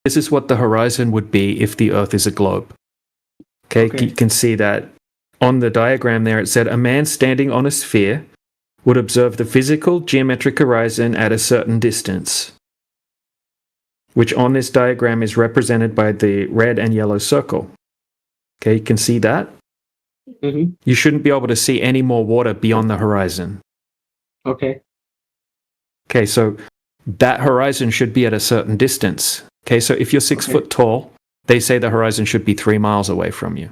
this is what the horizon would be if the Earth is a globe. Okay, you can see that on the diagram there. It said a man standing on a sphere would observe the physical geometric horizon at a certain distance, which on this diagram is represented by the red and yellow circle. Okay, you can see that. Mm-hmm. You shouldn't be able to see any more water beyond the horizon. Okay. Okay, so that horizon should be at a certain distance. Okay, so if you're 6 foot tall, they say the horizon should be 3 miles away from you.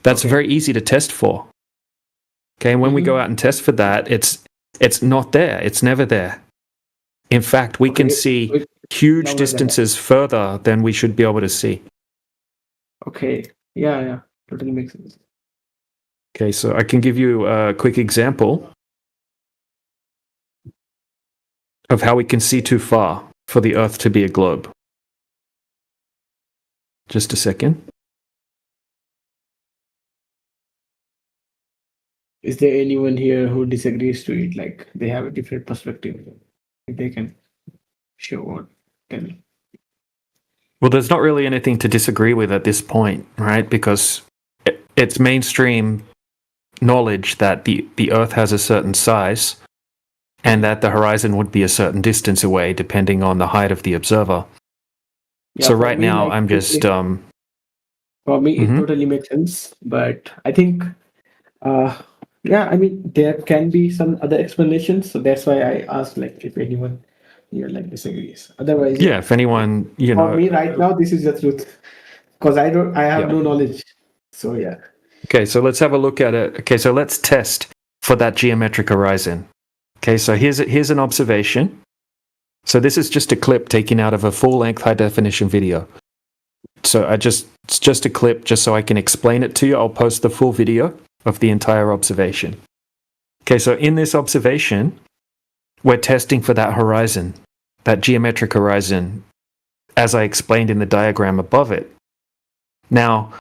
That's very easy to test for. Okay, and when we go out and test for that, it's not there. It's never there. In fact, we can see huge distances further than we should be able to see. Okay. Yeah. Totally makes sense. Okay, so I can give you a quick example of how we can see too far for the Earth to be a globe. Just a second. Is there anyone here who disagrees to it? Like they have a different perspective? If they can show or tell me. Well, there's not really anything to disagree with at this point, right? Because it's mainstream knowledge that the Earth has a certain size and that the horizon would be a certain distance away depending on the height of the observer. Yeah, so right now, I'm just... for me, it totally makes sense. But I think... yeah, I mean, there can be some other explanations. So that's why I asked, like, if anyone here, like, disagrees. Otherwise... Yeah, if anyone, For me, right now, this is the truth. Because I have no knowledge. So, yeah. Okay, so let's have a look at it. Okay, so let's test for that geometric horizon. Okay, so here's an observation. So this is just a clip taken out of a full-length high-definition video. So it's just a clip just so I can explain it to you. I'll post the full video of the entire observation. Okay, so in this observation, we're testing for that horizon, that geometric horizon, as I explained in the diagram above it. Now,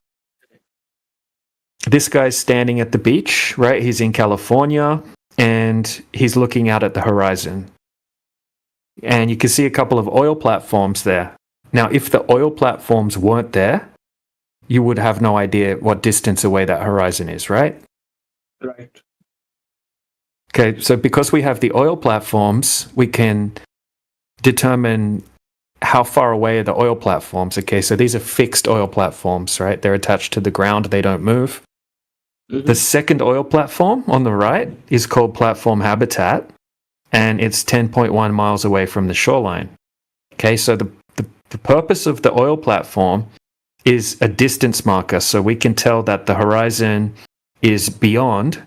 this guy's standing at the beach, right? He's in California, and he's looking out at the horizon. And you can see a couple of oil platforms there. Now, if the oil platforms weren't there, you would have no idea what distance away that horizon is, right? Right. Okay, so because we have the oil platforms, we can determine how far away are the oil platforms. Okay, so these are fixed oil platforms, right? They're attached to the ground, they don't move. The second oil platform on the right is called Platform Habitat, and it's 10.1 miles away from the shoreline. Okay, so the purpose of the oil platform is a distance marker, so we can tell that the horizon is beyond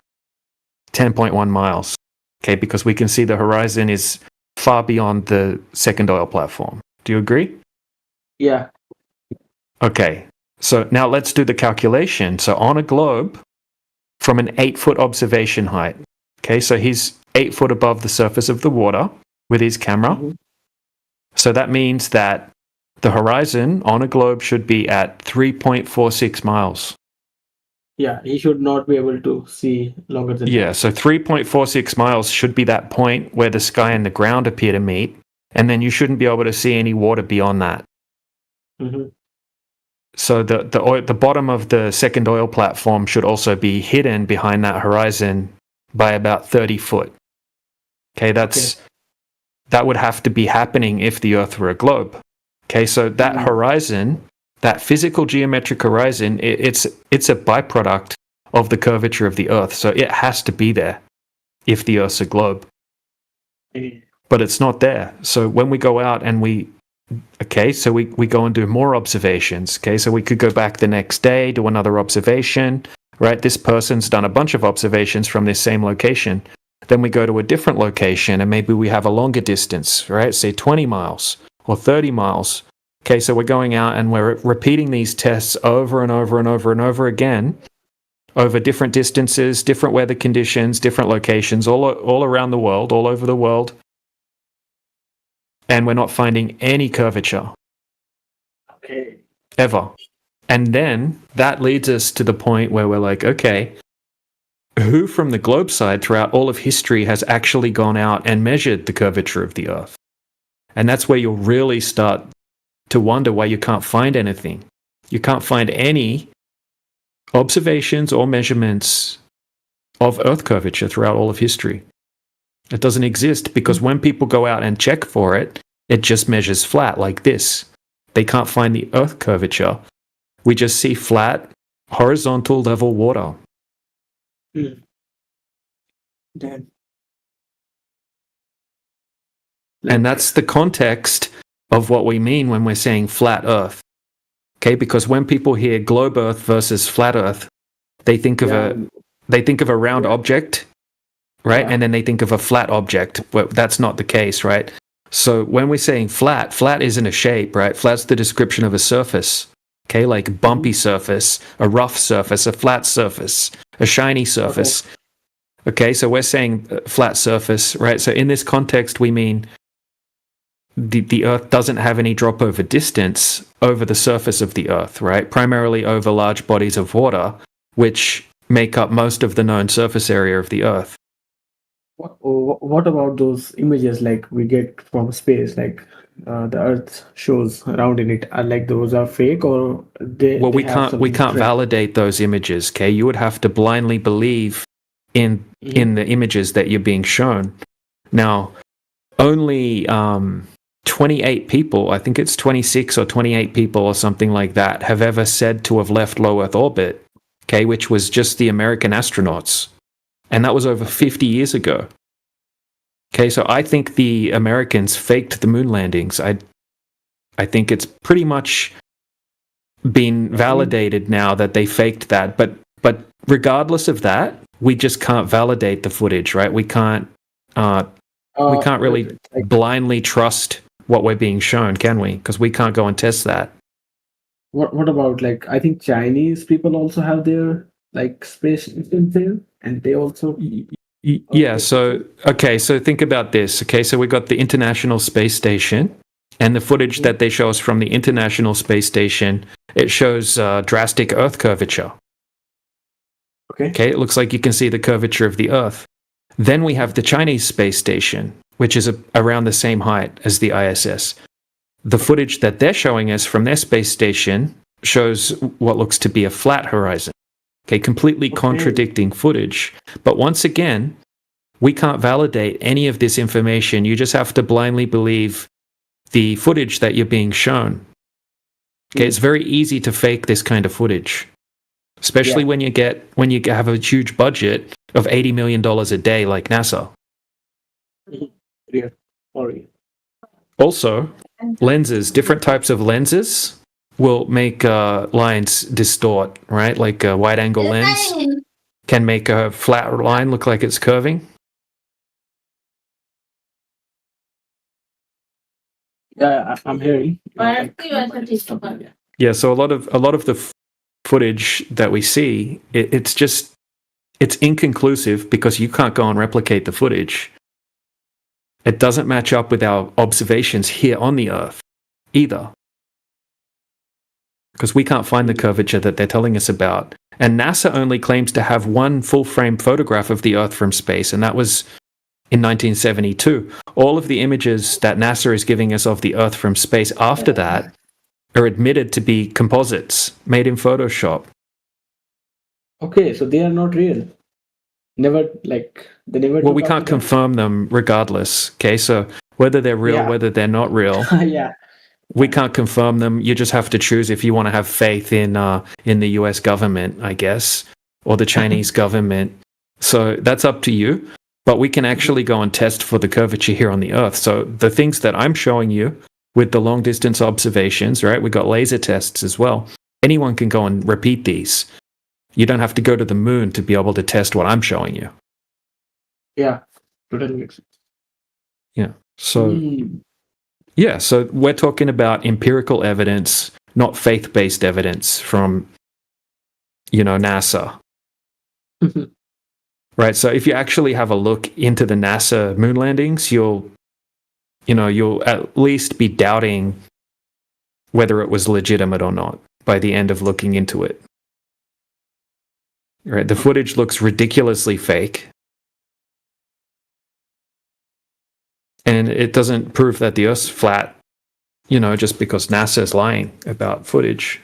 10.1 miles. Okay, because we can see the horizon is far beyond the second oil platform. Do you agree? Yeah. Okay, so now let's do the calculation. So on a globe, from an 8-foot observation height. Okay, so he's 8 foot above the surface of the water with his camera. So that means that the horizon on a globe should be at 3.46 miles. Yeah, he should not be able to see longer than that. So 3.46 miles should be that point where the sky and the ground appear to meet, and then you shouldn't be able to see any water beyond that. So the bottom of the second oil platform should also be hidden behind that horizon by about 30 foot. Okay, that would have to be happening if the Earth were a globe. Okay, so that horizon, that physical geometric horizon, it's a byproduct of the curvature of the Earth. So it has to be there if the Earth's a globe. But it's not there. So when we go out and we go and do more observations. Okay, so we could go back the next day, do another observation, right? This person's done a bunch of observations from this same location. Then we go to a different location and maybe we have a longer distance, right? Say 20 miles or 30 miles. Okay, so we're going out and we're repeating these tests over and over and over and over again over different distances, different weather conditions, different locations, all around the world, all over the world. And we're not finding any curvature. Okay. Ever. And then that leads us to the point where we're like, okay, who from the globe side throughout all of history has actually gone out and measured the curvature of the Earth? And that's where you'll really start to wonder why you can't find anything. You can't find any observations or measurements of Earth curvature throughout all of history. It doesn't exist because when people go out and check for it, it just measures flat like this. They can't find the Earth curvature. We just see flat, horizontal level water. Damn. And that's the context of what we mean when we're saying flat Earth. Okay, because when people hear globe Earth versus flat Earth, they think of a round object, right? Yeah. And then they think of a flat object. But that's not the case, right? So when we're saying flat, flat isn't a shape, right? Flat's the description of a surface. Okay, like bumpy surface, a rough surface, a flat surface, a shiny surface. Okay, so we're saying flat surface, right? So in this context, we mean the Earth doesn't have any drop over distance over the surface of the Earth, right? Primarily over large bodies of water, which make up most of the known surface area of the Earth. What about those images like we get from space, like the Earth shows around in it? Are like those are fake or they? Well, they we have can't something validate those images. Okay, you would have to blindly believe in the images that you're being shown. Now, only 28 people, I think it's 26 or 28 people or something like that, have ever said to have left low Earth orbit. Okay, which was just the American astronauts, and that was over 50 years ago. Okay, so I think the Americans faked the moon landings. I think it's pretty much been validated now that they faked that. But regardless of that, we just can't validate the footage, right? We can't really blindly trust what we're being shown, can we? Because we can't go and test that. What about like I think Chinese people also have their like space station there, and they also Yeah, so think about this. Okay, so we got the International Space Station, and the footage that they show us from the International Space Station, it shows drastic Earth curvature. Okay, it looks like you can see the curvature of the Earth. Then we have the Chinese Space Station, which is around the same height as the ISS. The footage that they're showing us from their space station shows what looks to be a flat horizon. Okay, completely contradicting footage. But once again, we can't validate any of this information. You just have to blindly believe the footage that you're being shown. Okay, it's very easy to fake this kind of footage, especially when you have a huge budget of $80 million a day like NASA. Yeah. Sorry. Also, lenses, different types of lenses will make lines distort, right? Like a wide angle lens can make a flat line look like it's curving. Yeah, I'm hearing. Yeah, so a lot of the footage that we see, it's inconclusive because you can't go and replicate the footage. It doesn't match up with our observations here on the Earth either, because we can't find the curvature that they're telling us about. And NASA only claims to have one full-frame photograph of the Earth from space, and that was in 1972. All of the images that NASA is giving us of the Earth from space after that are admitted to be composites made in Photoshop. Okay, so they are not real. Well, we can't confirm them regardless. Okay, so whether they're real, whether they're not real, we can't confirm them. You just have to choose if you want to have faith in the U.S. government, I guess, or the Chinese government. So that's up to you. But we can actually go and test for the curvature here on the Earth. So the things that I'm showing you with the long distance observations, right? We got laser tests as well. Anyone can go and repeat these. You don't have to go to the moon to be able to test what I'm showing you. Yeah, totally makes sense. Yeah. So, so we're talking about empirical evidence, not faith-based evidence from, NASA. Right. So if you actually have a look into the NASA moon landings, you'll at least be doubting whether it was legitimate or not by the end of looking into it. Right, the footage looks ridiculously fake. And it doesn't prove that the Earth's flat just because NASA is lying about footage.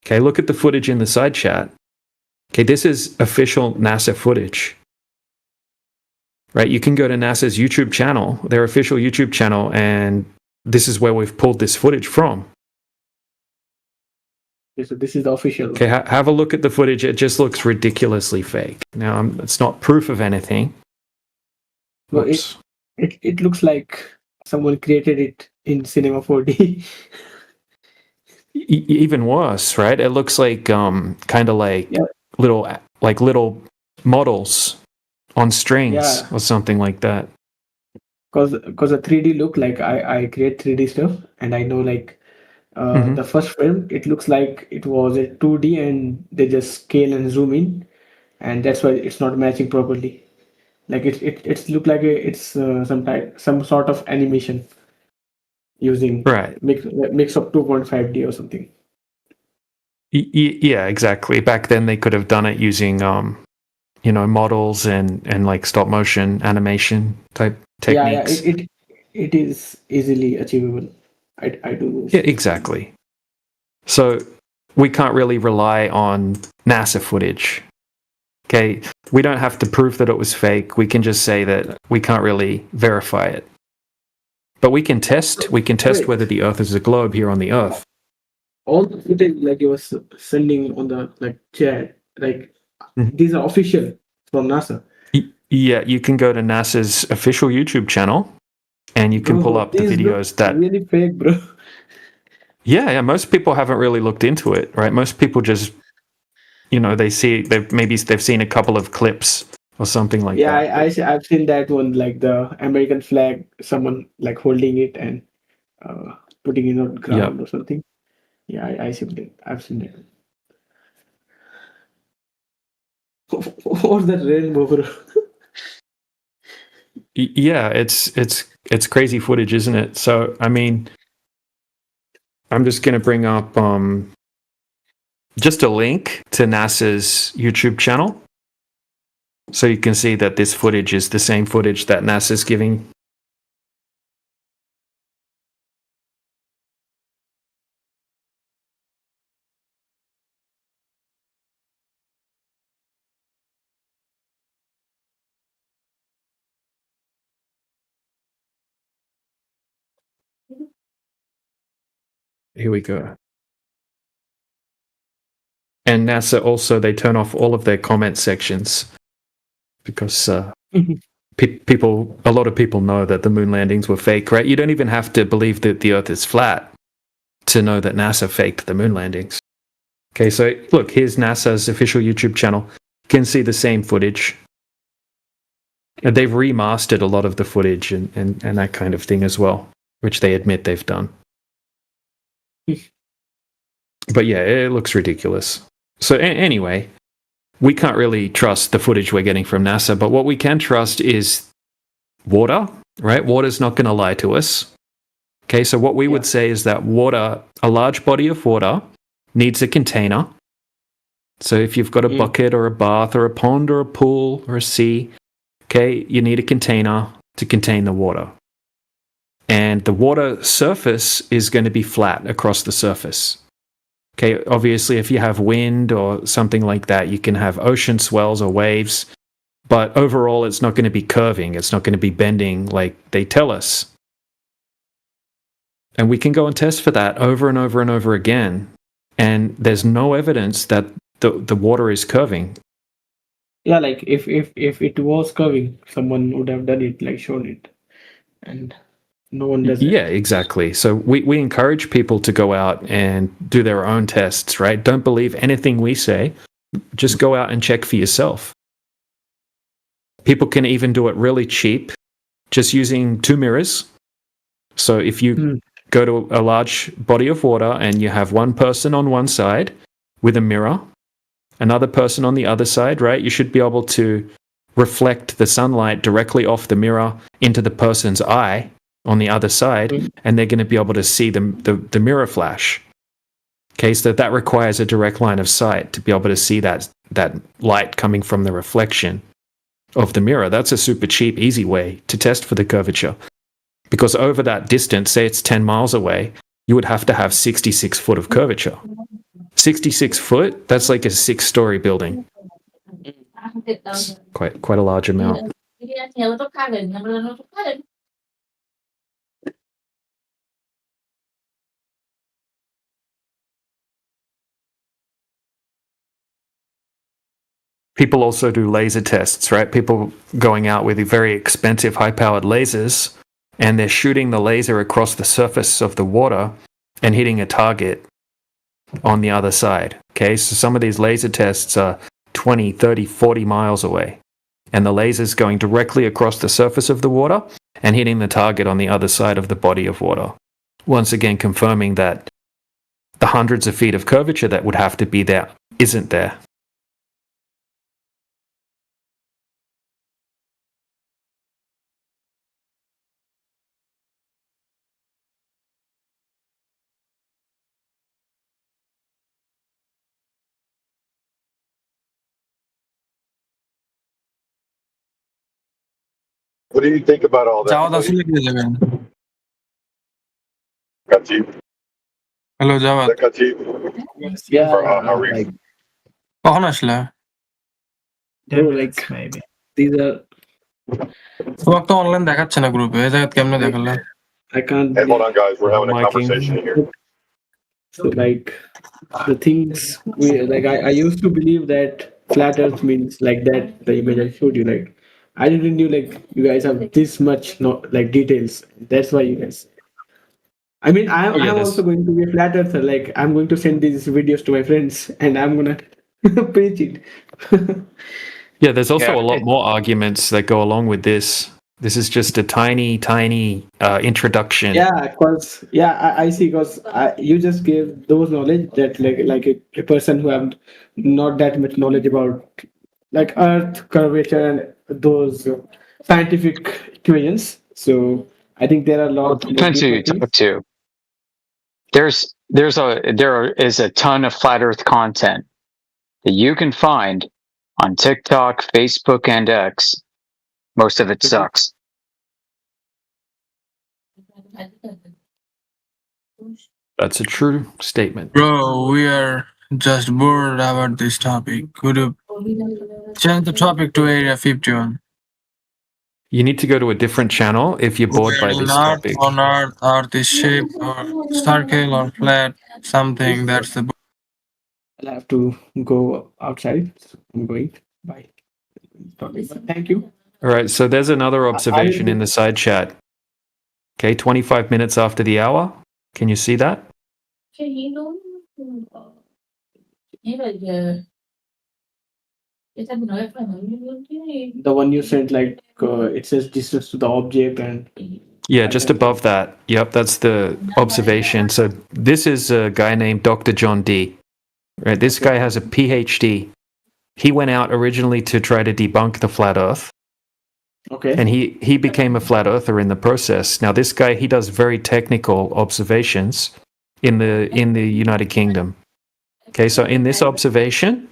Okay, look at the footage in the side chat. Okay, this is official NASA footage. Right, you can go to NASA's YouTube channel, their official YouTube channel, and this is where we've pulled this footage from. So this is the official. Okay, have a look at the footage. It just looks ridiculously fake. Now, it's not proof of anything. Well, it looks like someone created it in Cinema 4D. Even worse, right? It looks like kind of like little models on strings or something like that. Because a 3D look, like I create 3D stuff, and I know like the first film, it looks like it was a 2D, and they just scale and zoom in, and that's why it's not matching properly. Like it's look like it's some sort of animation using mix of 2.5D or something. Yeah, exactly. Back then they could have done it using models and like stop motion animation type techniques. Yeah, it is easily achievable. I do this. Yeah, exactly. So we can't really rely on NASA footage. Okay, we don't have to prove that it was fake. We can just say that we can't really verify it. But we can test whether the Earth is a globe here on the Earth. All the footage like you was sending on the chat, like these are official from NASA. Yeah, you can go to NASA's official YouTube channel and you can pull up the videos that really fake, bro. Yeah, most people haven't really looked into it, right? Most people just they've seen a couple of clips or something like that. Yeah, I've seen that one, like the American flag, someone like holding it and putting it on the ground or something. Yeah, I've seen that. Or the rainbow, bro. Yeah, it's crazy footage, isn't it? So I mean, I'm just gonna bring up just a link to NASA's YouTube channel, so you can see that this footage is the same footage that NASA's giving. Here we go. And NASA also, they turn off all of their comment sections because a lot of people know that the moon landings were fake, right? You don't even have to believe that the Earth is flat to know that NASA faked the moon landings. Okay, so look, here's NASA's official YouTube channel. You can see the same footage. And they've remastered a lot of the footage and that kind of thing as well, which they admit they've done. But yeah, it looks ridiculous. So anyway, we can't really trust the footage we're getting from NASA, but what we can trust is water, right? Water's not going to lie to us. Okay, so what we would say is that water, a large body of water, needs a container. So if you've got a bucket or a bath or a pond or a pool or a sea, okay, you need a container to contain the water. And the water surface is going to be flat across the surface. Okay, obviously, if you have wind or something like that, you can have ocean swells or waves. But overall, it's not going to be curving. It's not going to be bending like they tell us. And we can go and test for that over and over and over again. And there's no evidence that the water is curving. Yeah, like if it was curving, someone would have done it, like shown it. And no one does it. Yeah, exactly. So we encourage people to go out and do their own tests, right? Don't believe anything we say. Just go out and check for yourself. People can even do it really cheap, just using 2 mirrors. So if you go to a large body of water and you have one person on one side with a mirror, another person on the other side, right? You should be able to reflect the sunlight directly off the mirror into the person's eye on the other side, and they're going to be able to see the mirror flash. Okay, so that requires a direct line of sight to be able to see that light coming from the reflection of the mirror. That's a super cheap, easy way to test for the curvature. Because over that distance, say it's 10 miles away, you would have to have 66 foot of curvature. 66 foot, that's like a 6-story building. It's quite a large amount. People also do laser tests, right? People going out with very expensive, high-powered lasers, and they're shooting the laser across the surface of the water and hitting a target on the other side. Okay, so some of these laser tests are 20, 30, 40 miles away, and the laser's going directly across the surface of the water and hitting the target on the other side of the body of water. Once again, confirming that the hundreds of feet of curvature that would have to be there isn't there. What do you think about all that? Zawad আসলে কে যাবেন? Khatib. Hello Zawad, Khatib. Yeah, For, Arif. like কখন আসলে? like maybe these are. তোমার তো online দেখাচ্ছে না গ্রুপে, এই জায়গায় কেমনে দেখালে? I can't. Hey, hold on, guys. We're having a Miking. conversation here. So like the things we like, I used to believe that flat Earth means like that. The image I showed you, like I didn't knew like you guys have this much not like details. That's why you guys. I mean, I'm also going to be a flat earther. Like I'm going to send these videos to my friends, and I'm gonna preach it. Yeah, there's also a lot more arguments that go along with this. This is just a tiny introduction. Yeah, because I see. Because you just gave those knowledge that like a person who have not that much knowledge about like Earth curvature and those scientific equations. So I think there are a lot. Depends who you talk to. There is a ton of flat Earth content that you can find on TikTok, Facebook, and X. Most of it sucks. That's a true statement. Bro, we are just bored about this topic. Could you change the topic to Area 51? You need to go to a different channel if you're bored by this topic. On Earth, Earth is shaped or circle or flat, something. That's the. I'll have to go outside. So I'm going. Bye. Thank you. All right, so there's another observation in the side chat. Okay, 25 minutes after the hour. Can you see that? The one you sent, like it says distance to the object and. Yeah, just above that. Yep, that's the observation. So this is a guy named Dr. John D. Right, this guy has a PhD. He went out originally to try to debunk the flat Earth. Okay. And he became a flat earther in the process. Now this guy, he does very technical observations in the United Kingdom. Okay, so in this observation,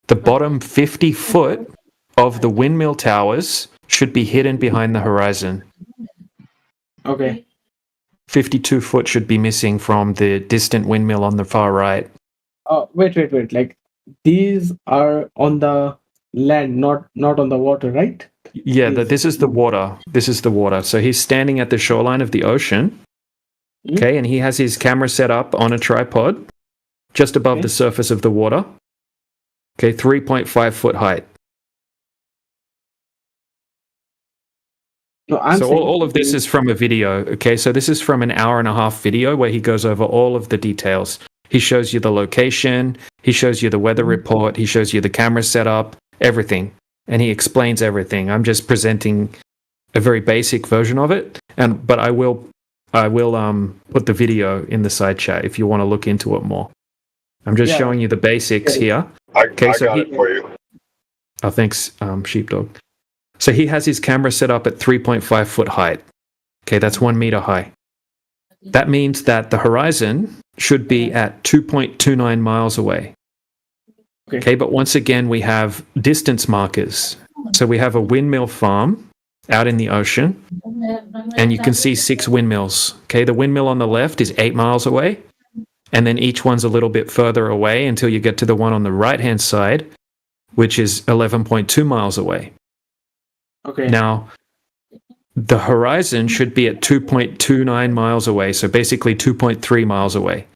the bottom 50 foot of the windmill towers should be hidden behind the horizon. Okay. 52 foot should be missing from the distant windmill on the far right. Oh, wait. Like these are on the land, not on the water, right? Yeah, this is the water. This is the water. So he's standing at the shoreline of the ocean. Okay, and he has his camera set up on a tripod just above the surface of the water. Okay, 3.5 foot height. No, so all of this is from a video. Okay, so this is from an hour and a half video where he goes over all of the details. He shows you the location, he shows you the weather report, he shows you the camera setup, everything. And he explains everything. I'm just presenting a very basic version of it, but I will put the video in the side chat if you want to look into it more. I'm just showing you the basics here. I got it for you. Oh, thanks, Sheepdog. So he has his camera set up at 3.5 foot height. Okay, that's 1 meter high. That means that the horizon should be at 2.29 miles away. Okay, but once again, we have distance markers. So we have a windmill farm out in the ocean, and you can see 6 windmills. Okay, the windmill on the left is 8 miles away, and then each one's a little bit further away until you get to the one on the right-hand side, which is 11.2 miles away. Okay. Now, the horizon should be at 2.29 miles away, so basically 2.3 miles away.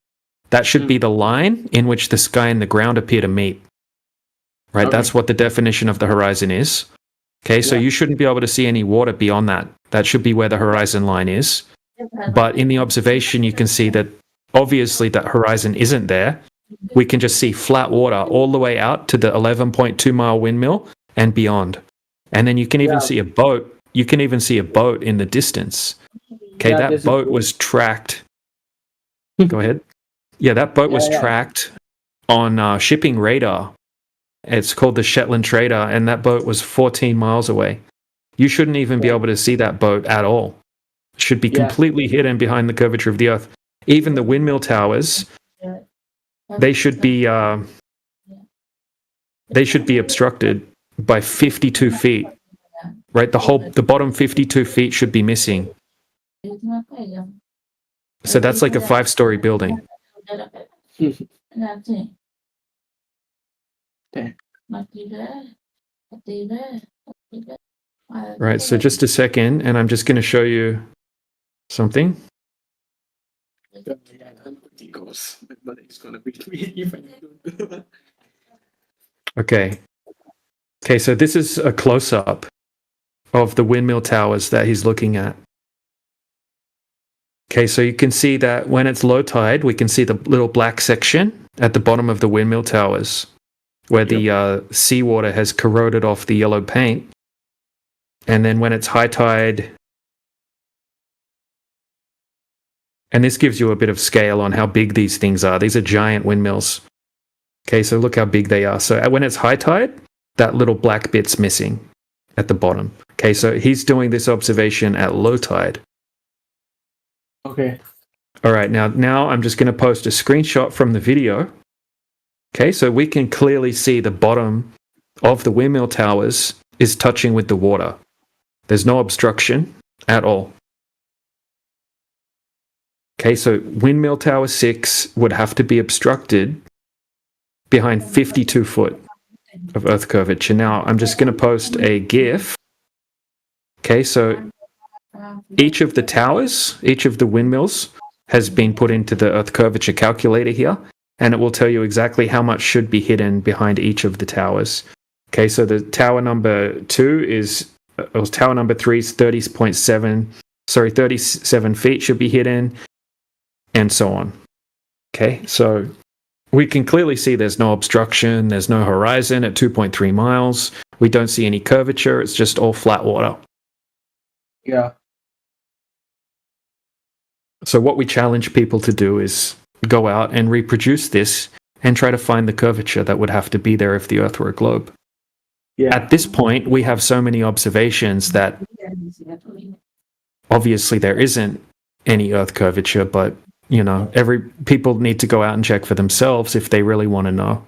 That should be the line in which the sky and the ground appear to meet. Right? Okay. That's what the definition of the horizon is. Okay, so Yeah. you shouldn't be able to see any water beyond that. That should be where the horizon line is. But in the observation, you can see that obviously that horizon isn't there. We can just see flat water all the way out to the 11.2 mile windmill and beyond. And then you can even Yeah. see a boat. You can even see a boat in the distance. Okay, Yeah, that there's a boat boat. was tracked. Go ahead. Yeah, that boat was Yeah. tracked on shipping radar. It's called the Shetland Trader, and that boat was 14 miles away. You shouldn't even be Yeah. able to see that boat at all. It should be Yeah. completely hidden behind the curvature of the Earth. Even the windmill towers, they should be obstructed by 52 feet. Right, the bottom 52 feet should be missing. So that's like a 5-story building. Right, so just a second, and I'm just going to show you something. Yeah, he goes, but it's gonna beat me if I don't. Okay. Okay, so this is a close-up of the windmill towers that he's looking at. Okay, so you can see that when it's low tide, we can see the little black section at the bottom of the windmill towers where the seawater has corroded off the yellow paint. And then when it's high tide, and this gives you a bit of scale on how big these things are. These are giant windmills. Okay, so look how big they are. So when it's high tide, that little black bit's missing at the bottom. Okay, so he's doing this observation at low tide. Okay. All right, now I'm just going to post a screenshot from the video. Okay, so we can clearly see the bottom of the windmill towers is touching with the water. There's no obstruction at all. Okay, so windmill tower 6 would have to be obstructed behind 52 foot of Earth curvature. Now, I'm just going to post a GIF. Okay, so each of the towers, each of the windmills has been put into the Earth curvature calculator here, and it will tell you exactly how much should be hidden behind each of the towers. Okay, so the tower number 2 is, tower number 3 is 37 feet should be hidden, and so on. Okay, so we can clearly see there's no obstruction, there's no horizon at 2.3 miles. We don't see any curvature, it's just all flat water. Yeah. So what we challenge people to do is go out and reproduce this and try to find the curvature that would have to be there if the Earth were a globe. Yeah. At this point, we have so many observations that obviously there isn't any Earth curvature, but you know, people need to go out and check for themselves if they really want to know.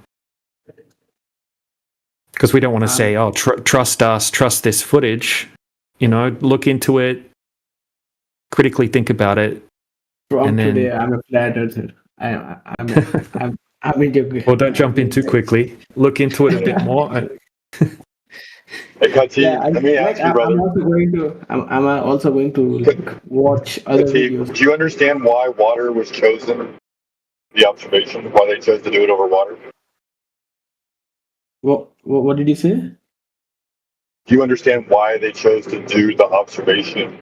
Because we don't want to say, "Oh, trust us, trust this footage." You know, look into it, critically think about it. From and then- today, I'm a flat earther. I'm into. Well, don't jump in too quickly. Look into it a bit more. Hey, Kati, Yeah, let me ask you, I'm brother. also going to like watch other Kati, videos. do you understand why water was chosen? The observation, why they chose to do it over water? What did you say? Do you understand why they chose to do the observation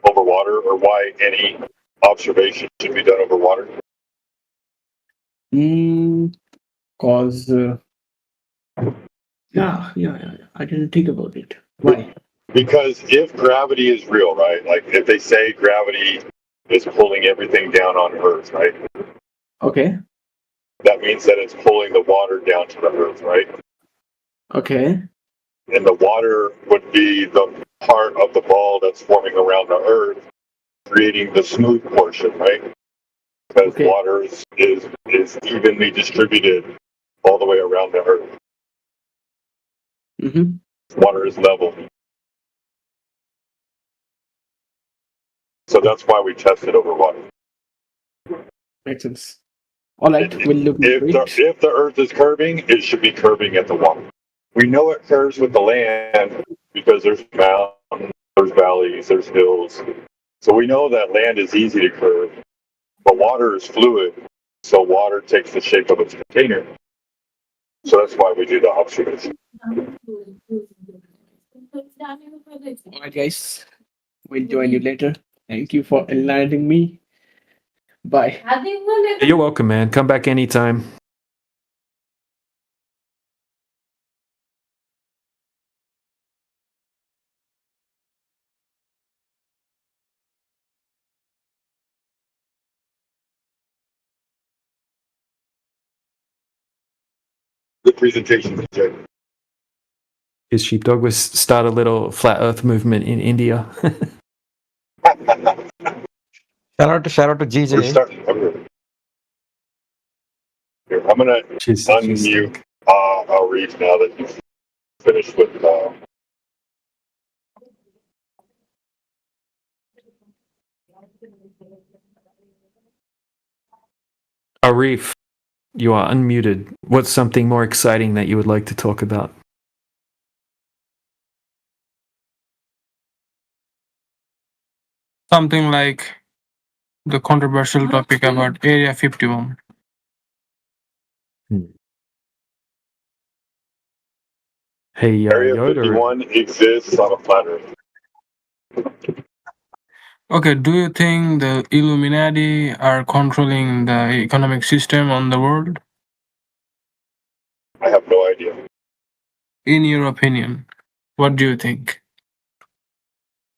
over water, or why any observation should be done over water? Cause yeah. I didn't think about it. Why? Because if gravity is real, right? Like if they say gravity is pulling everything down on Earth, right? Okay. That means that it's pulling the water down to the Earth, right? Okay. And the water would be the part of the ball that's forming around the Earth, creating the smooth portion, right? Because Okay. water is evenly distributed all the way around the Earth. Mm-hmm. Water is level. So that's why we test it over water. Makes sense. All right, we'll look into it. If the Earth is curving, it should be curving at the water. We know it curves with the land because there's mountains, there's valleys, there's hills. So we know that land is easy to curve, but water is fluid, so water takes the shape of its container. So that's why we do the observation. All right, guys, we'll join you later. Thank you for enlightening me. Bye. You're welcome, man. Come back anytime. Good presentation, Jay. His sheepdog was start a little flat Earth movement in India. Shout out to We're GJ. starting. Here, I'm gonna unmute Arif now that you've finished with. Arif, you are unmuted. What's something more exciting that you would like to talk about? Something like the controversial topic about Area 51. Hey, Area Yoda. 51 exists on a flat Earth. Okay, do you think the Illuminati are controlling the economic system on the world? I have no idea. In your opinion, what do you think?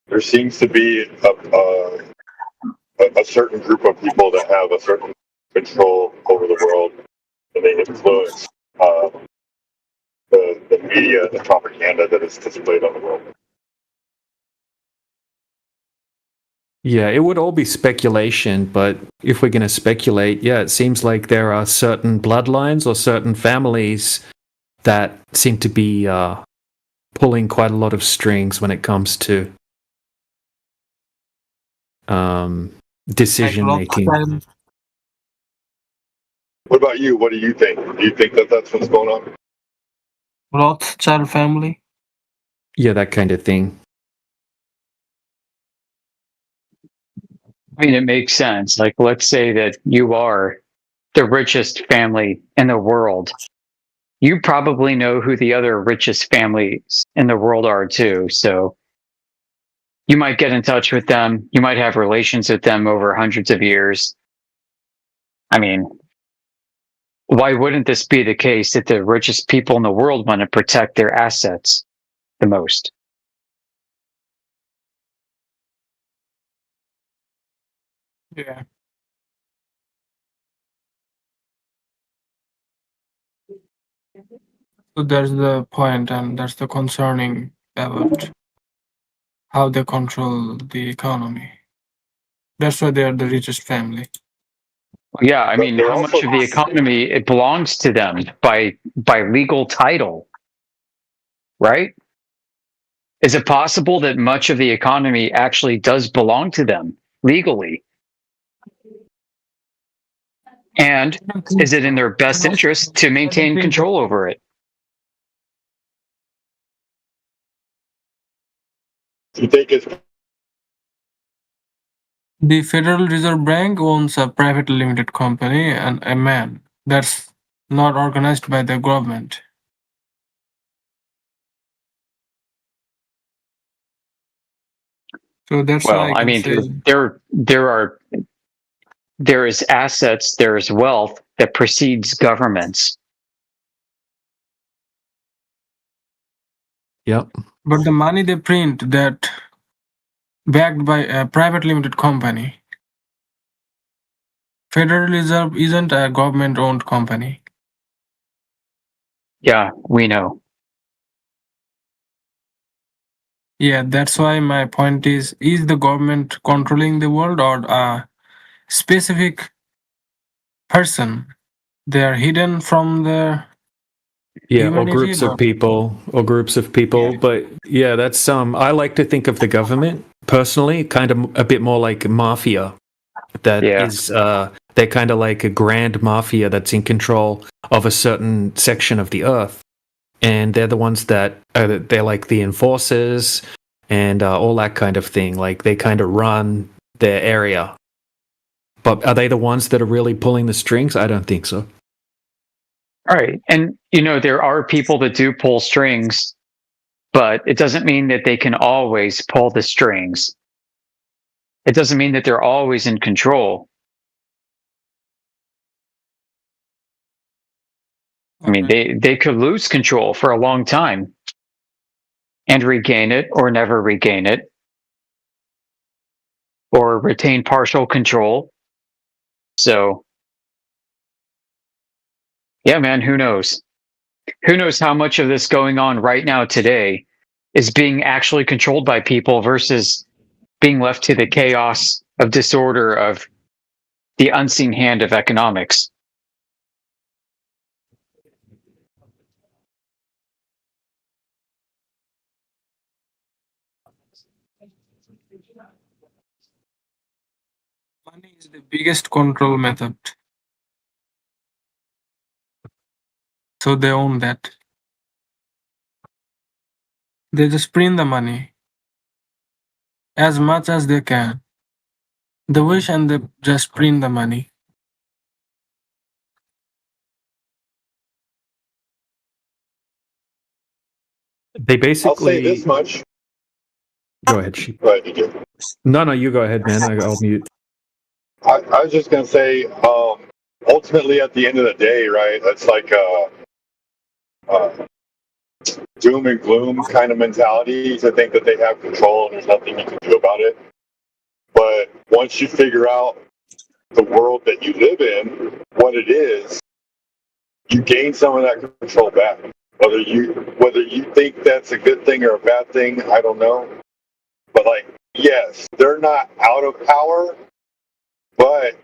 There seems to be a certain group of people that have a certain control over the world, and they influence the media, the propaganda that is displayed on the world. Yeah, it would all be speculation, but if we're going to speculate, yeah, it seems like there are certain bloodlines or certain families that seem to be pulling quite a lot of strings when it comes to decision making. What about you? What do you think? Do you think that that's what's going on? Rothschild family? Yeah, that kind of thing. I mean, it makes sense. Like, let's say that you are the richest family in the world. You probably know who the other richest families in the world are too. So you might get in touch with them. You might have relations with them over hundreds of years. I mean, why wouldn't this be the case that the richest people in the world want to protect their assets the most? Yeah. So that's the point, and that's the concerning about how they control the economy. That's why they are the richest family. Yeah, I But mean, they're how much also- of the economy it belongs to them by legal title, right? Is it possible that much of the economy actually does belong to them legally? And is it in their best interest to maintain control over it? Do you think it's The Federal Reserve Bank owns a private limited company and a man that's not organized by the government. So that's why Well, I can mean, say there is assets, there is wealth that precedes governments. Yep. but the money they print that backed by a private limited company. Federal Reserve isn't a government owned company. Yeah, we know. Yeah, that's why my point is the government controlling the world or a specific person? They are hidden from the Yeah, Even or if groups you of don't. people, or groups of people. Yeah. But yeah, that's I like to think of the government personally, kind of a bit more like mafia. That Yeah. is, they're kind of like a grand mafia that's in control of a certain section of the earth, and they're the ones that they're like the enforcers and all that kind of thing. Like they kind of run their area. But are they the ones that are really pulling the strings? I don't think so. All right. And, there are people that do pull strings, but it doesn't mean that they can always pull the strings. It doesn't mean that they're always in control. I mean, they could lose control for a long time and regain it or never regain it or retain partial control. So, yeah, man, who knows? Who knows how much of this going on right now today is being actually controlled by people versus being left to the chaos of disorder of the unseen hand of economics. Money is the biggest control method. So they own that. They just print the money as much as they can. They wish and they just print the money. They I'll say basically. this much. Go ahead, Sheep. But I No, you go ahead, man. I'll mute. was just going to say, ultimately, at the end of the day, right, it's like a doom and gloom kind of mentality to think that they have control and there's nothing you can do about it. But once you figure out the world that you live in, what it is, you gain some of that control back. Whether you think that's a good thing or a bad thing, I don't know. But yes, they're not out of power, but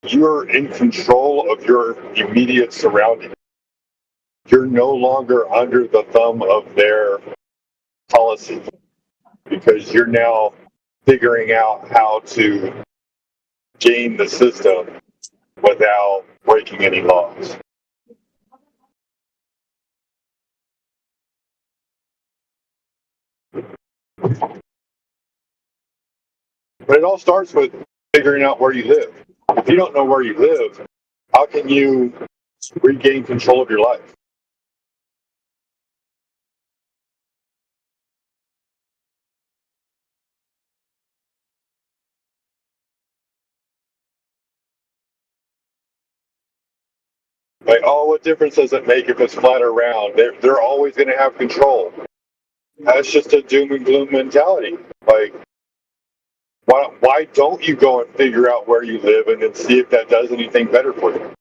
you're in control of your immediate surroundings. You're no longer under the thumb of their policy because you're now figuring out how to game the system without breaking any laws. But it all starts with figuring out where you live. If you don't know where you live, how can you regain control of your life? What difference does it make if it's flat or round? They're always going to have control. That's just a doom and gloom mentality. Why don't you go and figure out where you live and then see if that does anything better for you?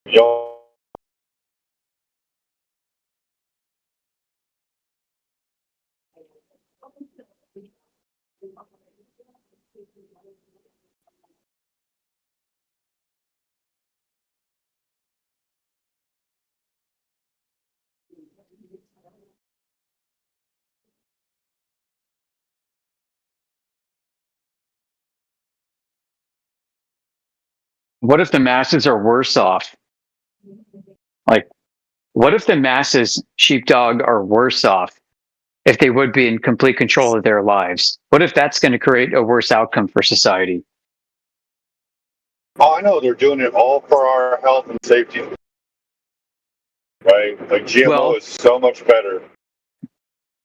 Y'all. What if the masses are worse off? What if the masses, sheepdog, are worse off if they would be in complete control of their lives? What if that's going to create a worse outcome for society? Oh, I know they're doing it all for our health and safety, right? GMO is so much better.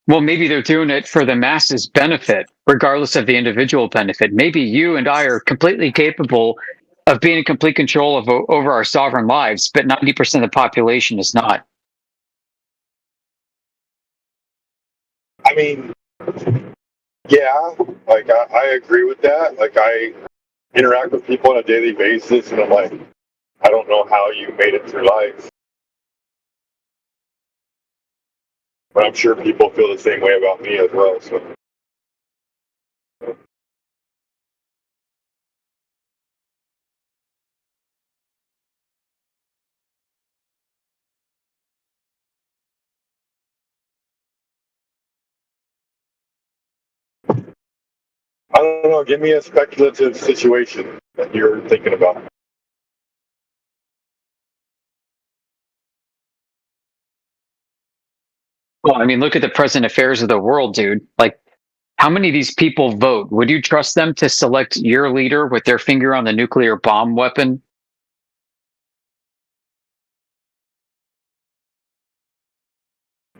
Well, maybe they're doing it for the masses' benefit, regardless of the individual benefit. Maybe you and I are completely capable of being in complete control of over our sovereign lives, but 90% of the population is not. I mean, yeah, like I agree with that. Like I interact with people on a daily basis, and I'm like, I don't know how you made it through life, but I'm sure people feel the same way about me as well. So. I don't know. Give me a speculative situation that you're thinking about. Well, I mean, look at the present affairs of the world, dude. Like, how many of these people vote? Would you trust them to select your leader with their finger on the nuclear bomb weapon?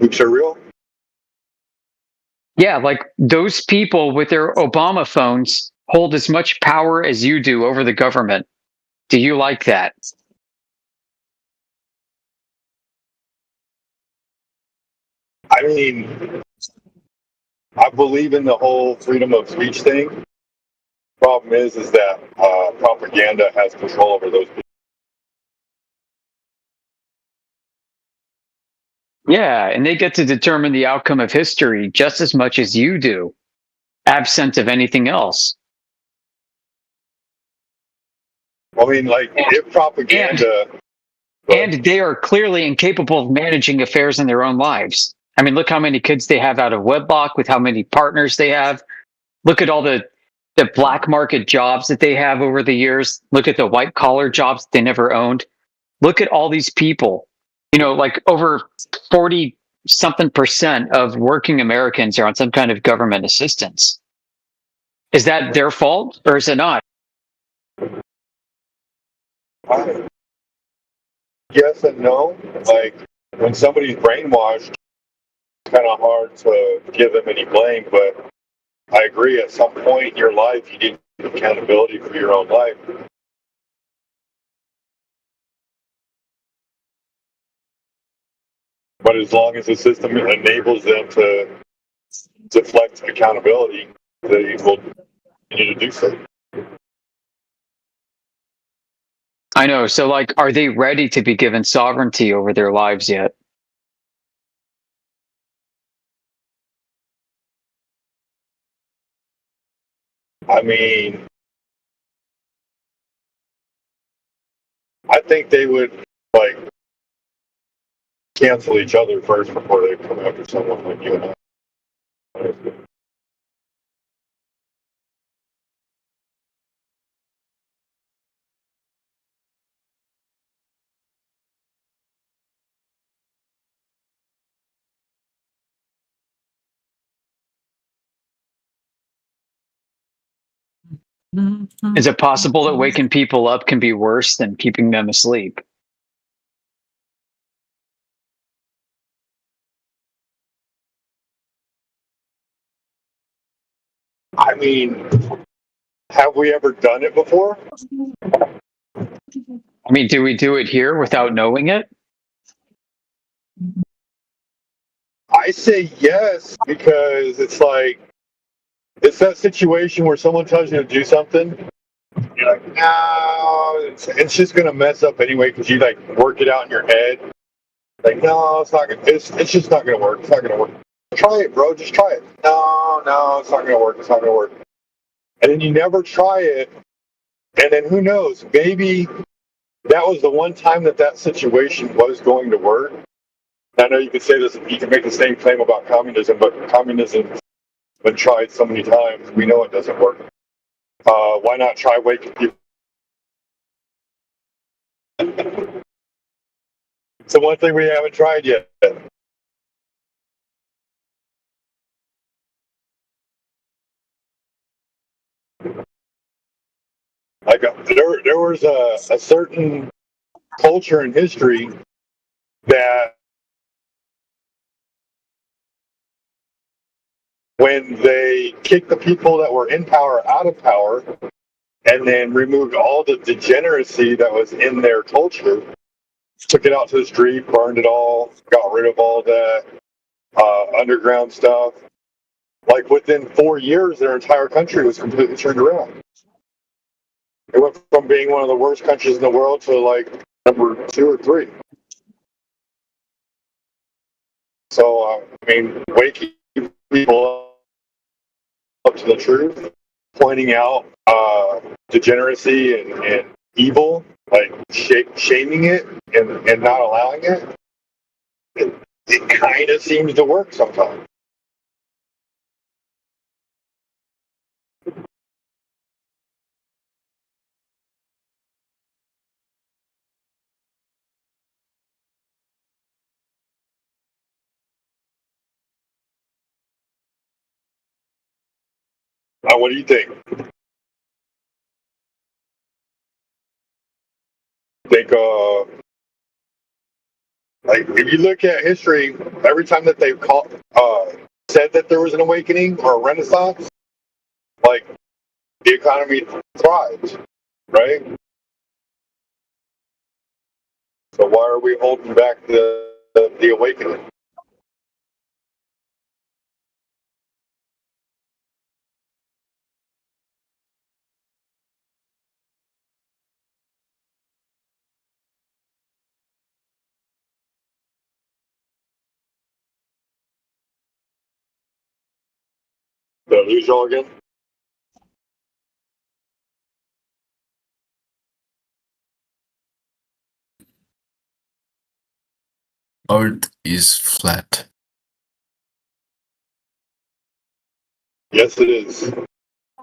Nukes are real? Yeah, like those people with their Obama phones hold as much power as you do over the government. Do you like that? I mean, I believe in the whole freedom of speech thing. Problem is that propaganda has control over those people. Yeah, and they get to determine the outcome of history just as much as you do, absent of anything else. I mean, like, if propaganda... And they are clearly incapable of managing affairs in their own lives. I mean, look how many kids they have out of wedlock, with how many partners they have. Look at all the black market jobs that they have over the years. Look at the white collar jobs they never owned. Look at all these people. You know, like over 40 something percent of working Americans are on some kind of government assistance. Is that their fault or is it not? Yes and no. Like, when somebody's brainwashed, it's kind of hard to give them any blame, but I agree, at some point in your life, you need accountability for your own life. But as long as the system enables them to deflect accountability, they will continue to do so. I know. So, like, are they ready to be given sovereignty over their lives yet? I mean, I think they would, like, cancel each other first before they come after someone like you and I. Is it possible that waking people up can be worse than keeping them asleep? I mean, have we ever done it before? I mean, do we do it here without knowing it? I say yes, because it's like, it's that situation where someone tells you to do something, you're like, no, it's just gonna mess up anyway, because you like work it out in your head. Like, no, it's not gonna, it's just not gonna work. It's not gonna work. Try it, bro. Just try it. No, it's not gonna work. It's not gonna work. And then you never try it, and then who knows? Maybe that was the one time that situation was going to work. I know you could say this, you can make the same claim about communism, but communism's been tried so many times, we know it doesn't work. Why not try waking people? It's the one thing we haven't tried yet. Like, there was a certain culture in history that when they kicked the people that were in power out of power, and then removed all the degeneracy that was in their culture, took it out to the street, burned it all, got rid of all that underground stuff. Like within 4 years, their entire country was completely turned around. It went from being one of the worst countries in the world to like number 2 or 3. So, I mean, waking people up to the truth, pointing out degeneracy and evil, like shaming it and not allowing it kind of seems to work sometimes. What do you think? Like if you look at history, every time that they've said that there was an awakening or a renaissance, like the economy thrived, right? So why are we holding back the awakening? Did I lose y'all again? Earth is flat. Yes, it is.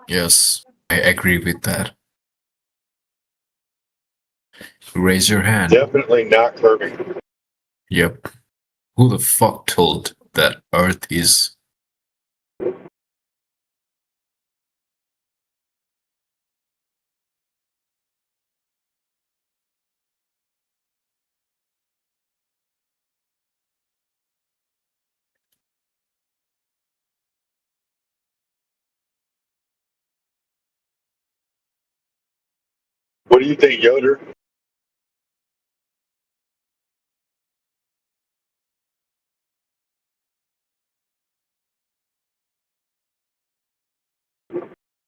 Yes, I agree with that. Raise your hand. Definitely not curving. Yep. Who the fuck told that Earth is... What do you think, Yoder?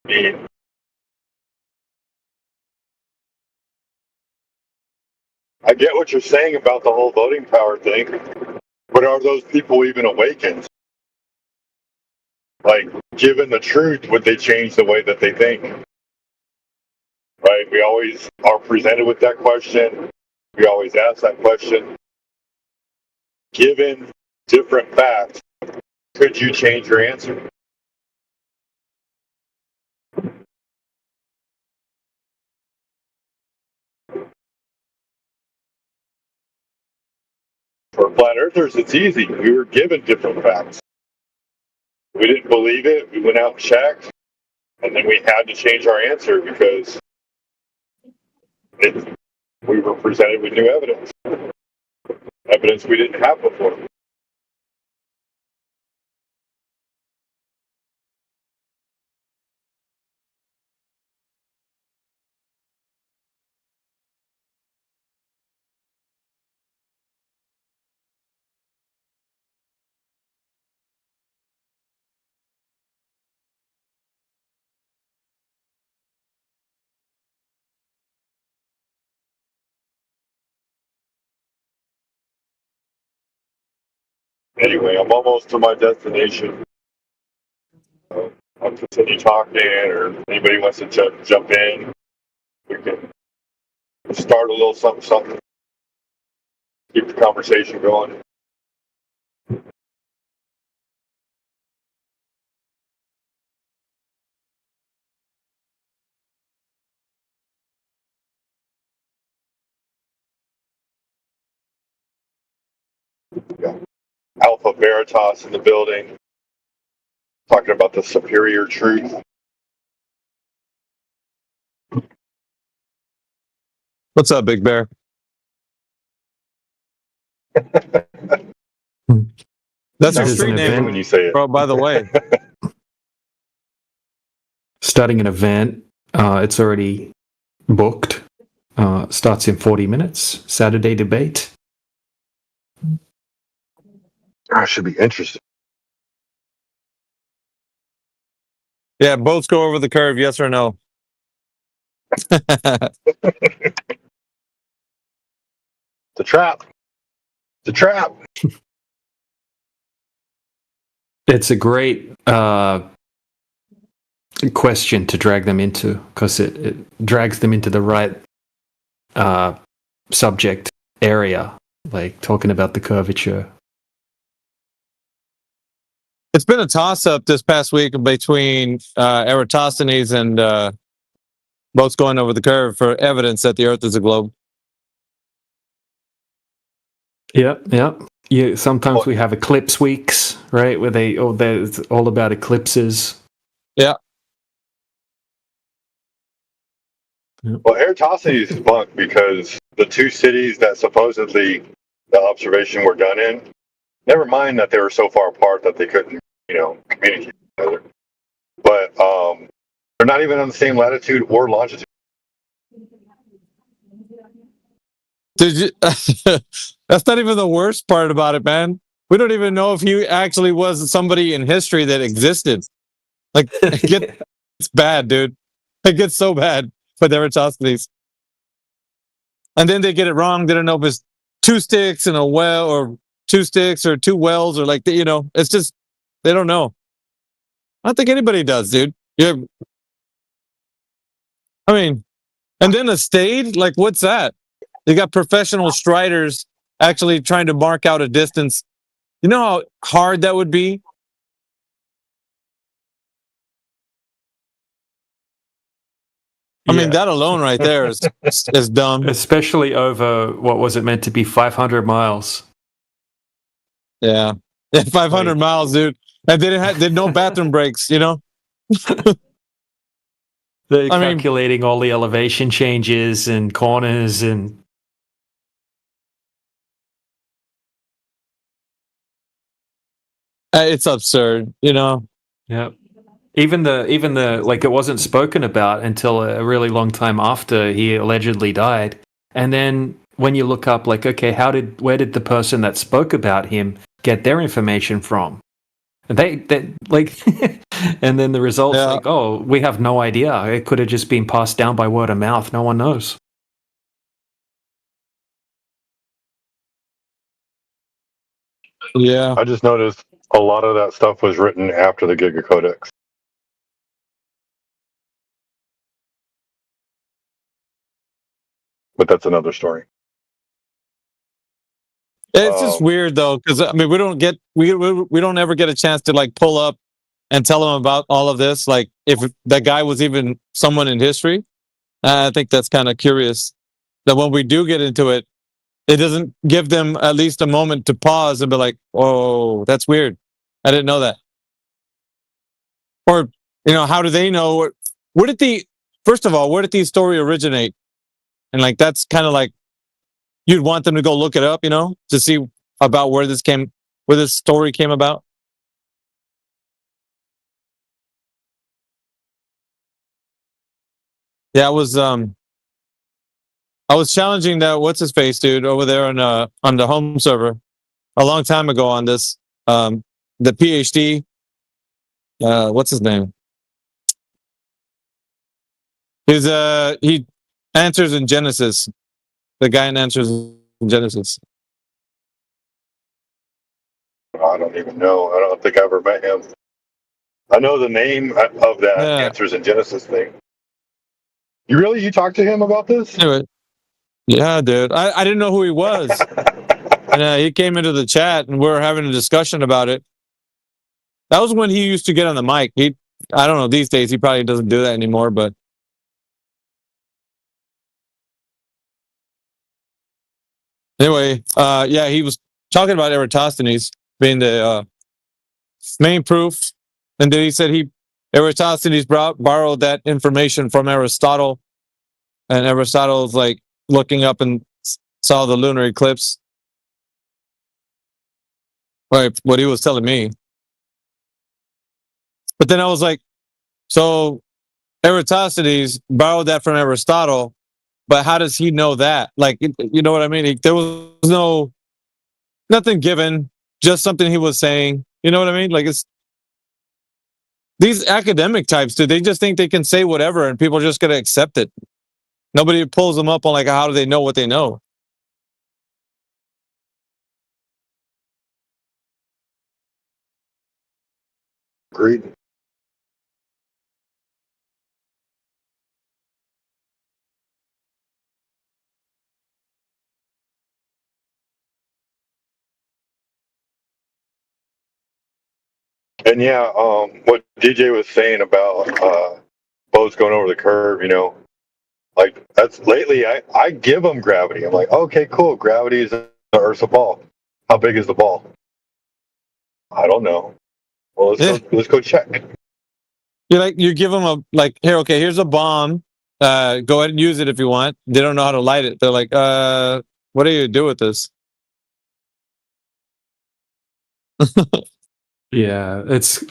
Me. I get what you're saying about the whole voting power thing, but are those people even awakened? Like, given the truth, would they change the way that they think? Right? We always are presented with that question. We always ask that question. Given different facts, could you change your answer? For flat earthers, it's easy. We were given different facts. We didn't believe it. We went out and checked, and then we had to change our answer because we were presented with new evidence we didn't have before. Anyway, I'm almost to my destination. I'll continue talking, or if anybody wants to jump in, we can start a little something. Keep the conversation going. Yeah. Alpha Veritas in the building, talking about the superior truth. What's up, Big Bear? That's your There's street an name, event. When you say it. bro, by the way. Starting an event It's already booked. Starts in 40 minutes. Saturday debate. That should be interesting. Yeah, boats go over the curve, yes or no? The trap. The trap. It's a great question to drag them into because it drags them into the right subject area, like talking about the curvature. It's been a toss-up this past week between Eratosthenes and boats going over the curve for evidence that the Earth is a globe. Yep. Yeah. Sometimes we have eclipse weeks, right? Where it's all about eclipses. Yeah. Well, Eratosthenes is bunked because the two cities that supposedly the observation were done in, never mind that they were so far apart that they couldn't, communicate with each other. But they're not even on the same latitude or longitude. That's not even the worst part about it, man. We don't even know if he actually was somebody in history that existed. Like, it's bad, dude. It gets so bad with Eratosthenes. And then they get it wrong. They don't know if it's two sticks and a well, or two sticks or two wells, or it's just, they don't know. I don't think anybody does, dude. Yeah. I mean, and then a stayed, like, what's that? You got professional striders actually trying to mark out a distance. You know how hard that would be? I mean, that alone right there is dumb. Especially over, what was it meant to be, 500 miles? Yeah. 500 miles, dude. And they did no bathroom breaks, They're calculating all the elevation changes and corners and... It's absurd, Yeah. Even the like, it wasn't spoken about until a really long time after he allegedly died. And then when you look up, like, okay, where did the person that spoke about him get their information from? They like, and then the results, like, oh, we have no idea. It could have just been passed down by word of mouth. No one knows. Yeah. I just noticed a lot of that stuff was written after the Giga Codex. But that's another story. It's just weird though, because I mean, we don't ever get a chance to like pull up and tell them about all of this. Like, if that guy was even someone in history, I think that's kind of curious. That when we do get into it, it doesn't give them at least a moment to pause and be like, "Oh, that's weird. I didn't know that." Or, how do they know? First of all, where did the story originate? And like, that's kind of like, you'd want them to go look it up, to see about where this story came about. Yeah, I was challenging that what's his face dude over there on the home server a long time ago on this. The PhD, what's his name? He answers in Genesis. The guy in Answers in Genesis. I don't even know. I don't think I ever met him. I know the name of that Answers in Genesis thing. You talked to him about this? Anyway, yeah, dude. I didn't know who he was. And he came into the chat and we were having a discussion about it. That was when he used to get on the mic. I don't know, these days he probably doesn't do that anymore, but anyway, he was talking about Eratosthenes being the main proof. And then he said Eratosthenes borrowed that information from Aristotle. And Aristotle's like looking up and saw the lunar eclipse. Right, what he was telling me. But then I was like, so Eratosthenes borrowed that from Aristotle, but how does he know that? Like, you know what I mean? There was nothing given, just something he was saying. You know what I mean? Like, it's these academic types, dude. They just think they can say whatever, and people are just gonna accept it. Nobody pulls them up on like how do they know what they know. Agreed. And yeah, what DJ was saying about boats going over the curve, like that's lately I give them gravity. I'm like, okay, cool, gravity is the Earth's a ball. How big is the ball? I don't know. Well, let's go check. You give them a like here, okay, here's a bomb. Go ahead and use it if you want. They don't know how to light it. They're like, what do you do with this? Yeah, it's.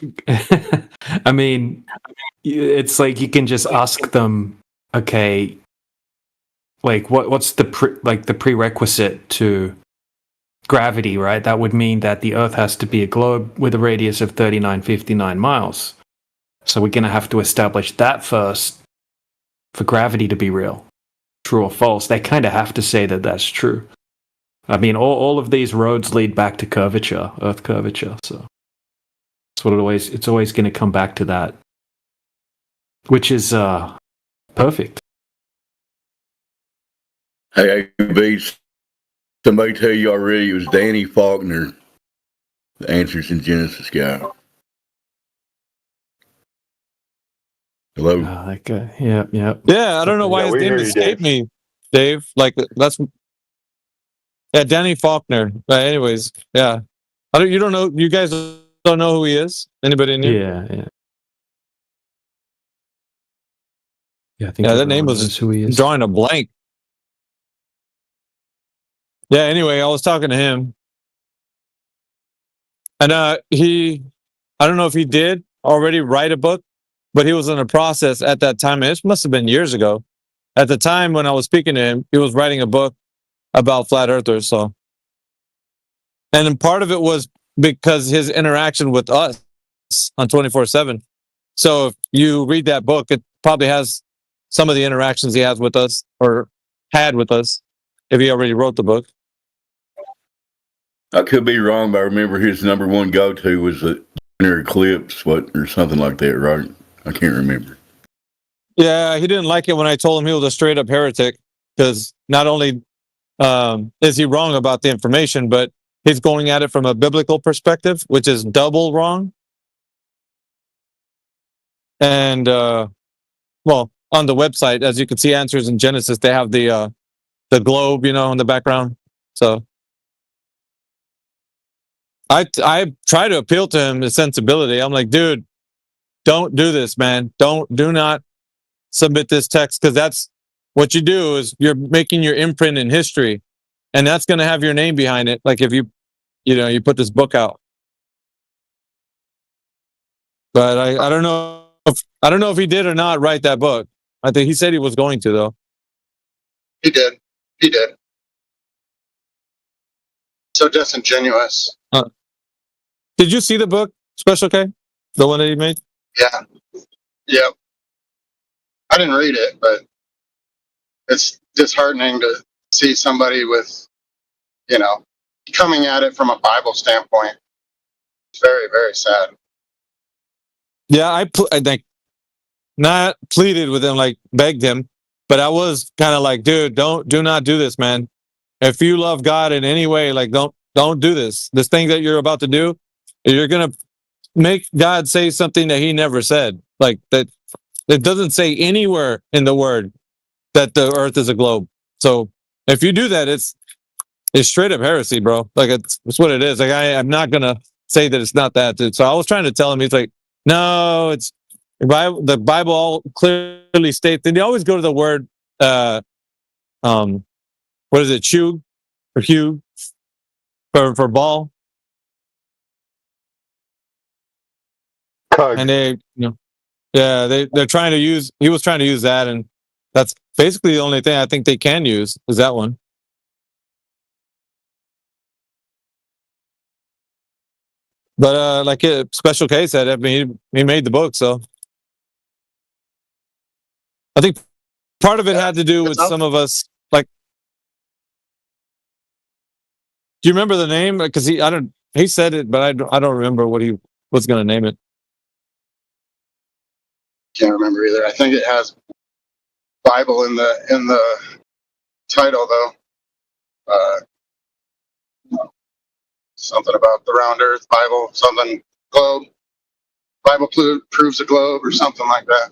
I mean, it's like you can just ask them, okay, like what's the the prerequisite to gravity, right? That would mean that the Earth has to be a globe with a radius of 3959 miles. So we're going to have to establish that first for gravity to be real, true or false. They kind of have to say that that's true. I mean, all of these roads lead back to curvature, Earth curvature. So it's always going to come back to that, which is perfect. Hey, Beats, somebody tell you already it was Danny Faulkner, the Answers in Genesis guy. Hello? Yeah. Yeah, I don't know why his we name hear you, escaped Dave. me, Dave. Like that's Danny Faulkner. Anyways, yeah. You don't know. You guys don't know who he is. Anybody in here? Yeah. I think That name everyone was knows who he is. drawing a blank. Yeah. Anyway, I was talking to him, and I don't know if he did already write a book, but he was in a process at that time. And it must have been years ago. At the time when I was speaking to him, he was writing a book about flat earthers. So, and then part of it was because his interaction with us on 24/7. So if you read that book, it probably has some of the interactions he has with us or had with us if he already wrote the book. I could be wrong, but I remember his number one go-to was the lunar eclipse, or something like that, right? I can't remember. Yeah, he didn't like it when I told him he was a straight up heretic because not only is he wrong about the information, but he's going at it from a biblical perspective, which is double wrong. And well, on the website, as you can see, Answers in Genesis, they have the globe, in the background. So I try to appeal to him his sensibility. I'm like, dude, don't do this, man. Do not submit this text because that's what you do is you're making your imprint in history, and that's going to have your name behind it. Like if you put this book out. But I don't know if he did or not write that book. I think he said he was going to though. He did. So disingenuous. Did you see the book, Special K? The one that he made? Yeah. Yep. I didn't read it, but it's disheartening to see somebody with, coming at it from a Bible standpoint. It's very, very sad. Yeah, I think not pleaded with him, like begged him, but I was kind of like, dude, do not do this, man. If you love God in any way, like don't do this. This thing that you're about to do, you're gonna make God say something that he never said. Like that it doesn't say anywhere in the word that the earth is a globe. So if you do that, it's straight up heresy, bro. Like it's what it is. Like I'm not gonna say that it's not that, dude. So I was trying to tell him, he's like, no, it's the Bible all clearly states, and they always go to the word what is it, Hugh or Hugh for ball. Cug. And they Yeah, they're trying to use. He was trying to use that, and that's basically the only thing I think they can use is that one. But like Special K said, I mean, he made the book, so I think part of it had to do with It's out some of us. Like, do you remember the name? Because he said it, but I don't remember what he was going to name it. Can't remember either. I think it has Bible in the title though. Something about the round Earth Bible, something globe. Bible proves a globe or something like that.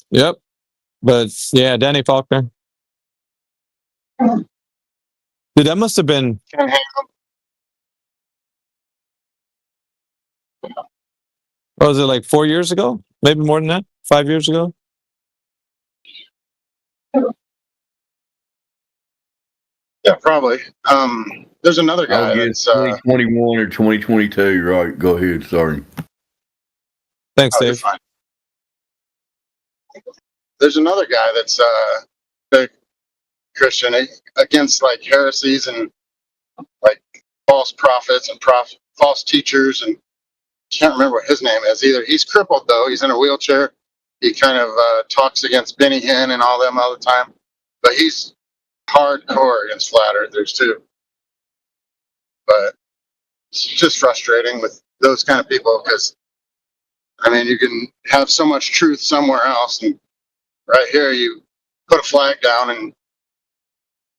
Yep. But yeah, Danny Faulkner. Dude, that must have been. Can't hang What was it, like 4 years ago? Maybe more than that? 5 years ago? Yeah, probably. There's another guy I'll get that's 2021 or 2022. Right. Go ahead. Sorry. Thanks, you're Dave. fine. There's another guy that's big Christian against like heresies and like false prophets and false teachers, and can't remember what his name is either. He's crippled though. He's in a wheelchair. He kind of talks against Benny Hinn and all them all the time, but he's hardcore against flat earthers too. But it's just frustrating with those kind of people because I mean you can have so much truth somewhere else, and right here you put a flag down and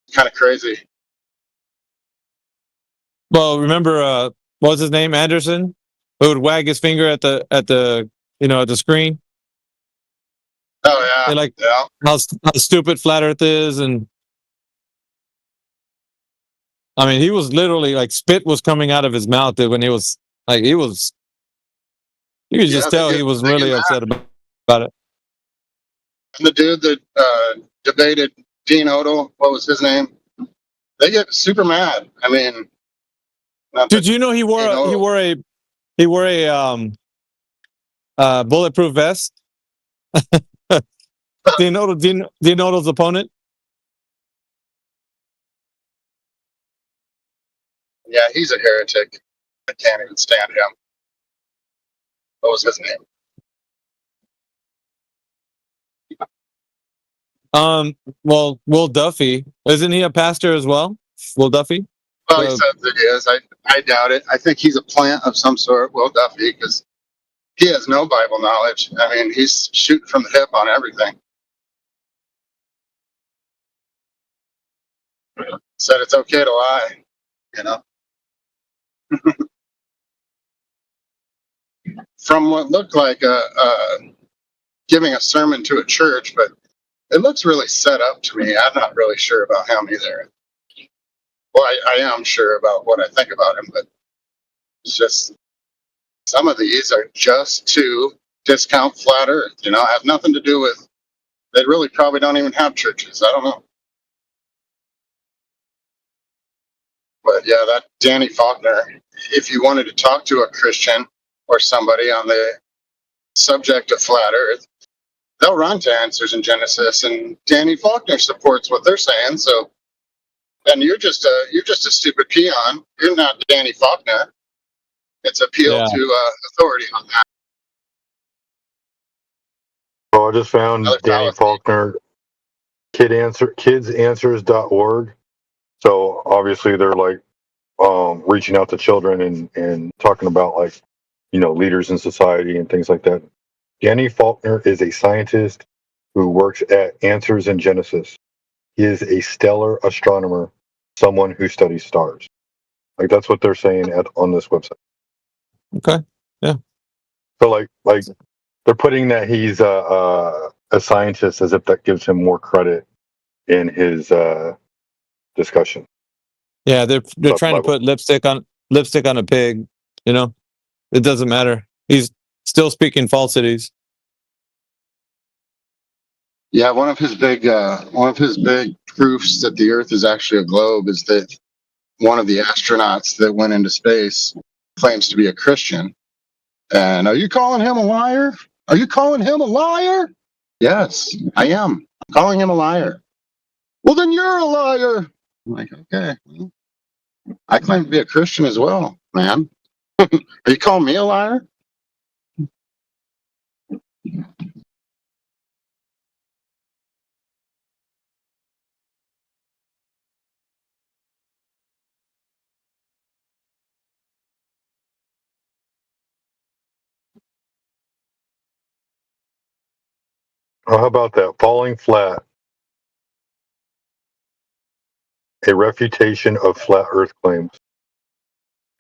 it's kind of crazy. Well, remember, what was his name? Anderson? Who would wag his finger at the at the screen? Oh yeah, They like yeah. how stupid flat Earth is, and I mean, he was literally like spit was coming out of his mouth when he was like he was. You could just tell he was really upset about it. And the dude that debated Dean Odell, what was his name? They get super mad. I mean, not Did that you know he wore Dean Odell- he wore a bulletproof vest? Dean Odell's opponent. Yeah, he's a heretic. I can't even stand him. What was his name? Well, Will Duffy, isn't he a pastor as well? Will Duffy? Well, he says it is. I doubt it. I think he's a plant of some sort, Will Duffy, because he has no Bible knowledge. I mean, he's shooting from the hip on everything. Said it's okay to lie, you know. From what looked like giving a sermon to a church, but it looks really set up to me. I'm not really sure about him either. Well, I am sure about what I think about him, but it's just some of these are just to discount flat Earth. You know, have nothing to do with. They really probably don't even have churches. I don't know. But yeah, that Danny Faulkner. If you wanted to talk to a Christian or somebody on the subject of flat Earth, they'll run to Answers in Genesis, and Danny Faulkner supports what they're saying. So, and you're just a stupid peon. You're not Danny Faulkner. It's appeal to authority on that. Well, I just found Another Danny fallacy. Faulkner, kidsanswers.org. So obviously they're like reaching out to children and talking about like, you know, leaders in society and things like that. Danny Faulkner is a scientist who works at Answers in Genesis. He is a stellar astronomer, someone who studies stars. Like that's what they're saying on this website. Okay. Yeah. So like they're putting that he's a scientist as if that gives him more credit in his discussion. Yeah, they're About trying to the Bible. put lipstick on a pig. You know, it doesn't matter. He's still speaking falsities. Yeah, one of his big proofs that the Earth is actually a globe is that one of the astronauts that went into space claims to be a Christian. And are you calling him a liar? Are you calling him a liar? Yes, I am. I'm calling him a liar. Well, then you're a liar. I'm like, okay, well, I claim to be a Christian as well, man. Are you calling me a liar? How about that? Falling flat. A refutation of flat Earth claims.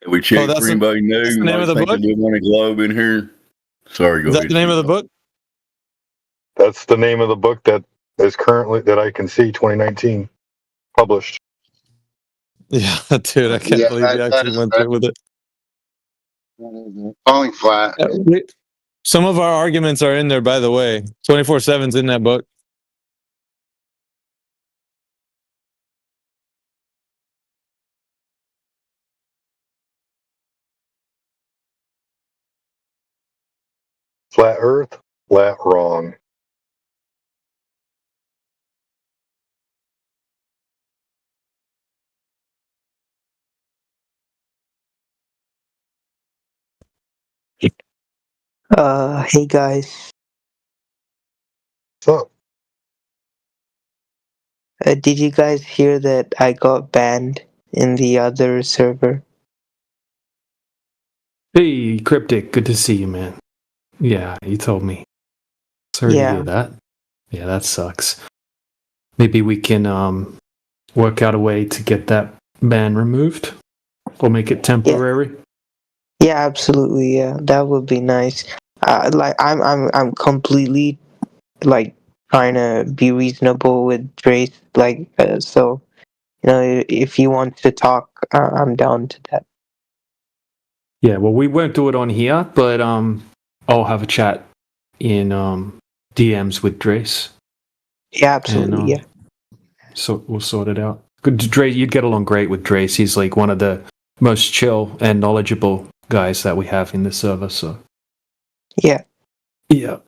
We checked that's for the- anybody new. that's the name Might of the think book? they live on a globe in here. Sorry, go Is that ahead. the name of the book? That's the name of the book that is currently, that I can see, 2019, published. Yeah, dude, I can't Yeah, believe you that actually is went through with it. falling flat. Some of our arguments are in there, by the way. 24/7's in that book. Flat Earth, flat wrong. Hey guys, So, did you guys hear that I got banned in the other server? Hey, Cryptic, good to see you, man. Yeah, you told me. Sorry to hear Yeah, that. Yeah, that sucks. Maybe we can work out a way to get that ban removed or make it temporary. yeah, absolutely. Yeah, that would be nice. Like I'm completely like trying to be reasonable with Trace. Like, so if you want to talk, I'm down to that. Yeah, well, we won't do it on here, but I'll have a chat in DMs with Drace, Yeah, absolutely. and Yeah, so we'll sort it out. Good, Drace, you'd get along great with Drace. He's like one of the most chill and knowledgeable guys that we have in the server. So yeah. yeah.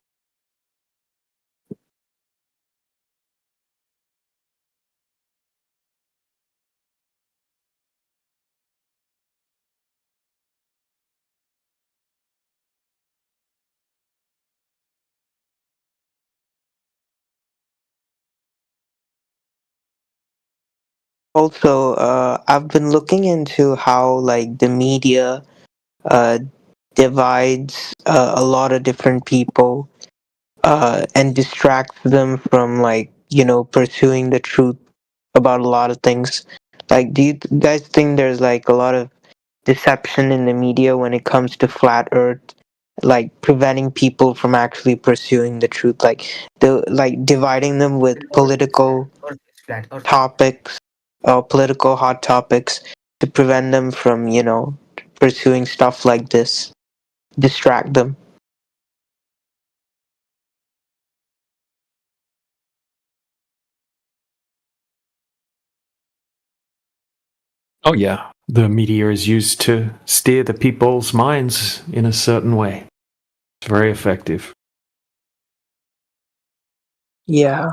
Also, I've been looking into how like the media uh divides a lot of different people and distracts them from like pursuing the truth about a lot of things. Like, do you guys think there's like a lot of deception in the media when it comes to flat earth, like preventing people from actually pursuing the truth, like dividing them with political topics or political hot topics to prevent them from pursuing stuff like this, distract them? Oh yeah, the media is used to steer the people's minds in a certain way. It's very effective. Yeah.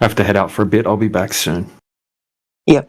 I have to head out for a bit. I'll be back soon. Yep.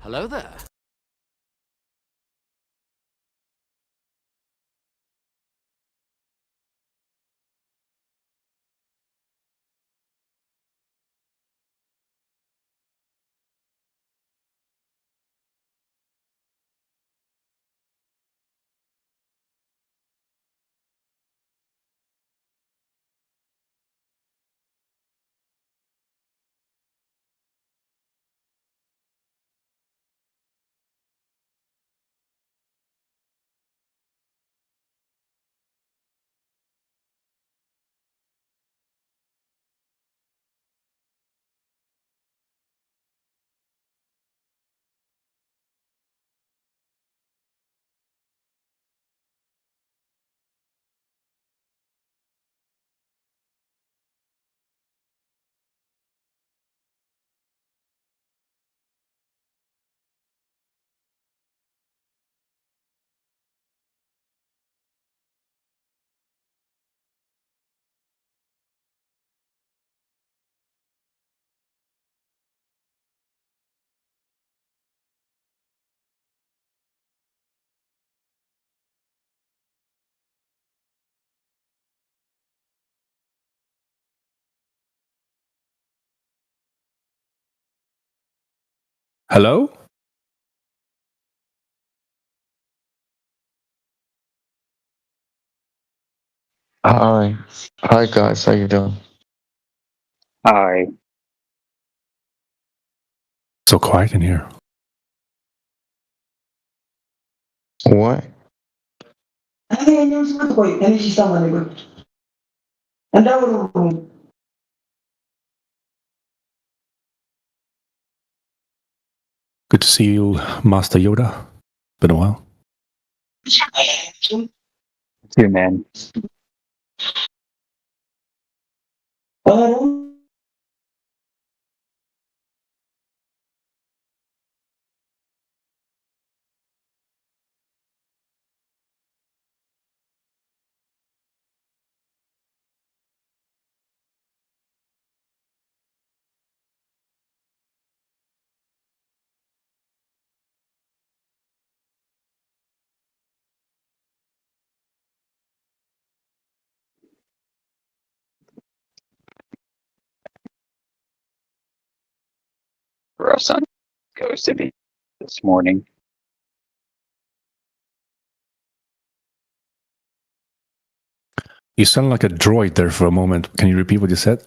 Hello there. Hello? Hi. Hi guys, how you doing? Hi. So quiet in here. What? Good to see you, Master Yoda. Been a while. Too, man. Our son goes to be this morning. You sound like a droid there for a moment. Can you repeat what you said?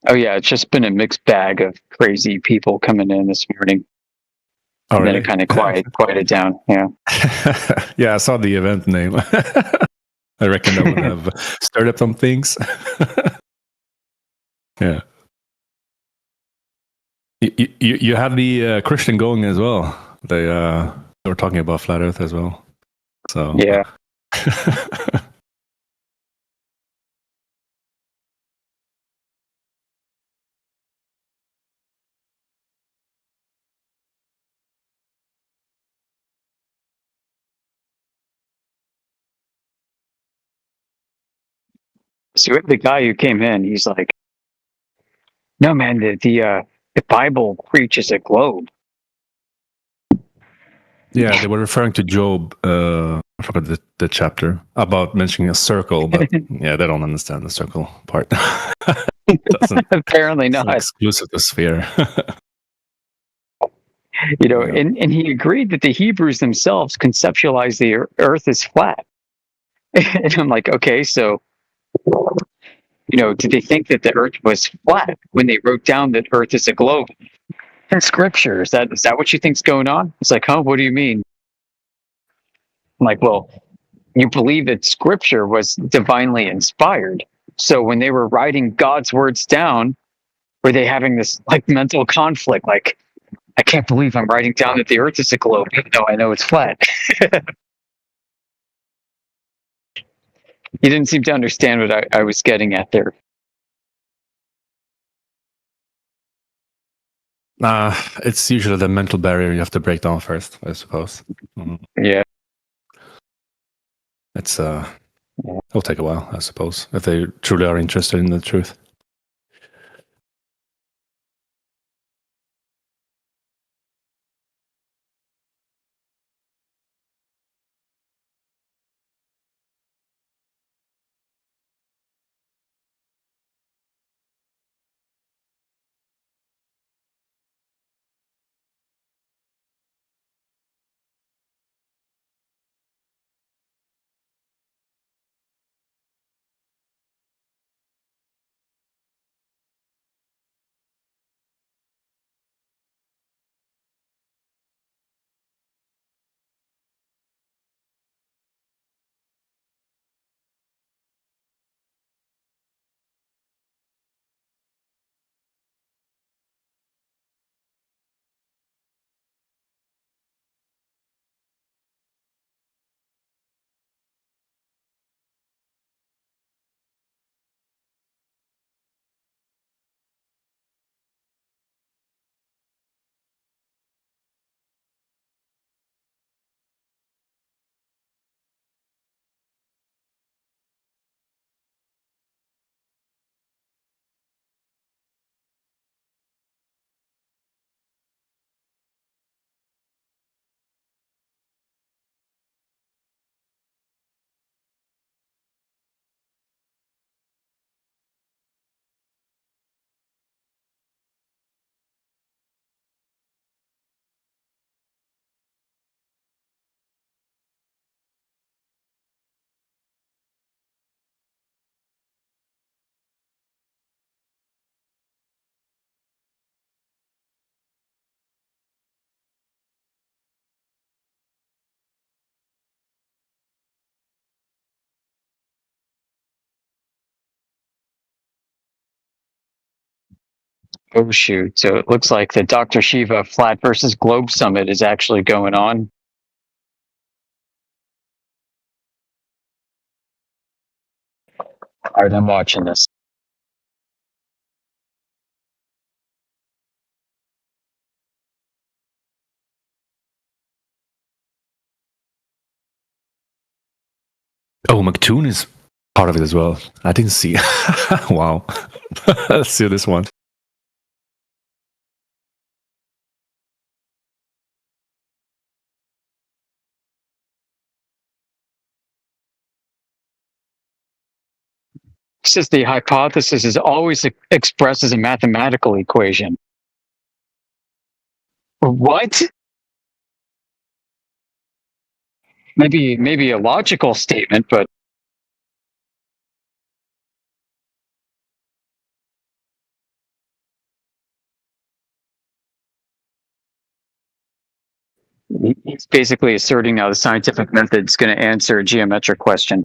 Oh yeah, it's just been a mixed bag of crazy people coming in this morning. Oh, And really? then it kind of quieted down. Yeah. Yeah, I saw the event name. I reckon that would have stirred up some things. Yeah. You have the Christian going as well. They were talking about flat Earth as well. So Yeah. So the guy who came in, he's like, "No, man, the Bible preaches a globe." yeah, they were referring to Job. I forgot the chapter about mentioning a circle, but yeah, they don't understand the circle part. Apparently It's not. exclusive to sphere. You know, Yeah. and he agreed that the Hebrews themselves conceptualized the Earth as flat. And I'm like, okay, so did they think that the Earth was flat when they wrote down that Earth is a globe in Scripture? Is that what you think's going on? It's like, huh? What do you mean? I'm like, well, you believe that Scripture was divinely inspired. So when they were writing God's words down, were they having this like mental conflict? Like, I can't believe I'm writing down that the Earth is a globe, even though I know it's flat. You didn't seem to understand what I was getting at there. It's usually the mental barrier you have to break down first, I suppose. Yeah. It's it'll take a while, I suppose, if they truly are interested in the truth. Oh shoot! So it looks like the Dr. Shiva Flat versus Globe Summit is actually going on. All right, I'm watching this. Oh, McToon is part of it as well. I didn't see. Wow. Let's see this one. It says the hypothesis is always expressed as a mathematical equation. What? Maybe a logical statement, but he's basically asserting now the scientific method is going to answer a geometric question.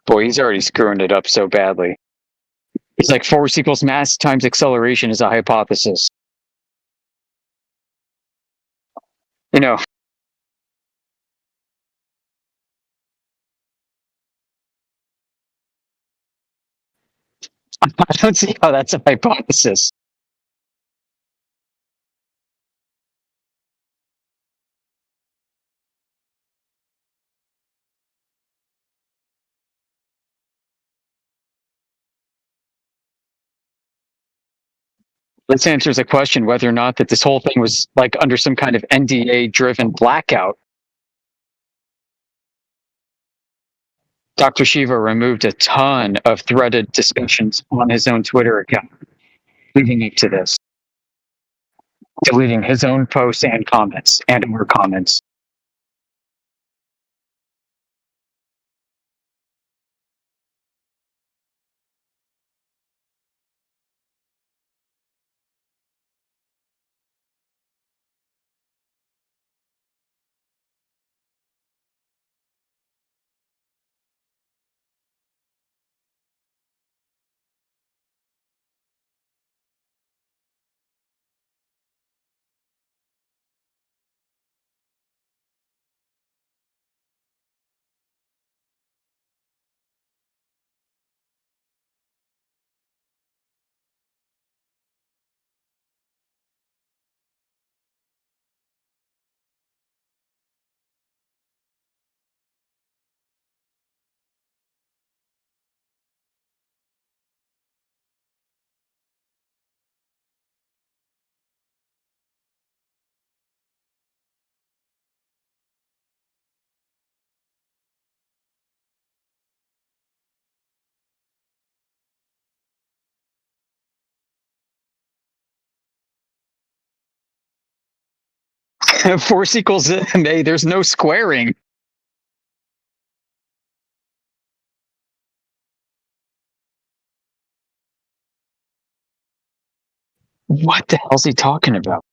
Boy, he's already screwing it up so badly. It's like force equals mass times acceleration is a hypothesis. You know, I don't see how that's a hypothesis. This answers a question whether or not that this whole thing was like under some kind of NDA driven blackout. Dr. Shiva removed a ton of threaded discussions on his own Twitter account leading up to this, deleting his own posts and comments and more comments. Force equals MA, there's no squaring. What the hell's he talking about?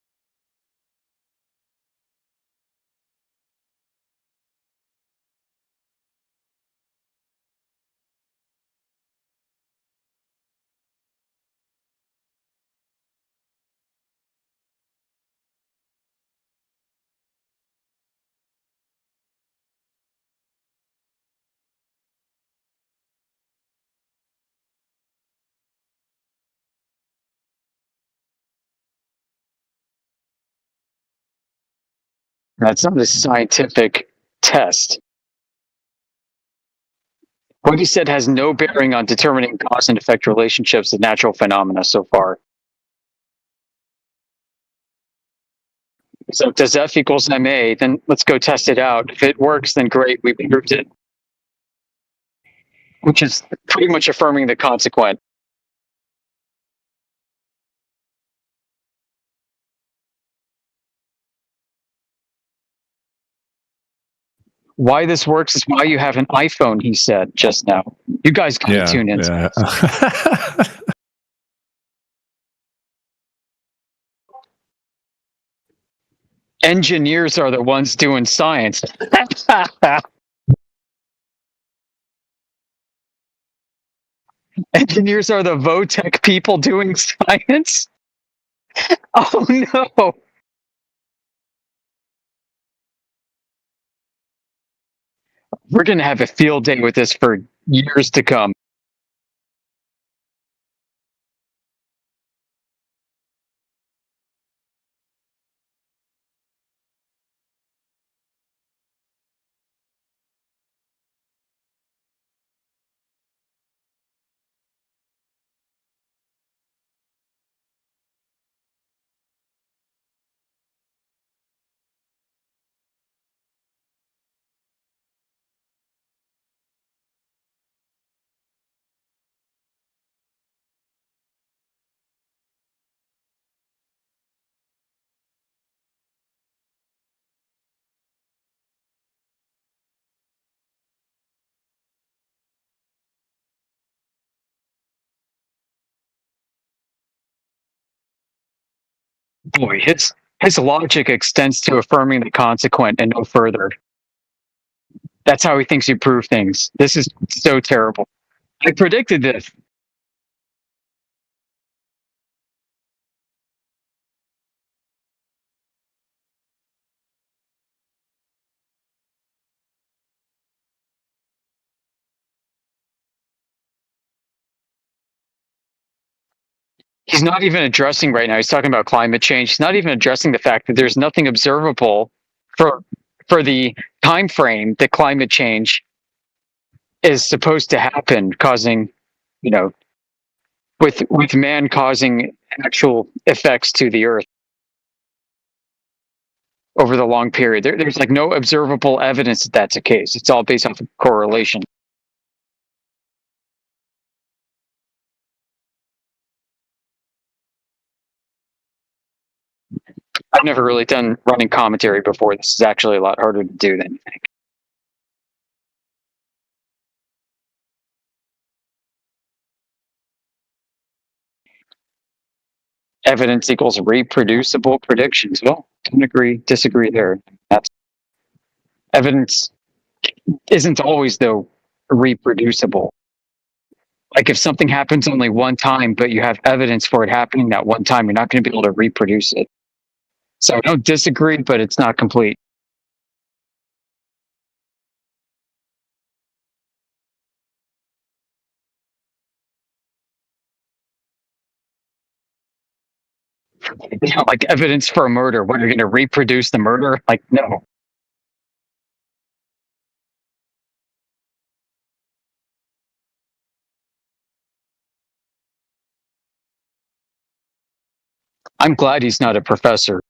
That's not a scientific test. What he said has no bearing on determining cause and effect relationships with natural phenomena so far. So does F equals MA, then let's go test it out. If it works, then great, we proved it. Which is pretty much affirming the consequent. Why this works is why you have an iPhone, he said just now. You guys gotta Yeah, tune in. yeah. Engineers are the ones doing science. Engineers are the Votech people doing science? Oh no. We're going to have a field day with this for years to come. Boy, his logic extends to affirming the consequent and no further. That's how he thinks you prove things. This is so terrible. I predicted this. He's not even addressing right now. He's talking about climate change. He's not even addressing the fact that there's nothing observable for the time frame that climate change is supposed to happen, causing, you know, with man causing actual effects to the earth over the long period. There's like no observable evidence that that's the case. It's all based off of correlation. I've never really done running commentary before. This is actually a lot harder to do than you think. Evidence equals reproducible predictions. Well, don't disagree there. That's evidence isn't always though reproducible. Like if something happens only one time, but you have evidence for it happening that one time, you're not going to be able to reproduce it. So I don't disagree, but it's not complete. You know, like evidence for a murder, what, you're going to reproduce the murder? Like, no. I'm glad he's not a professor.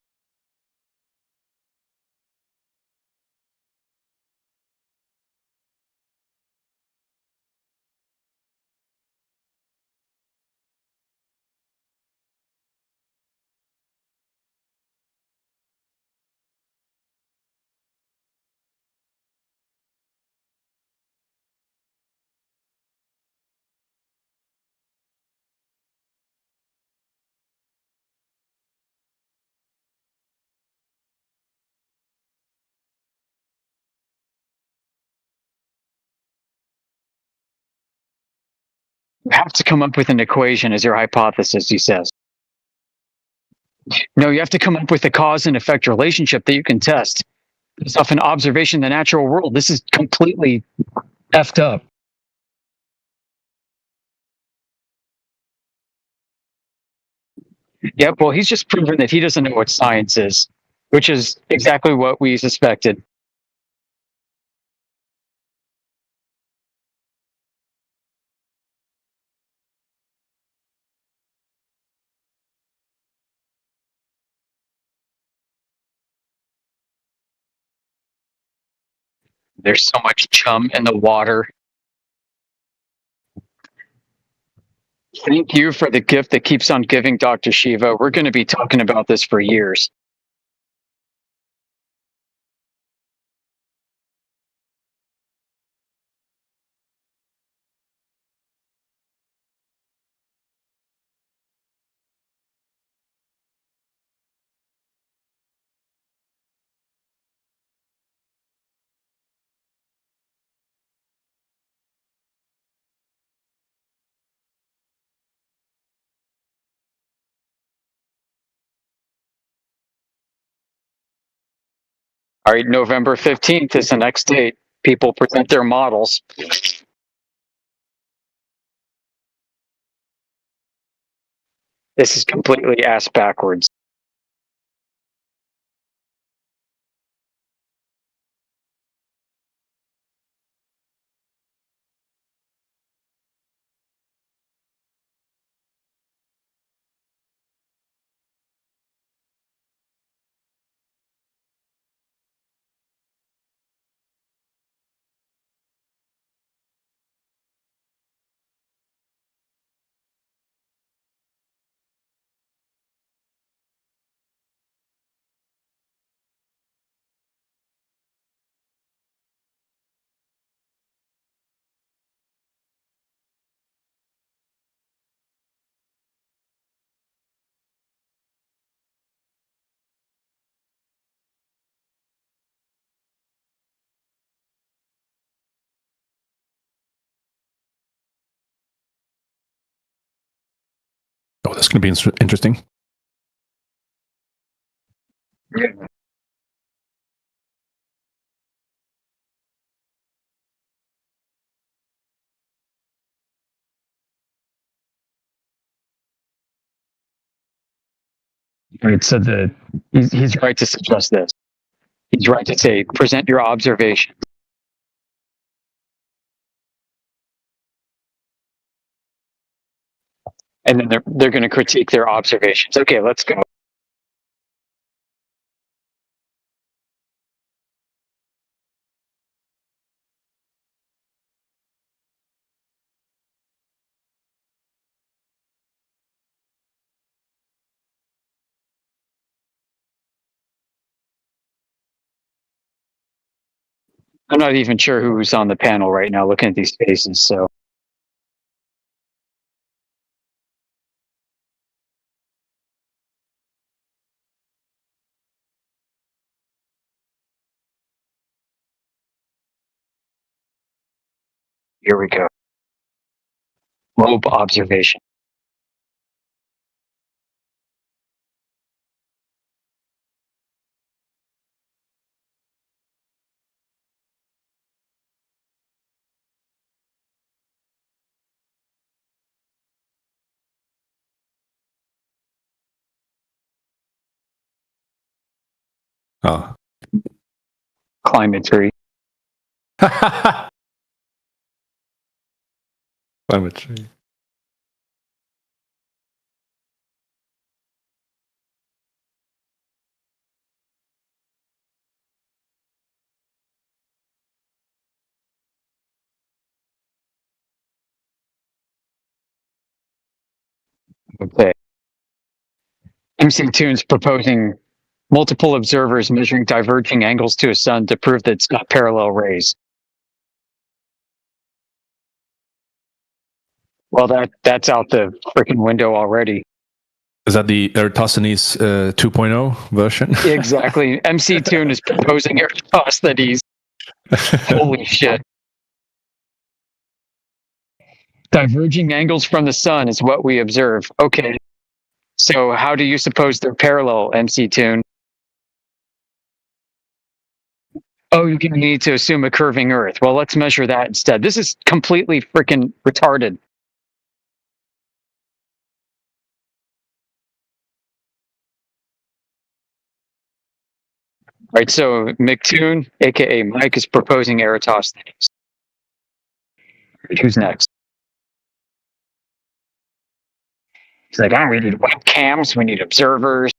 You have to come up with an equation as your hypothesis, he says. No, you have to come up with a cause and effect relationship that you can test. It's off an observation in the natural world. This is completely effed up. Yep, well, he's just proven that he doesn't know what science is, which is exactly what we suspected. There's so much chum in the water. Thank you for the gift that keeps on giving, Dr. Shiva. We're going to be talking about this for years. All right, November 15th is the next date. People present their models. This is completely ass backwards. Oh, that's going to be interesting. Right, so he's right to suggest this. He's right to say, present your observation. And then they're going to critique their observations. Okay, let's go. I'm not even sure who's on the panel right now looking at these faces, so. Here we go. Globe observation. Oh. Climate tree. Climate tree. Okay. MC Tunes proposing multiple observers measuring diverging angles to a sun to prove that it's got parallel rays. Well, that's out the freaking window already. Is that the Eratosthenes 2.0 version? Exactly. MC Tune is proposing Eratosthenes. Holy shit. Diverging angles from the sun is what we observe. Okay. So how do you suppose they're parallel, MC Tune? Oh, you're going to need to assume a curving Earth. Well, let's measure that instead. This is completely freaking retarded. All right, so McToon, aka Mike, is proposing Eratosthenes. Who's next? He's like, oh, we need webcams, we need observers.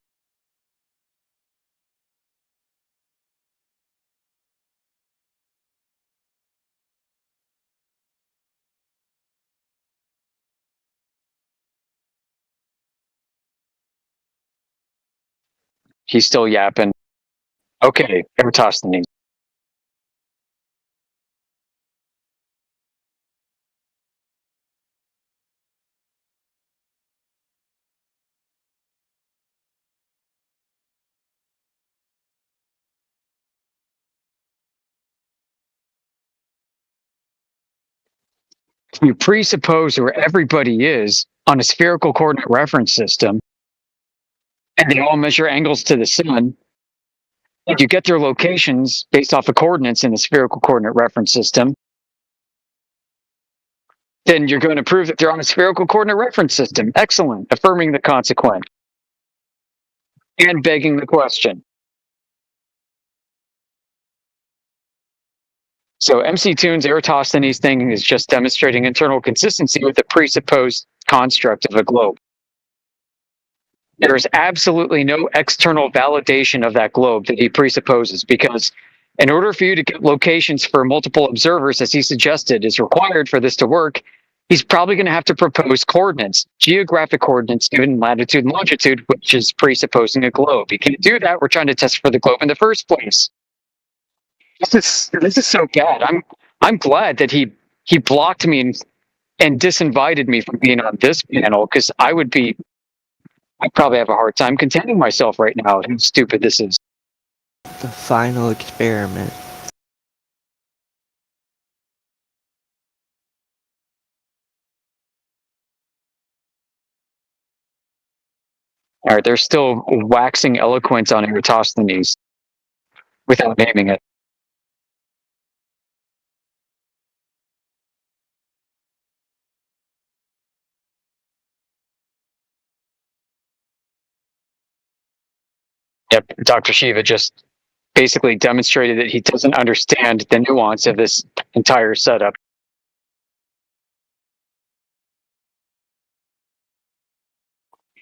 He's still yapping. Okay, Eratosthenes. If you presuppose where everybody is on a spherical coordinate reference system, and they all measure angles to the sun, and you get their locations based off of coordinates in the spherical coordinate reference system, then you're going to prove that they're on a spherical coordinate reference system. Excellent. Affirming the consequent. And begging the question. So MC Toon's Eratosthenes thing is just demonstrating internal consistency with the presupposed construct of a globe. There is absolutely no external validation of that globe that he presupposes, because in order for you to get locations for multiple observers, as he suggested, is required for this to work, he's probably going to have to propose coordinates, geographic coordinates given latitude and longitude, which is presupposing a globe. He can't do that. We're trying to test for the globe in the first place. This is so bad. I'm glad that he blocked me and disinvited me from being on this panel, because I'd probably have a hard time containing myself right now. How stupid this is. The final experiment. All right, they're still waxing eloquent on Eratosthenes without naming it. Yep, Dr. Shiva just basically demonstrated that he doesn't understand the nuance of this entire setup.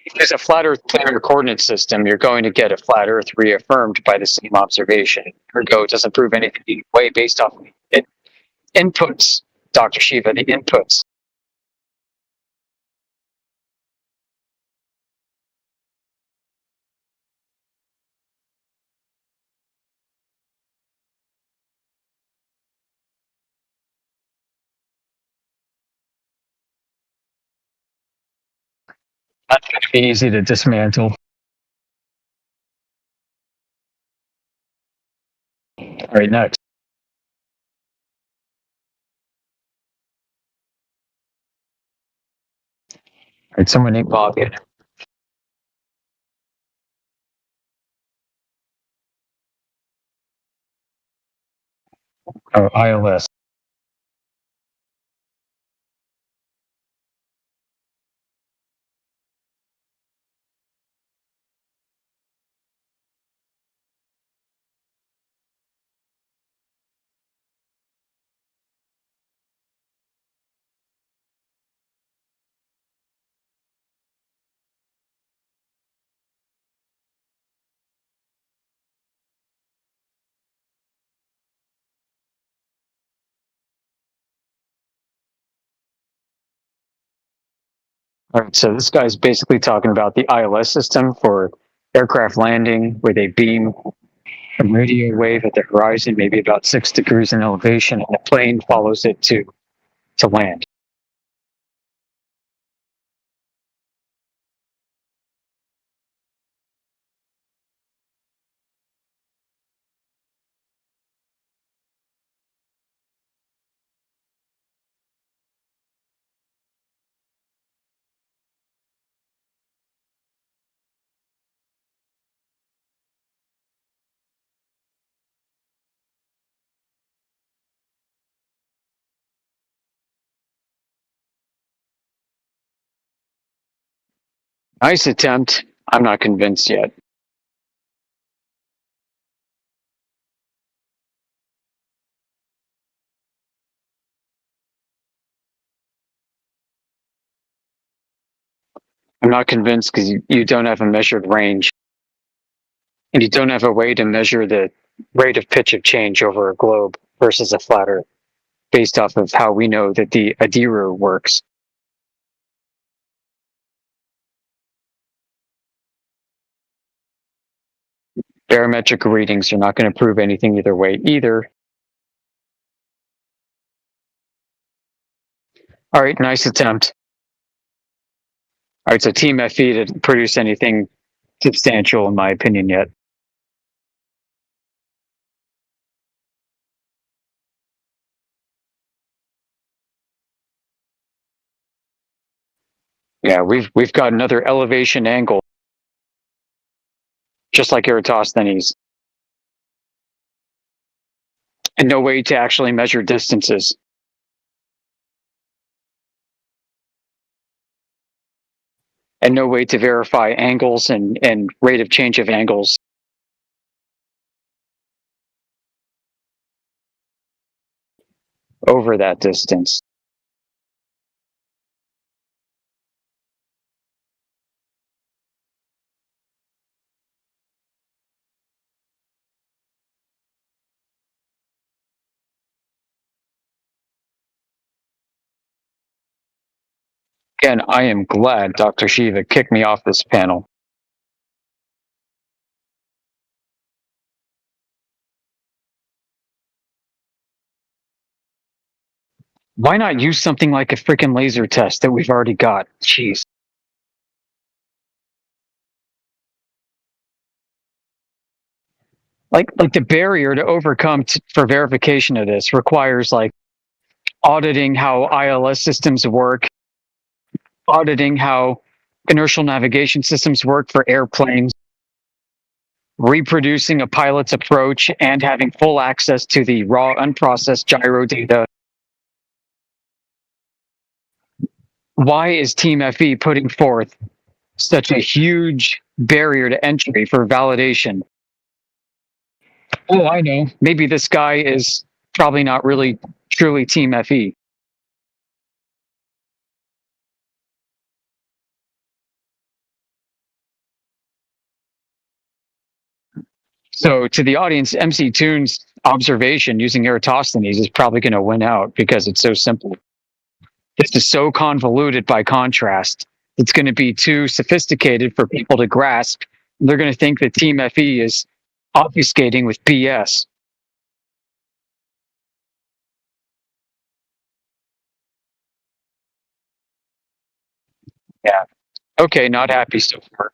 If there's a flat Earth planar coordinate system, you're going to get a flat Earth reaffirmed by the same observation. Ergo, it doesn't prove anything either way based off of it. Inputs, Dr. Shiva, the inputs. Not going to be easy to dismantle. All right, next. All right, someone named Bobby. Oh, ILS. All right, so this guy's basically talking about the ILS system for aircraft landing, where they beam a radio wave at the horizon, maybe about 6 degrees in elevation, and the plane follows it to land. Nice attempt. I'm not convinced yet. I'm not convinced because you don't have a measured range. And you don't have a way to measure the rate of pitch of change over a globe versus a flat Earth, based off of how we know that the Adiru works. Barometric readings are not going to prove anything either way either. All right, nice attempt. All right, so Team FE didn't produce anything substantial in my opinion yet. Yeah, we've got another elevation angle, just like Eratosthenes. and no way to actually measure distances. And no way to verify angles and rate of change of angles. Over that distance. Again, I am glad Dr. Shiva kicked me off this panel. Why not use something like a freaking laser test that we've already got? Jeez. Like the barrier to overcome for verification of this requires like auditing how ILS systems work, auditing how inertial navigation systems work for airplanes, reproducing a pilot's approach and having full access to the raw unprocessed gyro data. Why is Team FE putting forth such a huge barrier to entry for validation? Oh, I know. Maybe this guy is probably not really truly Team FE. So to the audience, MC Toon's observation using Eratosthenes is probably going to win out because it's so simple. This is so convoluted by contrast. It's going to be too sophisticated for people to grasp. They're going to think that Team FE is obfuscating with BS. Yeah. Okay, not happy so far.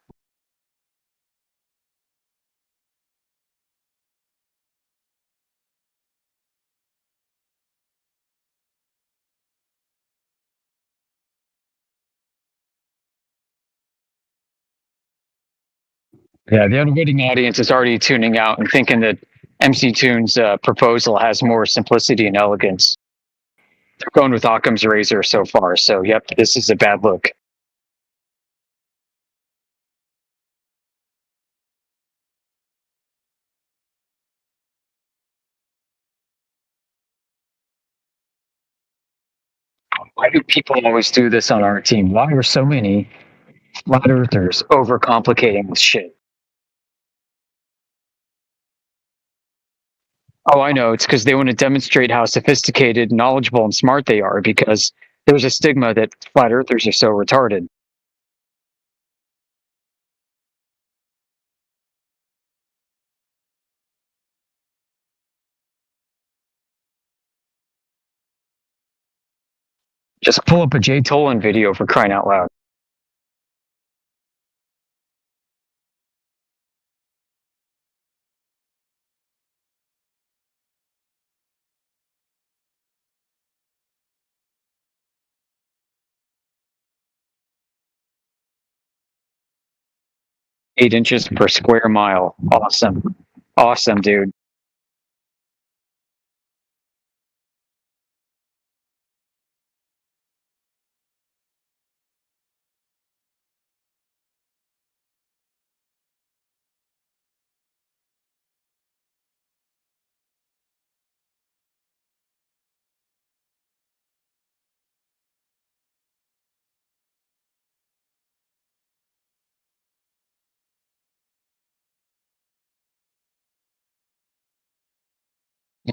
Yeah, the unwitting audience is already tuning out and thinking that MC Toon's proposal has more simplicity and elegance. They're going with Occam's razor so far, so yep, this is a bad look. Why do people always do this on our team? Why are so many flat earthers overcomplicating this shit? Oh, I know. It's because they want to demonstrate how sophisticated, knowledgeable, and smart they are because there's a stigma that flat earthers are so retarded. Just pull up a Jay Tolan video for crying out loud. Eight inches per square mile. Awesome. Awesome, dude.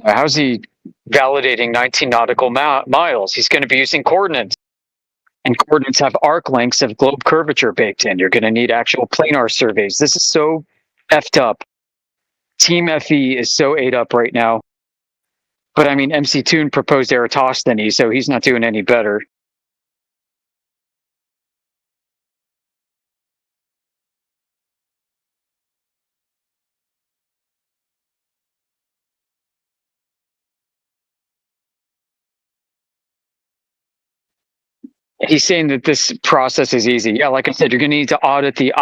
How's he validating 19 nautical miles? He's going to be using coordinates. And coordinates have arc lengths of globe curvature baked in. You're going to need actual planar surveys. This is so effed up. Team FE is so ate up right now. But I mean, MC Toon proposed Eratosthenes, so he's not doing any better. He's saying that this process is easy. Yeah, like I said, you're going to need to audit the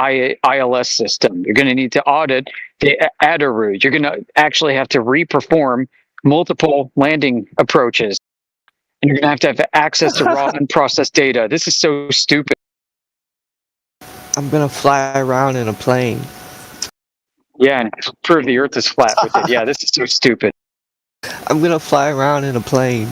ILS system. You're going to need to audit the ADA route. You're going to actually have to reperform multiple landing approaches, and you're going to have access to raw unprocessed data. This is so stupid. I'm gonna fly around in a plane. Yeah, and prove the Earth is flat with it. Yeah, this is so stupid. I'm gonna fly around in a plane.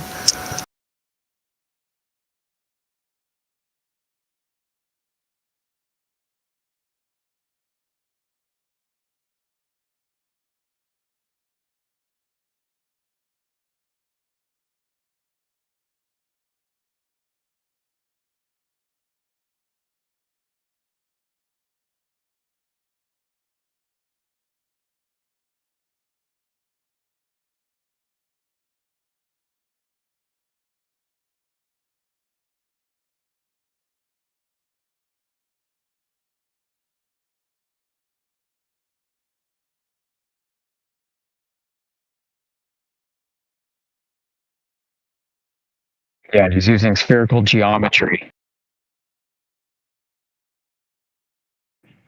Yeah, and he's using spherical geometry.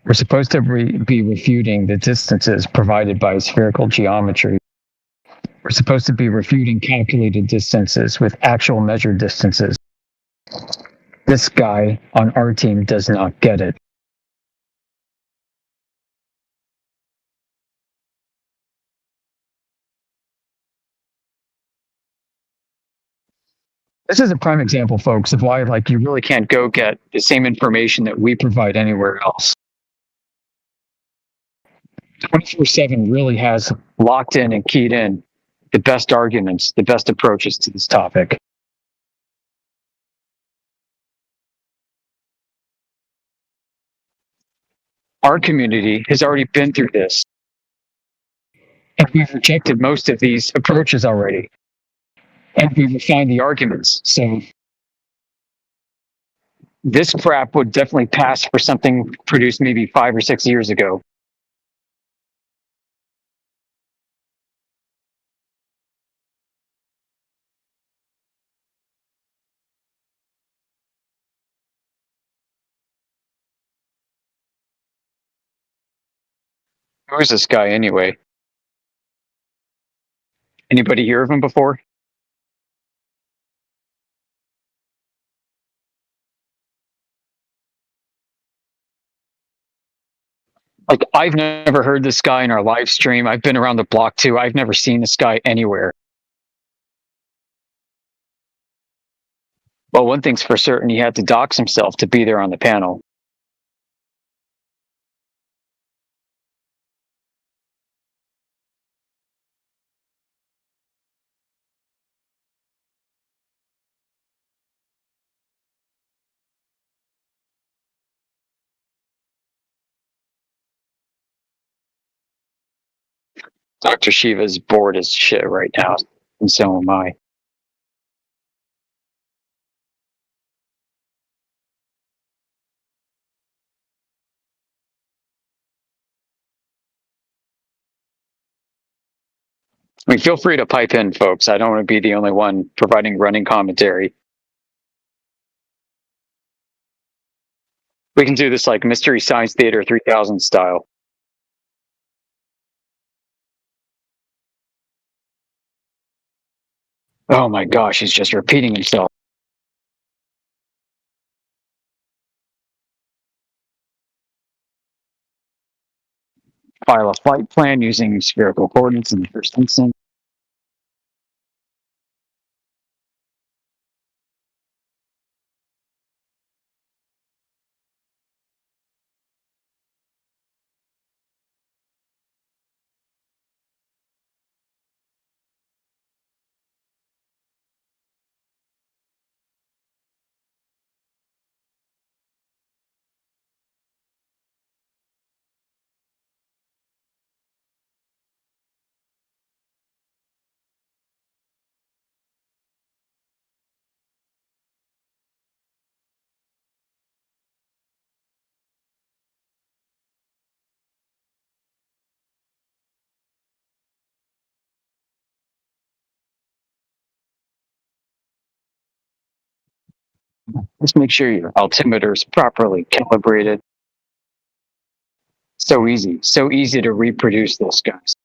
We're supposed to be refuting the distances provided by spherical geometry. We're supposed to be refuting calculated distances with actual measured distances. This guy on our team does not get it. This is a prime example, folks, of why you really can't go get the same information that we provide anywhere else. 24/7 really has locked in and keyed in the best arguments, the best approaches to this topic. Our community has already been through this, and we've rejected most of these approaches already, and we've refined the arguments. So this crap would definitely pass for something produced maybe 5 or 6 years ago. Who is this guy anyway? Anybody hear of him before? I've never heard this guy in our live stream. I've been around the block too. I've never seen this guy anywhere. Well, one thing's for certain, he had to dox himself to be there on the panel. Dr. Shiva's bored as shit right now, and so am I. I mean, feel free to pipe in, folks. I don't want to be the only one providing running commentary. We can do this like Mystery Science Theater 3000 style. Oh my gosh, he's just repeating himself. File a flight plan using spherical coordinates in the first instance. Just make sure your altimeter is properly calibrated. So easy to reproduce this, guys.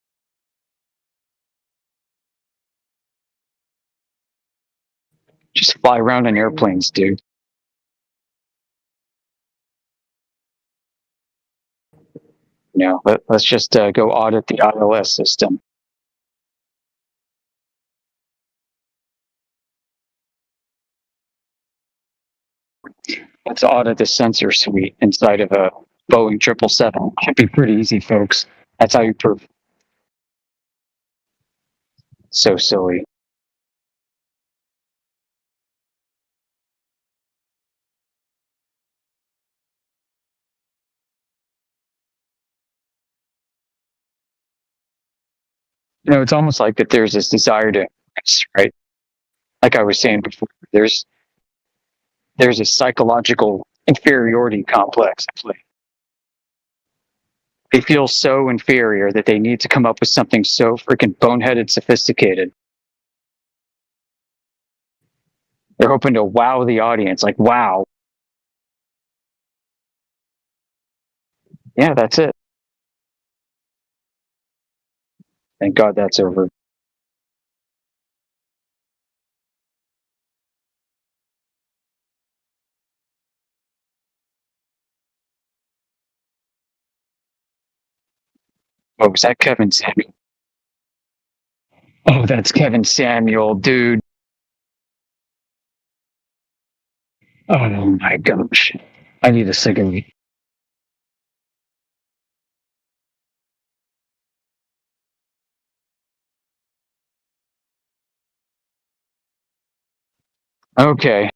Just fly around in airplanes, dude. Let's just go audit the ILS system. Let's audit the sensor suite inside of a Boeing 777. Should be pretty easy, folks. That's how you prove. So silly. It's almost like that there's this desire to, right? Like I was saying before, there's a psychological inferiority complex at play. They feel so inferior that they need to come up with something so freaking boneheaded, sophisticated. They're hoping to wow the audience, like, wow. Yeah, that's it. Thank God that's over. Oh, is that Kevin Samuel? Oh, that's Kevin Samuel, dude. Oh my gosh. I need a cigarette. Okay.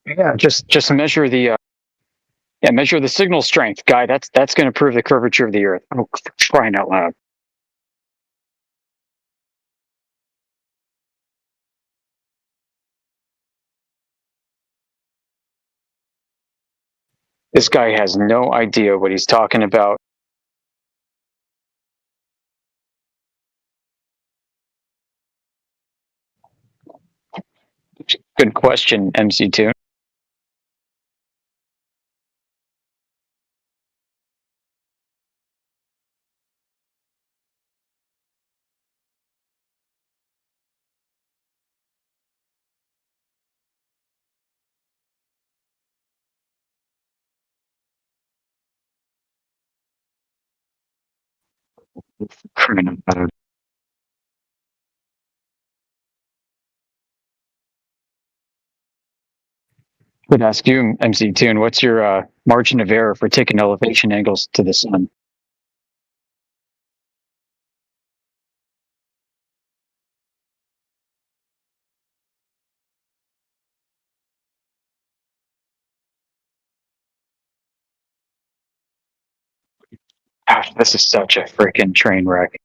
Yeah, just measure the measure the signal strength, guy. That's going to prove the curvature of the Earth. Oh, crying out loud! This guy has no idea what he's talking about. Good question, MC2. Crying out loud. Would ask you, MC2, and what's your margin of error for taking elevation angles to the sun? Gosh, this is such a freaking train wreck.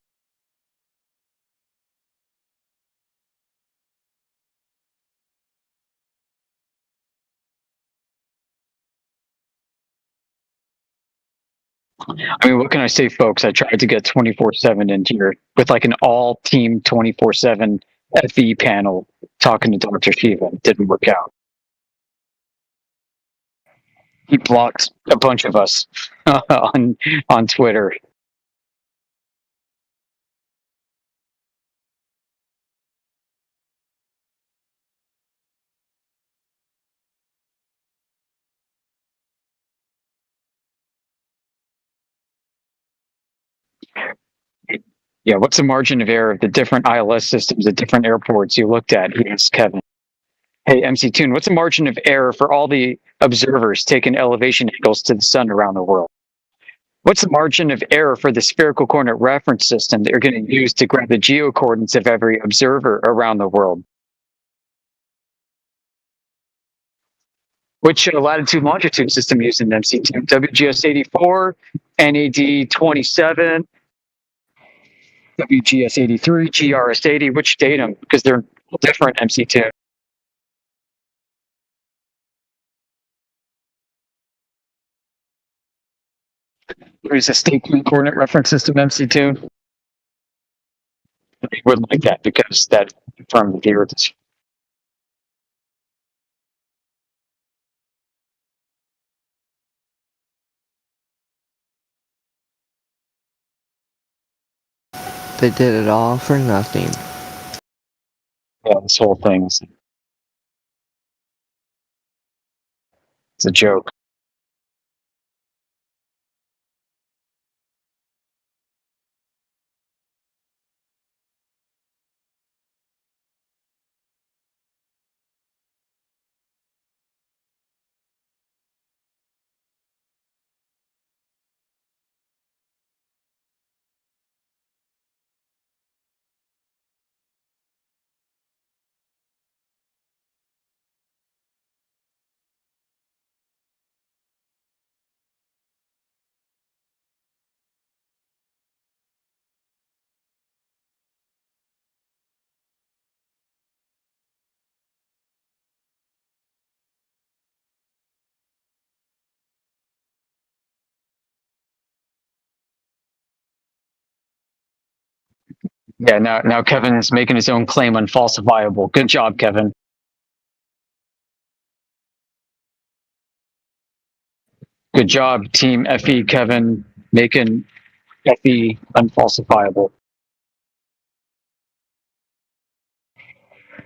I mean, what can I say, folks? I tried to get 24/7 into here with like an all team 24/7 FE panel talking to Dr. Shiva. It didn't work out. He blocked a bunch of us on Twitter. Yeah, what's the margin of error of the different ILS systems at different airports you looked at? He asked Kevin. Hey, MC Tune, what's the margin of error for all the observers taking elevation angles to the sun around the world? What's the margin of error for the spherical coordinate reference system that you're going to use to grab the geocoordinates of every observer around the world? Which latitude longitude system used in MC2? WGS 84, NAD 27, WGS 83, GRS 80. Which datum? Because they're different MC2. There's a state coordinate reference system MC2. They would like that because that from the Earth is. They did it all for nothing. Yeah, this whole thing's it's a joke. Yeah, now Kevin's making his own claim unfalsifiable. Good job, Kevin. Good job, Team FE Kevin, making FE unfalsifiable.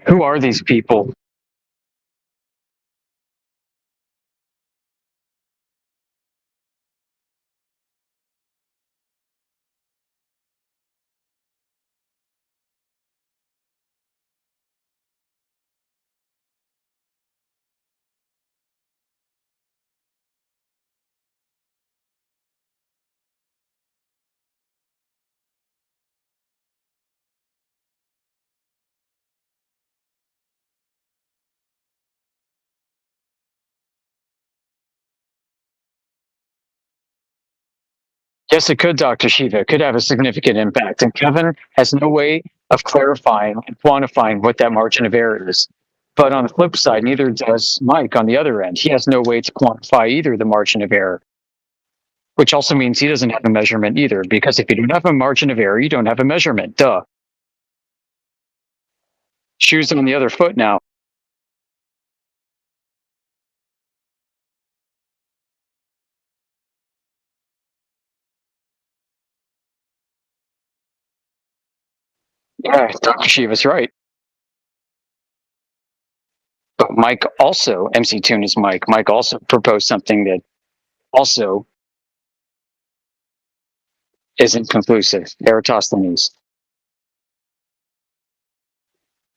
Who are these people? Yes, it could, Dr. Shiva. It could have a significant impact. And Kevin has no way of clarifying and quantifying what that margin of error is. But on the flip side, neither does Mike on the other end. He has no way to quantify either the margin of error, which also means he doesn't have a measurement either, because if you don't have a margin of error, you don't have a measurement. Duh. Shoes on the other foot now. Yeah, Dr. Shiva's right. But Mike also, MC Tune is Mike. Mike also proposed something that also isn't conclusive. Eratosthenes.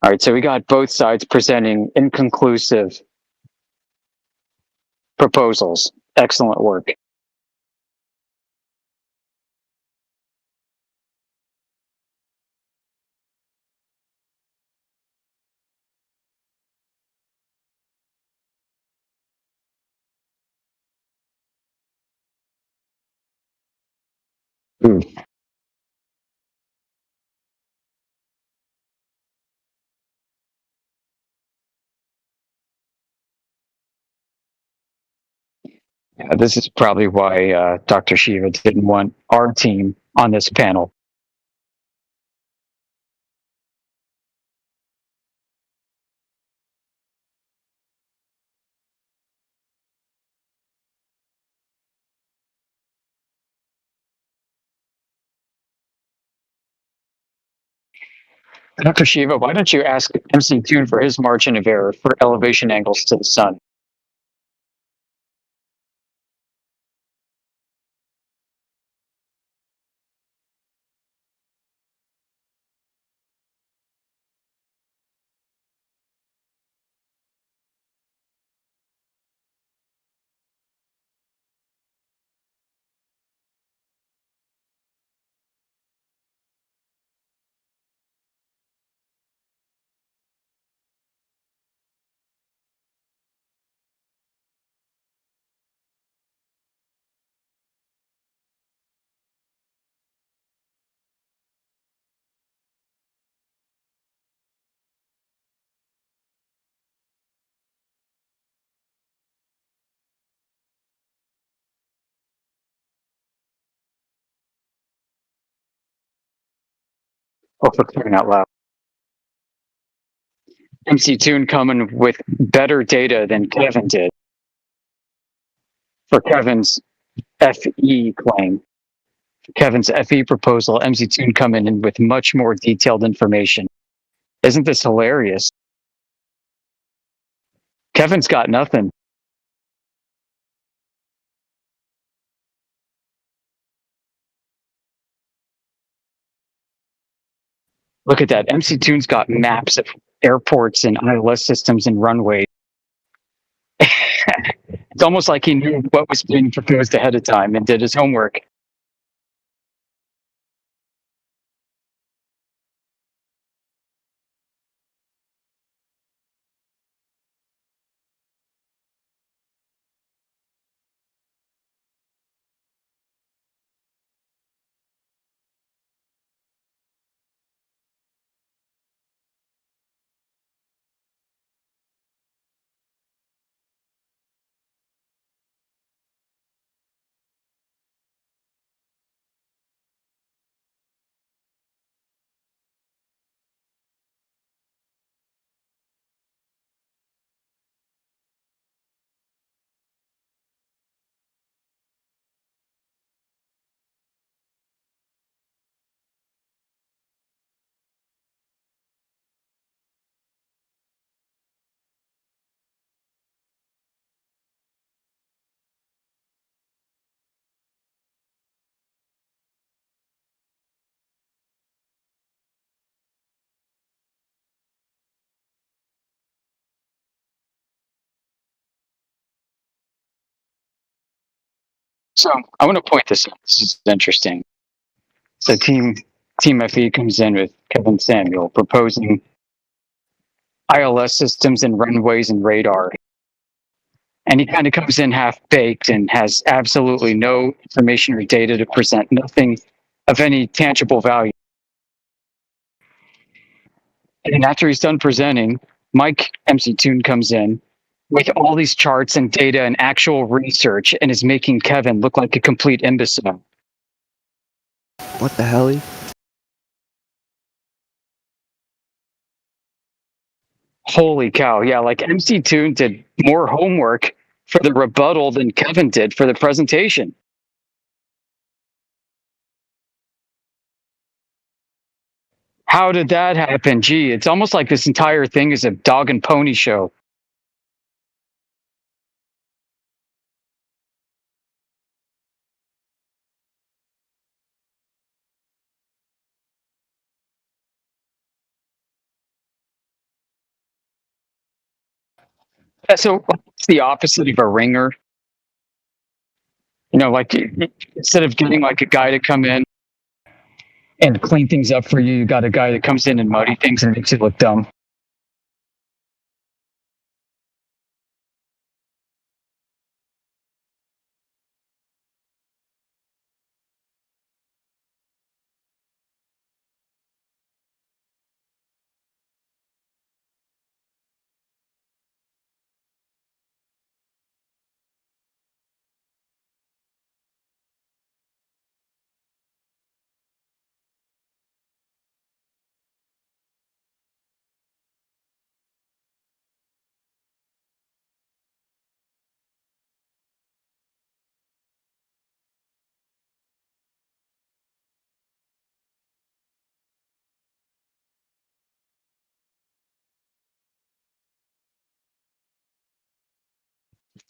All right, so we got both sides presenting inconclusive proposals. Excellent work. Hmm. Yeah, this is probably why Dr. Shiva didn't want our team on this panel. Dr. Shiva, why don't you ask MC Tune for his margin of error for elevation angles to the sun? Oh, for crying out loud. MC Tune coming with better data than Kevin did for Kevin's FE claim. Kevin's FE proposal, MC Tune coming in with much more detailed information. Isn't this hilarious? Kevin's got nothing. Look at that. MC Tune's got maps of airports and ILS systems and runways. It's almost like he knew what was being proposed ahead of time and did his homework. So I want to point this out. This is interesting. So Team FE comes in with Kevin Samuel proposing ILS systems and runways and radar. And he kind of comes in half baked and has absolutely no information or data to present, nothing of any tangible value. And after he's done presenting, Mike MC Tune comes in with all these charts and data and actual research and is making Kevin look like a complete imbecile. What the hell? Holy cow. Yeah, like MC Tune did more homework for the rebuttal than Kevin did for the presentation. How did that happen? Gee, it's almost like this entire thing is a dog and pony show. So it's the opposite of a ringer. You know, like instead of getting like a guy to come in and clean things up for you, you got a guy that comes in and muddy things and makes you look dumb.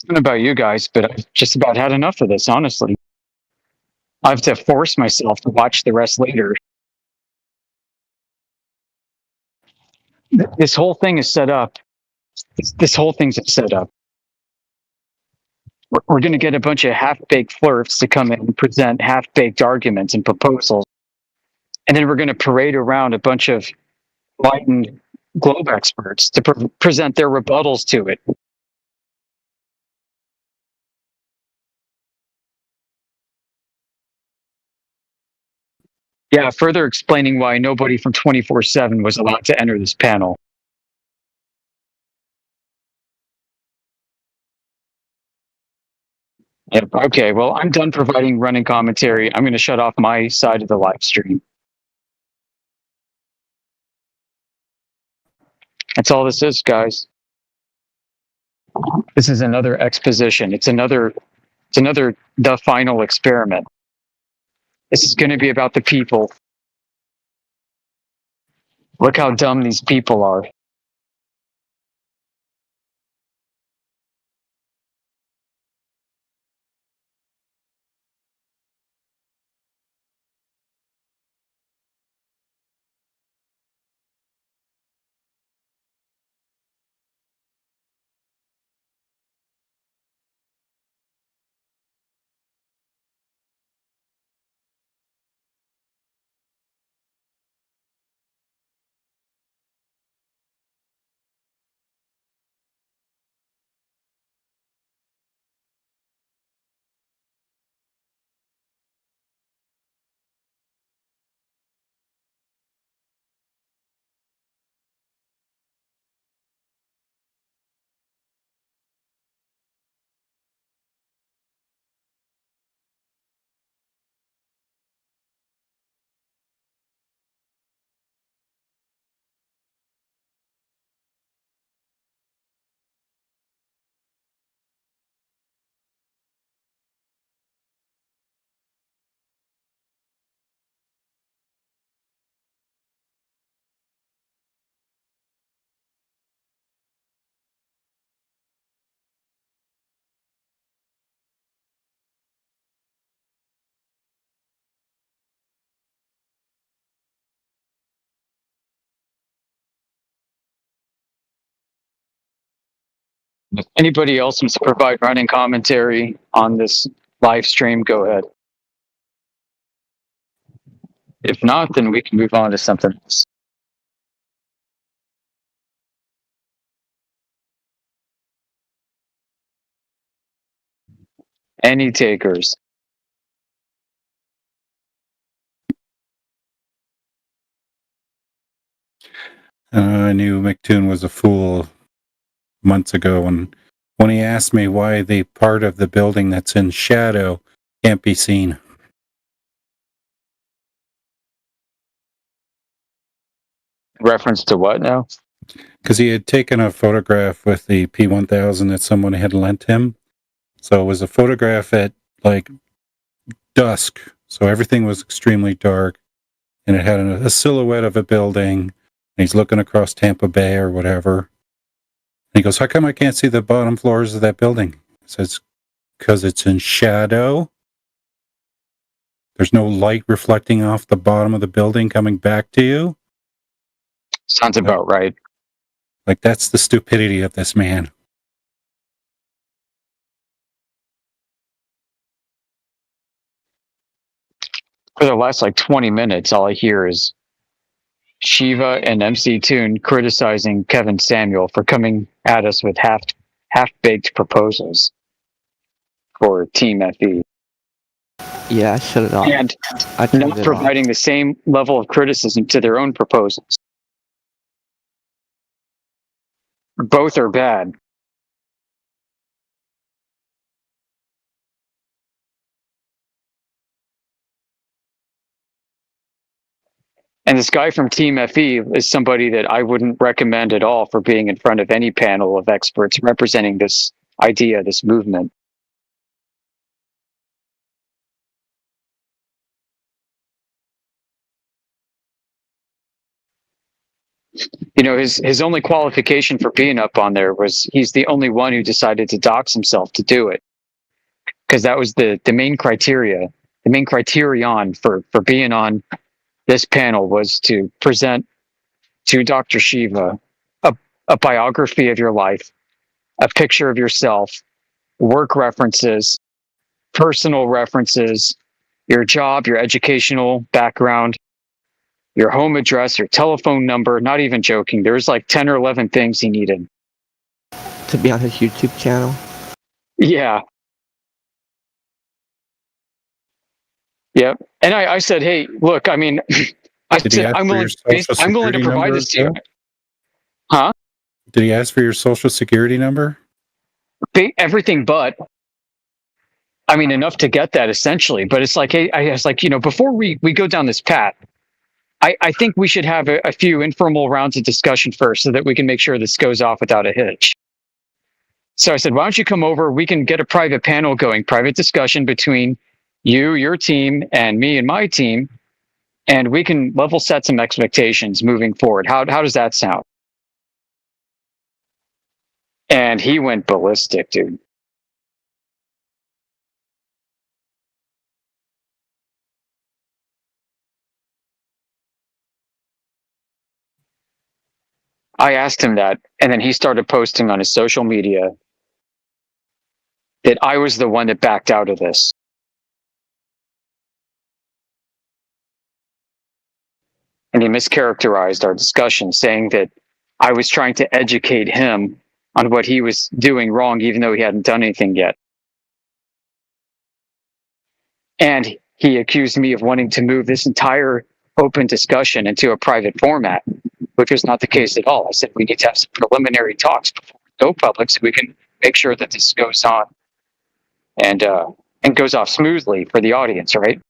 don't know about you guys, but I've just about had enough of this, honestly. I have to force myself to watch the rest later. This whole thing is set up. This whole thing's set up. We're going to get a bunch of half-baked flirts to come in and present half-baked arguments and proposals. And then we're going to parade around a bunch of enlightened globe experts to present their rebuttals to it. Yeah, further explaining why nobody from 24/7 was allowed to enter this panel. Yep. Okay, well, I'm done providing running commentary. I'm going to shut off my side of the live stream. That's all this is, guys. This is another exposition. It's another the final experiment. This is going to be about the people. Look how dumb these people are. If anybody else wants to provide running commentary on this live stream, go ahead. If not, then we can move on to something else. Any takers? I knew McToon was a fool months ago when he asked me why the part of the building that's in shadow can't be seen. Reference to what now? Because he had taken a photograph with the P1000 that someone had lent him. So it was a photograph at like dusk. So everything was extremely dark. And it had a silhouette of a building. And he's looking across Tampa Bay or whatever. And he goes, "How come I can't see the bottom floors of that building?" He says, "Because it's in shadow. There's no light reflecting off the bottom of the building coming back to you." Sounds about right. Like, that's the stupidity of this man. For the last like 20 minutes, all I hear is Shiva and MC Toon criticizing Kevin Samuel for coming at us with half-baked proposals for Team FE. Yeah, I shut it off. And I turned not it providing the same level of criticism to their own proposals. Both are bad. And this guy from Team FE is somebody that I wouldn't recommend at all for being in front of any panel of experts representing this idea, this movement. You know, his only qualification for being up on there was he's the only one who decided to dox himself to do it, because that was the main criteria. The main criterion for being on this panel was to present to Dr. Shiva a biography of your life, a picture of yourself, work references, personal references, your job, your educational background, your home address, your telephone number. Not even joking. There was like 10 or 11 things he needed. To be on his YouTube channel. Yeah. Yep. And I said, hey, look, I mean, Did he ask I'm for willing, your social I'm willing to security provide number this to you. as well? Huh? Did he ask for your social security number? Everything but. I mean, enough to get that essentially. But it's like, hey, I was like, you know, before we go down this path, I think we should have a few informal rounds of discussion first so that we can make sure this goes off without a hitch. So I said, why don't you come over? We can get a private panel going, private discussion between you, your team, and me and my team. And we can level set some expectations moving forward. How does that sound? And he went ballistic, dude. I asked him that, and then he started posting on his social media that I was the one that backed out of this. And he mischaracterized our discussion, saying that I was trying to educate him on what he was doing wrong, even though he hadn't done anything yet. And he accused me of wanting to move this entire open discussion into a private format, which was not the case at all. I said, we need to have some preliminary talks before we go public so we can make sure that this goes on and goes off smoothly for the audience, right?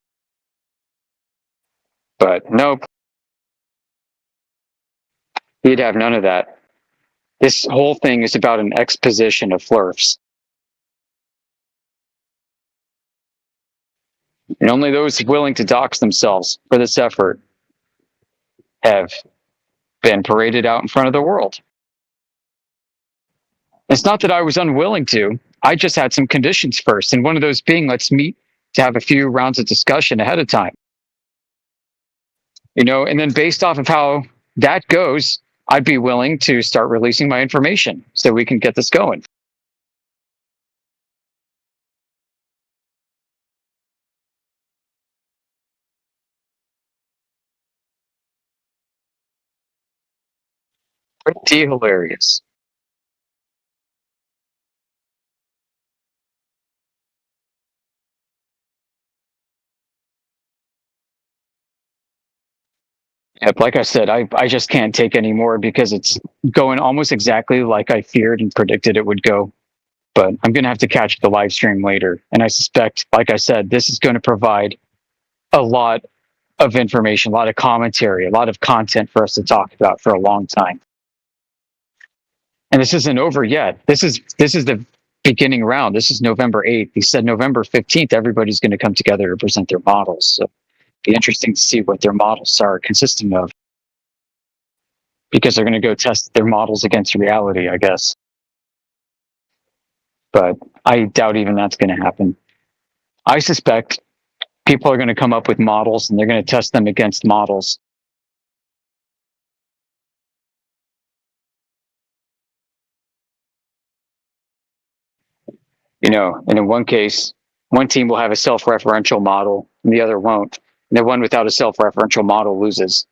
But nope. He'd have none of that. This whole thing is about an exposition of flurfs. And only those willing to dox themselves for this effort have been paraded out in front of the world. It's not that I was unwilling to. I just had some conditions first. And one of those being, let's meet to have a few rounds of discussion ahead of time. You know, and then based off of how that goes, I'd be willing to start releasing my information so we can get this going. Pretty hilarious. Yep, like I said, I just can't take any more because it's going almost exactly like I feared and predicted it would go. But I'm going to have to catch the live stream later. And I suspect, like I said, this is going to provide a lot of information, a lot of commentary, a lot of content for us to talk about for a long time. And this isn't over yet. This is the beginning round. This is November 8th. He said November 15th, everybody's going to come together to present their models. So it'd be interesting to see what their models are consisting of, because they're going to go test their models against reality, I guess. But I doubt even that's going to happen. I suspect people are going to come up with models and they're going to test them against models. You know, and in one case, one team will have a self-referential model and the other won't. And the one without a self-referential model loses.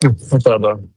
No problem.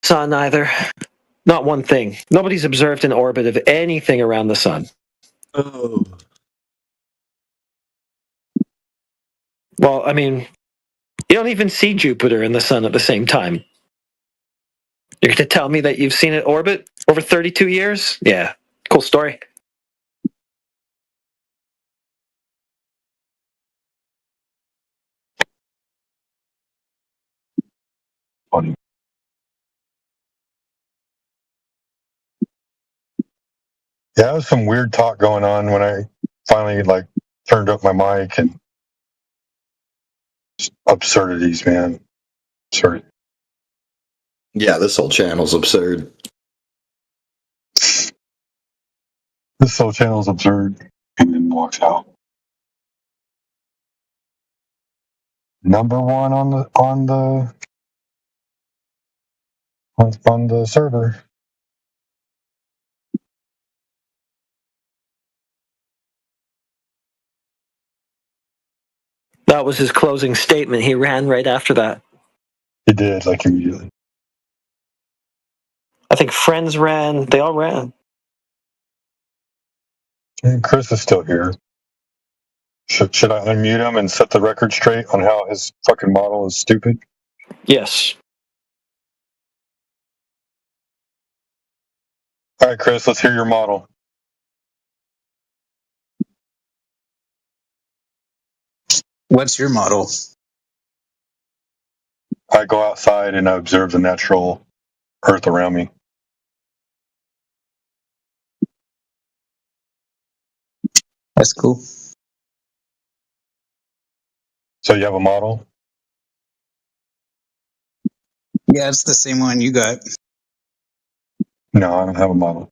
sun either. Not one thing. Nobody's observed an orbit of anything around the sun. Oh. Well, I mean, you don't even see Jupiter and the sun at the same time. You're going to tell me that you've seen it orbit over 32 years? Yeah, cool story. Funny. Yeah, there was some weird talk going on when I finally turned up my mic and absurdities, man. Absurd. Yeah, this whole channel's absurd. This whole channel's absurd. And then walks out. Number one on the server. That was his closing statement. He ran right after that. He did, immediately. I think friends ran. They all ran. And Chris is still here. Should I unmute him and set the record straight on how his fucking model is stupid? Yes. All right, Chris, let's hear your model. What's your model? I go outside and I observe the natural earth around me. That's cool. So you have a model? Yeah, it's the same one you got. No, I don't have a model.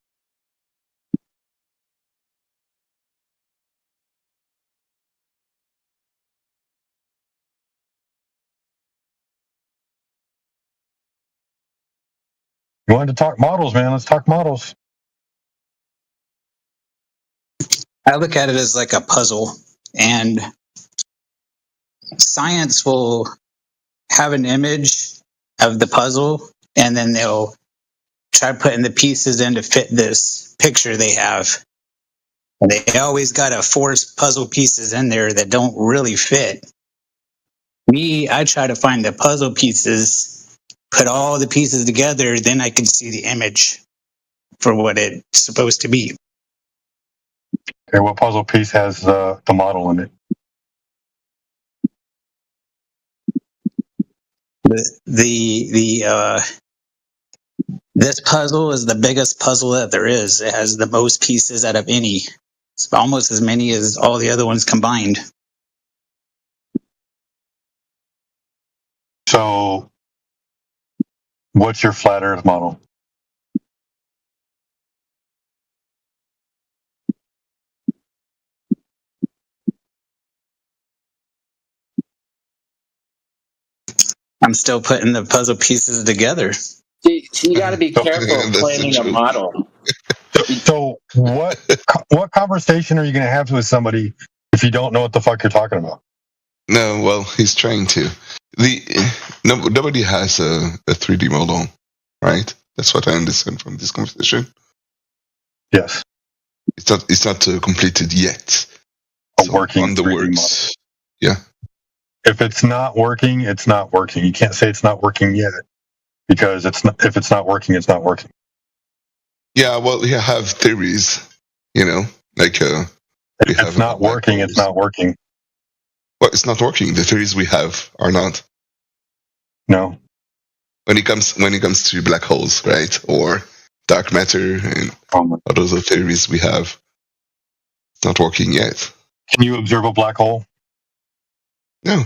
You wanted to talk models, man. Let's talk models. I look at it as like a puzzle, and science will have an image of the puzzle, and then they'll try putting the pieces in to fit this picture they have. And they always got to force puzzle pieces in there that don't really fit. Me, I try to find the puzzle pieces, put all the pieces together, then I can see the image for what it's supposed to be. Okay, what puzzle piece has the model in it? This puzzle is the biggest puzzle that there is. It has the most pieces out of any. It's almost as many as all the other ones combined. So, what's your flat Earth model? I'm still putting the puzzle pieces together. You got to be careful claiming a model. So what conversation are you going to have with somebody if you don't know what the fuck you're talking about? No, well, he's trying to. Nobody has a 3D model, right? That's what I understand from this conversation. Yes. It's not completed yet. A working on the 3D works. model. Yeah. If it's not working, it's not working. You can't say it's not working yet because if it's not working, it's not working. Yeah, well, we have theories, like if it's not working, it's not working. Well, it's not working. The theories we have are not. No. When it comes to black holes, right, or dark matter and all those other theories we have, it's not working yet. Can you observe a black hole? No.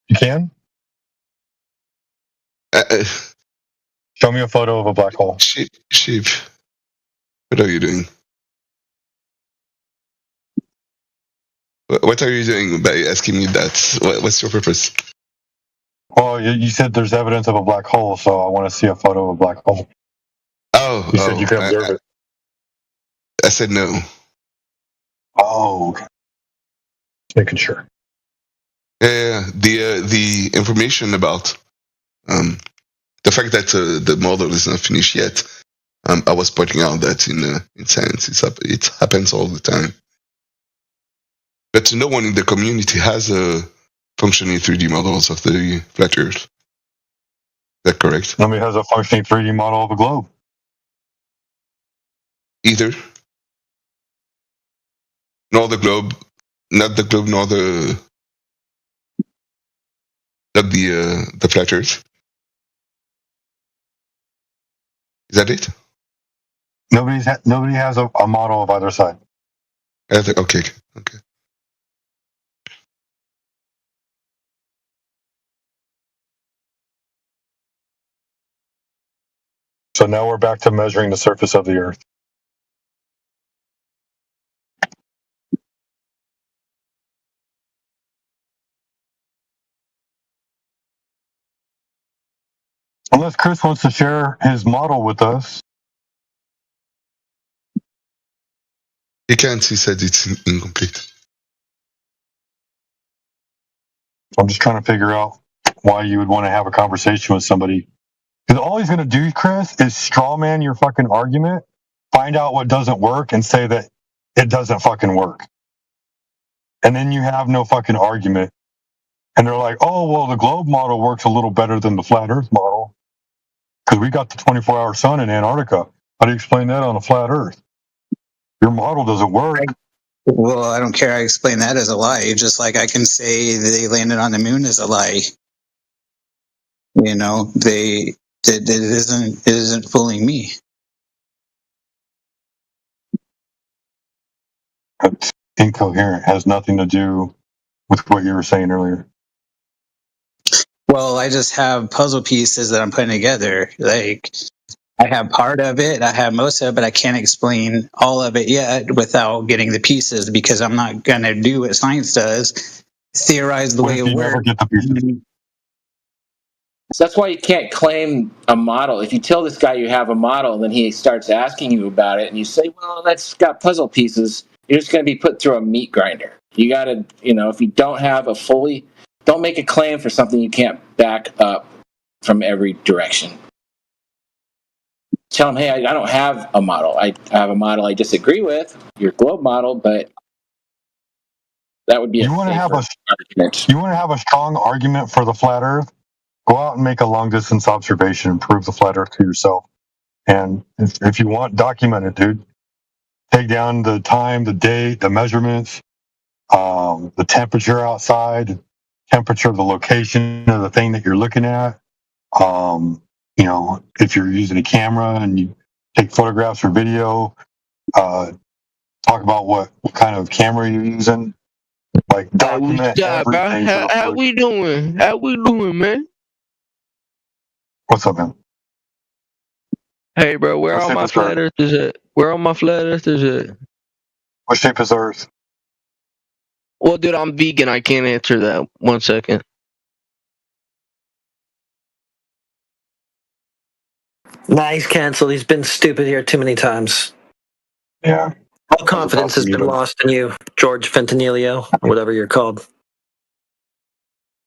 You can? Show me a photo of a black hole. Sheep. What are you doing? What are you doing by asking me that? What's your purpose? Well, you said there's evidence of a black hole, so I want to see a photo of a black hole. Oh, you said you can observe it. I said no. Oh, okay. Just making sure. Yeah, the information about the fact that the model is not finished yet, I was pointing out that in science it happens all the time. But no one in the community has a functioning 3D models of the flat Earth. Is that correct? Nobody has a functioning 3D model of the globe. Either. Nor the globe, not the globe, nor not the flat Earth. Is that it? Nobody has a model of either side. Okay. So now we're back to measuring the surface of the Earth. Unless Chris wants to share his model with us. He can't. He said it's incomplete. I'm just trying to figure out why you would want to have a conversation with somebody. Because all he's going to do, Chris, is straw man your fucking argument, find out what doesn't work, and say that it doesn't fucking work. And then you have no fucking argument. And they're like, oh, well, the globe model works a little better than the flat Earth model because we got the 24-hour sun in Antarctica. How do you explain that on a flat Earth? Your model doesn't work. Well, I don't care. I explain that as a lie, just like I can say they landed on the moon as a lie. You know, it isn't fooling me. It's incoherent. It has nothing to do with what you were saying earlier. Well, I just have puzzle pieces that I'm putting together. Like, I have part of it, I have most of it, but I can't explain all of it yet without getting the pieces because I'm not going to do what science does, theorize the way it works. So that's why you can't claim a model. If you tell this guy you have a model, and then he starts asking you about it, and you say, well, that's got puzzle pieces, you're just going to be put through a meat grinder. You got to, if you don't have don't make a claim for something you can't back up from every direction. Tell him, hey, I don't have a model. I have a model I disagree with, your globe model, but that would be You want to have a strong argument for the flat Earth? Go out and make a long distance observation and prove the flat Earth to yourself. And if you want, document it, dude. Take down the time, the date, the measurements, the temperature outside, temperature of the location of the thing that you're looking at. If you're using a camera and you take photographs or video, talk about what kind of camera you're using. Like document everything. How we doing? How we doing, man? What's up, man? Hey, bro, where all my flat earthers at? Where all my flat earthers at? What shape is Earth? Well, dude, I'm vegan. I can't answer that. 1 second. Nah, he's canceled. He's been stupid here too many times. Yeah. All confidence has been lost in you, George Fentanilio, or whatever you're called.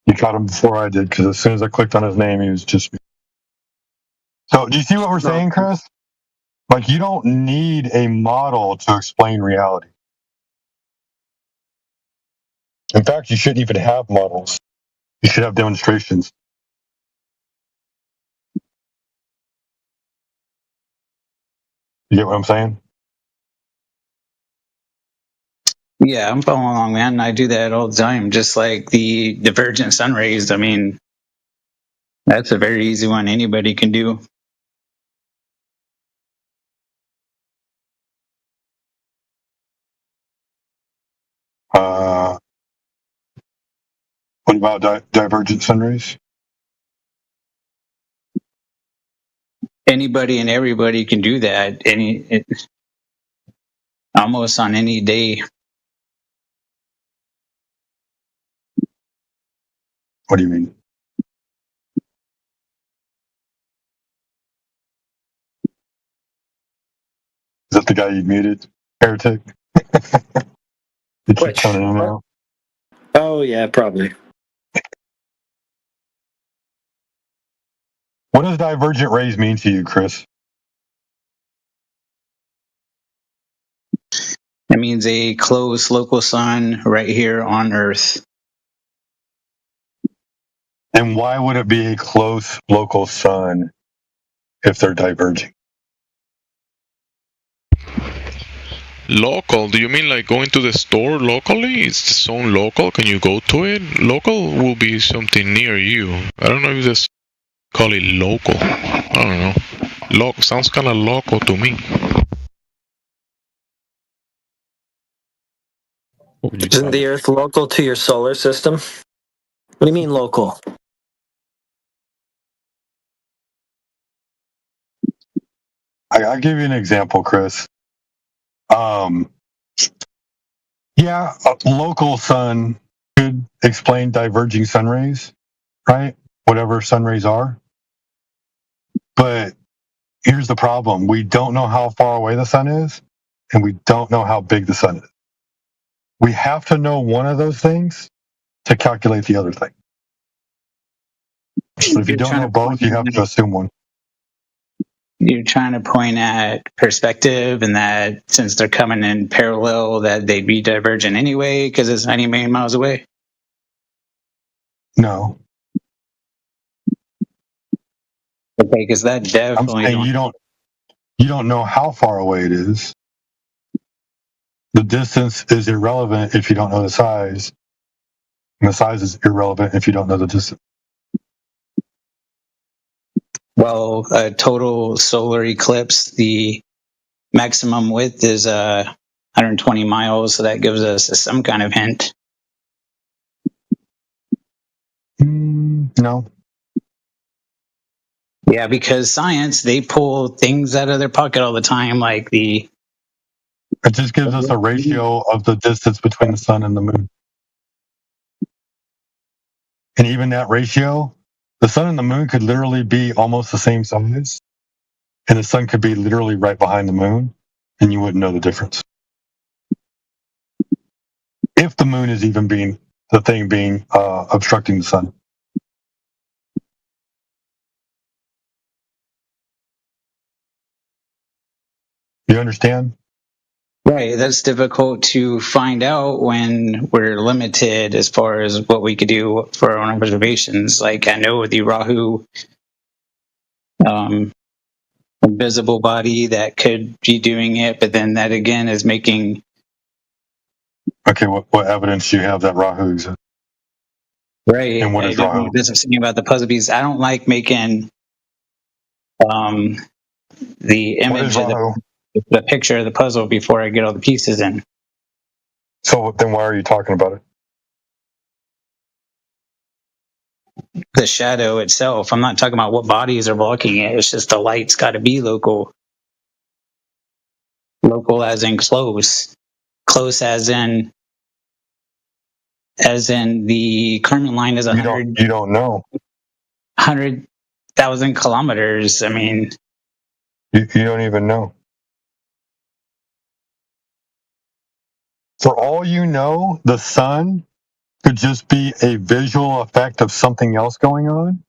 You caught him before I did, because as soon as I clicked on his name, he was just... So, do you see what we're saying, Chris? Like, you don't need a model to explain reality. In fact, you shouldn't even have models. You should have demonstrations. You get what I'm saying? Yeah, I'm following along, man. I do that all the time. Just like the divergent sun rays. I mean, that's a very easy one anybody can do. What about divergent sun rays? Anybody and everybody can do that. Almost on any day. What do you mean? Is that the guy you muted? Heretic? You keep coming in now. Oh, yeah, probably. What does divergent rays mean to you, Chris? That means a close local sun right here on Earth. And why would it be a close local sun if they're diverging? Local? Do you mean like going to the store locally? It's its own local? Can you go to it? Local will be something near you. I don't know if this call it local. I don't know. Sounds kind of local to me. Isn't the Earth local to your solar system? What do you mean local? I'll give you an example, Chris. Yeah, a local sun could explain diverging sun rays, right? Whatever sun rays are. But here's the problem. We don't know how far away the sun is, and we don't know how big the sun is. We have to know one of those things to calculate the other thing. But if you don't know both, you have to assume one. You're trying to point at perspective and that since they're coming in parallel that they'd be divergent anyway because it's 90 million miles away? No. Okay, because that definitely... I'm saying you don't know how far away it is. The distance is irrelevant if you don't know the size. And the size is irrelevant if you don't know the distance. Well, a total solar eclipse, the maximum width is 120 miles, so that gives us some kind of hint. No. Yeah, because science, they pull things out of their pocket all the time, like the... It just gives us a ratio of the distance between the sun and the moon. And even that ratio, the sun and the moon could literally be almost the same size. And the sun could be literally right behind the moon, and you wouldn't know the difference. If the moon is even being the thing being obstructing the sun. You understand? Right, that's difficult to find out when we're limited as far as what we could do for our own observations. Like I know the Rahu invisible body that could be doing it, but then that again is making... Okay, what evidence do you have that Rahu exists? Right, and what is Rahu? This is something about the puzzle pieces. I don't like making the image of the picture of the puzzle before I get all the pieces in. So then why are you talking about it? The shadow itself. I'm not talking about what bodies are blocking it. It's just the light's got to be local. Local as in close. Close as in the Kármán line is 100. You don't know. 100,000 kilometers. I mean, you don't even know. For all you know, the sun could just be a visual effect of something else going on.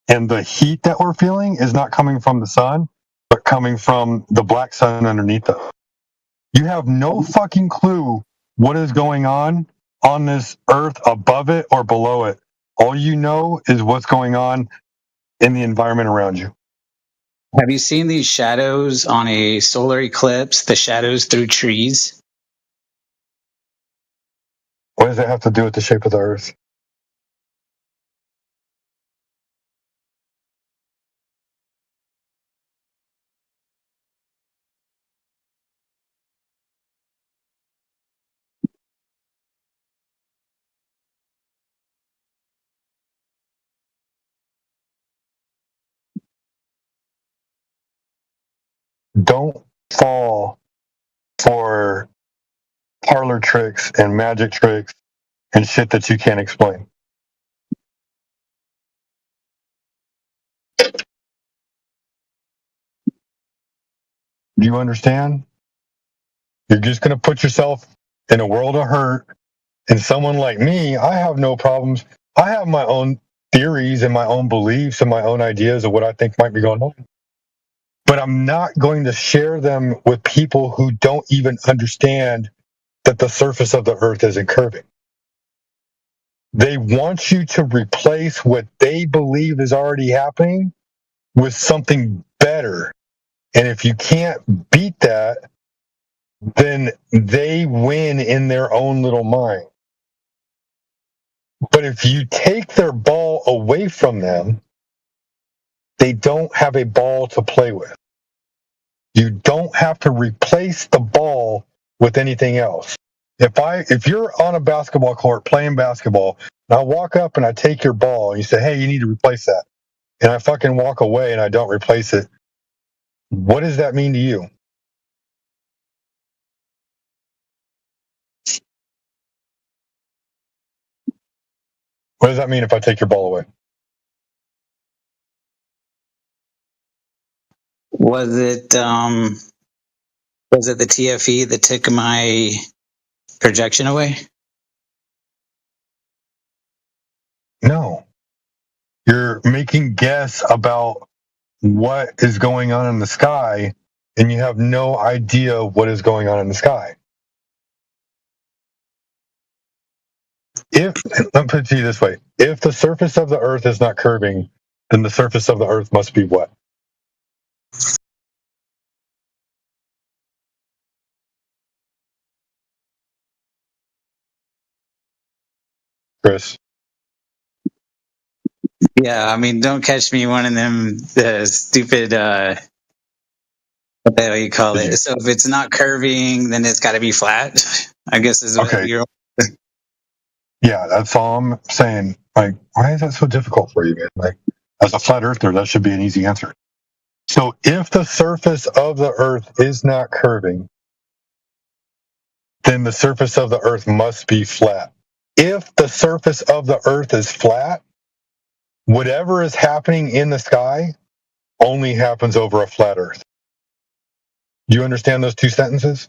And the heat that we're feeling is not coming from the sun, but coming from the black sun underneath it. You have no fucking clue what is going on this earth above it or below it. All you know is what's going on in the environment around you. Have you seen these shadows on a solar eclipse, the shadows through trees? What does that have to do with the shape of the earth? Don't fall for parlor tricks and magic tricks and shit that you can't explain. Do you understand? You're just going to put yourself in a world of hurt. And someone like me, I have no problems. I have my own theories and my own beliefs and my own ideas of what I think might be going on. But I'm not going to share them with people who don't even understand that the surface of the earth isn't curving. They want you to replace what they believe is already happening with something better. And if you can't beat that, then they win in their own little mind. But if you take their ball away from them, they don't have a ball to play with. You don't have to replace the ball with anything else. If you're on a basketball court playing basketball, and I walk up and I take your ball and you say, hey, you need to replace that, and I fucking walk away and I don't replace it, what does that mean to you? What does that mean if I take your ball away? Was it the TFE that took my projection away? No. You're making guess about what is going on in the sky, and you have no idea what is going on in the sky. Let me put it to you this way. If the surface of the earth is not curving, then the surface of the earth must be what? Chris? Yeah, I mean, don't catch me one of them stupid. What the hell you call it? So if it's not curving, then it's got to be flat. I guess is what you're. Yeah, that's all I'm saying. Like, why is that so difficult for you, man? Like, as a flat earther, that should be an easy answer. So if the surface of the earth is not curving, then the surface of the earth must be flat. If the surface of the earth is flat, whatever is happening in the sky only happens over a flat earth. Do you understand those two sentences?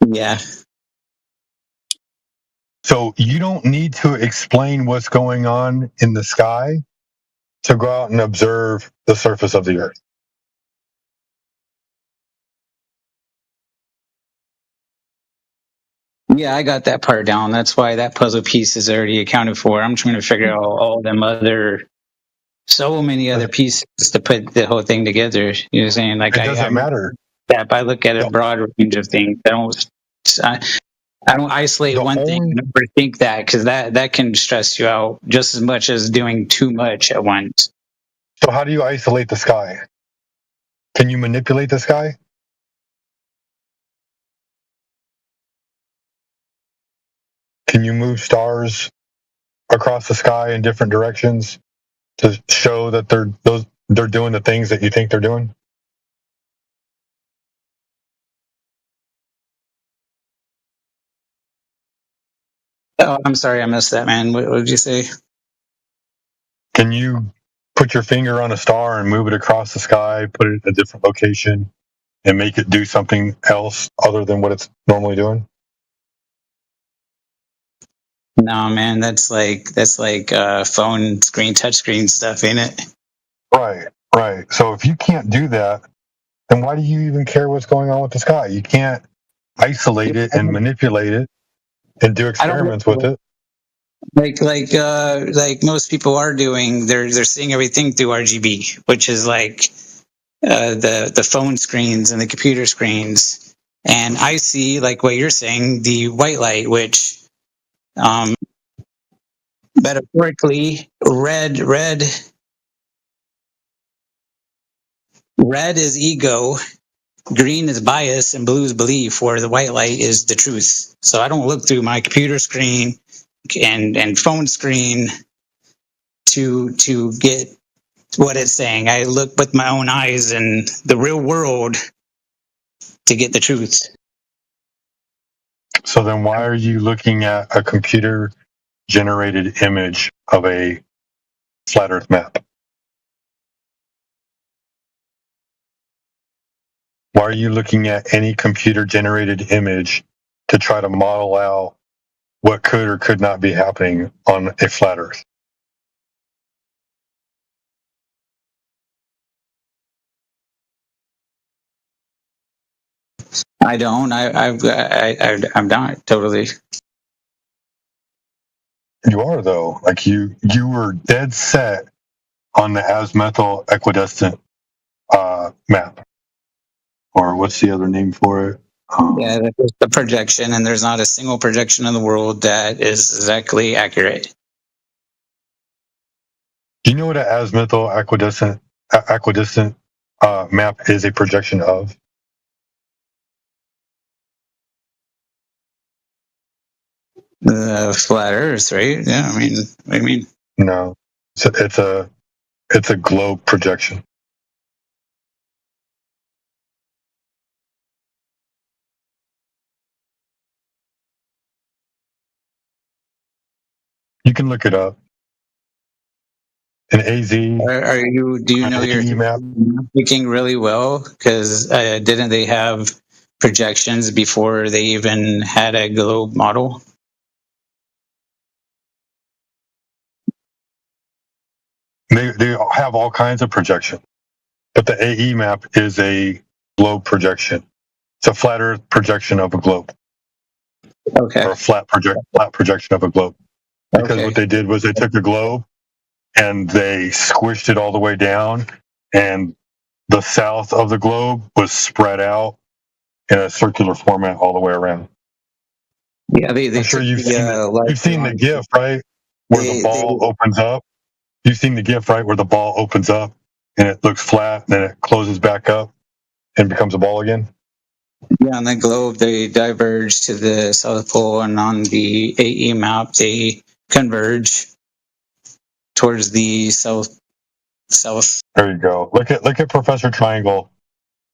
Yeah. So you don't need to explain what's going on in the sky to go out and observe the surface of the earth. Yeah, I got that part down. That's why that puzzle piece is already accounted for. I'm trying to figure out all them so many other pieces to put the whole thing together. You know what I'm saying? Like, it doesn't matter. Yeah, if I look at a broad range of things, I don't isolate one thing and overthink that, because that can stress you out just as much as doing too much at once. So how do you isolate the sky? Can you manipulate the sky? Can you move stars across the sky in different directions to show that they're doing the things that you think they're doing? Oh, I'm sorry, I missed that, man. What did you say? Can you put your finger on a star and move it across the sky, put it in a different location, and make it do something else other than what it's normally doing? No, man, that's like phone screen, touch screen stuff, ain't it? Right. So if you can't do that, then why do you even care what's going on with the sky? You can't isolate it and manipulate it and do experiments with it. Like most people are doing, they're seeing everything through RGB, which is like the phone screens and the computer screens. And I see, like what you're saying, the white light, which metaphorically, red is ego, green is bias, and blue is belief, where the white light is the truth. So I don't look through my computer screen and phone screen to get what it's saying. I look with my own eyes in the real world to get the truth. So then why are you looking at a computer generated image of a flat earth map? Why are you looking at any computer generated image to try to model out what could or could not be happening on a flat earth? I don't. I'm not totally. You are though. Like you were dead set on the azimuthal equidistant map, or what's the other name for it? Yeah, that's the projection, and there's not a single projection in the world that is exactly accurate. Do you know what an azimuthal equidistant map is a projection of? The flat Earth, right? Yeah, I mean, what do you mean? No, it's a globe projection. You can look it up. An AZ. Are you? Do you know your map? speaking really well? Because didn't they have projections before they even had a globe model? They have all kinds of projection, but the AE map is a globe projection. It's a flat Earth projection of a globe. Okay. Or a flat projection of a globe. Because Okay. what they did was they took a globe and they squished it all the way down, and the south of the globe was spread out in a circular format all the way around. Yeah, they I'm sure took you've the, seen the GIF, right? Where the ball opens up. You've seen the GIF, right? Where the ball opens up and it looks flat, and then it closes back up and becomes a ball again. Yeah, on the globe they diverge to the South Pole, and on the AE map they converge towards the south. There you go. Look at Professor Triangle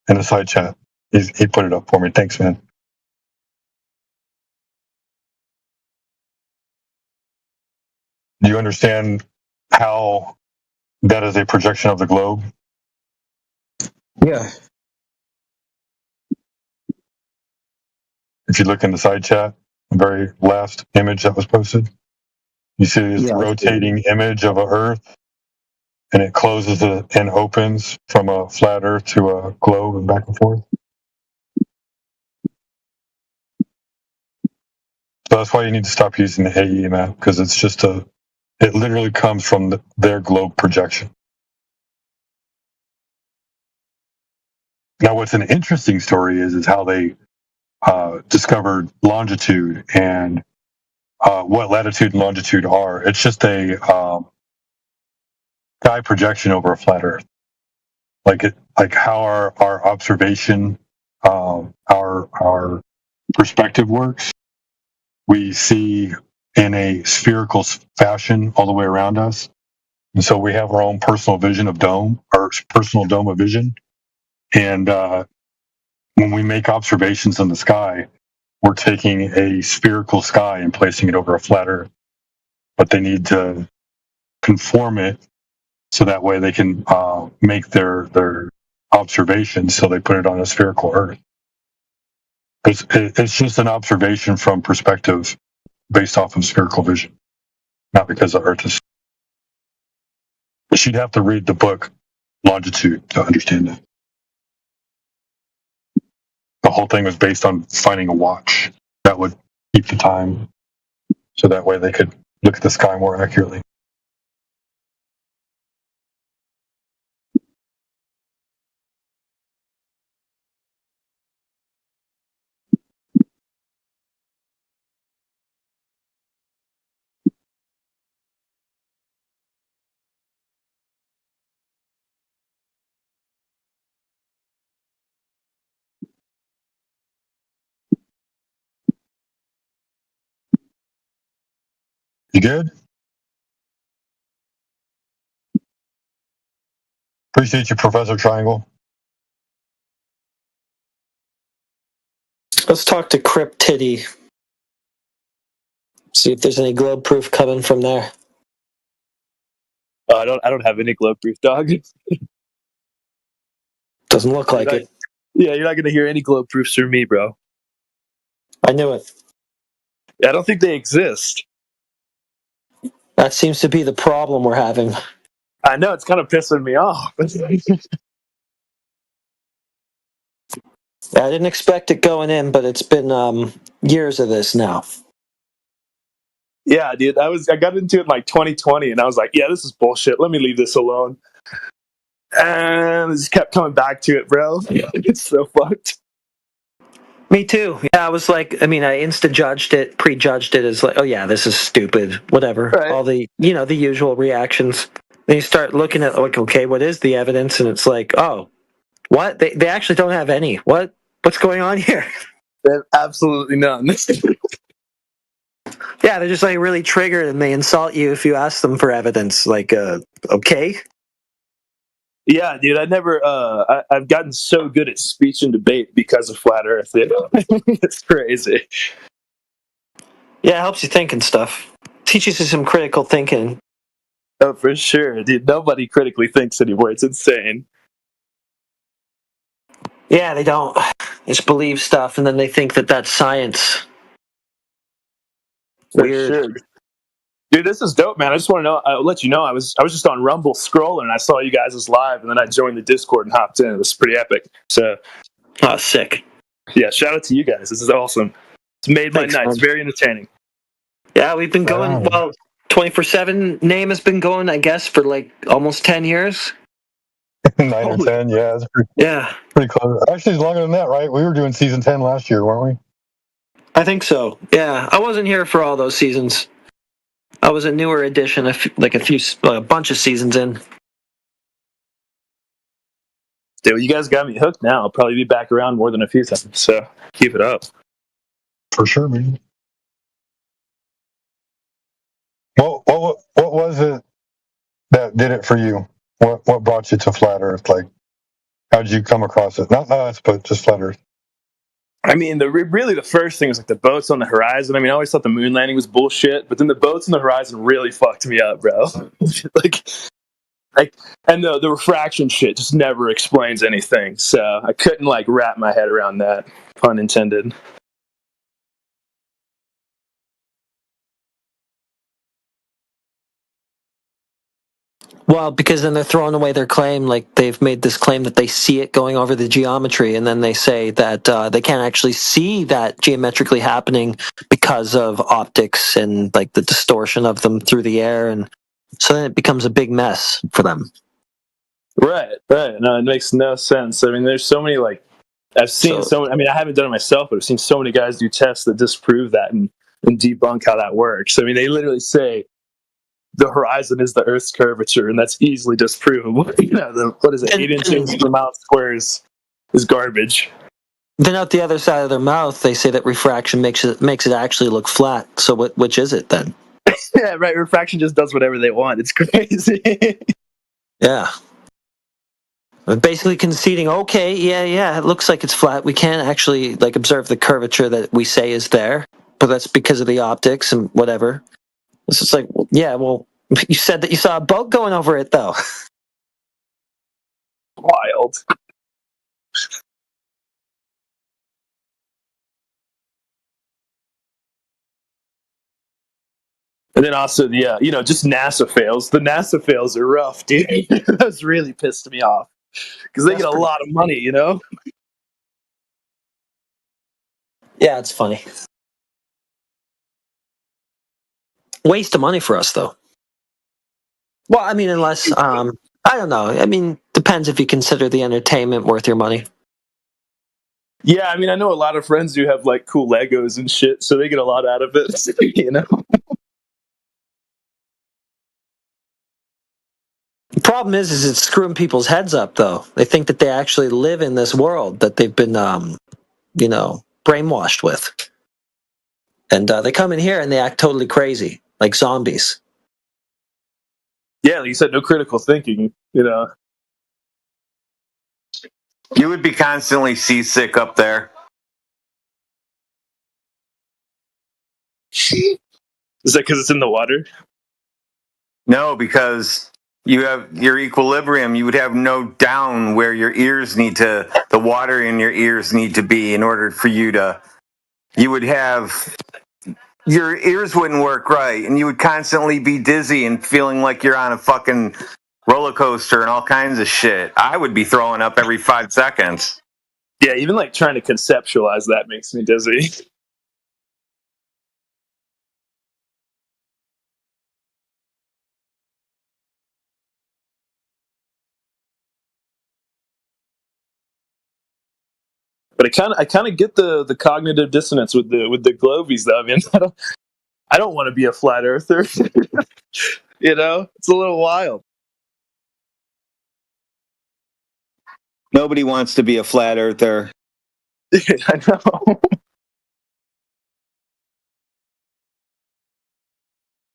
in the side chat. He put it up for me. Thanks, man. Do you understand how that is a projection of the globe? Yeah. If you look in the side chat, the very last image that was posted, you see this rotating image of a Earth, and it closes and opens from a flat Earth to a globe and back and forth. So that's why you need to stop using the AE map, because it's just it literally comes from their globe projection. Now, what's an interesting story is how they discovered longitude and what latitude and longitude are. It's just a sky projection over a flat Earth, like how our observation, our perspective works. We see in a spherical fashion all the way around us, and so we have our own personal vision of dome, our personal dome of vision. And when we make observations in the sky, we're taking a spherical sky and placing it over a flat Earth. But they need to conform it so that way they can make their observations. So they put it on a spherical Earth. It's just an observation from perspective based off of spherical vision, not because the Earth is. But you'd have to read the book Longitude to understand that. The whole thing was based on finding a watch that would keep the time, so that way they could look at the sky more accurately. You good? Appreciate you, Professor Triangle. Let's talk to Crypt Titty. See if there's any globe proof coming from there. I don't have any globe proof, dog. Doesn't look like it. Yeah, you're not gonna hear any globe proofs from me, bro. I knew it. I don't think they exist. That seems to be the problem we're having. I know, it's kind of pissing me off. I didn't expect it going in, but it's been years of this now. Yeah, dude, I got into it in like 2020, and I was like, yeah, this is bullshit. Let me leave this alone. And I just kept coming back to it, bro. It's so fucked. Me too. Yeah, I was like, I mean, I insta-judged it, prejudged it as like, oh yeah, this is stupid, whatever. Right. All the, the usual reactions. Then you start looking at, like, okay, what is the evidence? And it's like, oh, what? They actually don't have any. What's going on here? They have absolutely none. Yeah, they're just like really triggered, and they insult you if you ask them for evidence. Like, okay. Yeah, dude, I've gotten so good at speech and debate because of Flat Earth. It's crazy. Yeah, it helps you think and stuff. Teaches you some critical thinking. Oh, for sure, dude. Nobody critically thinks anymore. It's insane. Yeah, they don't. They just believe stuff, and then they think that that's science. For Weird. sure. Dude, this is dope, man. I just want to know. I'll let you know. I was just on Rumble scrolling, and I saw you guys was live, and then I joined the Discord and hopped in. It was pretty epic. So, oh, sick. Yeah, shout out to you guys. This is awesome. It's made my Thanks, night. It's man. very entertaining. Yeah, we've been going. Well, 24/7 name has been going, I guess, for like almost 10 years. 9 or 10, yeah. It's pretty close. Actually, it's longer than that, right? We were doing season 10 last year, weren't we? I think so. Yeah, I wasn't here for all those seasons. I was a newer edition, a bunch of seasons in. Dude, you guys got me hooked now. I'll probably be back around more than a few times. So keep it up. For sure, man. What was it that did it for you? What brought you to Flat Earth? Like, how did you come across it? Not us, but just Flat Earth. I mean, really the first thing was like the boats on the horizon. I mean, I always thought the moon landing was bullshit, but then the boats on the horizon really fucked me up, bro. And the refraction shit just never explains anything. So I couldn't like wrap my head around that, pun intended. Well, because then they're throwing away their claim. Like, they've made this claim that they see it going over the geometry, and then they say that they can't actually see that geometrically happening because of optics and like the distortion of them through the air, and so then it becomes a big mess for them. Right. No, it makes no sense. I mean, there's so many like I've seen I mean, I haven't done it myself, but I've seen so many guys do tests that disprove that and debunk how that works. I mean, they literally say the horizon is the Earth's curvature, and that's easily disprovable. What is it? 8 inches per mile square is garbage. Then out the other side of their mouth, they say that refraction makes it actually look flat. So which is it then? Yeah, right. Refraction just does whatever they want. It's crazy. Yeah. Basically conceding, okay, yeah, it looks like it's flat. We can't actually like observe the curvature that we say is there, but that's because of the optics and whatever. It's just like, yeah, well, you said that you saw a boat going over it, though. Wild. And then also just NASA fails. The NASA fails are rough, dude. That's really pissed me off because they get a lot of money, Yeah, it's funny. Waste of money for us, though. Well, I mean, unless I don't know. I mean, depends if you consider the entertainment worth your money. Yeah, I mean, I know a lot of friends who have like cool Legos and shit, so they get a lot out of it. The problem is it's screwing people's heads up, though. They think that they actually live in this world that they've been, brainwashed with. And they come in here and they act totally crazy, like zombies. Yeah, like you said, no critical thinking, You would be constantly seasick up there. Is that because it's in the water? No, because you have your equilibrium. You would have no down where your ears the water in your ears need to be in order for your ears wouldn't work right, and you would constantly be dizzy and feeling like you're on a fucking roller coaster and all kinds of shit. I would be throwing up every 5 seconds. Yeah, even like trying to conceptualize that makes me dizzy. But I kind of get the cognitive dissonance with the Globies though. I mean, I don't want to be a flat earther. You know, it's a little wild. Nobody wants to be a flat earther. I know.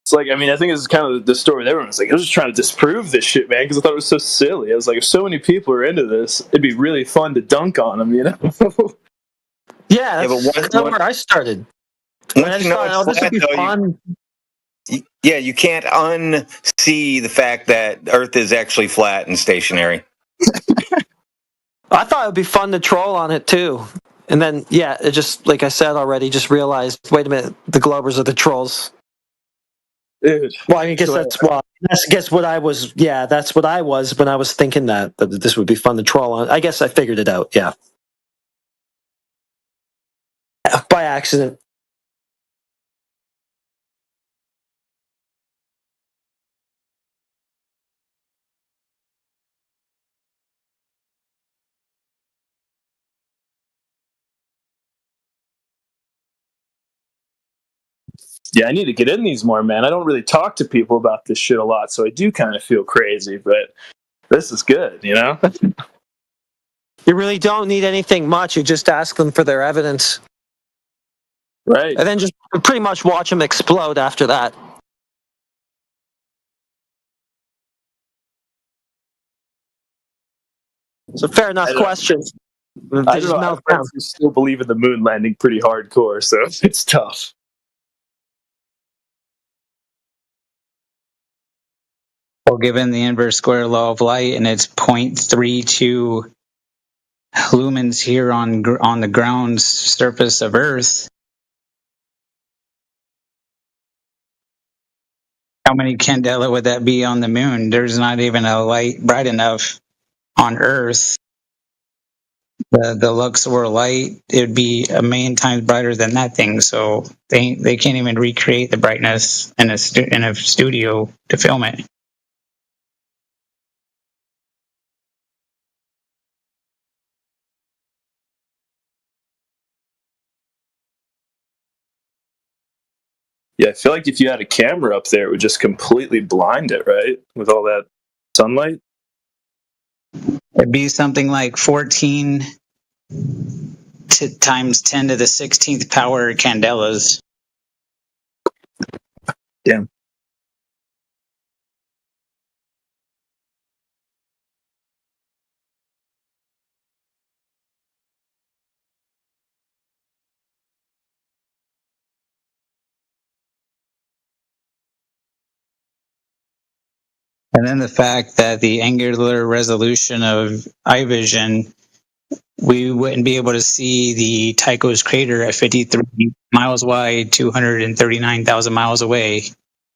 It's like, I mean, I think this is kind of the story with everyone. It's like, I was just trying to disprove this shit, man, because I thought it was so silly. I was like, if so many people are into this, it'd be really fun to dunk on them, you know? Yeah, that's kind of where I started. I just thought, oh, this would be fun. Yeah, you can't unsee the fact that Earth is actually flat and stationary. I thought it would be fun to troll on it too. And then, yeah, it just, like I said already, just realized, wait a minute, the Globers are the trolls. Dude. Well, I guess that's what I was. Yeah, that's what I was when I was thinking that this would be fun to troll on. I guess I figured it out. Yeah, by accident. Yeah, I need to get in these more, man. I don't really talk to people about this shit a lot, so I do kind of feel crazy, but this is good, you know? You really don't need anything much. You just ask them for their evidence. Right. And then just pretty much watch them explode after that. It's a fair enough question. I don't know. I have friends who still believe in the moon landing pretty hardcore, so it's tough. Well, given the inverse square law of light, and it's 0.32 lumens here on the ground surface of Earth, how many candela would that be on the moon? There's not even a light bright enough on Earth. The Luxor light, it would be a million times brighter than that thing. So they can't even recreate the brightness in a studio to film it. Yeah, I feel like if you had a camera up there, it would just completely blind it, right? With all that sunlight. It'd be something like 14 times 10 to the 16th power candelas. Damn. And then the fact that the angular resolution of iVision, we wouldn't be able to see the Tycho's crater at 53 miles wide, 239,000 miles away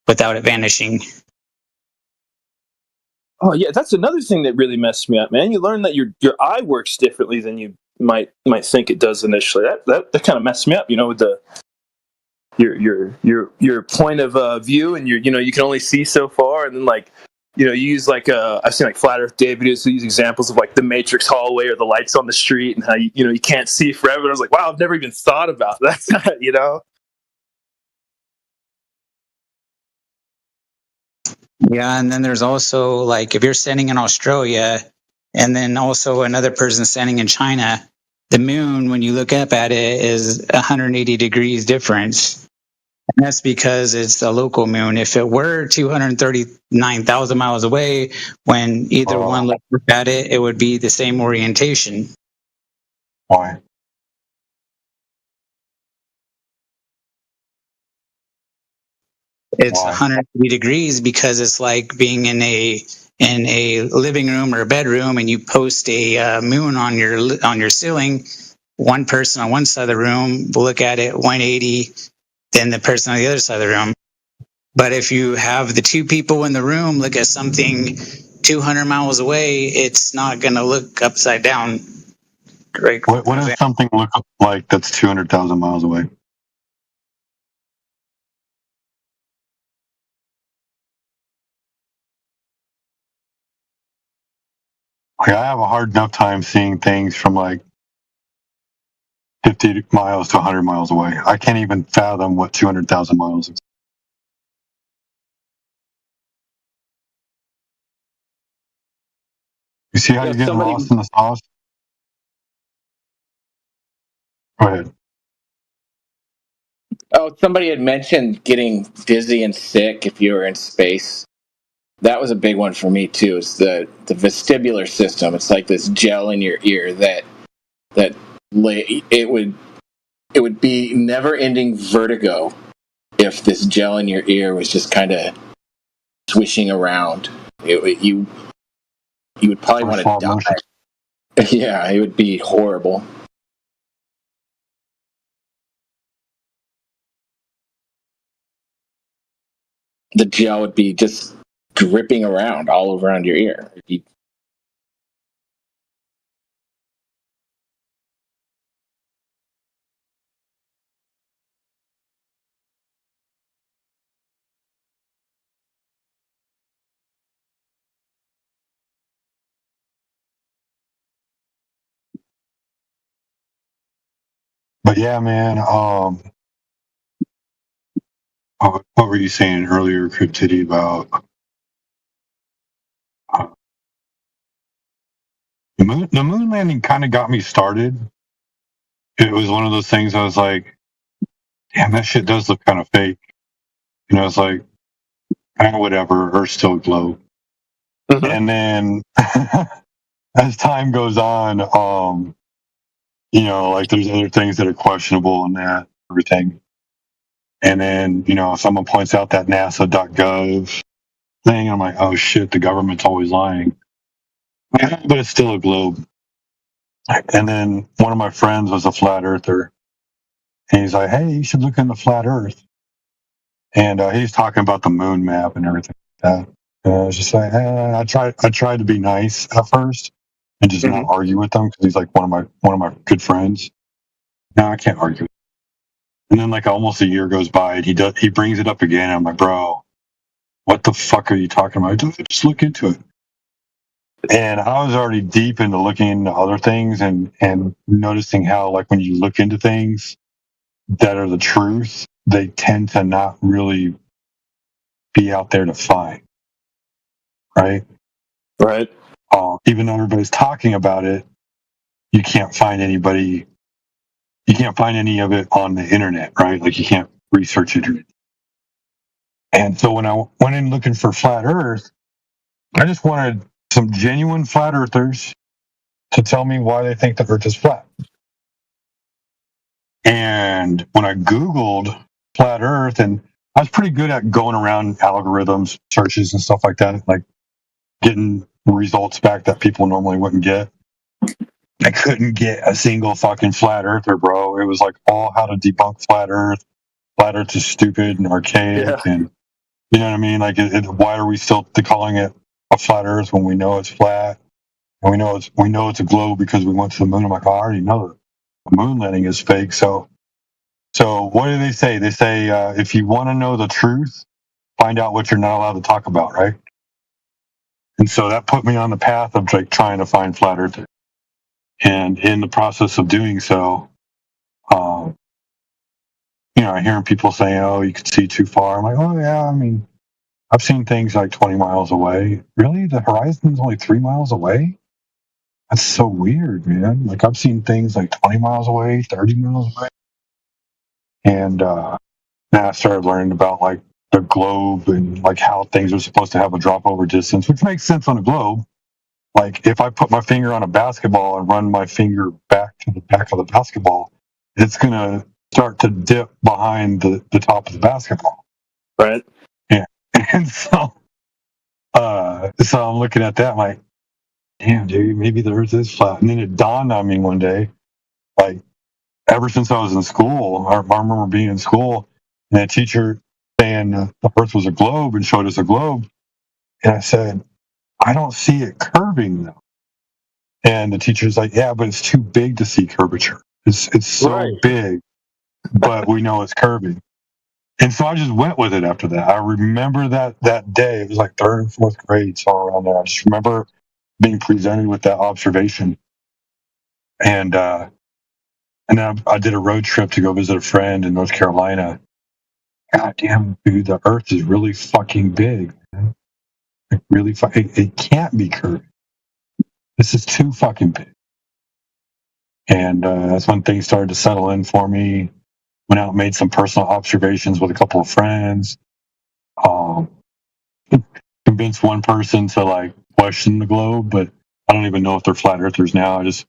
without it vanishing. Oh yeah, that's another thing that really messed me up, man. You learn that your eye works differently than you might think it does initially. That kind of messed me up, you know, with the your point of view, and you can only see so far, and then like, you use like I've seen like Flat Earth Day videos who use examples of like the Matrix hallway or the lights on the street, and how you can't see forever. And I was like, wow, I've never even thought about that. You know. Yeah, and then there's also like if you're standing in Australia and then also another person standing in China, the moon, when you look up at it, is 180 degrees difference. And that's because it's a local moon. If it were 239,000 miles away, when either one looked at it, it would be the same orientation. Why? It's 180 degrees because it's like being in a living room or a bedroom, and you post a moon on your ceiling. One person on one side of the room will look at it 180, then the person on the other side of the room. But if you have the two people in the room look at something 200 miles away, it's not going to look upside down. Great. What does something look like that's 200,000 miles away? Like, I have a hard enough time seeing things from like 50 miles to 100 miles away. I can't even fathom what 200,000 miles is. You see how Yeah, you're getting somebody- lost in the sauce? Go ahead. Oh, somebody had mentioned getting dizzy and sick if you were in space. That was a big one for me too. Is the vestibular system? It's like this gel in your ear that it would be never-ending vertigo if this gel in your ear was just kind of swishing around. You would probably want to die. Yeah, it would be horrible. The gel would be just dripping around all around your ear. But yeah, man. What were you saying earlier, Cryptiddy, about the moon landing? Kind of got me started. It was one of those things I was like, damn, that shit does look kind of fake. You know, it's like, whatever, Earth still glow. And then as time goes on, you know, like there's other things that are questionable and that everything. And then, you know, if someone points out that NASA.gov thing, I'm like, oh shit, the government's always lying. But it's still a globe. And then one of my friends was a flat earther. And he's like, hey, you should look into flat Earth. And he's talking about the moon map and everything like that. And I was just like, I tried to be nice at first and just not argue with him because he's like one of my good friends. No, I can't argue. And then like almost a year goes by and he brings it up again. And I'm like, bro, what the fuck are you talking about? Just look into it. And I was already deep into looking into other things and noticing how like when you look into things that are the truth, they tend to not really be out there to find. Right? Right. Even though everybody's talking about it, you can't find any of it on the internet, right? Like you can't research it. And so when I went in looking for flat Earth, I just wanted some genuine flat earthers to tell me why they think the Earth is flat. And when I Googled flat Earth, and I was pretty good at going around algorithms, searches, and stuff like that, like getting results back that people normally wouldn't get. I couldn't get a single fucking flat earther, bro. It was like all how to debunk flat Earth. Flat Earth is stupid and archaic, and you know what I mean. Like, why are we still calling it a flat Earth when we know it's flat? And we know it's a globe because we went to the moon. I'm like, I already know the moon landing is fake. So what do they say? They say if you want to know the truth, find out what you're not allowed to talk about, right? And so that put me on the path of like trying to find flat Earth. And in the process of doing so, you know, I hear people saying, "Oh, you could see too far." I'm like, "Oh yeah, I mean, I've seen things like 20 miles away. Really, the horizon's only 3 miles away? That's so weird, man. Like I've seen things like 20 miles away, 30 miles away." And then I started learning about like the globe and like how things are supposed to have a drop over distance, which makes sense on a globe. Like if I put my finger on a basketball and run my finger back to the back of the basketball, it's gonna start to dip behind the top of the basketball. Right. Yeah. And so I'm looking at that, I'm like, damn, dude, maybe the Earth is flat. And then it dawned on me one day, like ever since I was in school, I remember being in school and a teacher saying the Earth was a globe and showed us a globe. And I said, I don't see it curving though. And the teacher's like, yeah, but it's too big to see curvature. It's so Right. big, but we know it's curving. And so I just went with it after that. I remember that day. It was like third and fourth grade, somewhere around there. I just remember being presented with that observation. And then I did a road trip to go visit a friend in North Carolina. God damn, dude, the Earth is really fucking big. Man. Like really, it can't be curved. This is too fucking big. And that's when things started to settle in for me. Went out and made some personal observations with a couple of friends. Convinced one person to like question the globe, but I don't even know if they're flat earthers now. I just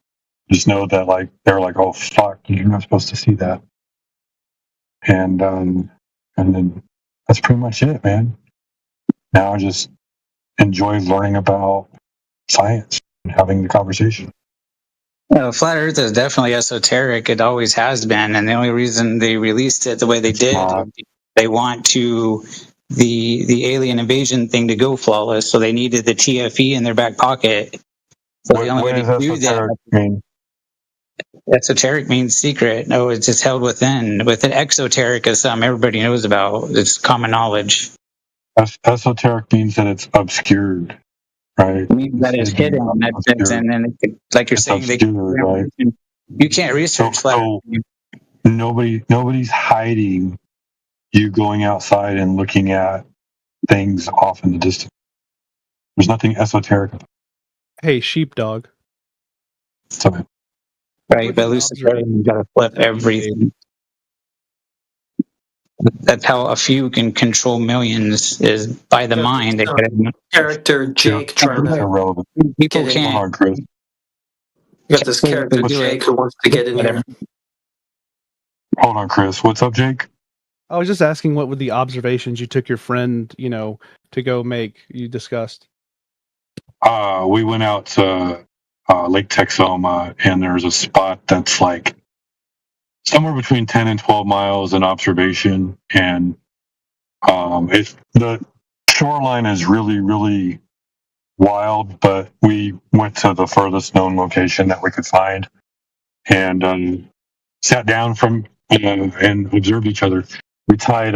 know that like they're like, oh fuck, you're not supposed to see that. And then that's pretty much it, man. Now I just enjoy learning about science and having the conversation. Flat Earth is definitely esoteric. It always has been, and the only reason they released it the way they did, they want the alien invasion thing to go flawless, so they needed the TFE in their back pocket. So the only way to do that. Mean? Esoteric means secret. No, it's just held within. Within exoteric is something everybody knows about. It's common knowledge. Esoteric means that it's obscured, right? It means that it's hidden. And then, like you're saying, obscured, right? You can't research so nobody's hiding you going outside and looking at things off in the distance. There's nothing esoteric about it. Hey, sheepdog. Sorry. Right, but Lucifer, you gotta flip everything. That's how a few can control millions, is by the mind. Character Jake trying to People can't. Hold on, Chris. You got this character Jake who wants to get in here. Hold on, Chris. What's up, Jake? I was just asking what were the observations you took your friend, to go make, you discussed. We went out to Lake Texoma, and there's a spot that's like somewhere between 10 and 12 miles in observation, and the shoreline is really, really wild, but we went to the furthest known location that we could find and sat down and observed each other. We tied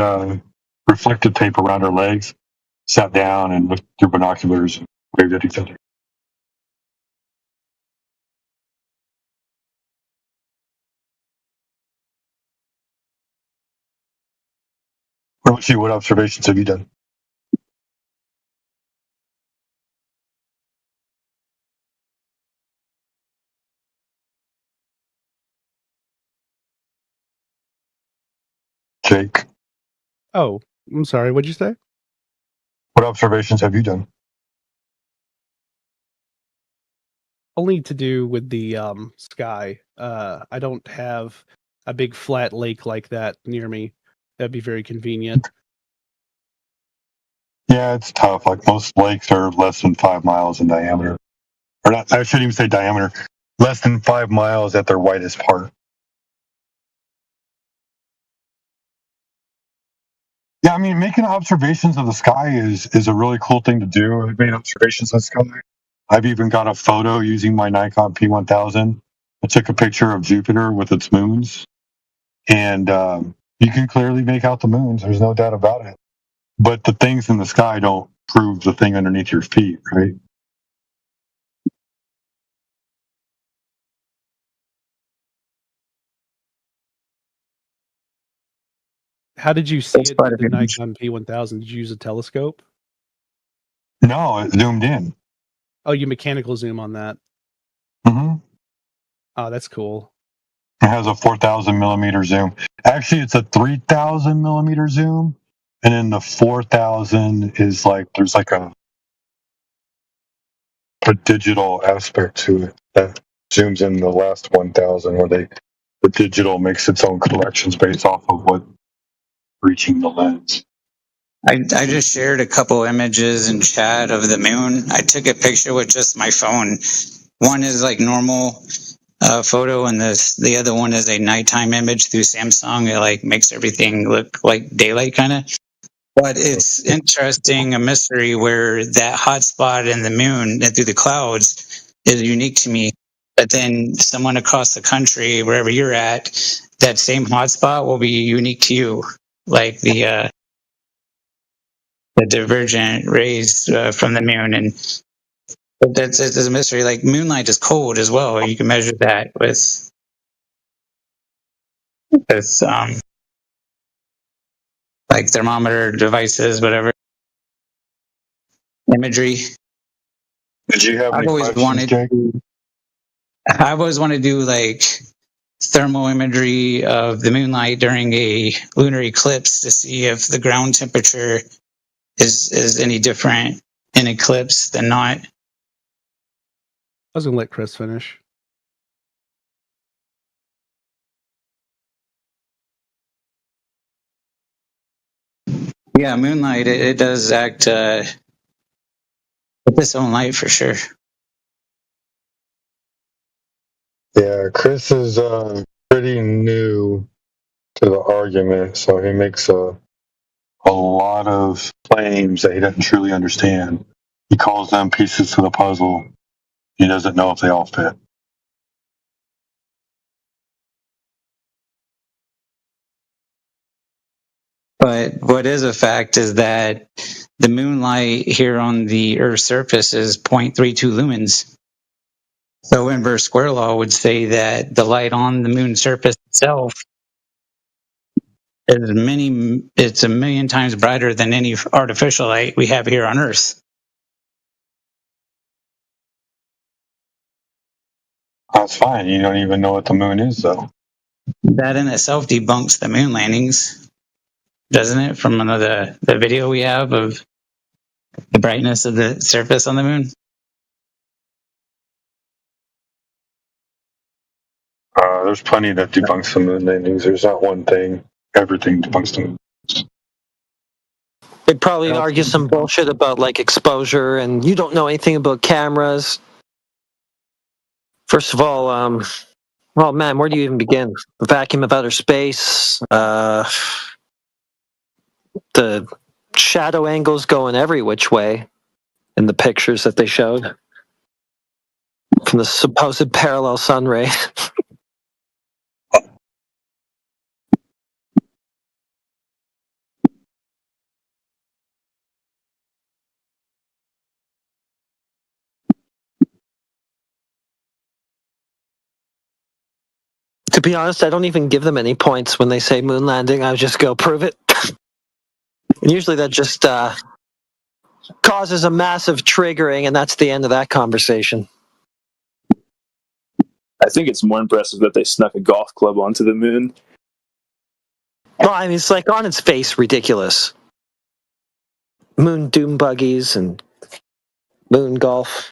reflective tape around our legs, sat down and looked through binoculars and waved at each other. What about you? What observations have you done? Jake, Oh, I'm sorry. What'd you say? what observations have you done? Only to do with the sky. I don't have a big flat lake like that near me. That'd be very convenient. Yeah, it's tough. Like most lakes are less than 5 miles in diameter. Or not, I shouldn't even say diameter. Less than 5 miles at their widest part. Yeah, I mean, making observations of the sky is a really cool thing to do. I've made observations of the sky. I've even got a photo using my Nikon P1000. I took a picture of Jupiter with its moons, and you can clearly make out the moons. There's no doubt about it. But the things in the sky don't prove the thing underneath your feet, right? How did you see it with the Nikon P1000? Did you use a telescope? No, it zoomed in. Oh, you mechanical zoom on that. Mm-hmm. Oh, that's cool. It has a 4,000 millimeter zoom. Actually, it's a 3,000 millimeter zoom. And then the 4,000 is like, there's like a digital aspect to it that zooms in the last 1,000 where the digital makes its own corrections based off of what reaching the lens. I just shared a couple images in chat of the moon. I took a picture with just my phone. One is like normal photo, and the other one is a nighttime image through Samsung. It like makes everything look like daylight kind of. But it's interesting, a mystery where that hot spot in the moon and through the clouds, is unique to me. But then someone across the country, wherever you're at, that same hotspot will be unique to you. Like the divergent rays from the moon, and but that's it's a mystery. Like moonlight is cold as well. You can measure that with like thermometer devices, whatever imagery. Did you have I've any always questions, wanted. Jake? I've always wanted to do like thermal imagery of the moonlight during a lunar eclipse to see if the ground temperature is any different in eclipse than not. I was gonna let Chris finish. Yeah, moonlight it does act with its own light for sure. Yeah, Chris is pretty new to the argument, so he makes a lot of claims that he doesn't truly understand. He calls them pieces to the puzzle. He doesn't know if they all fit. But what is a fact is that the moonlight here on the Earth's surface is 0.32 lumens. So inverse square law would say that the light on the moon surface itself is it's a million times brighter than any artificial light we have here on Earth. That's fine. You don't even know what the moon is, though. That in itself debunks the moon landings, doesn't it? From the video we have of the brightness of the surface on the moon. There's plenty that debunks the moon landings. There's not one thing. Everything debunks the moon. They'd probably argue some bullshit about like exposure, and you don't know anything about cameras. First of all, well, man, where do you even begin? The vacuum of outer space, the shadow angles going every which way in the pictures that they showed from the supposed parallel sun ray. To be honest, I don't even give them any points when they say moon landing. I just go prove it. And usually that just causes a massive triggering, and that's the end of that conversation. I think it's more impressive that they snuck a golf club onto the moon. Well, I mean, it's like on its face ridiculous. Moon doom buggies and moon golf.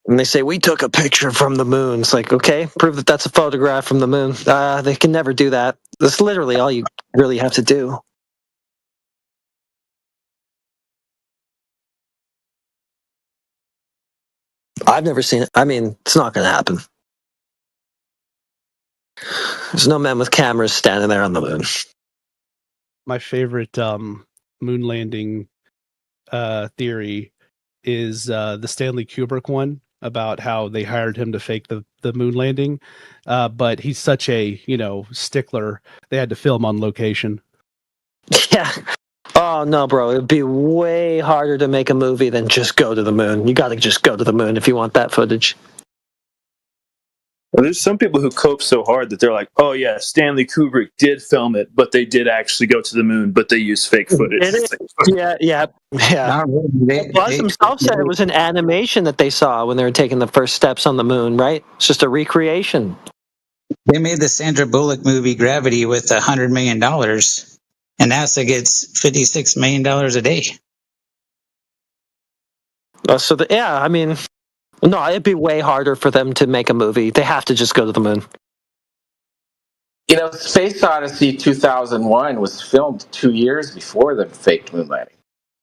And they say, we took a picture from the moon. It's like, okay, prove that that's a photograph from the moon. They can never do that. That's literally all you really have to do. I've never seen it. I mean, it's not going to happen. There's no men with cameras standing there on the moon. My favorite moon landing theory is the Stanley Kubrick one about how they hired him to fake the moon landing, but he's such a stickler. They had to film on location. Yeah. Oh no, bro! It'd be way harder to make a movie than just go to the moon. You got to just go to the moon if you want that footage. Well, there's some people who cope so hard that they're like, "Oh yeah, Stanley Kubrick did film it, but they did actually go to the moon, but they used fake footage." Yeah. Buzz himself said it was an animation that they saw when they were taking the first steps on the moon, right? It's just a recreation. They made the Sandra Bullock movie Gravity with $100 million, and NASA gets $56 million a day. I mean, no, it'd be way harder for them to make a movie. They have to just go to the moon. You know, Space Odyssey 2001 was filmed 2 years before the faked moon landing.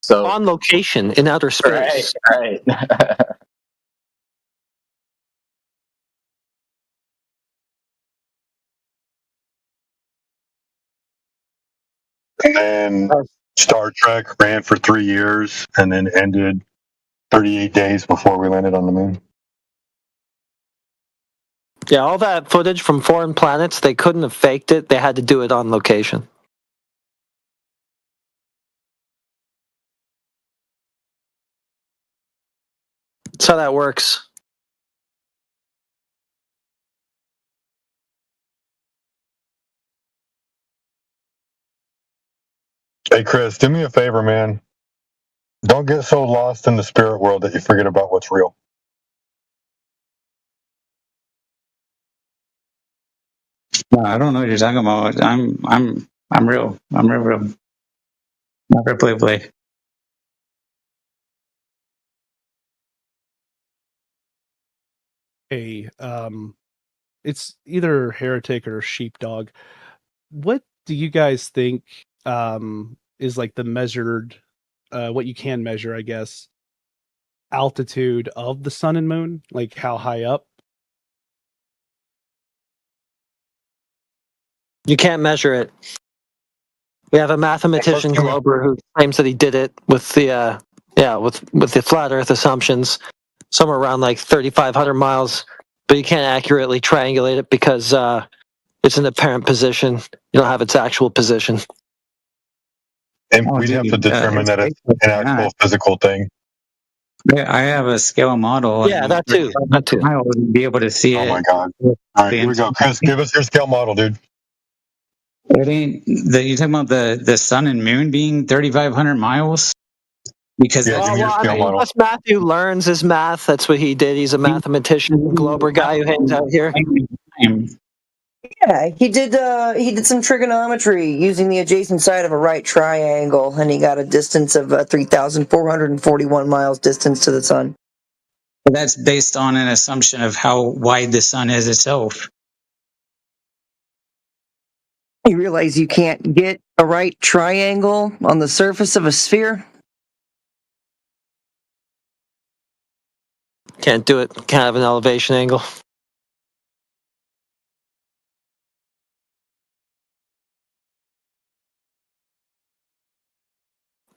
So on location in outer space. Right. And then Star Trek ran for 3 years and then ended 38 days before we landed on the moon. Yeah, all that footage from foreign planets, they couldn't have faked it. They had to do it on location. That's how that works. Hey, Chris, do me a favor, man. Don't get so lost in the spirit world that you forget about what's real. No, I don't know what you're talking about. I'm real. I'm real. Not for play. Hey, it's either heretic or sheepdog. What do you guys think is like the measured, what you can measure, I guess, altitude of the sun and moon? Like how high up? You can't measure it. We have a mathematician, Glober, who claims that he did it with the with the flat Earth assumptions, somewhere around like 3,500 miles. But you can't accurately triangulate it because it's an apparent position. You don't have its actual position. And we'd have to determine that it's an actual physical thing. Yeah, I have a scale model. Yeah, that too. That too. I would be able to see it. Oh my God! All right, here we go, Chris. Give us your scale model, dude. It ain't you talking about the sun and moon being 3,500 miles? Because unless Matthew learns his math, that's what he did. He's a mathematician, Glober guy who hangs out here. Yeah, he did some trigonometry using the adjacent side of a right triangle, and he got a distance of 3,441 miles distance to the sun. That's based on an assumption of how wide the sun is itself. You realize you can't get a right triangle on the surface of a sphere? Can't do it. Can't have an elevation angle.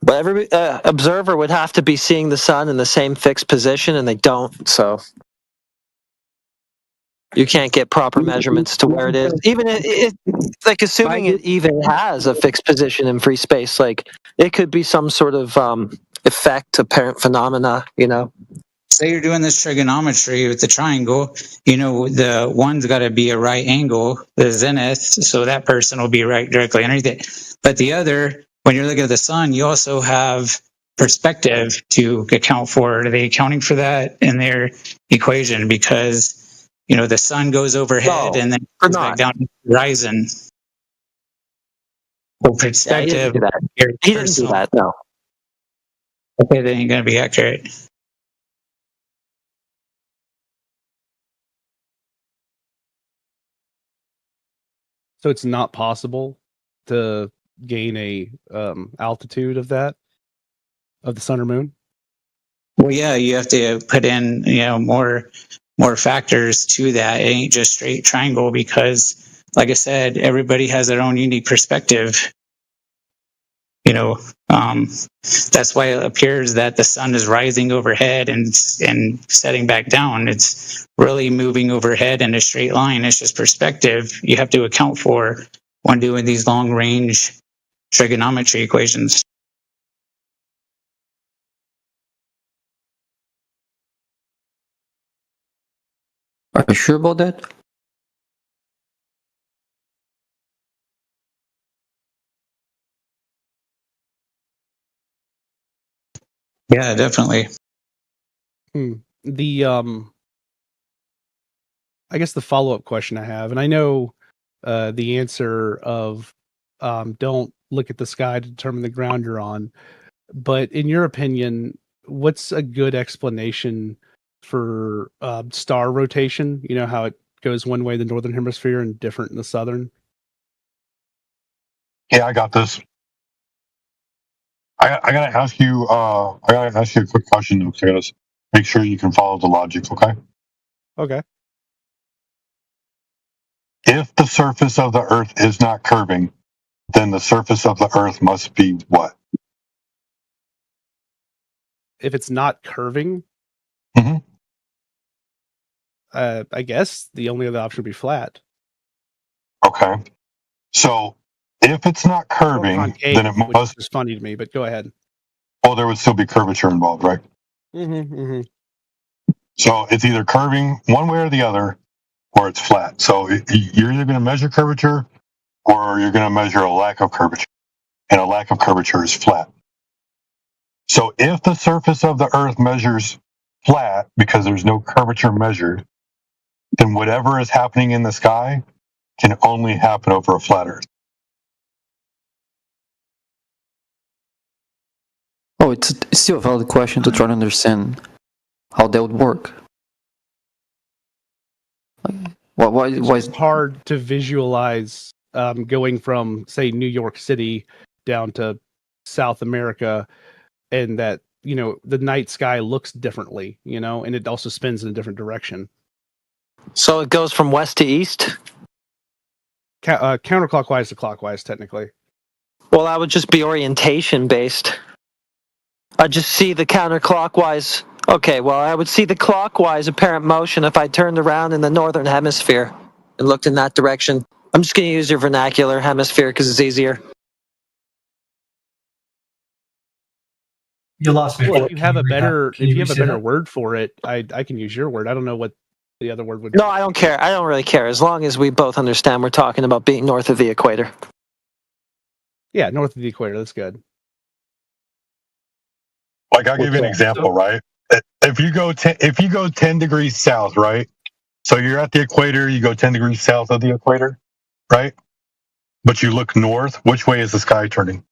But every observer would have to be seeing the sun in the same fixed position, and they don't. So you can't get proper measurements to where it is. Even like assuming it even has a fixed position in free space, like it could be some sort of effect, apparent phenomena. You know. Say you're doing this trigonometry with the triangle, the one's got to be a right angle, the zenith, so that person will be right directly underneath it. But the other, when you're looking at the sun, you also have perspective to account for. Are they accounting for that in their equation? Because, the sun goes overhead and then comes back down to the horizon. So perspective. Yeah, he didn't do that, no. Okay, that ain't going to be accurate. So it's not possible to gain a altitude of the sun or moon? Well, yeah, you have to put in more factors to that. It ain't just straight triangle because, like I said, everybody has their own unique perspective. That's why it appears that the sun is rising overhead and setting back down. It's really moving overhead in a straight line. It's just perspective you have to account for when doing these long range trigonometry equations. Are you sure about that? Yeah, definitely. The I guess the follow-up question I have, and I know the answer of don't look at the sky to determine the ground you're on, but in your opinion, what's a good explanation for star rotation? You know how it goes one way in the northern hemisphere and different in the southern? Yeah, I got this. I gotta ask you. I gotta ask you a quick question though, because I gotta make sure you can follow the logic. Okay. Okay. If the surface of the Earth is not curving, then the surface of the Earth must be what? if it's not curving, Mhm. I guess the only other option would be flat. Okay. So if it's not curving, Concave, then it which must. is funny to me, but go ahead. Well, there would still be curvature involved, right? Mm-hmm, mm-hmm. So it's either curving one way or the other, or it's flat. So you're either going to measure curvature, or you're going to measure a lack of curvature, and a lack of curvature is flat. So if the surface of the Earth measures flat because there's no curvature measured, then whatever is happening in the sky can only happen over a flat Earth. Oh, it's still a valid question to try to understand how that would work. Why It's hard to visualize going from, say, New York City down to South America, and that, you know, the night sky looks differently, you know, and it also spins in a different direction. So it goes from west to east? Counterclockwise to clockwise, technically. Well, that would just be orientation based. I'd just see the counterclockwise. Okay, well, I would see the clockwise apparent motion if I turned around in the northern hemisphere and looked in that direction. I'm just going to use your vernacular hemisphere because it's easier. You lost me. Well, if you have a better word for it, I can use your word. I don't know what the other word would be. No, I don't care. I don't really care. As long as we both understand we're talking about being north of the equator. Yeah, north of the equator. That's good. Like, I'll give you an example, right? If you go 10 degrees south, right? So you're at the equator, you go 10 degrees south of the equator, right? But you look north, which way is the sky turning?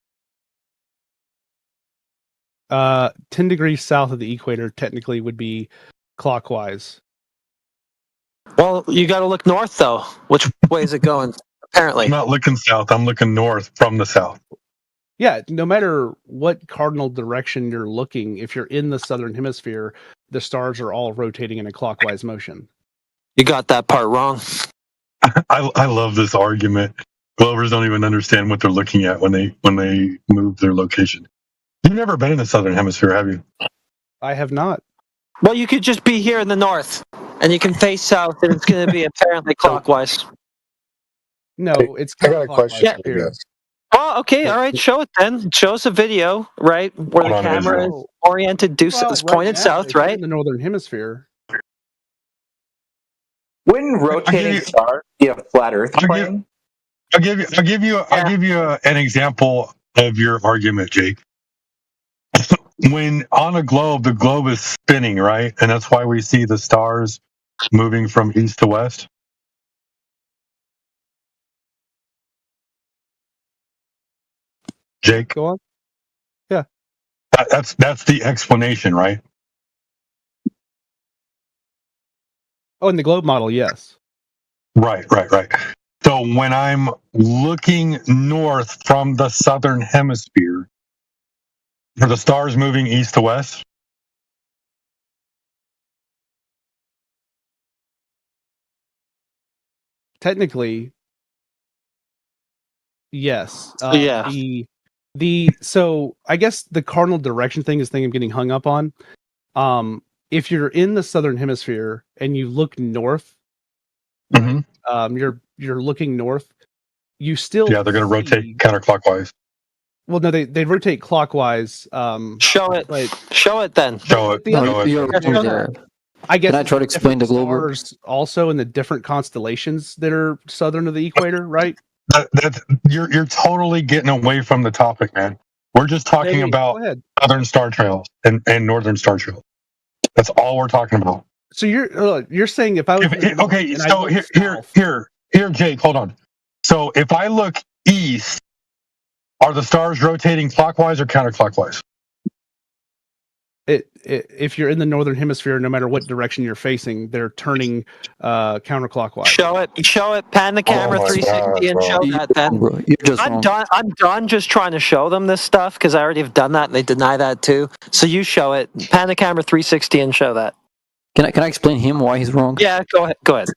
10 degrees south of the equator technically would be clockwise. Well, you got to look north, though. Which way is it going? Apparently. I'm not looking south. I'm looking north from the south. Yeah, no matter what cardinal direction you're looking, if you're in the southern hemisphere, the stars are all rotating in a clockwise motion. You got that part wrong. I love this argument. Glovers don't even understand what they're looking at when they move their location. You've never been in the southern hemisphere, have you? I have not. Well, you could just be here in the north, and you can face south, and it's going to be apparently clockwise. No, it's I got a question Yeah. for you guys. Oh, okay, all right. Show it then. Show us a video, right, where Hold the on, camera Israel. is oriented due is pointed now, south, if you're right? in the northern hemisphere. Wouldn't rotating stars be a flat Earth plane? I'll give you an example of your argument, Jake. When on a globe, the globe is spinning, right? And that's why we see the stars moving from east to west. Jake? Go on. Yeah. That's the explanation, right? Oh, in the globe model, yes. Right. So when I'm looking north from the southern hemisphere, are the stars moving east to west? Technically, yes. Yeah. So I guess the cardinal direction thing is the thing I'm getting hung up on. If you're in the southern hemisphere and you look north, you're looking north. You still they're going to rotate counterclockwise. Well, no, they rotate clockwise. Show it. Show it then. Show it. I guess. Can I try to explain the globe? Stars also in the different constellations that are southern of the equator, right? You're totally getting away from the topic, man. We're just talking about southern star trails and northern star trails. That's all we're talking about. So you're saying if I was okay? So here, Jake, hold on. So if I look east, are the stars rotating clockwise or counterclockwise? If you're in the northern hemisphere, no matter what direction you're facing, they're turning counterclockwise. Show it. Pan the camera 360 and show that. Then I'm done just trying to show them this stuff because I already have done that and they deny that too. So you show it. Pan the camera 360 and show that. Can I explain him why he's wrong? Yeah, go ahead.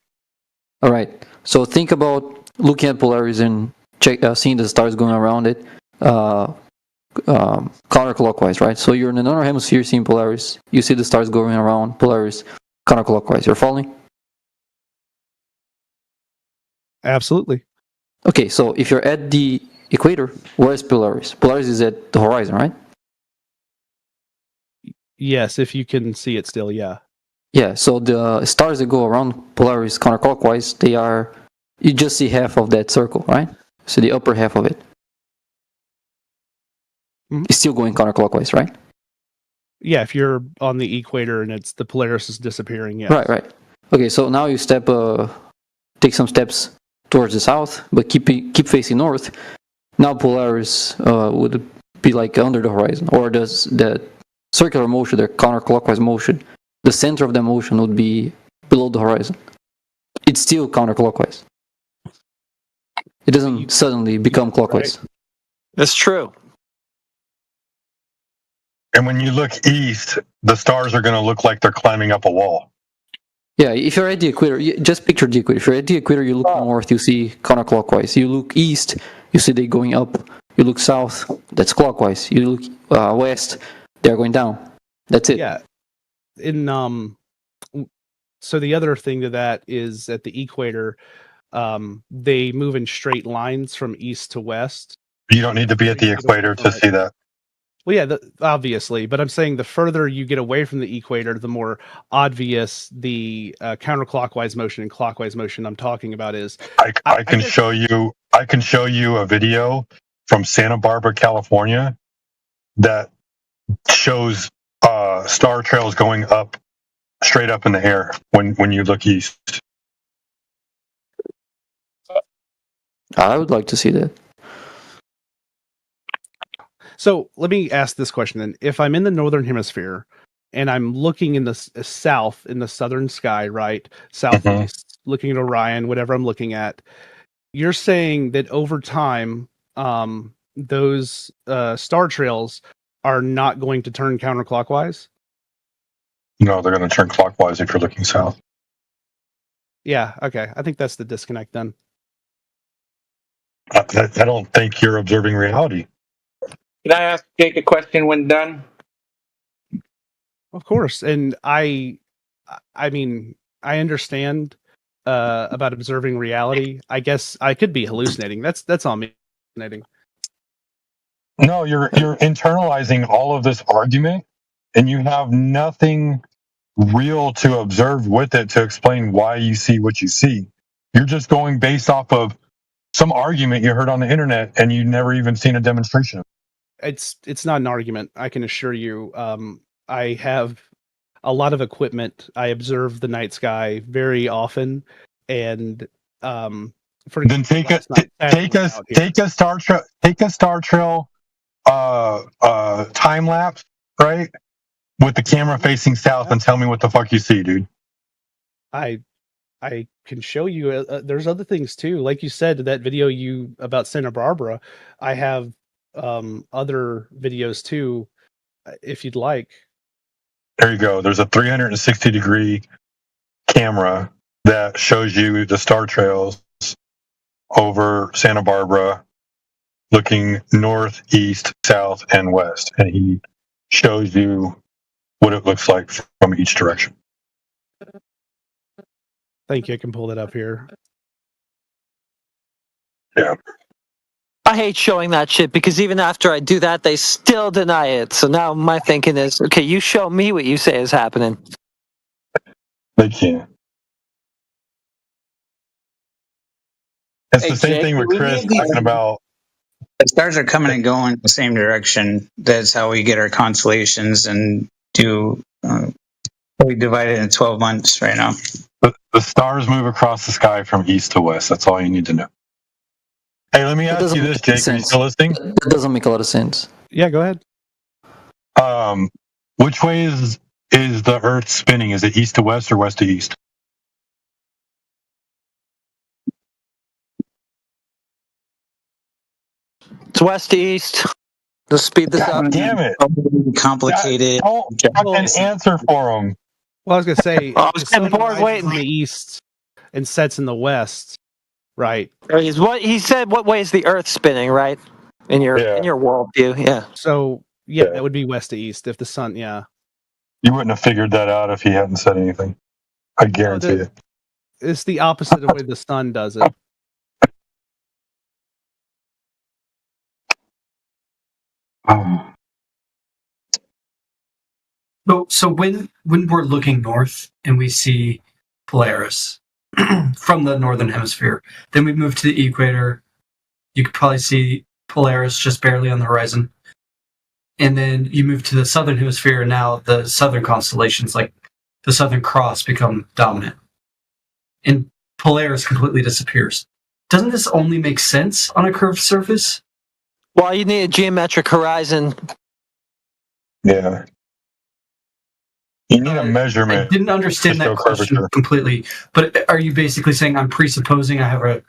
All right. So think about looking at Polaris and seeing the stars going around it. counterclockwise, right? So you're in the northern hemisphere seeing Polaris. You see the stars going around Polaris counterclockwise. You're following? Absolutely. Okay, so if you're at the equator, where's Polaris? Polaris is at the horizon, right? Yes, if you can see it still, yeah. Yeah, so the stars that go around Polaris counterclockwise, you just see half of that circle, right? So the upper half of it. It's still going counterclockwise, right? Yeah, if you're on the equator and the Polaris is disappearing, yeah. Right. Okay, so now you take some steps towards the south, but keep facing north. Now Polaris would be like under the horizon, or does the circular motion, the counterclockwise motion, the center of the motion would be below the horizon. It's still counterclockwise. It doesn't suddenly become clockwise. That's true. And when you look east, the stars are going to look like they're climbing up a wall. Yeah, if you're at the equator, just picture the equator. If you're at the equator, you look north, you see counterclockwise. You look east, you see they going up. You look south, that's clockwise. You look west, they're going down. That's it. Yeah. So the other thing to that is at the equator, they move in straight lines from east to west. You don't need to be at the equator to see that. Well, yeah, obviously, but I'm saying the further you get away from the equator, the more obvious the counterclockwise motion and clockwise motion I'm talking about is. I can show you a video from Santa Barbara, California, that shows star trails going up, straight up in the air when you look east. I would like to see that. So let me ask this question then. If I'm in the northern hemisphere and I'm looking in the south, in the southern sky, right? Southeast, looking at Orion, whatever I'm looking at, you're saying that over time, those star trails are not going to turn counterclockwise? No, they're going to turn clockwise if you're looking south. Yeah, okay. I think that's the disconnect then. I don't think you're observing reality. Can I ask Jake a question when done? Of course. And I mean, I understand about observing reality. I guess I could be hallucinating. That's on me. Hallucinating. No, you're internalizing all of this argument, and you have nothing real to observe with it to explain why you see what you see. You're just going based off of some argument you heard on the internet, and you've never even seen a demonstration of it. It's not an argument. I can assure you. I have a lot of equipment. I observe the night sky very often, and then take a star trail time lapse, right, with the camera facing south, and tell me what the fuck you see, dude. I can show you. There's other things too. Like you said, that video about Santa Barbara, I have other videos too, if you'd like. There you go. There's a 360-degree camera that shows you the star trails over Santa Barbara, looking north, east, south, and west, and he shows you what it looks like from each direction. Thank you. I can pull that up here. Yeah. I hate showing that shit because even after I do that, they still deny it. So now my thinking is, okay, you show me what you say is happening. They can't. It's the same thing with Chris talking about. The stars are coming and going the same direction. That's how we get our constellations and do. We divide it in 12 months right now. The stars move across the sky from east to west. That's all you need to know. Hey, let me ask you this, Jake. Are you still listening? That doesn't make a lot of sense. Yeah, go ahead. Which way is the Earth spinning? Is it east to west or west to east? It's west to east. Let's speed this up. Damn it! Complicated. Don't fucking answer for them. Well, I was gonna say, I was getting bored waiting. In the east and sets in the west, right? He said, "What way is the Earth spinning?" Right? in your worldview. Yeah. So yeah, that would be west to east if the sun. Yeah. You wouldn't have figured that out if he hadn't said anything. I guarantee it. It's the opposite of the way the sun does it. So when we're looking north and we see Polaris from the northern hemisphere, then we move to the equator. You could probably see Polaris just barely on the horizon. And then you move to the southern hemisphere, and now the southern constellations, like the Southern Cross, become dominant. And Polaris completely disappears. Doesn't this only make sense on a curved surface? Well, you need a geometric horizon. Yeah. You need a measurement. I didn't understand that question completely, but are you basically saying I'm presupposing I have a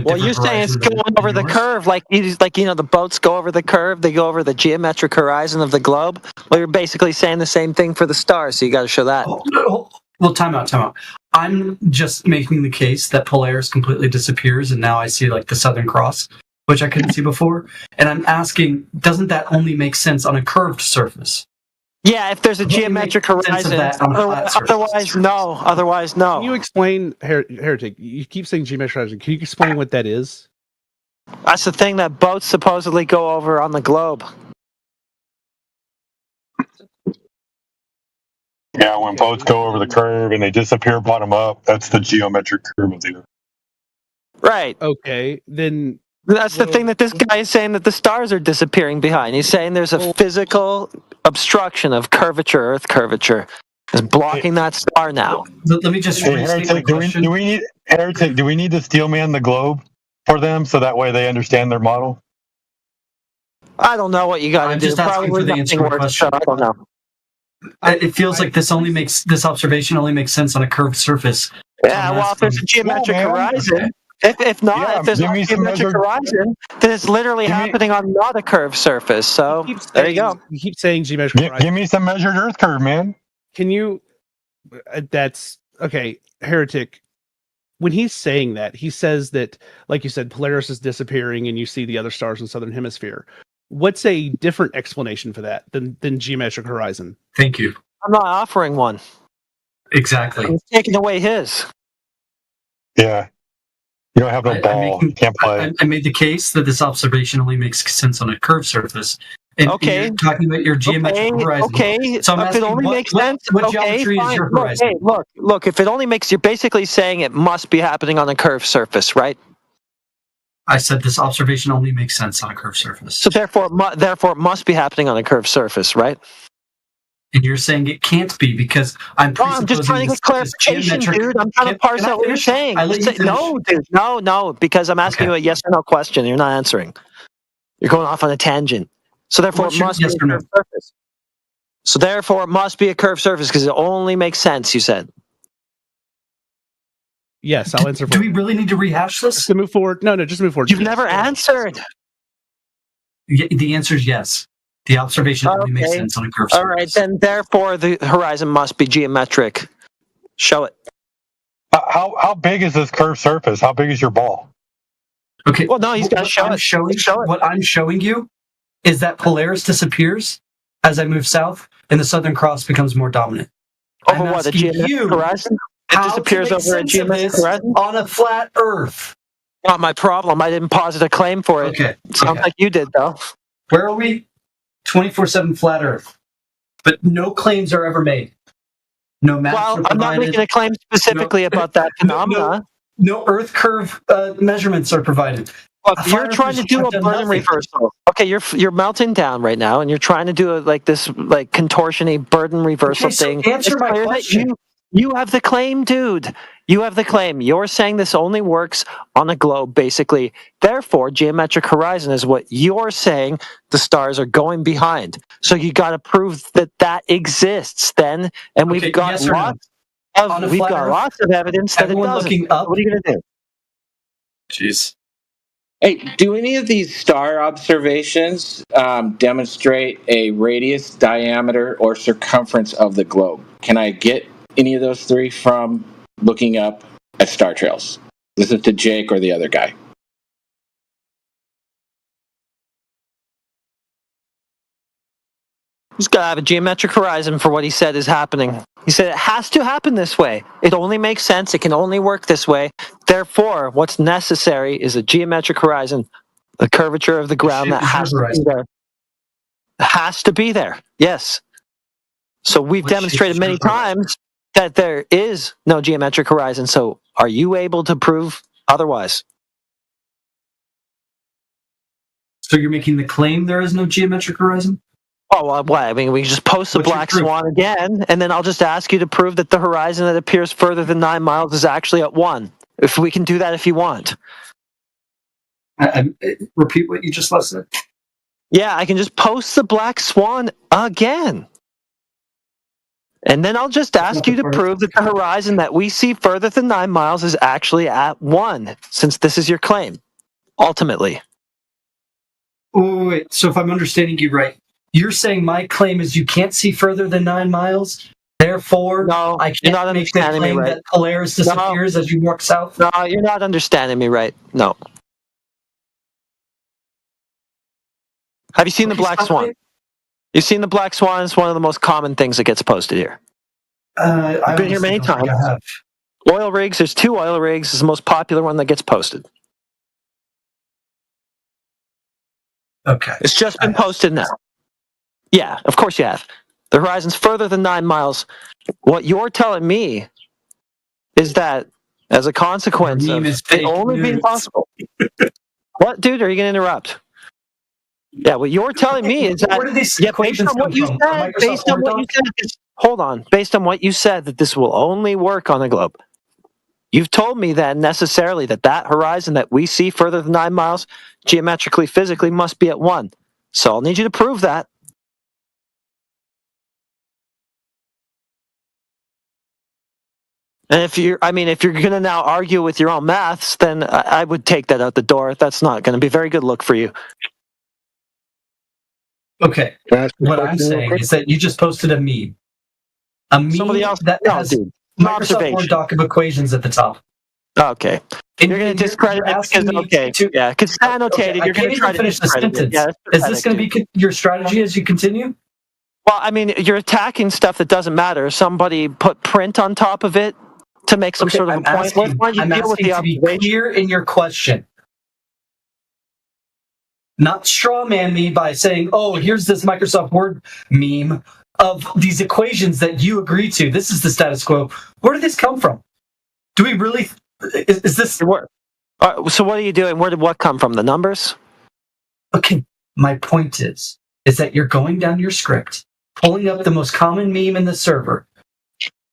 Well, you're saying it's going over the curve, like the boats go over the curve, they go over the geometric horizon of the globe. Well, you're basically saying the same thing for the stars, so you got to show that. Well, time out. I'm just making the case that Polaris completely disappears, and now I see like the Southern Cross, which I couldn't see before. And I'm asking, doesn't that only make sense on a curved surface? Yeah, if there's a geometric horizon. Otherwise, no. Otherwise, no. Can you explain, Heretic? You keep saying geometric horizon. Can you explain what that is? That's the thing that boats supposedly go over on the globe. Yeah, when boats go over the curve and they disappear bottom up, that's the geometric curve of the Earth. Right. Okay, then... That's the thing that this guy is saying, that the stars are disappearing behind. He's saying there's a physical obstruction of curvature, Earth curvature, is blocking that star now. Let me just restate my question. Do we need to steelman the globe for them so that way they understand their model? I don't know what you got to do. Just asking for the answer to my question. I don't know. It feels like this observation only makes sense on a curved surface. Yeah, well, if there's a geometric horizon... If not, if there's not a geometric horizon, then it's literally happening on not a curved surface. So there you go. You keep saying geometric horizon. Give me some measured Earth curve, man. Can you? That's okay, Heretic. When he's saying that, he says that, like you said, Polaris is disappearing, and you see the other stars in the southern hemisphere. What's a different explanation for that than geometric horizon? Thank you. I'm not offering one. Exactly. I'm taking away his. Yeah. You don't have no ball. Can't play. I made the case that this observation only makes sense on a curved surface. And okay. You're talking about your geometric horizon. Okay. So I'm if asking, it only makes sense, what geometry is your horizon? Look. If it only makes, you're basically saying it must be happening on a curved surface, right? I said this observation only makes sense on a curved surface. So therefore, it must be happening on a curved surface, right? And you're saying it can't be because I'm presupposing... I'm just trying to get clarification, dude. I'm trying to parse out what you're saying. No, dude. No, because I'm asking you a yes or no question. You're not answering. You're going off on a tangent. So therefore, it must be a curved surface. So therefore, it must be a curved surface because it only makes sense, you said. Yes, I'll answer for Do we really need to rehash this? Just to move forward? No, just move forward. You've never answered. The answer is yes. The observation only makes sense on a curved surface. All right, then therefore the horizon must be geometric. Show it. How big is this curved surface? How big is your ball? Okay. Well, no, he's got to show it. What I'm showing you is that Polaris disappears as I move south, and the Southern Cross becomes more dominant. Over what, a geometric horizon? It disappears over a geometric horizon? On a flat Earth. Not my problem. I didn't posit a claim for it. Okay. Sounds like you did, though. Where are we? 24/7 flat Earth. But no claims are ever made. No maps are provided. I'm not making a claim specifically about that phenomena. No Earth curve measurements are provided. Look, you're trying to do a burden reversal. Okay, you're melting down right now, and you're trying to do this contortion-y burden reversal thing. Answer my question. You have the claim, dude. You have the claim. You're saying this only works on a globe, basically. Therefore, geometric horizon is what you're saying the stars are going behind. So you got to prove that exists then, and we've got lots of evidence that it doesn't. What are you going to do? Jeez. Hey, do any of these star observations demonstrate a radius, diameter, or circumference of the globe? Can I get any of those three from looking up at star trails? This is to Jake or the other guy. He's got to have a geometric horizon for what he said is happening. He said it has to happen this way. It only makes sense. It can only work this way. Therefore, what's necessary is a geometric horizon, the curvature of the ground that has to be there. Has to be there. Yes. So we've demonstrated many times that there is no geometric horizon. So are you able to prove otherwise? So you're making the claim there is no geometric horizon? Oh, well, what? I mean, we can just post the black swan again, and then I'll just ask you to prove that the horizon that appears further than 9 miles is actually at 1. If we can do that if you want. Repeat what you just said. Yeah, I can just post the black swan again. And then I'll just ask you to prove that the horizon that we see further than 9 miles is actually at 1, since this is your claim, ultimately. Oh, wait. So if I'm understanding you right, you're saying my claim is you can't see further than 9 miles? Therefore, no, I can't make the claim that Polaris disappears as you walk south? No, you're not understanding me right. No. Have you seen the black swan? You've seen the black swan. It's one of the most common things that gets posted here. I've been here many times. Oil rigs. There's 2 oil rigs. It's the most popular one that gets posted. Okay. It's just been posted now. Yeah, of course you have. The horizon's further than 9 miles. What you're telling me is that as a consequence of it only being possible. What, dude? Are you going to interrupt? Yeah, what you're telling me is that based on what you said, hold on, based on what you said that this will only work on the globe. You've told me then necessarily that horizon that we see further than 9 miles, geometrically, physically, must be at 1. So I'll need you to prove that. And if you're going to now argue with your own maths, then I would take that out the door. That's not going to be a very good look for you. Okay. What I'm saying is that you just posted a meme. A meme that has Microsoft Word doc of equations at the top. Okay. You're going to discredit it because, because it's annotated. You're going to try to finish the sentence. Yeah, is this going to be your strategy as you continue? Well, I mean, you're attacking stuff that doesn't matter. Somebody put print on top of it to make some sort of a point. I'm asking to be clear in your question. Not straw man me by saying, oh, here's this Microsoft Word meme of these equations that you agree to. This is the status quo. Where did this come from? Do we really... Is this... So what are you doing? Where did what come from? The numbers? Okay, my point is that you're going down your script, pulling up the most common meme in the server.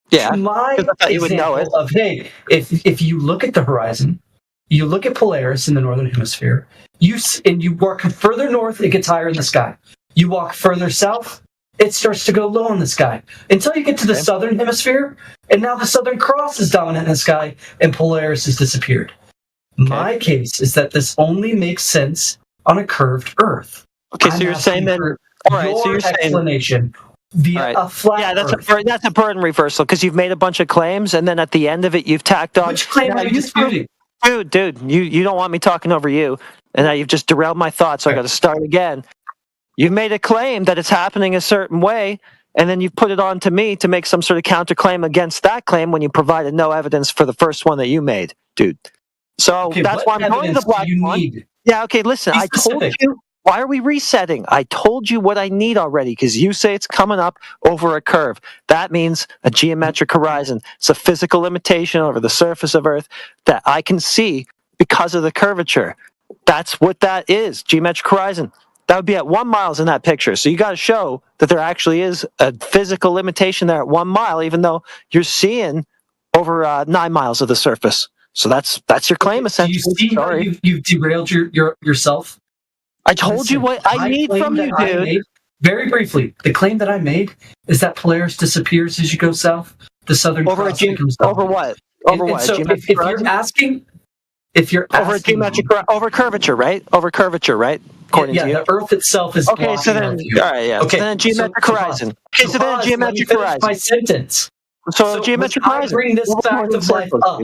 Yeah, my you would know it. Of, hey, if you look at the horizon, you look at Polaris in the northern hemisphere, you walk further north, it gets higher in the sky. You walk further south, it starts to go low in the sky until you get to the southern hemisphere, and now the Southern Cross is dominant in the sky, and Polaris has disappeared. Okay. My case is that this only makes sense on a curved Earth. Okay, so you're saying that. All right, so you're explanation via a flat. Yeah, that's a burden reversal because you've made a bunch of claims, and then at the end of it, you've tacked on. Which claim are you disputing? Dude, you don't want me talking over you, and now you've just derailed my thoughts, so I got to start again. You've made a claim that it's happening a certain way, and then you put it on to me to make some sort of counterclaim against that claim when you provided no evidence for the first one that you made, dude. So that's why I'm going to the black one. Yeah, okay, listen, I told you. Why are we resetting? I told you what I need already because you say it's coming up over a curve. That means a geometric horizon. It's a physical limitation over the surface of Earth that I can see because of the curvature. That's what that is, geometric horizon. That would be at 1 mile in that picture. So you got to show that there actually is a physical limitation there at 1 mile, even though you're seeing over 9 miles of the surface. So that's your claim, essentially. Do you see how you've derailed yourself? I told you what I need from you, dude. Very briefly, the claim that I made is that Polaris disappears as you go south. The Southern Cross becomes over what? Over what? So if you're asking, over curvature, right? Over curvature, right? According to you, the Earth itself is okay. So then, all right, yeah. Okay, so then geometric horizon. Okay, so then geometric horizon. My sentence. So geometric horizon. I bring this fact of life up,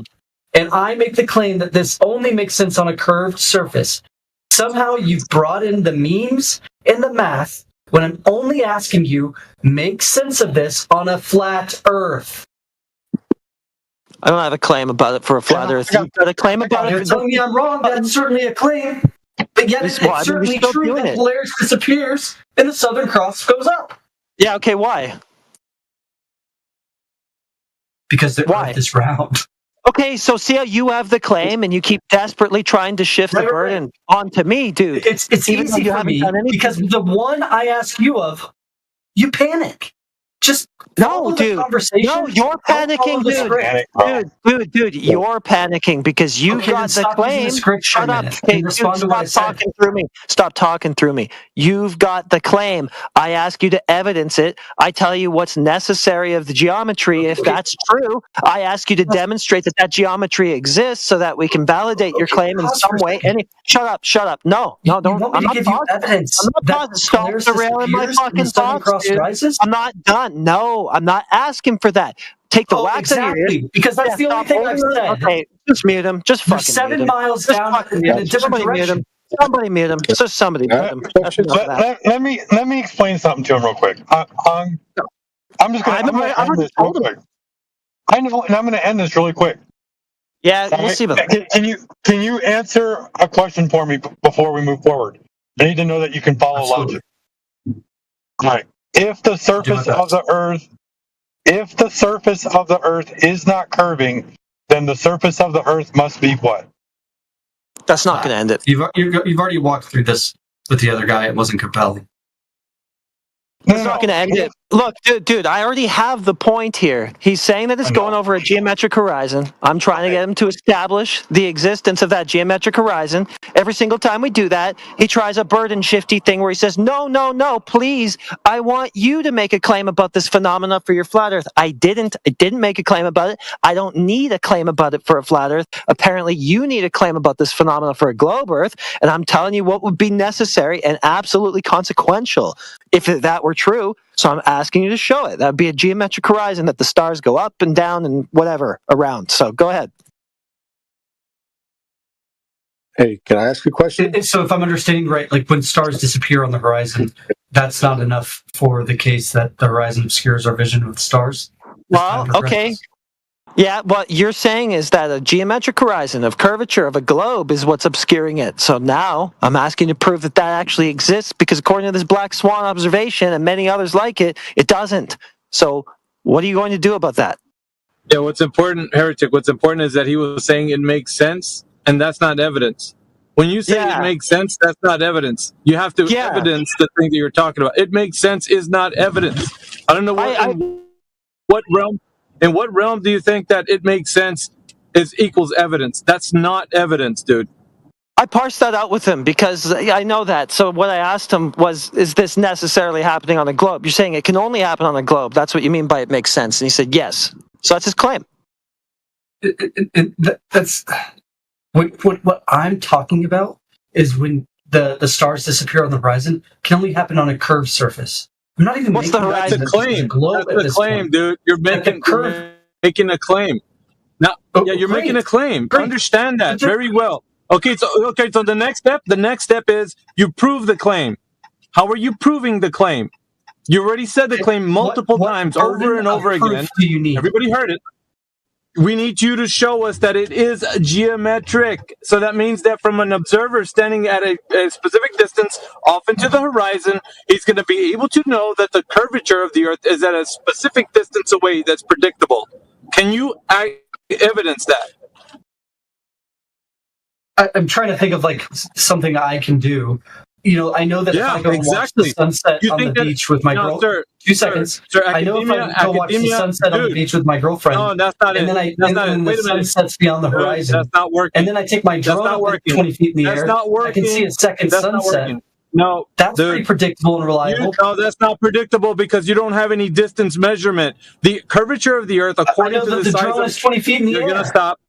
and I make the claim that this only makes sense on a curved surface. Somehow you've brought in the memes and the math when I'm only asking you, make sense of this on a flat Earth. I don't have a claim about it for a flat Earth. You've got a claim about You're it. telling me I'm wrong. That's certainly a claim. But yet it's certainly true that Polaris disappears and the Southern Cross goes up. Yeah, okay, why? Because the Earth is round. Okay, so see how you have the claim and you keep desperately trying to shift the burden onto me, dude. It's Even though easy you for haven't me done anything. because the one I ask you of, you panic. Just follow the conversation. No, you're panicking, dude. You're panicking because you've Okay, got then the stop using claim. the script for a Shut up. minute Hey, and dude, respond to what I stop said. talking through me. Stop talking through me. You've got the claim. I ask you to evidence it. I tell you what's necessary of the geometry. If that's true, I ask you to demonstrate that that geometry exists so that we can validate your claim in some way. Shut up. No, don't. You want me to give you evidence I'm not that Stop Polaris derailing my disappears and the fucking Southern thoughts, Cross dude. rises? I'm not done. No, I'm not asking for that. Take the wax out of your ears. Because that's the only thing I've said. Okay, just mute him. Just You're fucking 7 mute him. miles Just down fucking in mute a him. different Somebody mute direction. him. Somebody mute him. Just somebody mute him. That's enough of that. Let me explain something to him real quick. I'm just gonna end this real quick. I know, and I'm gonna end this really quick. Yeah, we'll see about that. Can you answer a question for me before we move forward? I need to know that you can follow logic. All right. If the surface of the Earth is not curving, then the surface of the Earth must be what? That's not going to end it. You've already walked through this with the other guy. It wasn't compelling. It's not going to end it. Look, dude, I already have the point here. He's saying that it's going over a geometric horizon. I'm trying to get him to establish the existence of that geometric horizon. Every single time we do that, he tries a burden shifty thing where he says, no, please, I want you to make a claim about this phenomena for your flat Earth. I didn't make a claim about it. I don't need a claim about it for a flat Earth. Apparently, you need a claim about this phenomena for a globe Earth, and I'm telling you what would be necessary and absolutely consequential if that were true. So I'm asking you to show it. That would be a geometric horizon that the stars go up and down and whatever around. So go ahead. Hey, can I ask you a question? So if I'm understanding right, like when stars disappear on the horizon, that's not enough for the case that the horizon obscures our vision of the stars? Well, okay. Yeah, what you're saying is that a geometric horizon of curvature of a globe is what's obscuring it. So now I'm asking you to prove that that actually exists because according to this black swan observation and many others like it, it doesn't. So what are you going to do about that? Yeah, what's important, Heretic, what's important is that he was saying it makes sense, and that's not evidence. When you say it makes sense, that's not evidence. You have to evidence the thing that you're talking about. It makes sense is not evidence. I don't know in what realm do you think that it makes sense equals evidence? That's not evidence, dude. I parsed that out with him because I know that. So what I asked him was, is this necessarily happening on a globe? You're saying it can only happen on a globe. That's what you mean by it makes sense. And he said, yes. So that's his claim. That's what I'm talking about is when the stars disappear on the horizon can only happen on a curved surface. I'm not even What's the horizon? That's a claim. That's a claim, dude. You're making a claim. Now, you're making a claim. Understand that very well. Okay, so the next step is you prove the claim. How are you proving the claim? You already said the claim multiple times over and over again. Everybody heard it. We need you to show us that it is geometric. So that means that from an observer standing at a specific distance off into the horizon, he's going to be able to know that the curvature of the Earth is at a specific distance away that's predictable. Can you evidence that? I'm trying to think of like something I can do. You know, I know that if I go watch the sunset on the beach with my girlfriend, 2 seconds. I know if I go watch the sunset on the beach with my girlfriend, that's not and it. then the sun sets beyond the horizon, that's not working. and then I take my drone up 20 feet in the air, that's not working. I can see a second sunset. No, that's pretty predictable and reliable. No, that's not predictable because you don't have any distance measurement. The curvature of the Earth, according to the size drone is 20 feet in the air. You're gonna stop.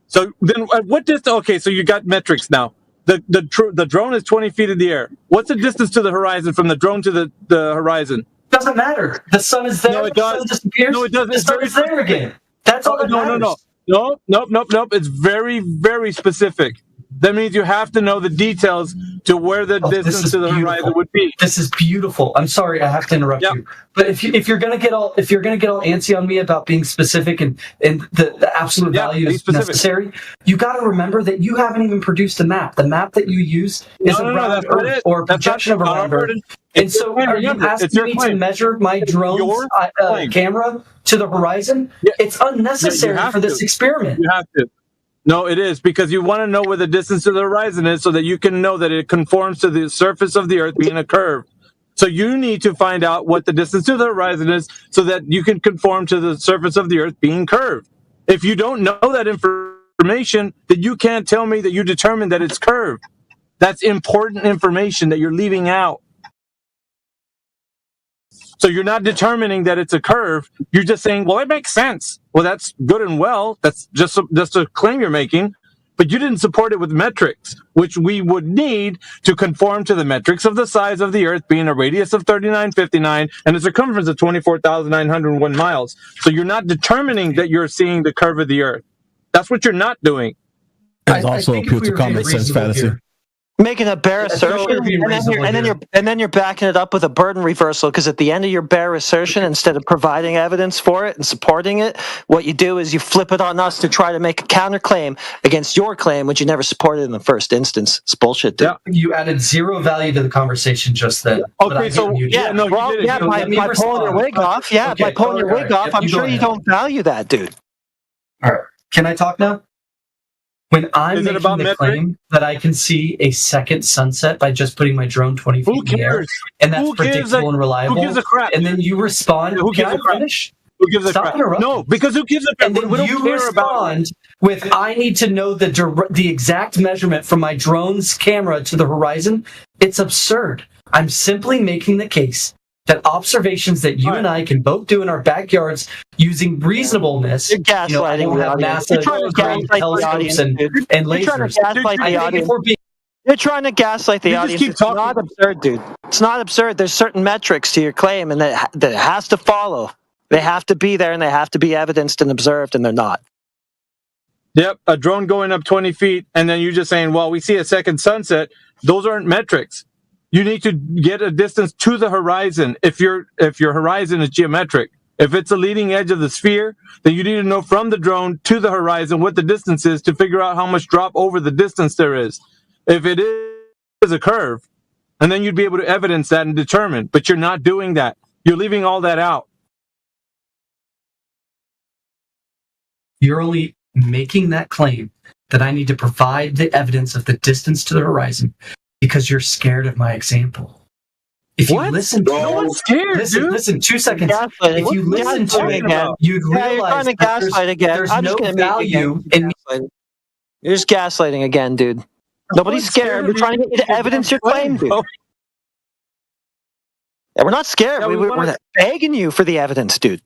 So then, what distance? Okay, so you got metrics now. The drone is 20 feet in the air. What's the distance to the horizon from the drone to the horizon? Doesn't matter. The sun is there. No, it does. The sun disappears. No, it doesn't. The sun is there again. That's all that matters. No. Nope. It's very, very specific. That means you have to know the details to where the distance to the horizon would be. This is beautiful. I'm sorry, I have to interrupt you. But if you're gonna get all antsy on me about being specific and the absolute value is necessary, you got to remember that you haven't even produced a map. The map that you use is a round Earth or a projection of a round Earth. And so, are you asking me to measure my drone's camera to the horizon? It's unnecessary for this experiment. You have to. No, it is, because you want to know where the distance to the horizon is so that you can know that it conforms to the surface of the Earth being a curve. So you need to find out what the distance to the horizon is so that you can conform to the surface of the Earth being curved. If you don't know that information, then you can't tell me that you determined that it's curved. That's important information that you're leaving out. So you're not determining that it's a curve. You're just saying, well, it makes sense. Well, that's good and well. That's just a claim you're making. But you didn't support it with metrics, which we would need to conform to the metrics of the size of the Earth being a radius of 3959 and a circumference of 24,901 miles. So you're not determining that you're seeing the curve of the Earth. That's what you're not doing. There's also a appeal to common sense fallacy. Making a bare assertion, and then you're backing it up with a burden reversal, because at the end of your bare assertion, instead of providing evidence for it and supporting it, what you do is you flip it on us to try to make a counterclaim against your claim, which you never supported in the first instance. It's bullshit, dude. Yeah, you added zero value to the conversation just then. Okay, so by pulling your wig off, by pulling your wig off, I'm sure you don't value that, dude. All right, can I talk now? When I'm making the claim that I can see a second sunset by just putting my drone 20 feet in the air, and that's predictable and reliable, who gives a crap? And then you respond, who gives a crap? Finish? Who gives a crap? No, because who gives a crap? And then you respond with, I need to know the exact measurement from my drone's camera to the horizon. It's absurd. I'm simply making the case that observations that you and I can both do in our backyards using reasonableness. You're gaslighting the audience. You're trying to gaslight the audience and lasers. You're trying to gaslight the audience. It's not absurd, dude. It's not absurd. There's certain metrics to your claim, and that has to follow. They have to be there, and they have to be evidenced and observed, and they're not. Yep, a drone going up 20 feet, and then you're just saying, well, we see a second sunset. Those aren't metrics. You need to get a distance to the horizon if your horizon is geometric. If it's a leading edge of the sphere, then you need to know from the drone to the horizon what the distance is to figure out how much drop over the distance there is. If it is a curve, and then you'd be able to evidence that and determine, but you're not doing that. You're leaving all that out. You're only making that claim that I need to provide the evidence of the distance to the horizon because you're scared of my example. If you listen to no one's scared, listen, 2 seconds. If you listen to it again, you'd realize there's no value in. You're just gaslighting again, dude. Nobody's scared. We're trying to get you to evidence your claim, dude. Yeah, we're not scared. We're begging you for the evidence, dude.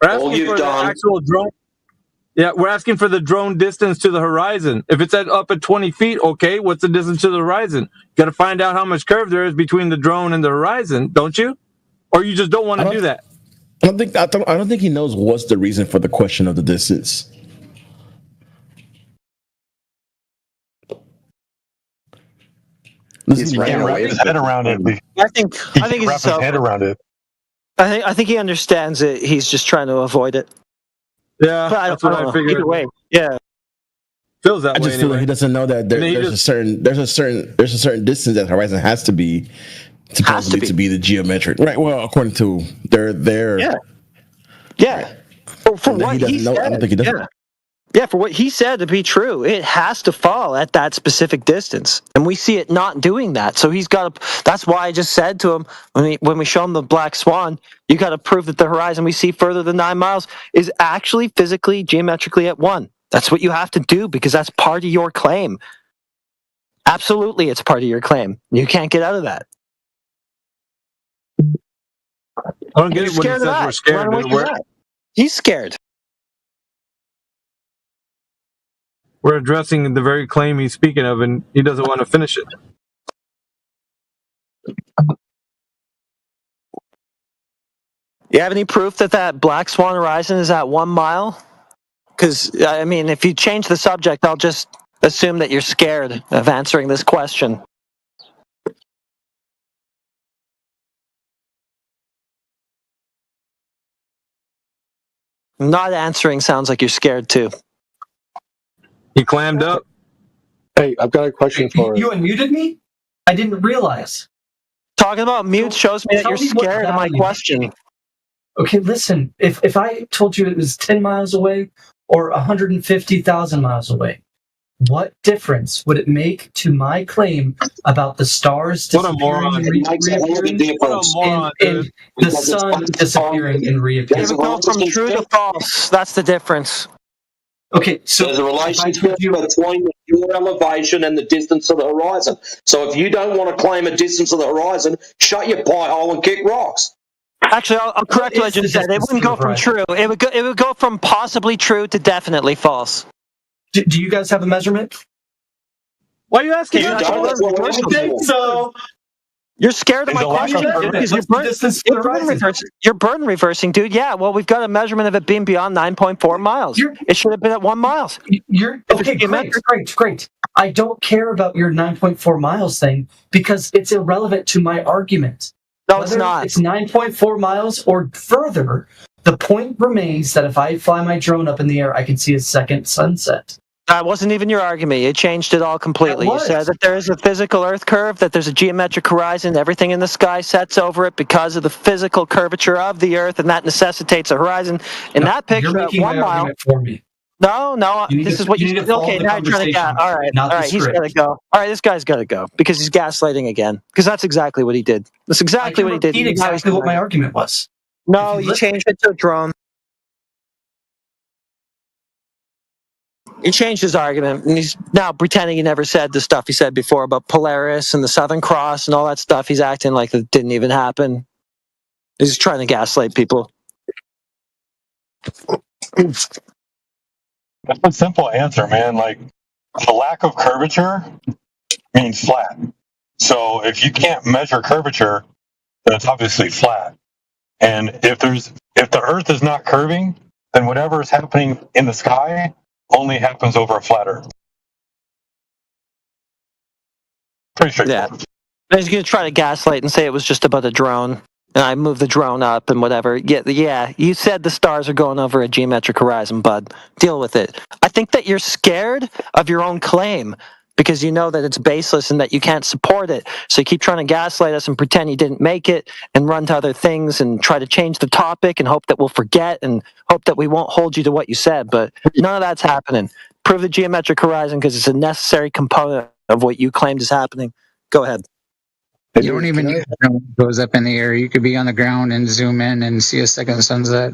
We're asking for the actual drone. Yeah, we're asking for the drone distance to the horizon. If it's up at 20 feet, okay, what's the distance to the horizon? You got to find out how much curve there is between the drone and the horizon, don't you? Or you just don't want to do that? I don't think he knows what's the reason for the question of the distance. He's wrapping his head around it. I think he's wrapping his head around it. I think he understands it. He's just trying to avoid it. Yeah, but that's what I figured. Either way, yeah, feels that way. I just feel like he doesn't know that there's a certain distance that horizon has to be supposedly to be the geometric. Right. Well, according to their yeah. For what he said, I don't think he does. Yeah, for what he said to be true, it has to fall at that specific distance, and we see it not doing that. So he's got to. That's why I just said to him when we show him the black swan, you got to prove that the horizon we see further than 9 miles is actually physically, geometrically at 1. That's what you have to do because that's part of your claim. Absolutely, it's part of your claim. You can't get out of that. I don't get it when he says we're scared. He's scared. We're addressing the very claim he's speaking of, and he doesn't want to finish it. You have any proof that black swan horizon is at 1 mile? Because, I mean, if you change the subject, that's assume that you're scared of answering this question. Not answering sounds like you're scared too. He clammed up. Hey, I've got a question for you. Unmuted me? I didn't realize. Talking about mute shows me that Tell you're me what scared of my value- question. Okay, listen. If I told you it was 10 miles away or 150,000 miles away, what difference would it make to my claim about the stars What a disappearing moron. and It makes a hell of a reappearing difference. What a moron, and dude. the sun disappearing and It reappearing? would go from true to false. That's the difference. Okay, so there's a relationship between your elevation and the distance of the horizon. So if you don't want to claim a distance of the horizon, shut your pie hole and kick rocks. Actually, I'll correct what I just said. It wouldn't go from true. It would go from possibly true to definitely false. Do you guys have a measurement? Why are you asking You that? don't, that's what we're asking for. So You're scared of my Is the question measurement- because What's the distance to the horizon? you're burden reversing, dude. Yeah, well, we've got a measurement of it being beyond 9.4 miles. It should have been at 1 mile. You're okay. Great. I don't care about your 9.4 miles thing because it's irrelevant to my argument. No, it's not. It's 9.4 miles or further. The point remains that if I fly my drone up in the air, I can see a second sunset. That wasn't even your argument. You changed it all completely. That You was. said that there is a physical Earth curve, that there's a geometric horizon, everything in the sky sets over it because of the physical curvature of the Earth, and that necessitates a horizon. In that picture, You're at making 1 my mile. argument for me. No. You need This to- is what you you need to said. follow Okay, the now you're trying to conversation, All right, not the he's script. got to go. All right, this guy's got to go because he's gaslighting again. Because that's exactly what he did. That's exactly what he did. Repeat exactly what my argument was. No, you changed it to a drone. He changed his argument, and he's now pretending he never said the stuff he said before about Polaris and the Southern Cross and all that stuff. He's acting like it didn't even happen. He's trying to gaslight people. That's a simple answer, man. Like, the lack of curvature means flat. So if you can't measure curvature, then it's obviously flat. And if the Earth is not curving, then whatever is happening in the sky only happens over a flat Earth. Pretty straightforward. Yeah. And he's going to try to gaslight and say it was just about a drone. And I moved the drone up and whatever. Yeah, you said the stars are going over a geometric horizon, bud. Deal with it. I think that you're scared of your own claim because you know that it's baseless and that you can't support it. So you keep trying to gaslight us and pretend you didn't make it and run to other things and try to change the topic and hope that we'll forget and hope that we won't hold you to what you said. But none of that's happening. Prove the geometric horizon because it's a necessary component of what you claimed is happening. Go ahead. You don't even need a drone that goes up in the air. You could be on the ground and zoom in and see a second sunset.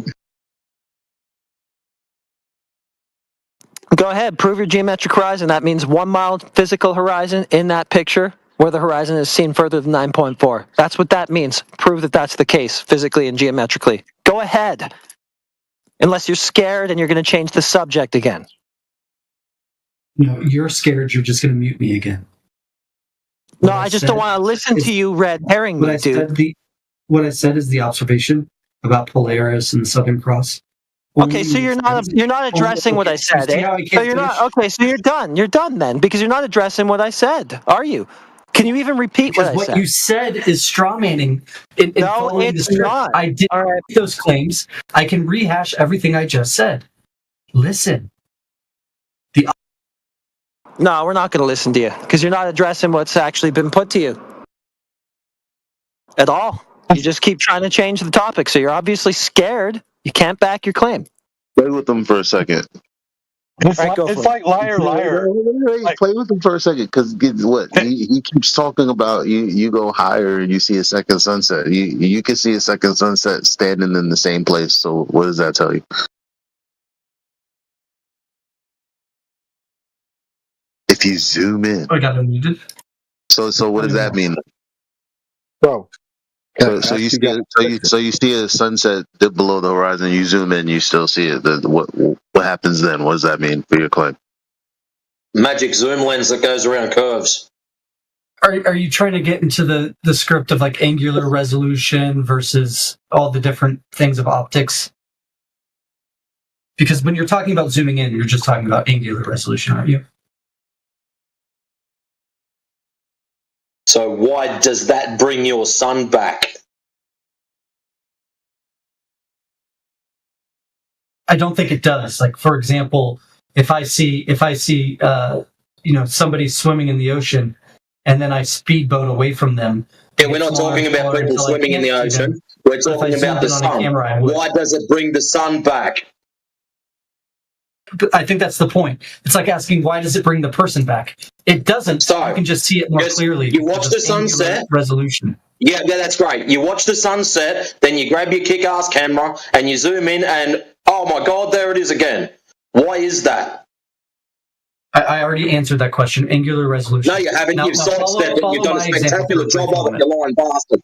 Go ahead, prove your geometric horizon. That means 1 mile physical horizon in that picture where the horizon is seen further than 9.4. That's what that means. Prove that that's the case physically and geometrically. Go ahead. Unless you're scared and you're going to change the subject again. No, you're scared. You're just going to mute me again. No, I just don't want to listen to you red herring me, dude. What I said is the observation about Polaris and the Southern Cross. Okay, so you're not addressing what I said. See how I So can't you're not finish? okay. So you're done. You're done then because you're not addressing what I said, are you? Can you even repeat Because what I what said? you said is straw manning. In No, following the it's script. not. I did make those claims. I can rehash everything I just said. Listen. No, we're not going to listen to you because you're not addressing what's actually been put to you at all. You just keep trying to change the topic, so you're obviously scared. You can't back your claim. Play with them for a second. It's, Right, go for it. like liar, liar. Wait, play with him for a second, because what he keeps talking about. You go higher and you see a second sunset. You can see a second sunset standing in the same place. So what does that tell you? If you zoom in. I got unmuted. So what does that mean? Bro. So you see a sunset dip below the horizon. You zoom in, you still see it. What happens then? What does that mean for your claim? Magic zoom lens that goes around curves. Are you trying to get into the script of like angular resolution versus all the different things of optics? Because when you're talking about zooming in, you're just talking about angular resolution, aren't you? So why does that bring your sun back? I don't think it does. Like, for example, if I see somebody swimming in the ocean, and then I speedboat away from them. Yeah, we're not talking about people swimming in the ocean. We're talking about the sun. Why does it bring the sun back? I think that's the point. It's like asking, why does it bring the person back? It doesn't. So you can just see it more clearly. You watch the sunset. Resolution. Yeah, that's great. You watch the sunset, then you grab your kick-ass camera and you zoom in, and oh my God, there it is again. Why is that? I already answered that question. Angular resolution. No, you haven't. You've sidestepped it. You've done a spectacular job of it, you lying bastard.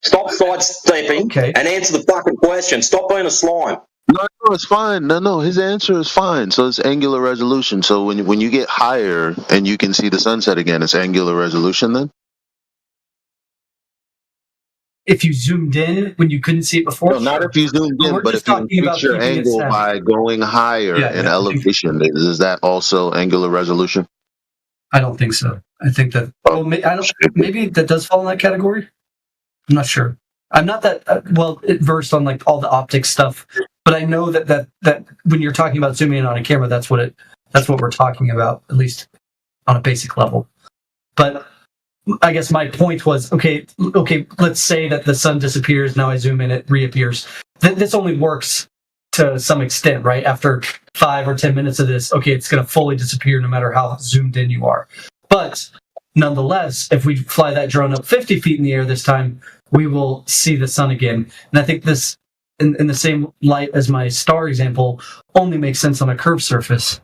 Stop sidestepping and answer the fucking question. Stop being a slime. No, it's fine. No, his answer is fine. So it's angular resolution. So when you get higher and you can see the sunset again, it's angular resolution then? If you zoomed in when you couldn't see it before? No, not if you zoomed in, but if you increase your angle by going higher in elevation, is that also angular resolution? I don't think so. I think that maybe that does fall in that category. I'm not sure. I'm not that well versed on like all the optics stuff, but I know that when you're talking about zooming in on a camera, that's what we're talking about, at least on a basic level. But I guess my point was, okay, let's say that the sun disappears, now I zoom in, it reappears. This only works to some extent, right? After 5 or 10 minutes of this, okay, it's going to fully disappear no matter how zoomed in you are. But nonetheless, if we fly that drone up 50 feet in the air this time, we will see the sun again. And I think this, in the same light as my star example, only makes sense on a curved surface.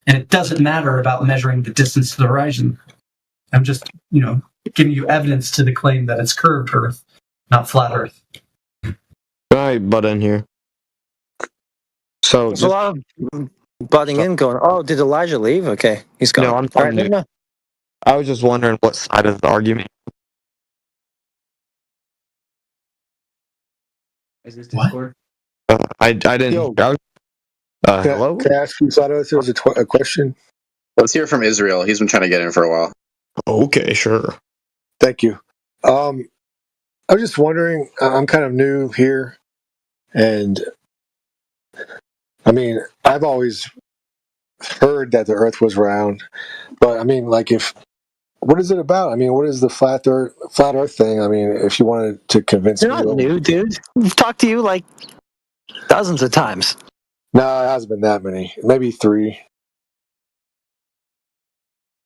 And it doesn't matter about measuring the distance to the horizon. I'm just, giving you evidence to the claim that it's curved Earth, not flat Earth. All right, butt in here. So there's a lot of butting in going, oh, did Elijah leave? Okay, he's gone. No, I'm fine. Right, I was just wondering what side of the argument. Is this Discord? I didn't. Yo, hello? Can I ask you, Sato, if there was a question? Let's hear from Israel. He's been trying to get in for a while. Okay, sure. Thank you. I was just wondering, I'm kind of new here, and I mean, I've always heard that the Earth was round, but I mean, like, what is it about? I mean, what is the flat Earth thing? I mean, if you wanted to convince You're me. Not new, dude. We've talked to you like dozens of times. No, it hasn't been that many. Maybe 3.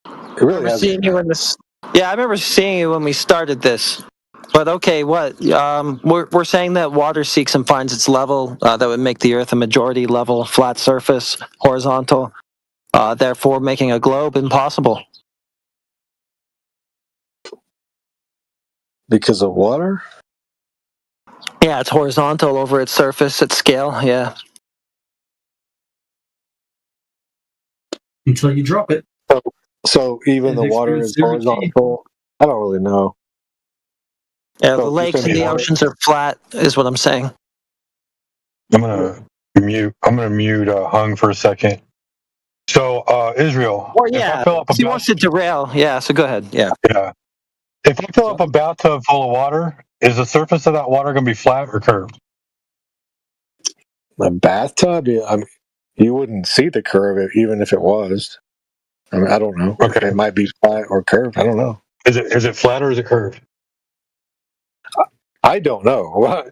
It really hasn't. Seeing you in this. Yeah, I remember seeing you when we started this. But okay, what? We're saying that water seeks and finds its level. That would make the Earth a majority level, flat surface, horizontal, therefore making a globe impossible. Because of water? Yeah, it's horizontal over its surface at scale, yeah. Until you drop it. So even the water is horizontal? I don't really know. Yeah, the lakes and the oceans are flat, is what I'm saying. I'm gonna mute Hung for a second. So Israel. Well, yeah, he wants to derail. Yeah, so go ahead. Yeah. Yeah. If I fill up a bathtub full of water, is the surface of that water going to be flat or curved? A bathtub? I mean, you wouldn't see the curve even if it was. I mean, I don't know. Okay. It might be flat or curved. I don't know. Is it flat or is it curved? I don't know.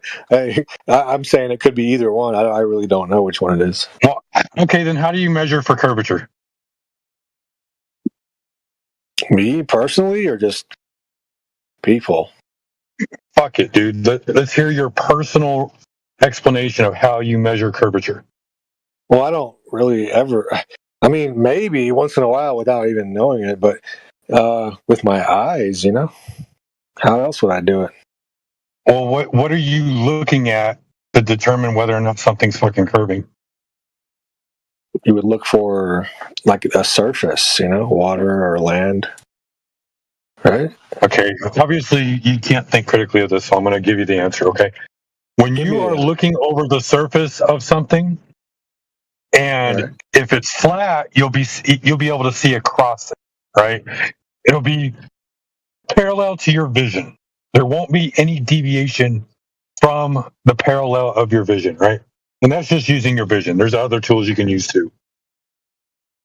I'm saying it could be either one. I really don't know which one it is. Well, okay, then how do you measure for curvature? Me personally, or just people? Fuck it, dude. Let's hear your personal explanation of how you measure curvature. Well, I don't really ever. I mean, maybe once in a while without even knowing it, but with my eyes, how else would I do it? Well, what are you looking at to determine whether or not something's fucking curving? You would look for like a surface, water or land, right? Okay. Obviously, you can't think critically of this, so I'm going to give you the answer. Okay. When you are looking over the surface of something, and if it's flat, you'll be able to see across it, right? It'll be parallel to your vision. There won't be any deviation from the parallel of your vision, right? And that's just using your vision. There's other tools you can use too.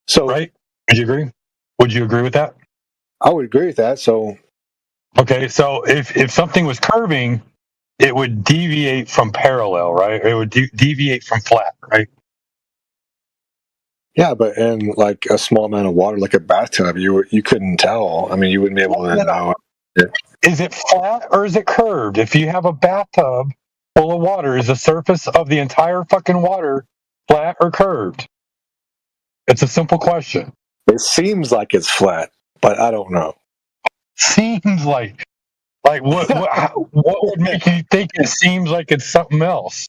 So, right? Would you agree? Would you agree with that? I would agree with that. So, okay, so if something was curving, it would deviate from parallel, right? It would deviate from flat, right? yeah, but in like a small amount of water, like a bathtub, you couldn't tell. I mean, you wouldn't be able to know. Is it flat or is it curved? If you have a bathtub full of water, is the surface of the entire fucking water flat or curved? It's a simple question. It seems like it's flat, but I don't know. Seems like what would make you think it seems like it's something else?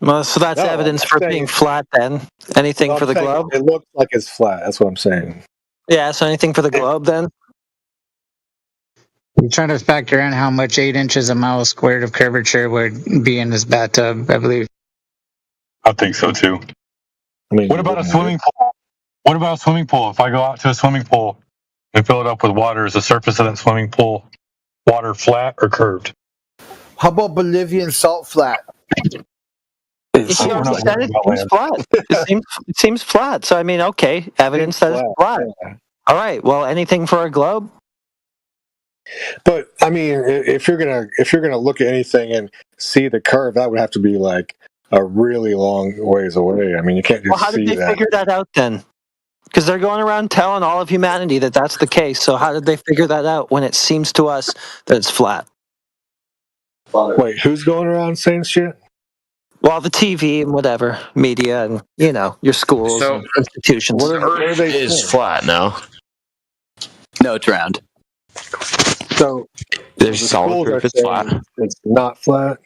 Well, so that's No, evidence I'm for saying- being flat then. Anything I'm for the saying globe? It looks like it's flat. That's what I'm saying. Yeah, so anything for the globe then? You're trying to factor in how much 8 inches a mile squared of curvature would be in this bathtub, I believe. I think so too. I mean, what about a swimming pool? What about a swimming pool? If I go out to a swimming pool and fill it up with water, is the surface of that swimming pool water flat or curved? How about Bolivian salt flat? He already said it seems flat. It seems flat. So I mean, okay, evidence that it's flat. All right. Well, anything for a globe? But I mean, if you're gonna look at anything and see the curve, that would have to be like a really long ways away. I mean, you can't just Well, how see did they that. figure that out then? Because they're going around telling all of humanity that that's the case. So how did they figure that out when it seems to us that it's flat? Wait, who's going around saying shit? Well, the TV and whatever, media and, your schools So, and institutions. What are they is saying? flat now. No, it's round. So There's the solid schools are proof it's saying flat. it's not flat.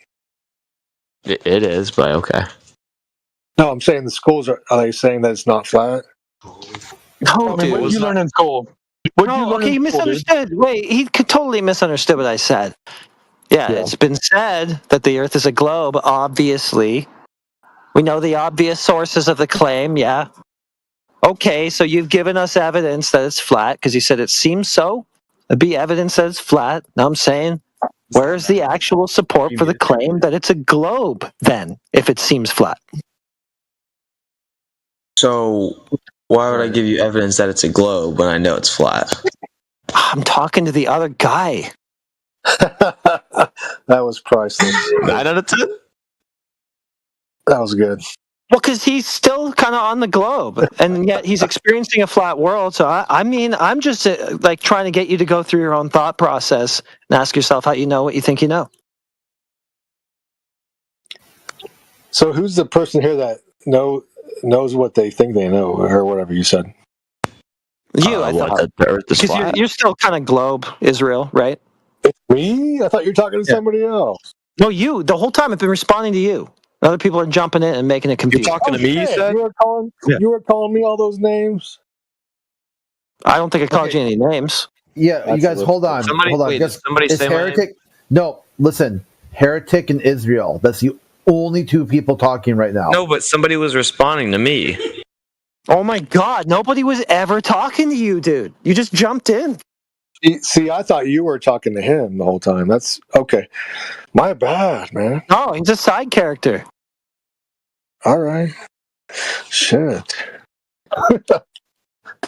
It is, but okay. No, I'm saying the schools are they saying that it's not flat? No, Okay, what did you learn in school? Okay, he misunderstood. Wait, he totally misunderstood what I said. Yeah, it's been said that the Earth is a globe, obviously. We know the obvious sources of the claim, yeah. Okay, so you've given us evidence that it's flat, because you said it seems so. It'd be evidence that it's flat. Now I'm saying, where's the actual support for the claim that it's a globe, then, if it seems flat? So, why would I give you evidence that it's a globe when I know it's flat? I'm talking to the other guy. That was priceless. 9 out of 10? That was good. Well, because he's still kind of on the globe, and yet he's experiencing a flat world. So, I mean, I'm just like trying to get you to go through your own thought process and ask yourself how you know what you think you know. So who's the person here that knows what they think they know, or whatever you said? You, I thought. The Earth is Because flat. you're still kind of globe, Israel, right? It's me? I thought you were talking to somebody else. No, you. The whole time I've been responding to you. Other people are jumping in and making it confusing. You're talking to me, you Shit, said? you were calling me all those names? I don't think I called you any names. Yeah, you guys, hold on. Hold on. Did somebody Is say my name? Heretic? No, listen. Heretic and Israel. That's the only two people talking right now. No, but somebody was responding to me. Oh my God, nobody was ever talking to you, dude. You just jumped in. See, I thought you were talking to him the whole time. That's okay. My bad, man. No, he's a side character. All right. Shit.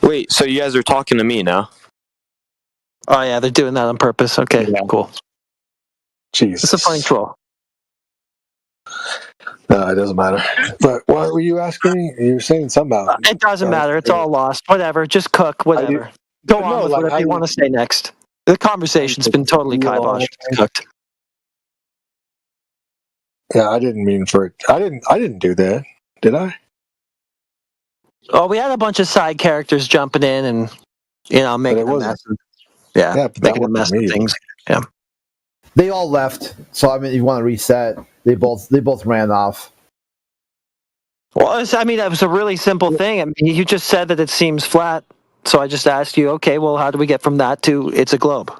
Wait, so you guys are talking to me now? Oh yeah, they're doing that on purpose. Okay, cool. Jesus. It's a funny troll. No, it doesn't matter. But what were you asking me? You were saying something about It doesn't matter. It's all lost. Whatever. Just cook. Whatever. Go But on no, with like, whatever you how want to do say next. The conversation's been totally kiboshed. It's cooked. Yeah, I didn't mean for it. I didn't do that. Did I? Oh, we had a bunch of side characters jumping in and making a mess. Yeah, but that making a wasn't mess me. of things. Yeah. They all left. So I mean, if you want to reset, they both ran off. Well, I mean, that was a really simple thing. I mean, you just said that it seems flat. So I just asked you, okay, well, how do we get from that to it's a globe?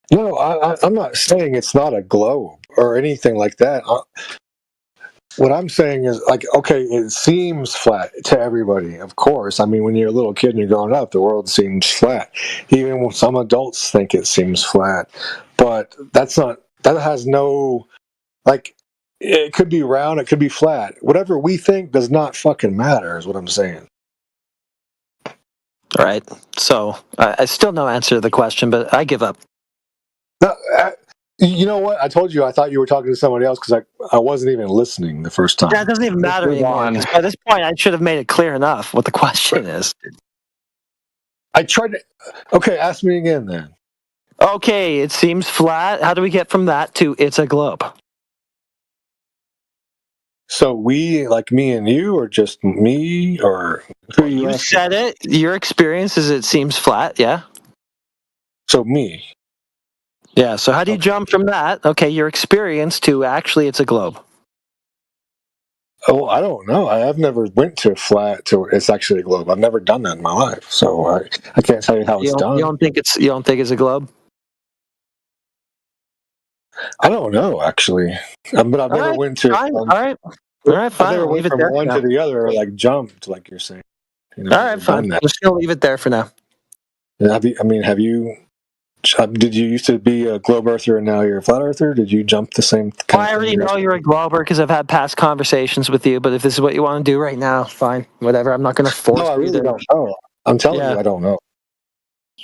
No, I'm not saying it's not a globe or anything like that. What I'm saying is, like, okay, it seems flat to everybody, of course. I mean, when you're a little kid and you're growing up, the world seems flat. Even when some adults think it seems flat. But that has no, like, it could be round, it could be flat. Whatever we think does not fucking matter, is what I'm saying. All right. So I still no answer to the question, but I give up. No, you know what? I told you I thought you were talking to somebody else because I wasn't even listening the first time. That doesn't even matter anymore. 'Cause by this point, I should have made it clear enough what the question is. I tried to. Okay, ask me again then. Okay, it seems flat. How do we get from that to it's a globe? So we, like me and you, or just me, or who you said it. Your experience is it seems flat, yeah? So me. Yeah, so how do you jump from that, okay, your experience, to actually it's a globe? Oh, I don't know. I've never went to flat to it's actually a globe. I've never done that in my life, so I can't tell you how it's done. You don't think it's a globe? I don't know actually, but I've never went to. All right, fine. I've never went from one to the other, or like jumped, like you're saying. You know, all right, fine. I'm just gonna leave it there for now. Have you? Did you used to be a globe earther and now you're a flat earther? Did you jump the same? I already know you're a glober because I've had past conversations with you. But if this is what you want to do right now, fine, whatever. I'm not going to force. No, I really don't know. I'm telling you, I don't know.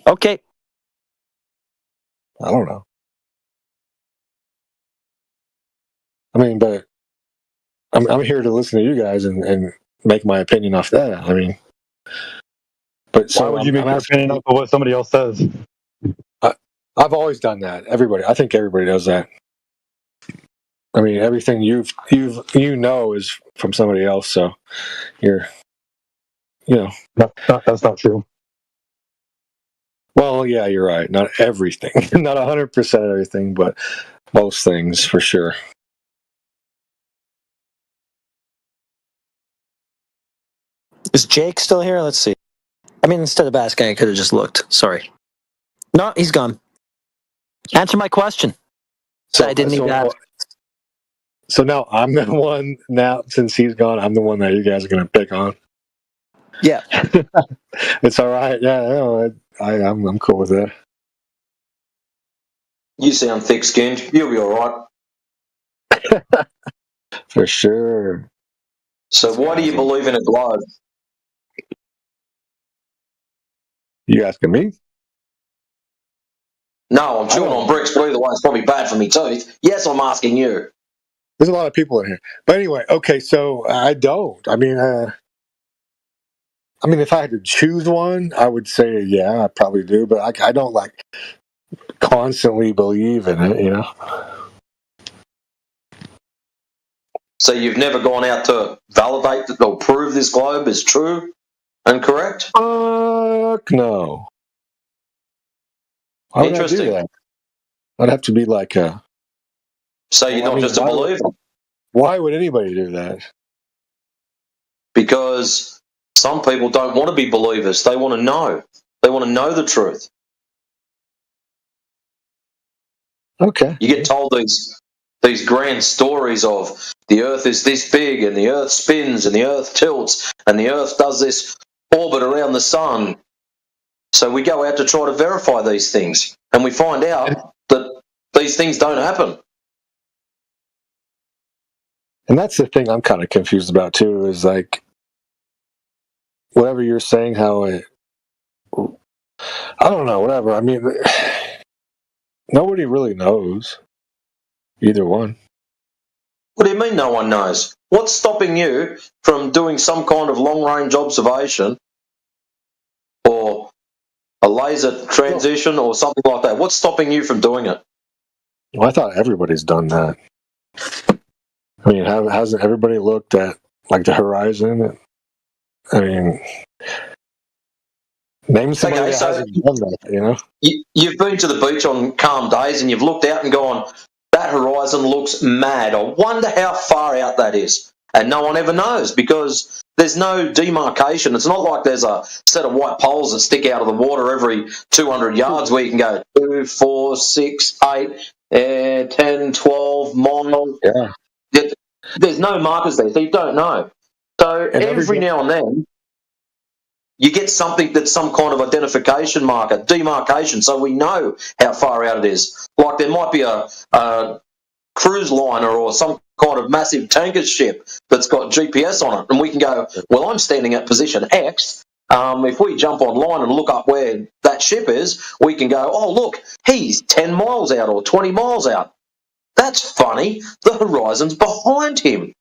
Okay. I don't know. I mean, but I'm here to listen to you guys and make my opinion off that. I mean, but so why would you make your opinion off of what somebody else says? I've always done that. I think everybody does that. I mean, everything you know is from somebody else, so That's not true. Well, yeah, you're right. Not everything, not 100% everything, but most things for sure. Is Jake still here? Let's see. I mean, instead of asking, I could have just looked. Sorry. No, he's gone. Answer my question. So I didn't even ask. So now I'm the one. Now since he's gone, I'm the one that you guys are going to pick on. Yeah, it's all right. Yeah, no, I'm cool with that. You sound thick-skinned. You'll be all right. For sure. So why do you believe in a globe? You asking me? No, I'm chewing on bricks, but either way, it's probably bad for me teeth. Yes, I'm asking you. There's a lot of people in here. But anyway, okay, so I don't. I mean, if I had to choose one, I would say, yeah, I probably do. But I don't, like, constantly believe in it, you know? So you've never gone out to validate or prove this globe is true and correct? Fuck no. Why would I do that? I'd have to be like a... So you're not just a believer? Why would anybody do that? Because some people don't want to be believers. They want to know. They want to know the truth. Okay. You get told these grand stories of the earth is this big and the earth spins and the earth tilts and the earth does this orbit around the sun. So we go out to try to verify these things and we find out that these things don't happen. And that's the thing I'm kind of confused about too, is like, whatever you're saying, how it, I don't know, whatever. I mean, nobody really knows. Either one. What do you mean no one knows? What's stopping you from doing some kind of long-range observation or a laser transition or something like that? What's stopping you from doing it? Well, I thought everybody's done that. I mean, hasn't everybody looked at, like, the horizon? I mean, name somebody that hasn't done that, you know? You've been to the beach on calm days and you've looked out and gone, that horizon looks mad. I wonder how far out that is. And no one ever knows because there's no demarcation. It's not like there's a set of white poles that stick out of the water every 200 yards where you can go 2, 4, 6, 8, 10, 12 miles. Yeah. There's no markers there, so you don't know. So every now and then, you get something that's some kind of identification marker, demarcation, so we know how far out it is. Like there might be a cruise liner or some kind of massive tanker ship that's got GPS on it, and we can go, well, I'm standing at position X. If we jump online and look up where that ship is, we can go, oh, look, he's 10 miles out or 20 miles out. That's funny. The horizon's behind him.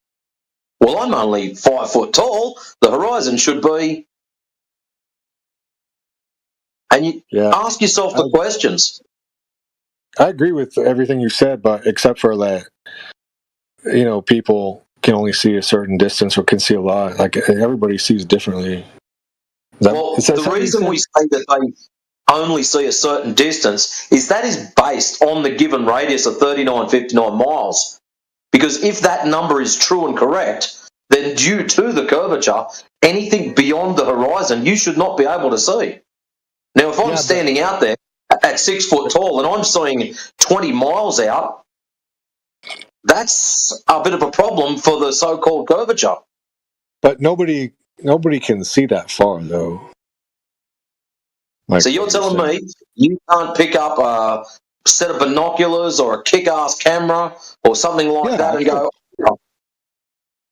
Well, I'm only 5 foot tall. The horizon should be... And you ask yourself the questions. I agree with everything you said, but except for that, people can only see a certain distance or can see a lot. Like everybody sees differently. The reason we say that they only see a certain distance is that is based on the given radius of 3959 miles. Because if that number is true and correct, then due to the curvature, anything beyond the horizon you should not be able to see. Now, if I'm standing out there at 6 foot tall and I'm seeing 20 miles out, that's a bit of a problem for the so-called curvature. But nobody can see that far, though. So you're telling me you can't pick up a set of binoculars or a kick-ass camera or something like that and go,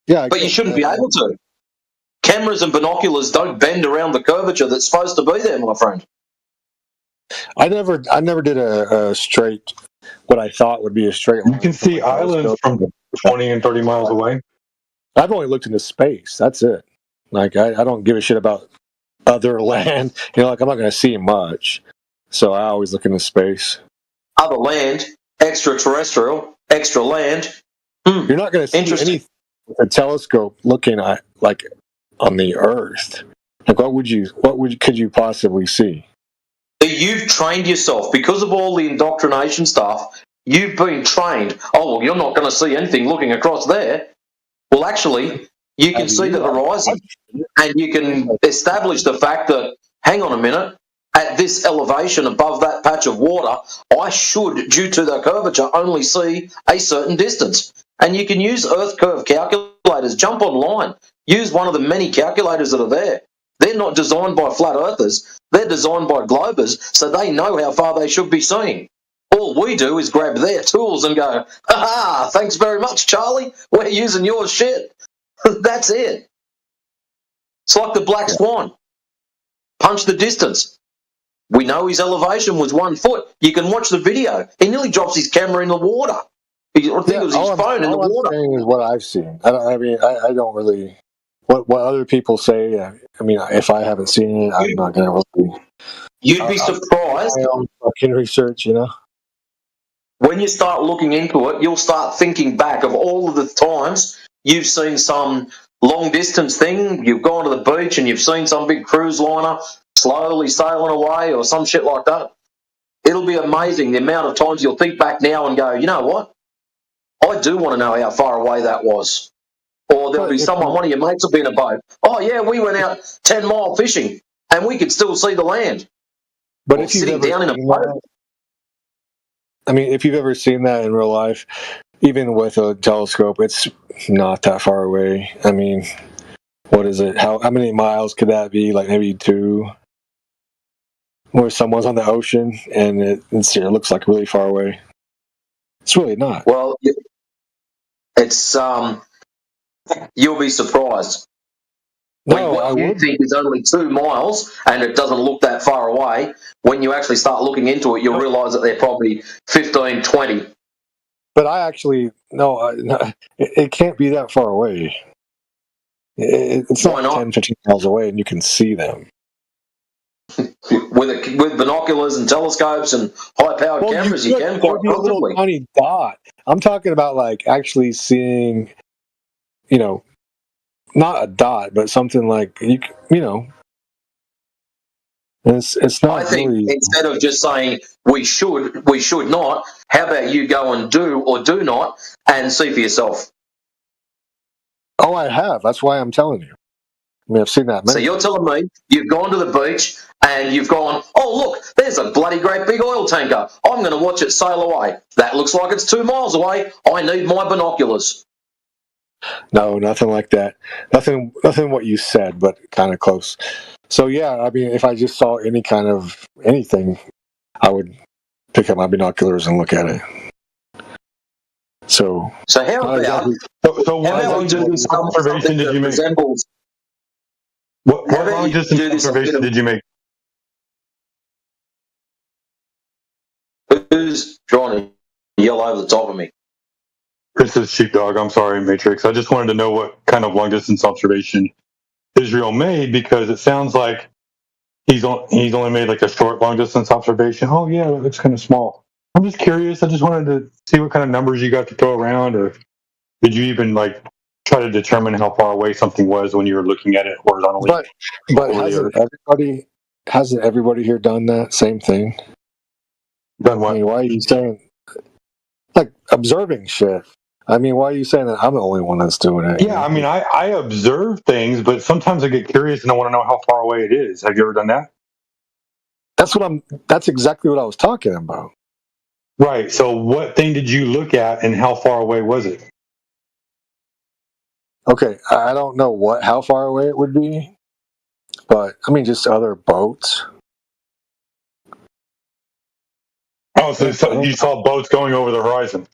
but you shouldn't be able to. Cameras and binoculars don't bend around the curvature that's supposed to be there, my friend. I never did a straight, what I thought would be a straight line. You can see islands from 20 and 30 miles away. I've only looked into space. That's it. Like, I don't give a shit about other land. I'm not going to see much. So I always look into space. Other land, extraterrestrial, extra land. You're not going to see anything with a telescope looking at, like, on the Earth. Like, could you possibly see? You've trained yourself because of all the indoctrination stuff. You've been trained. Oh, well, you're not going to see anything looking across there. Well, actually, you can see the horizon, and you can establish the fact that, hang on a minute, at this elevation above that patch of water, I should, due to the curvature, only see a certain distance. And you can use Earth curve calculators. Jump online. Use one of the many calculators that are there. They're not designed by flat earthers. They're designed by globers, so they know how far they should be seeing. All we do is grab their tools and go, ha-ha, thanks very much, Charlie. We're using your shit. That's it. It's like the black swan. Punch the distance. We know his elevation was 1 foot. You can watch the video. He nearly drops his camera in the water. I think it was his phone in the water. All I'm saying is what I've seen. I don't really... What other people say, if I haven't seen it, I'm not going to really... You'd be surprised. My own fucking research, When you start looking into it, you'll start thinking back of all of the times you've seen some long-distance thing, you've gone to the beach and you've seen some big cruise liner slowly sailing away or some shit like that. It'll be amazing the amount of times you'll think back now and go, you know what? I do want to know how far away that was. Or there'll be someone, one of your mates will be in a boat. Oh, yeah, we went out 10-mile fishing and we could still see the land. But if you've down in a boat. If you've ever seen that in real life, even with a telescope, it's not that far away. What is it? How many miles could that be? Like maybe 2? Where someone's on the ocean and it looks like really far away. It's really not. Well, it's you'll be surprised. What you think is only 2 miles and it doesn't look that far away, when you actually start looking into it, you'll realise that they're probably 15, 20. But I actually, it can't be that far away. It's not 10, 15 miles away and you can see them. With binoculars and telescopes and high-powered cameras, you can quite a little tiny dot. I'm talking about like actually seeing, not a dot, but something like It's not. I think instead of just saying we should not. How about you go and do or do not and see for yourself? Oh, I have. That's why I'm telling you. I've seen that. So you're telling me you've gone to the beach and you've gone, oh, look, there's a bloody great big oil tanker. I'm going to watch it sail away. That looks like it's 2 miles away. I need my binoculars. No, nothing like that. Nothing what you said, but kind of close. So yeah, I mean, if I just saw any kind of anything, I would pick up my binoculars and look at it. So how about so what long distance observation did you make? What long distance observation did you make? Who's trying to yell over the top of me? This is Sheepdog. I'm sorry, Matrix. I just wanted to know what kind of long distance observation Israel made, because it sounds like he's only made like a short long distance observation. Oh yeah, it looks kind of small. I'm just curious. I just wanted to see what kind of numbers you got to throw around, or did you even like try to determine how far away something was when you were looking at it horizontally? But hasn't everybody here done that same thing? Done what? I mean, why are you saying like observing shit? I mean, why are you saying that I'm the only one that's doing it? Yeah, I mean, I observe things, but sometimes I get curious and I want to know how far away it is. Have you ever done that? That's exactly what I was talking about. Right. So what thing did you look at and how far away was it? Okay, I don't know how far away it would be, but I mean, just other boats. Oh, so you saw boats going over the horizon?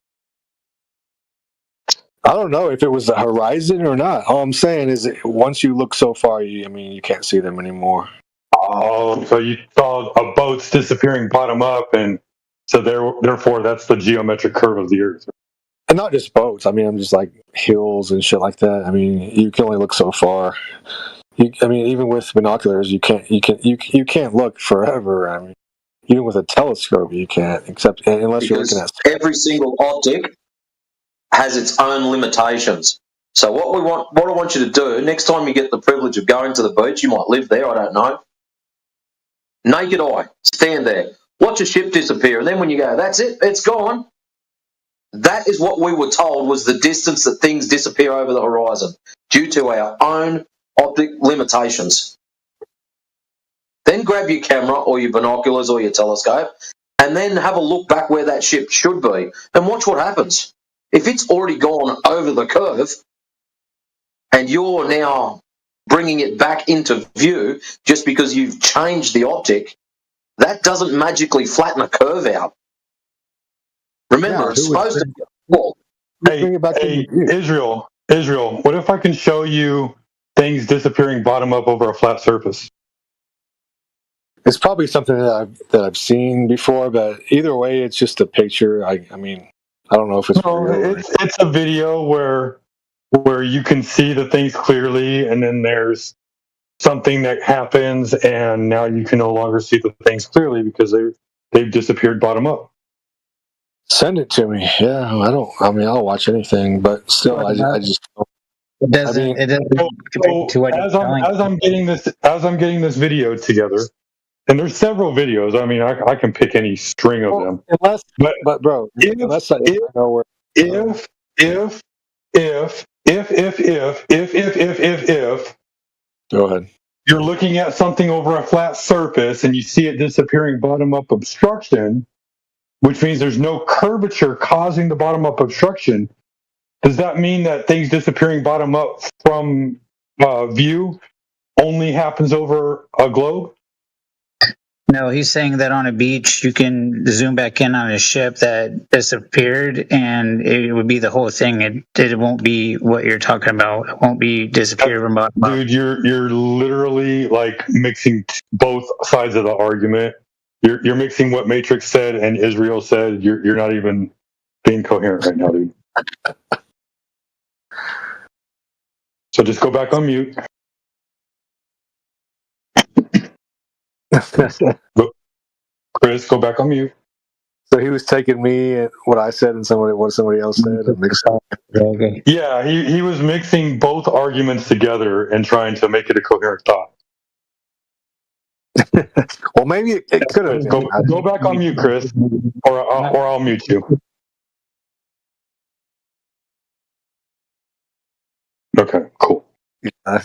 I don't know if it was the horizon or not. All I'm saying is that once you look so far, you can't see them anymore. Oh, so you saw boats disappearing bottom up, and so therefore that's the geometric curve of the Earth. And not just boats. I mean, I'm just like hills and shit like that. I mean, you can only look so far. I mean, even with binoculars, you can't look forever. I mean, even with a telescope, you can't, unless you're looking at every single optic has its own limitations. So what I want you to do next time you get the privilege of going to the beach, you might live there, I don't know. Naked eye, stand there, watch a ship disappear, and then when you go, that's it, it's gone. That is what we were told was the distance that things disappear over the horizon due to our own optic limitations. Then grab your camera or your binoculars or your telescope and then have a look back where that ship should be and watch what happens. If it's already gone over the curve and you're now bringing it back into view just because you've changed the optic, that doesn't magically flatten a curve out. Remember, it's supposed to be. Hey, Israel, what if I can show you things disappearing bottom up over a flat surface? It's probably something that I've seen before, but either way, it's just a picture. I mean, I don't know if it's real. It's a video where you can see the things clearly, and then there's something that happens, and now you can no longer see the things clearly because they've disappeared bottom up. Send it to me. Yeah, I'll watch anything, but still, I just. It doesn't. So as I'm getting this video together, and there's several videos. I mean, I can pick any string of them. But bro, if go ahead. You're looking at something over a flat surface and you see it disappearing bottom up obstruction, which means there's no curvature causing the bottom up obstruction. Does that mean that things disappearing bottom up from view only happens over a globe? No, he's saying that on a beach you can zoom back in on a ship that disappeared and it would be the whole thing. It won't be what you're talking about. It won't be disappear from bottom up. Dude, you're literally like mixing both sides of the argument. You're mixing what Matrix said and Israel said. You're not even being coherent right now, dude. So just go back on mute. Chris, go back on mute. So he was taking me and what I said and what somebody else said and mixing. Okay. Yeah, he was mixing both arguments together and trying to make it a coherent thought. Well, maybe it could have. Go back on mute, Chris, or I'll mute you. Okay, cool.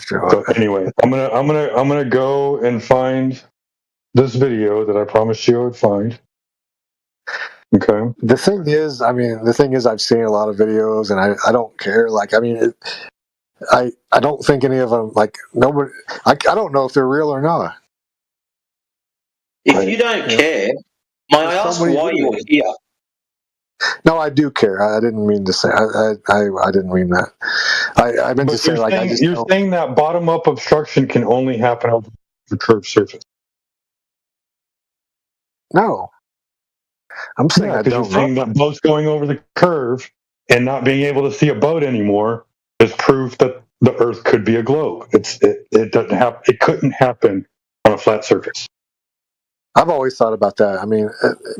So anyway, I'm gonna go and find this video that I promised you I would find. Okay. The thing is, I've seen a lot of videos, and I don't care. Like, I don't think any of them, like, nobody. I don't know if they're real or not. If you don't care, may I ask why you're here? No, I do care. I didn't mean to say. I didn't mean that. I meant to say, like, I just. You're saying that bottom up obstruction can only happen over the curved surface. No. I'm saying I because you're don't saying that boats going over the curve and not being able to see a boat anymore is proof that the Earth could be a globe. It doesn't have. It couldn't happen on a flat surface. I've always thought about that. I mean,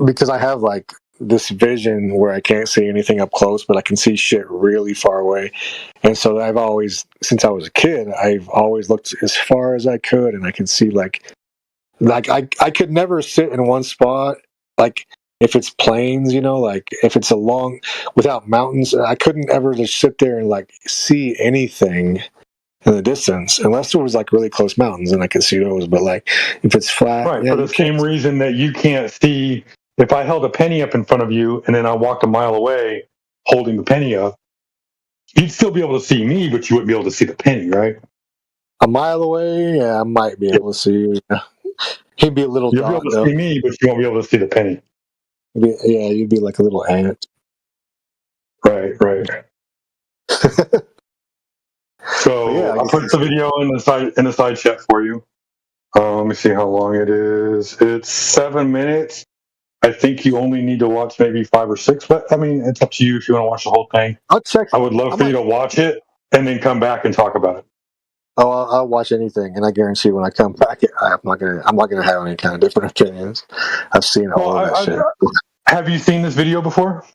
because I have like this vision where I can't see anything up close, but I can see shit really far away. And so I've always, since I was a kid, I've always looked as far as I could, and I can see like I could never sit in one spot. Like if it's plains, like if it's a long without mountains, I couldn't ever just sit there and like see anything in the distance unless there was like really close mountains and I could see those. But like if it's flat, Right, for the same reason that you can't see. If I held a penny up in front of you and then I walked a mile away holding the penny up, you'd still be able to see me, but you wouldn't be able to see the penny, right? A mile away, yeah, I might be able to see you. Yeah. He'd be a little You'll be able to see me, but you won't be able to see the penny. Yeah, you'd be like a little ant. Right. So yeah, I'll put the video in the side chat for you. Let me see how long it is. It's 7 minutes. I think you only need to watch maybe 5 or 6, but I mean, it's up to you if you want to watch the whole thing. I'll check. I would love for you to watch it and then come back and talk about it. Oh, I'll watch anything, and I guarantee when I come back, I'm not gonna have any kind of different opinions. I've seen all of that shit. Have you seen this video before?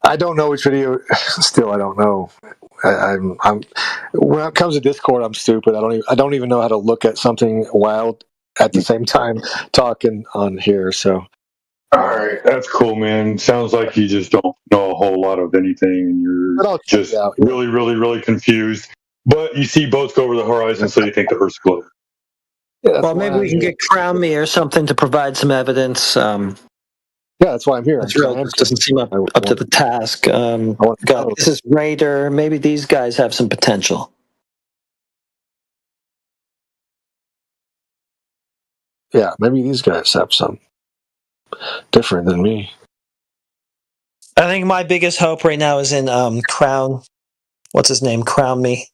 I don't know which video. Still, I don't know. I'm when it comes to Discord, I'm stupid. I don't even know how to look at something while at the same time talking on here. So, all right, that's cool, man. Sounds like you just don't know a whole lot of anything, and you're just really, really, really confused. But you see boats go over the horizon, so you think the Earth's globe. Yeah, well, maybe we can get Crown Me or something to provide some evidence. Yeah, that's why I'm here. Doesn't seem up to the task. God, this is Raider. Maybe these guys have some potential. Yeah, maybe these guys have some different than me. I think my biggest hope right now is in Crown. What's his name? Crown Me.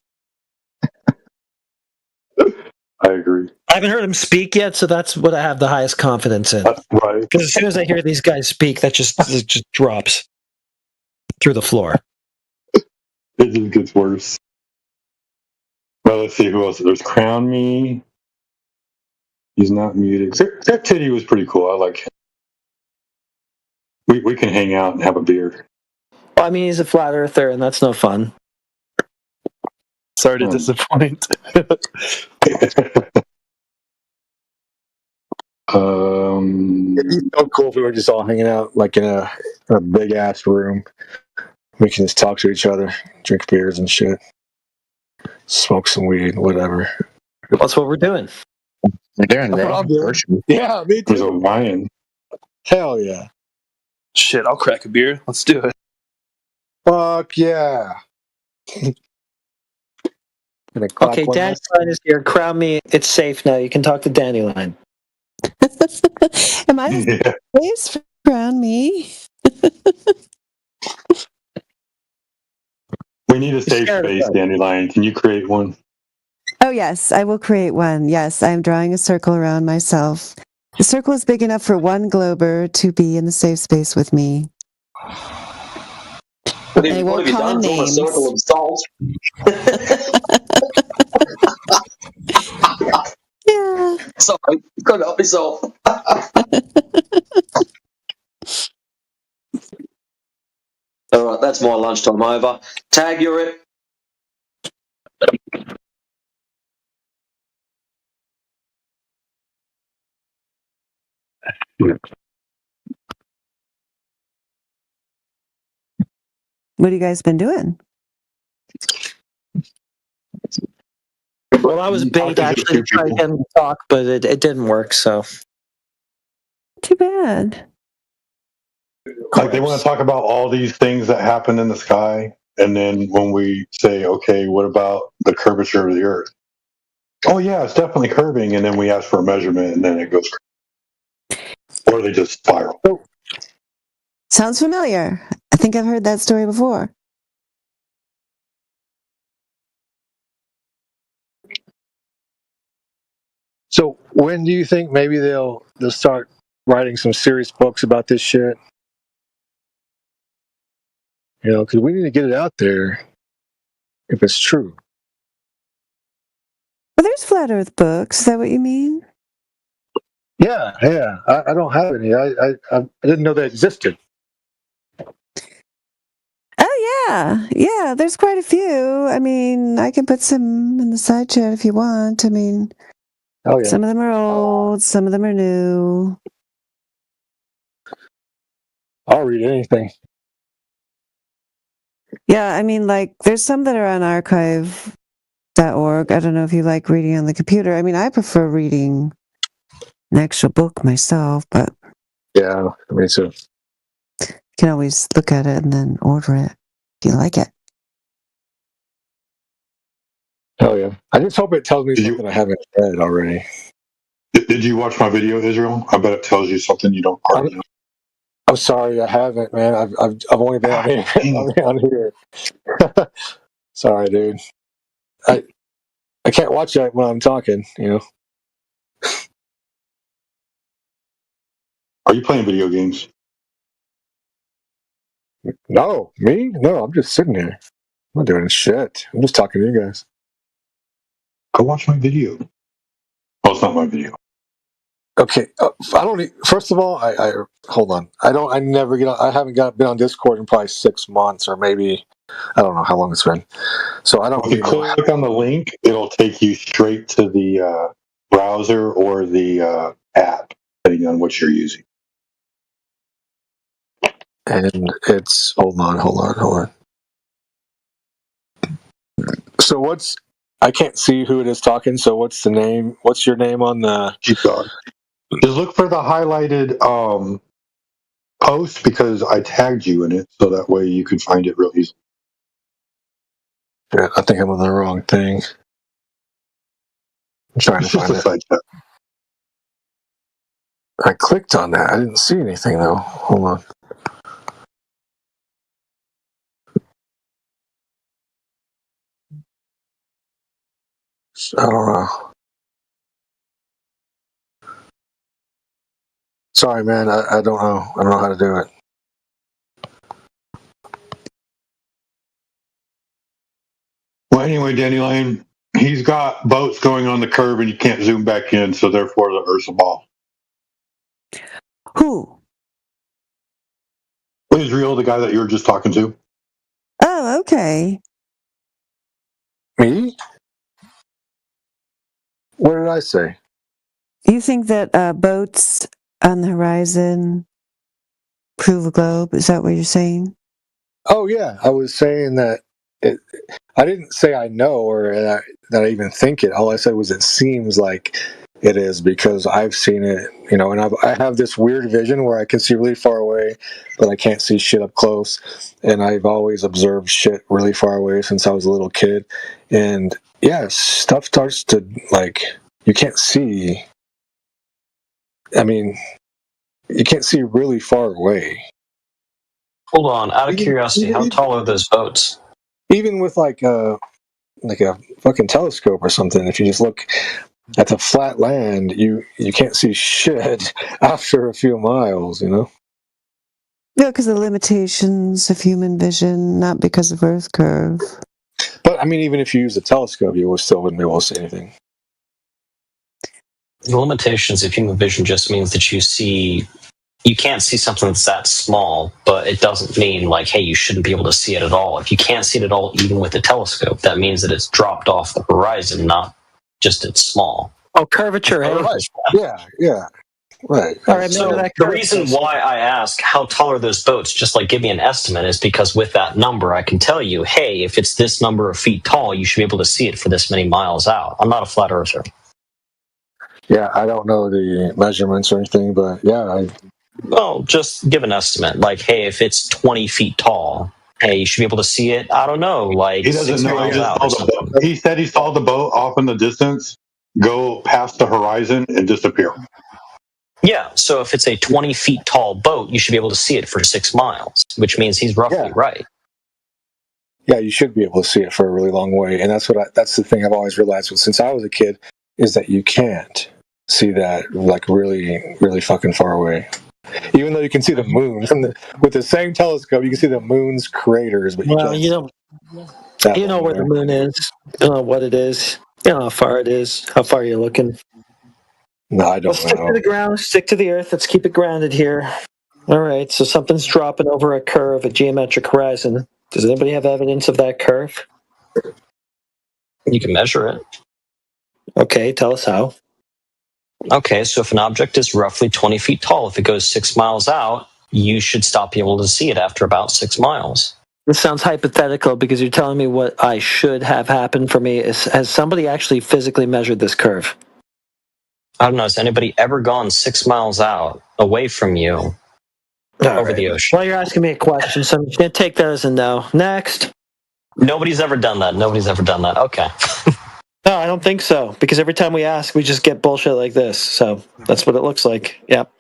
I agree. I haven't heard him speak yet, so that's what I have the highest confidence in. Right. Because as soon as I hear these guys speak, it just drops through the floor. It just gets worse. Well, let's see who else. There's Crown Me. He's not muted. That Titty was pretty cool. I like him. We can hang out and have a beer. Well, I mean, he's a flat earther, and that's no fun. Sorry to disappoint. It'd be so cool if we were just all hanging out like in a big ass room. We can just talk to each other, drink beers and shit, smoke some weed, whatever. That's what we're doing. We're doing That's what I'm doing. that. Yeah, me There's too. a lion. Hell yeah. Shit, I'll crack a beer. Let's do it. Fuck yeah. Okay, Dandelion is here. Crown Me. It's safe now. You can talk to Dandelion. Am I the place around me? We need a safe space, Dandelion. Can you create one? Oh, yes, I will create one. Yes, I am drawing a circle around myself. The circle is big enough for one glober to be in the safe space with me. What I have won't you call done? him Drawn a names. circle of salt? Yeah. Sorry, couldn't help myself. All right, that's my lunchtime over. Tag, you're it. What have you guys been doing? Well, I was bait actually to try to get him to talk, but it didn't work, so. Too bad. Like they want to talk about all these things that happen in the sky, and then when we say, okay, what about the curvature of the Earth? Oh yeah, it's definitely curving, and then we ask for a measurement, and then it goes, or they just spiral. Sounds familiar. I think I've heard that story before. So when do you think maybe they'll start writing some serious books about this shit? You know, because we need to get it out there if it's true. Well, there's flat Earth books. Is that what you mean? Yeah. I don't have any. I didn't know they existed. Oh yeah. There's quite a few. I mean, I can put some in the side chat if you want. I mean, some of them are old, some of them are new. I'll read anything. Yeah, I mean, like, there's some that are on archive.org. I don't know if you like reading on the computer. I mean, I prefer reading an actual book myself, but yeah, me too. You can always look at it and then order it if you like it. Oh yeah. I just hope it tells me something I haven't read already. Did you watch my video, Israel? I bet it tells you something you don't already know. I'm sorry, I haven't, man. I've only been on here. Sorry, dude. I can't watch that when I'm talking. You know. Are you playing video games? No, me? No, I'm just sitting here. I'm not doing shit. I'm just talking to you guys. Go watch my video. Oh, it's not my video. Okay, I don't. First of all, I hold on. I never get on. I haven't been on Discord in probably 6 months, or maybe I don't know how long it's been. So I don't. If you click on the link, it'll take you straight to the browser or the app, depending on what you're using. And it's hold on. So what's? I can't see who it is talking. So what's the name? What's your name on the? Sheepdog. Just look for the highlighted post because I tagged you in it, so that way you can find it real easily. Yeah, I think I'm on the wrong thing. I'm trying to find it. Side chat. I clicked on that. I didn't see anything though. Hold on. I don't know. Sorry, man. I don't know. I don't know how to do it. Well, anyway, Dandelion, he's got boats going on the curve, and you can't zoom back in, so therefore the Earth's a ball. Who? Israel, the guy that you were just talking to. Oh, okay. Me? What did I say? You think that boats on the horizon prove a globe? Is that what you're saying? Oh yeah, I was saying that. I didn't say I know or that I even think it. All I said was it seems like it is because I've seen it, you know, and I have this weird vision where I can see really far away, but I can't see shit up close. And I've always observed shit really far away since I was a little kid. And yeah, stuff starts to, like, you can't see. I mean, you can't see really far away. Hold on, out of curiosity, how tall are those boats? Even with like a fucking telescope or something, if you just look at the flat land, you can't see shit after a few miles, you know? Yeah, because of the limitations of human vision, not because of Earth curve. But I mean, even if you use a telescope, you still wouldn't be able to see anything. The limitations of human vision just means that you can't see something that's that small, but it doesn't mean like, hey, you shouldn't be able to see it at all. If you can't see it at all, even with a telescope, that means that it's dropped off the horizon, not just it's small. Oh, curvature. Oh, right. Yeah. Right. So the reason why I ask how tall are those boats, just like give me an estimate, is because with that number, I can tell you, hey, if it's this number of feet tall, you should be able to see it for this many miles out. I'm not a flat earther. Yeah, I don't know the measurements or anything, but yeah, Well, just give an estimate. Like, hey, if it's 20 feet tall, hey, you should be able to see it. I don't know, like He doesn't 6 know. He miles just out saw or the something. boat. He said he saw the boat off in the distance go past the horizon and disappear. Yeah, so if it's a 20 feet tall boat, you should be able to see it for 6 miles, which means he's roughly right. Yeah, you should be able to see it for a really long way, and that's the thing I've always realized since I was a kid is that you can't see that like really, really fucking far away. Even though you can see the moon with the same telescope, you can see the moon's craters, but you Well, can't. you know where the moon is. You know what it is. You know how far it is. How far you're looking. No, I don't Let's stick know. to the ground. Stick to the earth. Let's keep it grounded here. All right. So something's dropping over a curve, a geometric horizon. Does anybody have evidence of that curve? You can measure it. Okay. Tell us how. Okay, so if an object is roughly 20 feet tall, if it goes 6 miles out, you should stop being able to see it after about 6 miles. This sounds hypothetical because you're telling me what I should have happened for me. Has somebody actually physically measured this curve? I don't know. Has anybody ever gone 6 miles out away from you over the ocean? Well, you're asking me a question, so I'm going to take that as a no. Next. Nobody's ever done that. Okay. No, I don't think so. Because every time we ask, we just get bullshit like this. So that's what it looks like. Yep.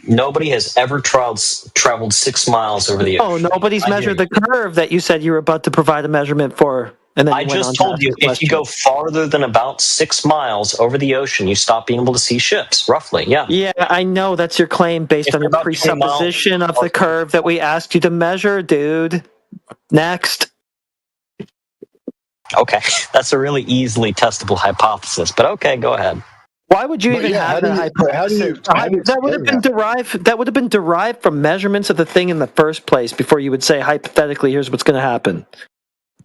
Nobody has ever traveled 6 miles over the ocean. Oh, nobody's measured the curve that you said you were about to provide a measurement for. And then I just told you, if you go farther than about 6 miles over the ocean, you stop being able to see ships, roughly. Yeah. Yeah, I know that's your claim based on your presupposition of the curve that we asked you to measure, dude. Next. Okay, that's a really easily testable hypothesis, but okay, go ahead. Why would you even have that hypothesis? That would have been derived from measurements of the thing in the first place before you would say hypothetically, here's what's going to happen.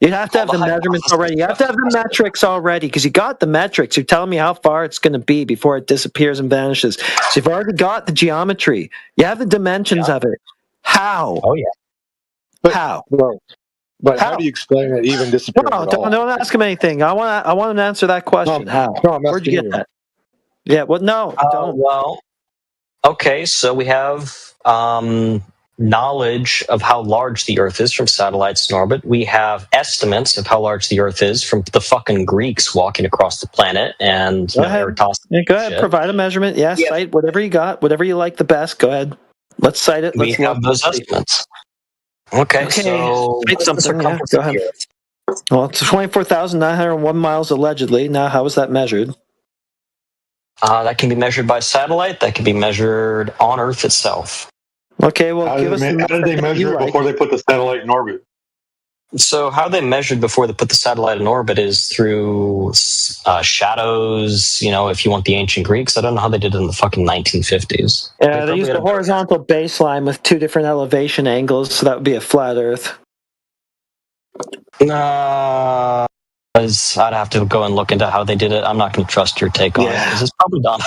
You'd have to have the measurements already. You have to have the metrics already because you got the metrics. You're telling me how far it's going to be before it disappears and vanishes. So you've already got the geometry. You have the dimensions of it. How? Oh, yeah. How? But how do you explain it even disappearing at all? Don't ask him anything. I want to answer that question. How? I'm Where'd you get that? Yeah, well, no, don't. Well, okay, so we have knowledge of how large the Earth is from satellites in orbit. We have estimates of how large the Earth is from the fucking Greeks walking across the planet and Eratosthenes. Yeah, go ahead, provide a measurement. Yeah, cite whatever you got, whatever you like the best. Go ahead. Let's cite it. We have those estimates. Okay, so cite something. Yeah, go ahead. Well, it's 24,901 miles allegedly. Now, how was that measured? That can be measured by satellite. That can be measured on Earth itself. Okay, well, how did they measure it before they put the satellite in orbit? So how they measured before they put the satellite in orbit is through shadows. You know, if you want the ancient Greeks, I don't know how they did it in the fucking 1950s. Yeah, they used a horizontal baseline with 2 different elevation angles, so that would be a flat Earth. I'd have to go and look into how they did it. I'm not going to trust your take on it because it's probably done.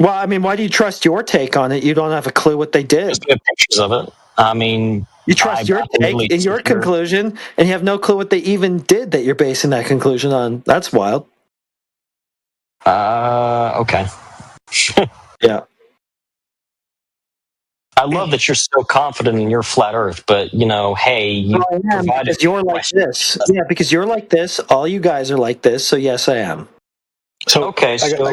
Well, I mean, why do you trust your take on it? You don't have a clue what they did. Just get pictures of it. I mean, you trust your take and your conclusion, and you have no clue what they even did that you're basing that conclusion on. That's wild. Okay. Yeah. I love that you're so confident in your flat Earth, but you know, hey, you because you're like this. Yeah, because you're like this. All you guys are like this. So yes, I am. So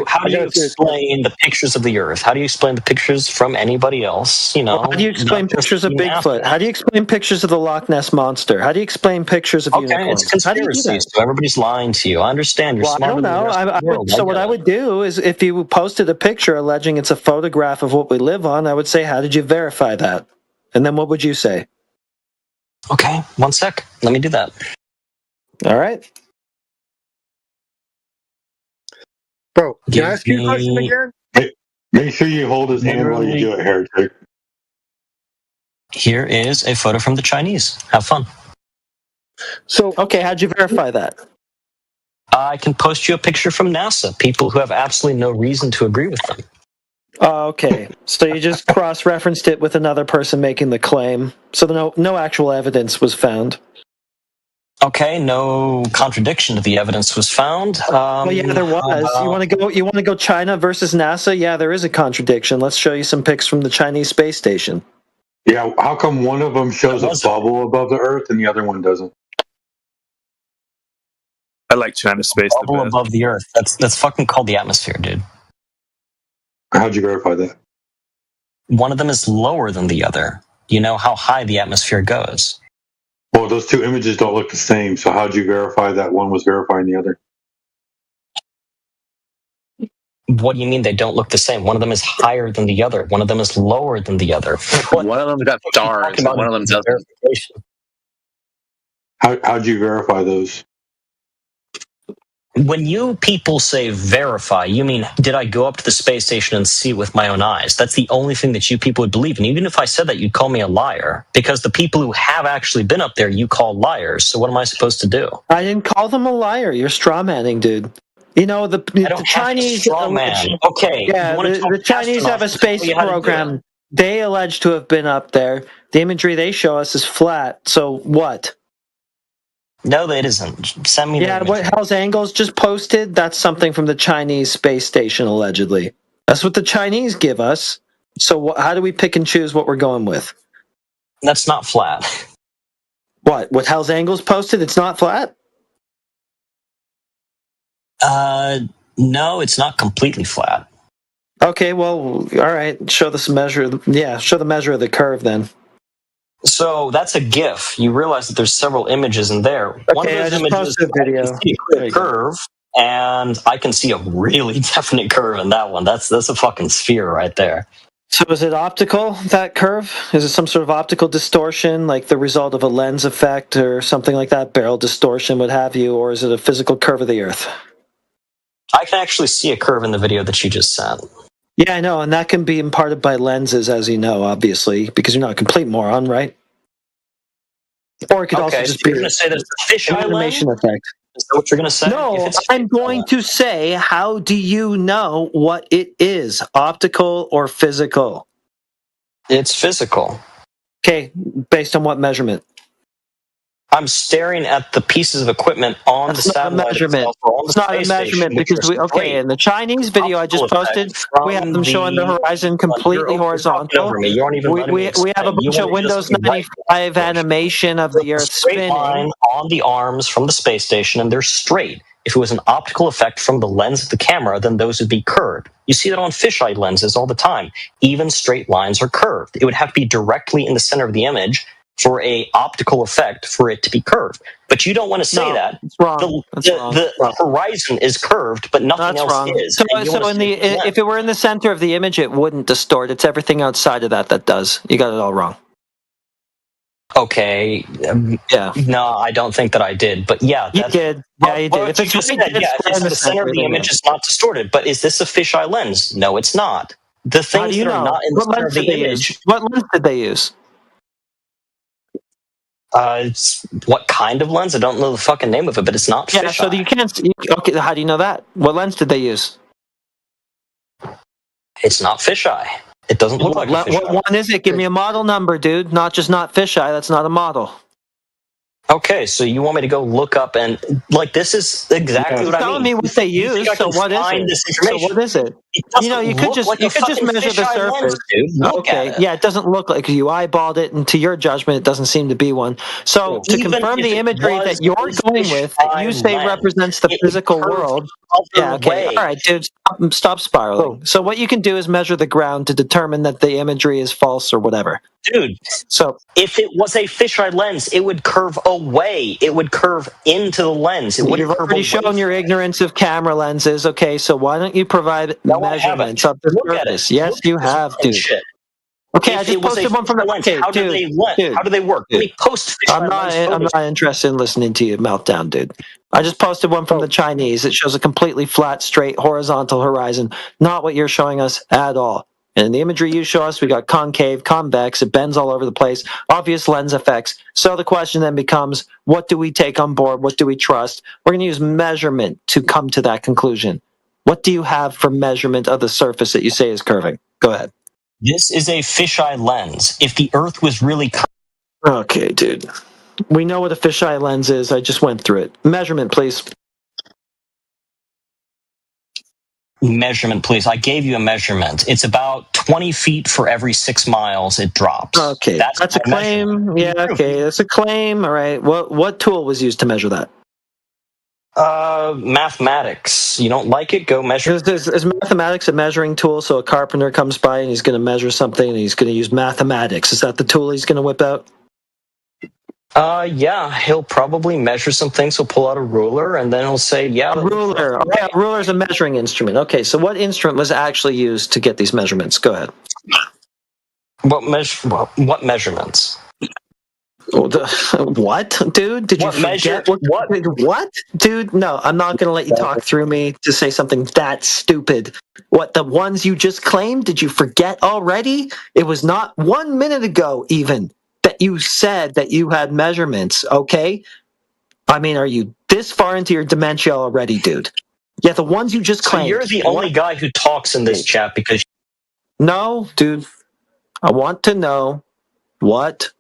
how do you explain the pictures of the Earth? How do you explain the pictures from anybody else? You know, how do you explain pictures of Bigfoot? How do you explain pictures of the Loch Ness monster? How do you explain pictures of unicorns? It's conspiracy. So everybody's lying to you. I understand. You're smarter than the rest of the world. So what I would do is, if you posted a picture alleging it's a photograph of what we live on, I would say, "How did you verify that?" And then what would you say? Okay, 1 sec. Let me do that. All right. Bro, can I ask you a question again? Make sure you hold his hand while you do it, Heretic. Here is a photo from the Chinese. Have fun. So, okay, how'd you verify that? I can post you a picture from NASA, people who have absolutely no reason to agree with them. Okay, so you just cross-referenced it with another person making the claim, so no actual evidence was found. Okay, no contradiction to the evidence was found. Well, yeah, there was. You want to go China versus NASA? Yeah, there is a contradiction. Let's show you some pics from the Chinese space station. Yeah, how come one of them shows a bubble above the Earth and the other one doesn't? I like China space. Bubble above the Earth. That's fucking called the atmosphere, dude. How'd you verify that? One of them is lower than the other. You know how high the atmosphere goes. Well, those two images don't look the same, so how'd you verify that one was verifying the other? What do you mean they don't look the same? One of them is higher than the other. One of them is lower than the other. One of them's got stars, and one of them doesn't. How'd you verify those? When you people say verify, you mean, did I go up to the space station and see it with my own eyes? That's the only thing that you people would believe. And even if I said that, you'd call me a liar. Because the people who have actually been up there, you call liars. So what am I supposed to do? I didn't call them a liar. You're straw manning, dude. You know, the Chinese... straw man. Okay. Yeah, the Chinese have a space program. They allege to have been up there. The imagery they show us is flat. So what? No, it isn't. Send me the what Hell's Angles just posted, that's something from the Chinese space station, allegedly. That's what the Chinese give us. So how do we pick and choose what we're going with? That's not flat. What Hell's Angles posted, it's not flat? No, it's not completely flat. Okay, well, all right. Show the measure of the curve then. So that's a GIF. You realize that there's several images in there. Okay, One of those I just images, posted a video. I can see a clear curve, and I can see a really definite curve in that one. That's a fucking sphere right there. So is it optical, that curve? Is it some sort of optical distortion, like the result of a lens effect or something like that, barrel distortion, what have you, or is it a physical curve of the Earth? I can actually see a curve in the video that you just sent. Yeah, I know, and that can be imparted by lenses, as you know, obviously, because you're not a complete moron, right? Or it could also just be you're going to say there's a fisheye animation lens? effect. Is that what you're going to say? No, I'm going to say, how do you know what it is, optical or physical? It's physical. Okay, based on what measurement? I'm staring at the pieces of equipment on the satellite measurement. itself, or on the It's not a space measurement station, because in the Chinese video I just posted, we have them showing the horizon completely horizontal. We have a bunch of Windows 95 animation of the Earth spinning line on the arms from the space station, and they're straight. If it was an optical effect from the lens of the camera, then those would be curved. You see that on fisheye lenses all the time. Even straight lines are curved. It would have to be directly in the center of the image for a optical effect for it to be curved. But you don't want to say that. It's wrong. The horizon is curved, but nothing else is. So if it were in the center of the image, it wouldn't distort. It's everything outside of that does. You got it all wrong. Okay. Yeah. No, I don't think that I did. But yeah. You did. Yeah, you did. If it's just said, it's in the center of the image, it's not distorted. But is this a fisheye lens? No, it's not. The things that are not in the center of the image. What lens did they use? What kind of lens? I don't know the fucking name of it, but it's not fisheye. Yeah, so you can't. Okay, how do you know that? What lens did they use? It's not fisheye. It doesn't look like a fisheye. What one is it? Give me a model number, dude. Not just not fisheye. That's not a model. Okay, so you want me to go look up and this is exactly what I mean. Tell me what they use. So what is it? So what is it? You could just measure the surface. Okay, yeah, it doesn't look like you eyeballed it, and to your judgment, it doesn't seem to be one. So to confirm the imagery that you're going with, that you say represents the physical world. Yeah, okay, all right, dude, stop spiraling. So what you can do is measure the ground to determine that the imagery is false or whatever. Dude, so if it was a fisheye lens, it would curve away. It would curve into the lens. It You've already shown your ignorance of camera lenses. Okay, so why don't you provide measurements of the surface? Yes, you have, dude. Okay, I just posted one from the lens. How do they work? Let me post I'm not interested in listening to you meltdown, dude. I just posted one from the Chinese. It shows a completely flat, straight, horizontal horizon. Not what you're showing us at all. And in the imagery you show us, we got concave, convex, it bends all over the place, obvious lens effects. So the question then becomes, what do we take on board? What do we trust? We're going to use measurement to come to that conclusion. What do you have for measurement of the surface that you say is curving? Go ahead. This is a fisheye lens. If the Earth was really curved... Okay, dude. We know what a fisheye lens is. I just went through it. Measurement, please. Measurement, please. I gave you a measurement. It's about 20 feet for every 6 miles it drops. Okay, that's a claim. Yeah, okay, that's a claim. All right. What tool was used to measure that? Mathematics. You don't like it? Go measure. Is mathematics a measuring tool? So a carpenter comes by and he's going to measure something and he's going to use mathematics. Is that the tool he's going to whip out? Yeah, he'll probably measure some things. He'll pull out a ruler and then he'll say, yeah. A ruler. Okay, a ruler is a measuring instrument. Okay, so what instrument was actually used to get these measurements? Go ahead. What measurements? What, dude? Did you forget? What? Dude, no, I'm not going to let you talk through me to say something that stupid. What, the ones you just claimed? Did you forget already? It was not 1 minute ago even that you said that you had measurements, okay? I mean, are you this far into your dementia already, dude? Yeah, the ones you just claimed. So you're the only guy who talks in this chat because... No, dude. I want to know what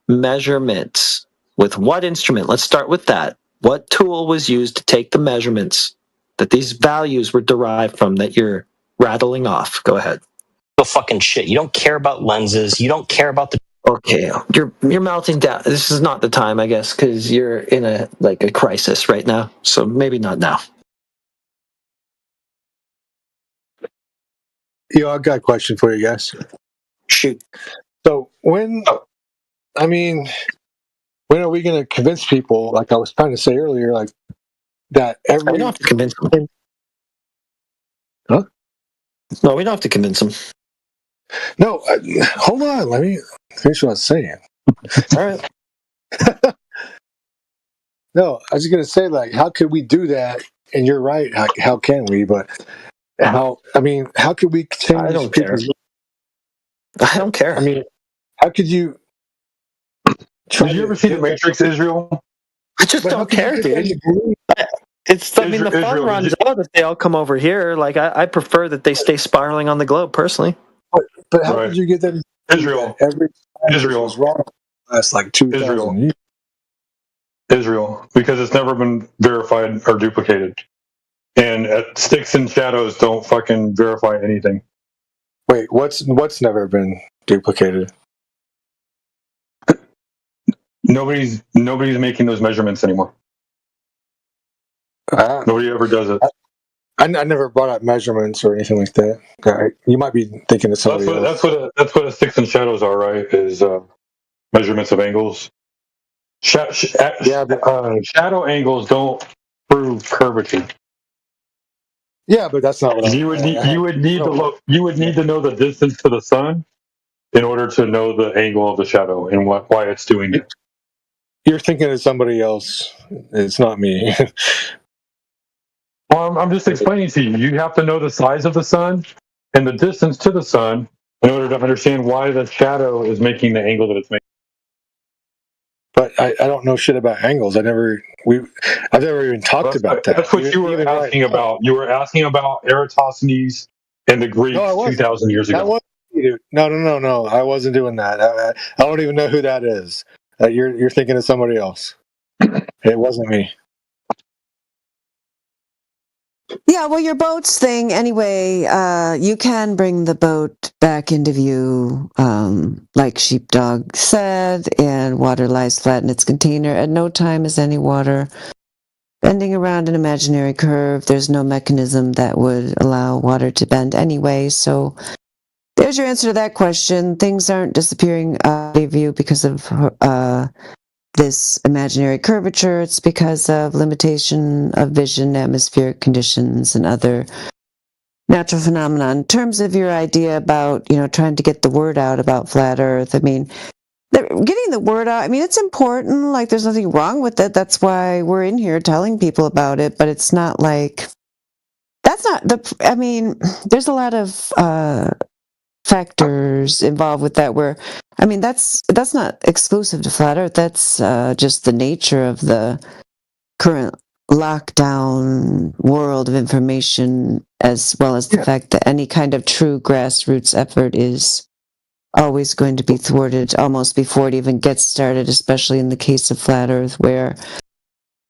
measurements. With what instrument? Let's start with that. What tool was used to take the measurements that these values were derived from that you're rattling off? Go ahead. The fucking shit. You don't care about lenses. You don't care about the... Okay, you're melting down. This is not the time, I guess, because you're in a crisis right now. So maybe not now. Yo, I got a question for you guys. Shoot. So when are we going to convince people, like I was trying to say earlier, like that every... We don't have to convince them. Huh? No, we don't have to convince them. No, hold on. Let me finish what I was saying. All right. No, I was going to say, like, how could we do that? And you're right. How can we? But how could we change? I don't care. I don't care. I mean, how could you... Did you ever see The Matrix, Israel? I just don't care, dude. The fun runs out if they all come over here. Like, I prefer that they stay spiraling on the globe, personally. But how did you get them? Israel. Israel was wrong. That's like 2,000 years. Israel, because it's never been verified or duplicated. And sticks and shadows don't fucking verify anything. Wait, what's never been duplicated? Nobody's making those measurements anymore. Nobody ever does it. I never brought up measurements or anything like that. You might be thinking of somebody else. That's what a sticks and shadows are, right? Is measurements of angles. Shadow angles don't prove curvature. Yeah, but that's not what you would need to look. You would need to know the distance to the sun in order to know the angle of the shadow and why it's doing it. You're thinking of somebody else. It's not me. Well, I'm just explaining to you. You have to know the size of the sun and the distance to the sun in order to understand why the shadow is making the angle that it's making. But I don't know shit about angles. I've never even talked about that. That's what you were asking about. You were asking about Eratosthenes and the Greeks 2,000 years ago. No. I wasn't doing that. I don't even know who that is. You're thinking of somebody else. It wasn't me. Yeah, well, your boats thing, anyway, you can bring the boat back into view, like Sheepdog said, and water lies flat in its container. At no time is any water bending around an imaginary curve. There's no mechanism that would allow water to bend anyway, so there's your answer to that question. Things aren't disappearing out of view because of this imaginary curvature. It's because of limitation of vision, atmospheric conditions, and other natural phenomena. In terms of your idea about, trying to get the word out about flat Earth, I mean, getting the word out, I mean, it's important. Like, there's nothing wrong with it. That's why we're in here telling people about it. But it's not like there's a lot of factors involved with that where, I mean, that's not exclusive to flat Earth. That's just the nature of the current lockdown world of information, as well as the fact that any kind of true grassroots effort is always going to be thwarted almost before it even gets started, especially in the case of Flat Earth, where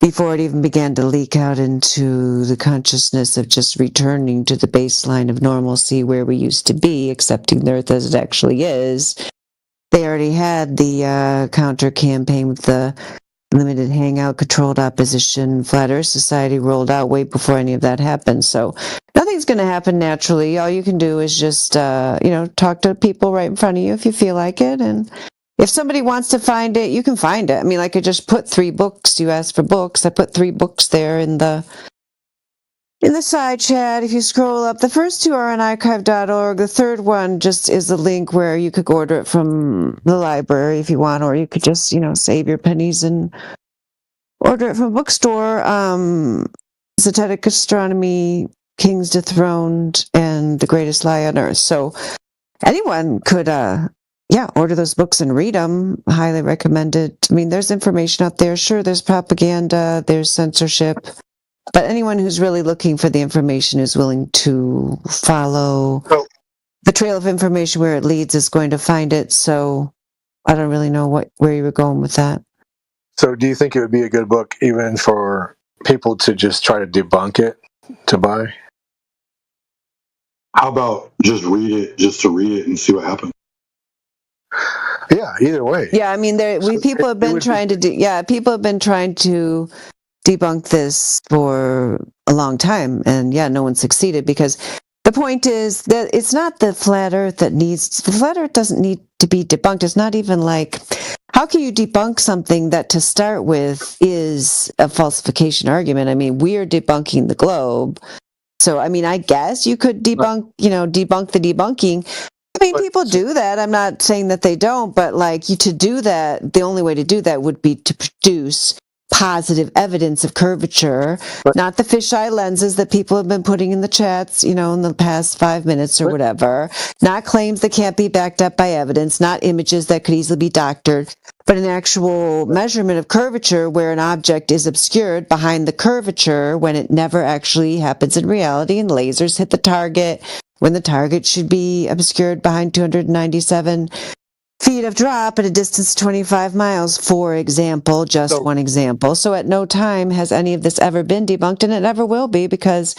before it even began to leak out into the consciousness of just returning to the baseline of normalcy where we used to be, accepting the Earth as it actually is, they already had the counter campaign with the limited hangout, controlled opposition, Flat Earth Society rolled out way before any of that happened. So nothing's going to happen naturally. All you can do is just, talk to people right in front of you if you feel like it. And if somebody wants to find it, you can find it. I mean, like I just put 3 books. You asked for books. I put 3 books there in the side chat. If you scroll up, the first 2 are on archive.org. The third one just is a link where you could order it from the library if you want, or you could just, save your pennies and order it from a bookstore. Zetetic Astronomy, Kings Dethroned, and The Greatest Lie on Earth. So anyone could, order those books and read them. Highly recommended. I mean, there's information out there. Sure, there's propaganda, there's censorship. But anyone who's really looking for the information, is willing to follow the trail of information where it leads, is going to find it. So I don't really know where you were going with that. So do you think it would be a good book even for people to just try to debunk it, to buy? How about just read it, just to read it and see what happens? Yeah, either way. Yeah, I mean, people have been trying to debunk this for a long time, and no one succeeded, because the point is that it's not the flat earth the flat earth doesn't need to be debunked. It's not even like, how can you debunk something that to start with is a falsification argument? I mean, we're debunking the globe. So, I mean, I guess you could debunk the debunking. I mean, people do that. I'm not saying that they don't, but to do that, the only way to do that would be to produce positive evidence of curvature, not the fisheye lenses that people have been putting in the chats, in the past 5 minutes or whatever, not claims that can't be backed up by evidence, not images that could easily be doctored, but an actual measurement of curvature where an object is obscured behind the curvature when it never actually happens in reality, and lasers hit the target when the target should be obscured behind 297 feet of drop at a distance of 25 miles, for example, one example. So at no time has any of this ever been debunked, and it never will be, because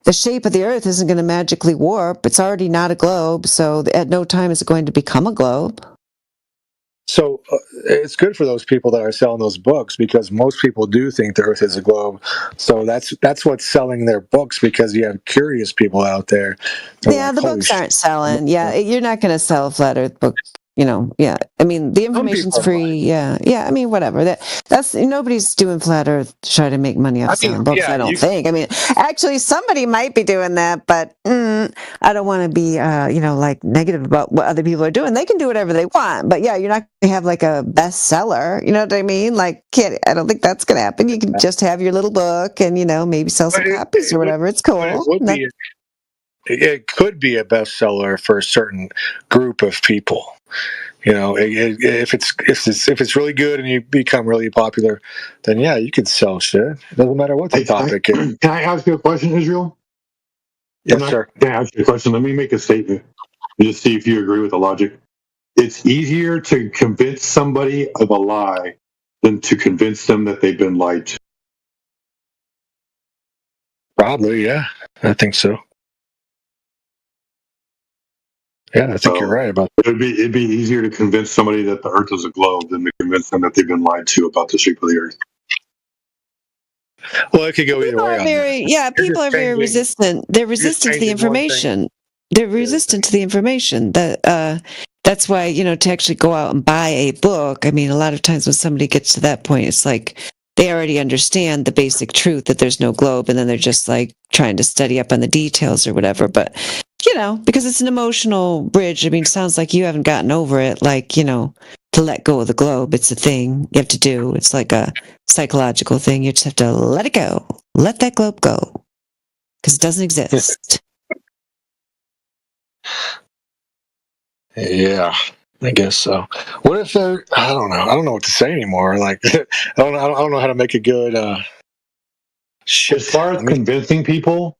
the shape of the Earth isn't going to magically warp. It's already not a globe, so at no time is it going to become a globe. So it's good for those people that are selling those books, because most people do think the Earth is a globe. So that's what's selling their books, because you have curious people out there. Yeah, the books aren't selling. Yeah, you're not going to sell a flat Earth book. I mean, the information's free. Yeah. I mean, whatever. That's nobody's doing flat Earth to try to make money off selling books. I don't think. I mean, actually, somebody might be doing that, but I don't want to be, negative about what other people are doing. They can do whatever they want, but you're not going to have like a bestseller. You know what I mean? I don't think that's going to happen. You can just have your little book and maybe sell some copies or whatever. It's cool. It could be a bestseller for a certain group of people. If it's really good and you become really popular, then you can sell shit. It doesn't matter what the topic is. Can I ask you a question, Israel? Yes, sir. Can I ask you a question? Let me make a statement and just see if you agree with the logic. It's easier to convince somebody of a lie than to convince them that they've been lied to. Probably, yeah. I think so. Yeah, I think you're right about that. It'd be easier to convince somebody that the Earth is a globe than to convince them that they've been lied to about the shape of the Earth. Well, it could go either way. People are very resistant. They're resistant to the information. They're resistant to the information. That's why, to actually go out and buy a book. I mean, a lot of times when somebody gets to that point, it's like they already understand the basic truth that there's no globe, and then they're just trying to study up on the details or whatever. But because it's an emotional bridge. I mean, it sounds like you haven't gotten over it, to let go of the globe. It's a thing you have to do. It's like a psychological thing. You just have to let it go. Let that globe go. Because it doesn't exist. Yeah, I guess so. What if they're, I don't know. I don't know what to say anymore. I don't know how to make a good, As far as convincing people,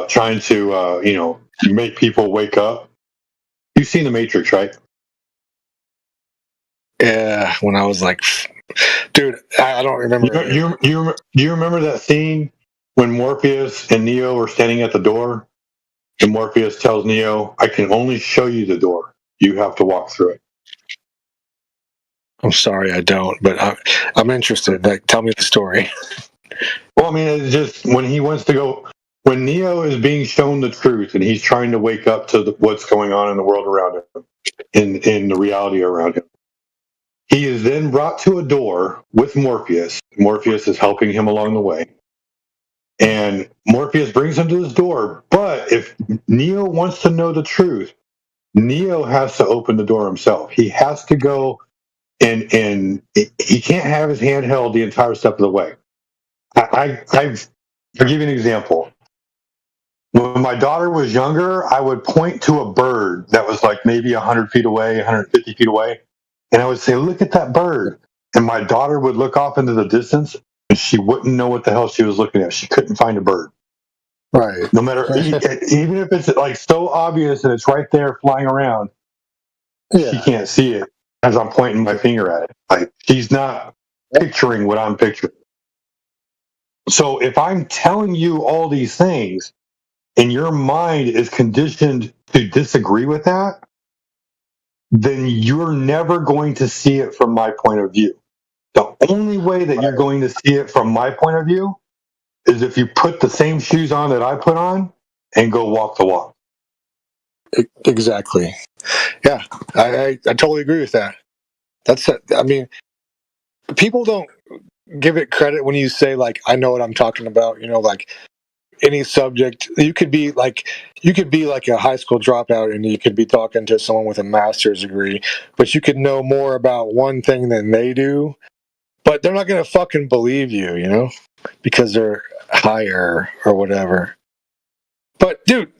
trying to, make people wake up, You've seen The Matrix, right? Yeah, when I was like, dude, I don't remember. Do you remember that scene when Morpheus and Neo were standing at the door, and Morpheus tells Neo, "I can only show you the door. You have to walk through it." I'm sorry, I don't, but I'm interested. Like, tell me the story. Well, I mean, it's just when he wants to go, when Neo is being shown the truth and he's trying to wake up to what's going on in the world around him, in the reality around him. He is then brought to a door with Morpheus. Morpheus is helping him along the way. And Morpheus brings him to this door. But if Neo wants to know the truth, Neo has to open the door himself. He has to go and he can't have his hand held the entire step of the way. I'll give you an example. When my daughter was younger, I would point to a bird that was like maybe 100 feet away, 150 feet away. And I would say, "Look at that bird." And my daughter would look off into the distance and she wouldn't know what the hell she was looking at. She couldn't find a bird. Right. No matter, even if it's like so obvious and it's right there flying around, she can't see it as I'm pointing my finger at it. Like, she's not picturing what I'm picturing. So if I'm telling you all these things and your mind is conditioned to disagree with that, then you're never going to see it from my point of view. The only way that you're going to see it from my point of view is if you put the same shoes on that I put on and go walk the walk. Exactly. Yeah, I totally agree with that. That's it. I mean, people don't give it credit when you say, like, I know what I'm talking about. You know, like any subject, you could be like a high school dropout and you could be talking to someone with a master's degree, but you could know more about one thing than they do, but they're not going to fucking believe you, you know, because they're higher or whatever. But dude,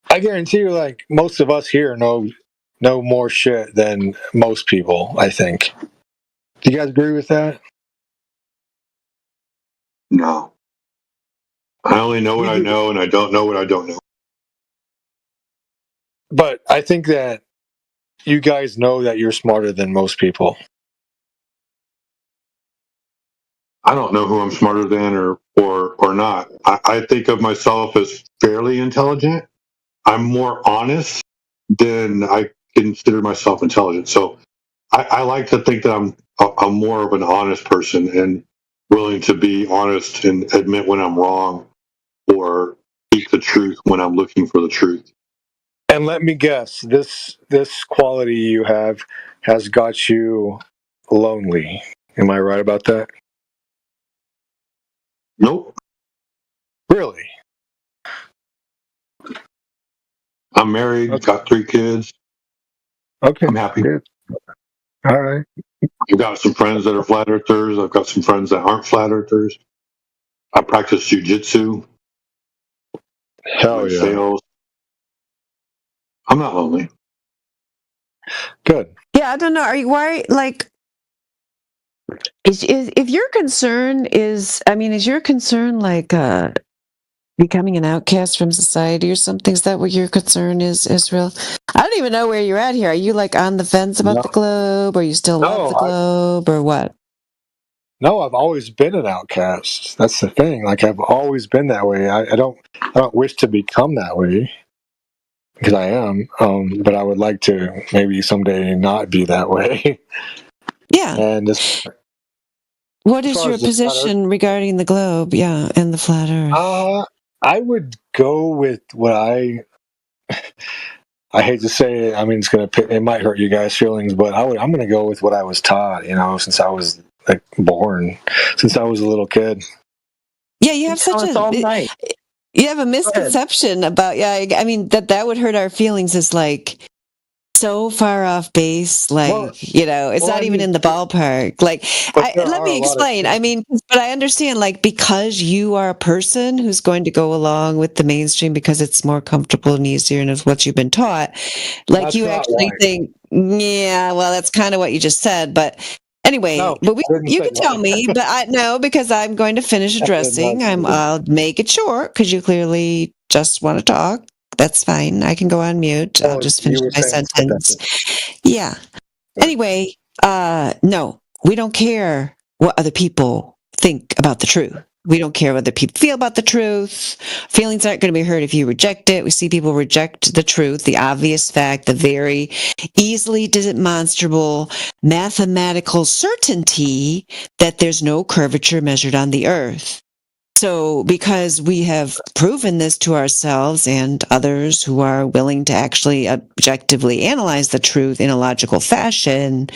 I guarantee you, like, most of us here know more shit than most people, I think. Do you guys agree with that? No. I only know what I know, and I don't know what I don't know. But I think that you guys know that you're smarter than most people. I don't know who I'm smarter than or not. I think of myself as fairly intelligent. I'm more honest than I consider myself intelligent. So I like to think that I'm more of an honest person and willing to be honest and admit when I'm wrong or speak the truth when I'm looking for the truth. And let me guess, this quality you have has got you lonely. Am I right about that? Nope. Really? I'm married, got 3 kids. Okay. I'm happy. Good. All right. I've got some friends that are flat earthers. I've got some friends that aren't flat earthers. I practice jiu-jitsu. Hell yeah. Sales. I'm not lonely. Good. Yeah, I don't know. Are you why like? If your concern is your concern like becoming an outcast from society or something? Is that what your concern is, Israel? I don't even know where you're at here. Are you like on the fence about the globe, or you still love the globe, or what? No, I've always been an outcast. That's the thing. Like, I've always been that way. I don't wish to become that way because I am. But I would like to maybe someday not be that way. Yeah. And what is your position regarding the globe? Yeah, and the flat Earth. I would go with what I hate to say it. I mean, it might hurt you guys' feelings, but I'm going to go with what I was taught. You know, since I was like born, since I was a little kid. Yeah, you have you have a misconception about that would hurt our feelings is like so far off base, like it's not even in the ballpark. Like, let me explain. But I understand, like, because you are a person who's going to go along with the mainstream because it's more comfortable and easier and it's what you've been taught. Like, that's you actually think, yeah, well, that's kind of what you just said, but. Anyway, you can tell me, but because I'm going to finish addressing. I'll make it short because you clearly just want to talk. That's fine. I can go on mute. I'll just finish my sentence. Yeah. Anyway, no, we don't care what other people think about the truth. We don't care what other people feel about the truth. Feelings aren't going to be hurt if you reject it. We see people reject the truth, the obvious fact, the very easily demonstrable mathematical certainty that there's no curvature measured on the earth. So because we have proven this to ourselves and others who are willing to actually objectively analyze the truth in a logical fashion,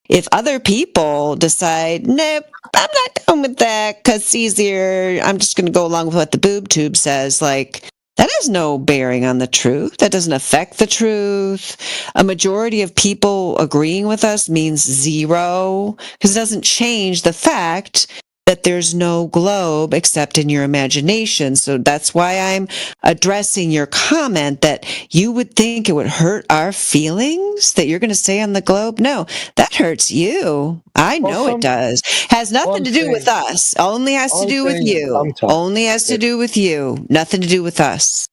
if other people decide, nope, I'm not going with that because it's easier, I'm just going to go along with what the boob tube says, like, that has no bearing on the truth. That doesn't affect the truth. A majority of people agreeing with us means zero, because it doesn't change the fact that there's no globe except in your imagination. So that's why I'm addressing your comment that you would think it would hurt our feelings that you're going to say on the globe. No, that hurts you. I know it does. Has nothing to do with us. Only has to do with you. Only has to do with you. Nothing to do with us.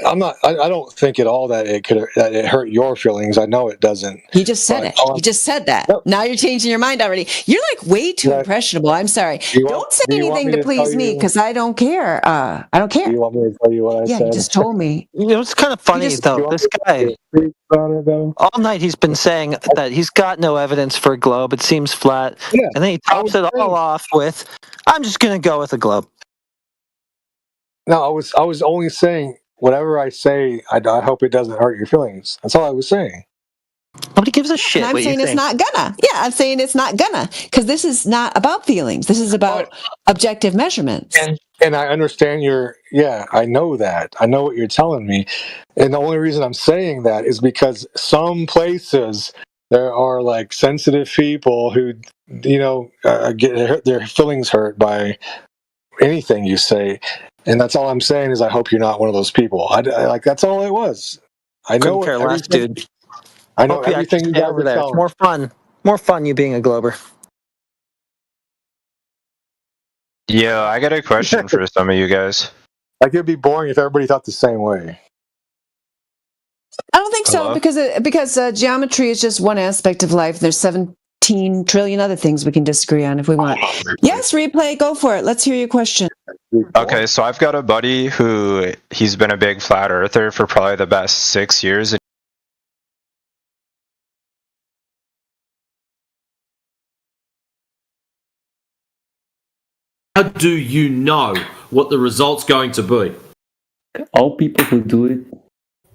I'm not. I don't think at all that it hurt your feelings. I know it doesn't. You just said it. You just said that. Now you're changing your mind already. You're like way too impressionable. I'm sorry. Don't say anything to please me because I don't care. I don't care. Do you want me to tell you what I said? Yeah, you just told me. You know, it's kind of funny though. This guy, all night he's been saying that he's got no evidence for a globe. It seems flat, and then he tops it all off with, "I'm just going to go with a globe." No, I was only saying. Whatever I say, I hope it doesn't hurt your feelings. That's all I was saying. Nobody gives a shit. And I'm what saying you it's think. not gonna. Yeah, I'm saying it's not gonna, because this is not about feelings. This is about objective measurements. And I understand I know that. I know what you're telling me. And the only reason I'm saying that is because some places there are like sensitive people who, get their feelings hurt by anything you say. And that's all I'm saying is I hope you're not one of those people. I like that's all it was. I know Couldn't care less, dude. I know Hope you everything actually you stay guys over are there. It's telling. more fun you being a glober. Yeah, I got a question for some of you guys. Like it'd be boring if everybody thought the same way. I don't think so, because geometry is just one aspect of life. There's 17 trillion other things we can disagree on if we want. Yes, replay, go for it. Let's hear your question. Okay, so I've got a buddy who he's been a big flat earther for probably the past 6 years. How do you know what the result's going to be? All people who do it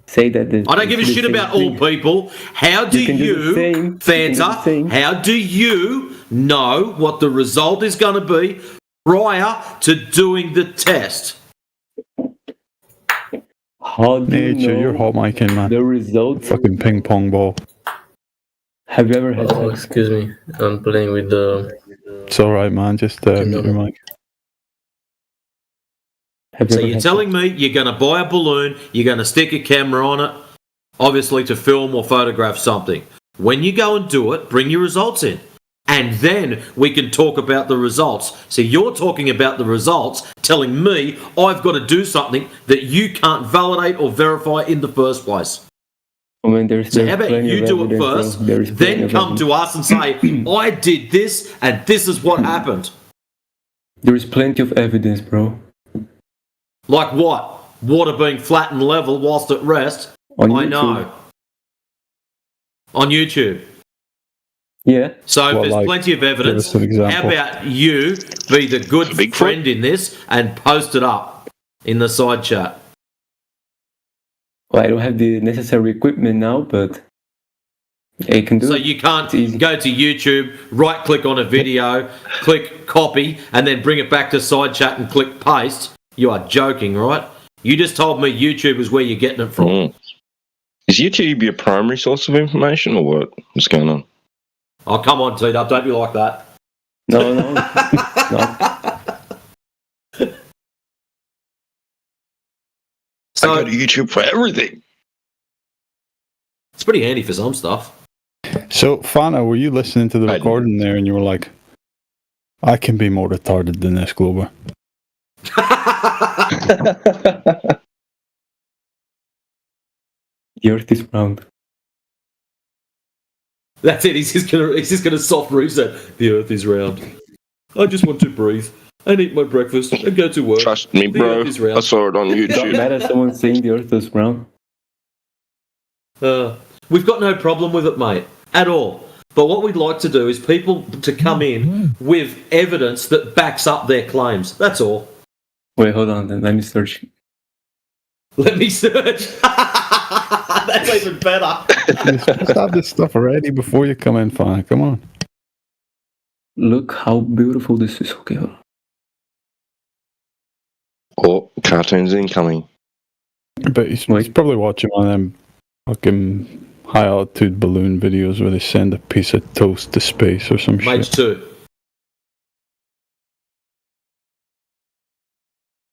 say that. I don't give a shit about all people. How do you, Fanta, how do you know what the result is going to be prior to doing the test? How do you know you're hot micing, man. the result? Fucking ping pong ball. Have you ever had Oh, excuse me. I'm playing with the... It's alright, man. Just mute your mic. So you're telling me you're going to buy a balloon, you're going to stick a camera on it, obviously to film or photograph something. When you go and do it, bring your results in. And then we can talk about the results. So you're talking about the results, telling me I've got to do something that you can't validate or verify in the first place. I mean, So how about you do it first, then come to us and say, I did this and this is what happened. There is plenty of evidence, bro. Like what? Water being flat and level whilst at rest? I know. On YouTube. Yeah. So if there's plenty of evidence, how about you be the good friend in this and post it up in the side chat? Well, I don't have the necessary equipment now, but I can do it. So you can't go to YouTube, right click on a video, click copy, and then bring it back to side chat and click paste. You are joking, right? You just told me YouTube is where you're getting it from. Is YouTube your primary source of information or what? What's going on? Oh, come on, T-Dub, don't be like that. No. No. So, I go to YouTube for everything. It's pretty handy for some stuff. So, Fana, were you listening to the recording there and you were like, I can be more retarded than this Glober? The Earth is round. That's it. He's just gonna soft reset. The Earth is round. I just want to breathe and eat my breakfast and go to work. Trust me, The bro. Earth is round. I saw it on It's not YouTube. bad at someone saying the Earth is round. We've got no problem with it, mate, at all. But what we'd like to do is people to come in with evidence that backs up their claims. That's all. Wait, hold on. Then let me search. Let me search. That's even better. You're supposed to have this stuff ready before you come in, Fana. Come on. Look how beautiful this is. Okay, hold on. Oh, cartoons incoming. But he's probably watching one of them fucking high altitude balloon videos where they send a piece of toast to space or some Mage shit. 2.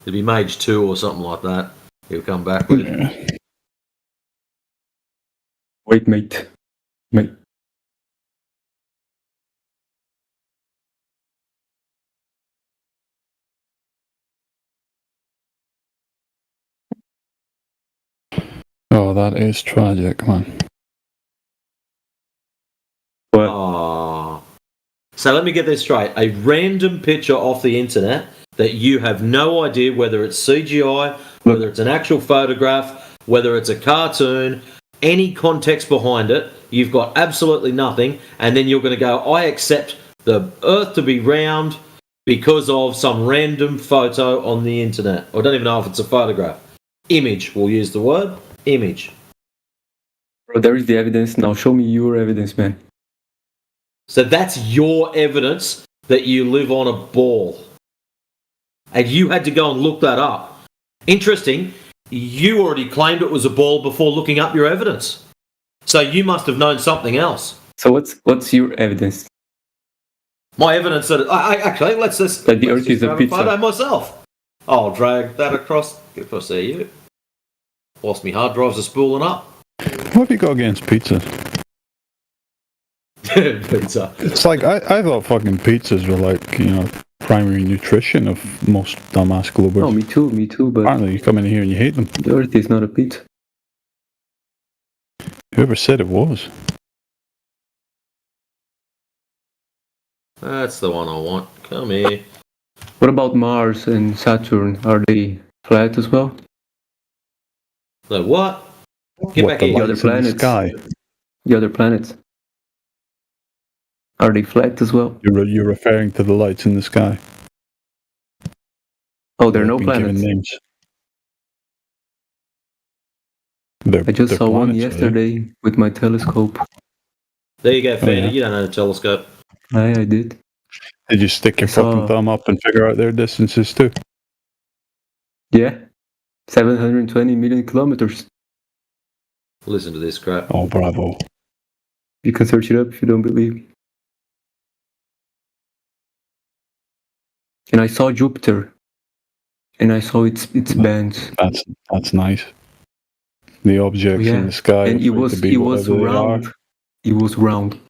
It'd be Mage 2 or something like that. He'll come back with it. Wait, mate. Mate. Oh, that is tragic, man. What? Aww. So let me get this straight. A random picture off the internet that you have no idea whether it's CGI, whether it's an actual photograph, whether it's a cartoon, any context behind it, you've got absolutely nothing, and then you're going to go, I accept the Earth to be round because of some random photo on the internet. I don't even know if it's a photograph. Image, we'll use the word. Image. Bro, there is the evidence. Now show me your evidence, man. So that's your evidence that you live on a ball. And you had to go and look that up. Interesting, you already claimed it was a ball before looking up your evidence. So you must have known something else. So what's your evidence? My evidence that actually let's just that the Earth is a grab pizza. photo myself. I'll drag that across there you. Whilst me hard drives are spooling up. What have you got against pizza? Pizza. It's like I thought fucking pizzas were like, you know, primary nutrition of most dumbass Globers. Oh, me too, but apparently you come in here and you hate them. the Earth is not a pizza. Whoever said it was? That's the one I want. Come here. What about Mars and Saturn? Are they flat as well? So what? Get back the here. other planets. The other planets. Are they flat as well? You're referring to the lights in the sky. Oh, there are no They've been given planets. names. I just they're saw one planets, yesterday with my telescope. There you go, Fanny. yeah. You don't know the telescope. I did. Did you stick your fucking thumb up and figure out their distances too? Yeah. 720 million kilometers. Listen to this crap. Oh, bravo. You can search it up if you don't believe me. And I saw Jupiter. And I saw its bands. That's nice. The objects Yeah. in the sky. And it was round. It was round.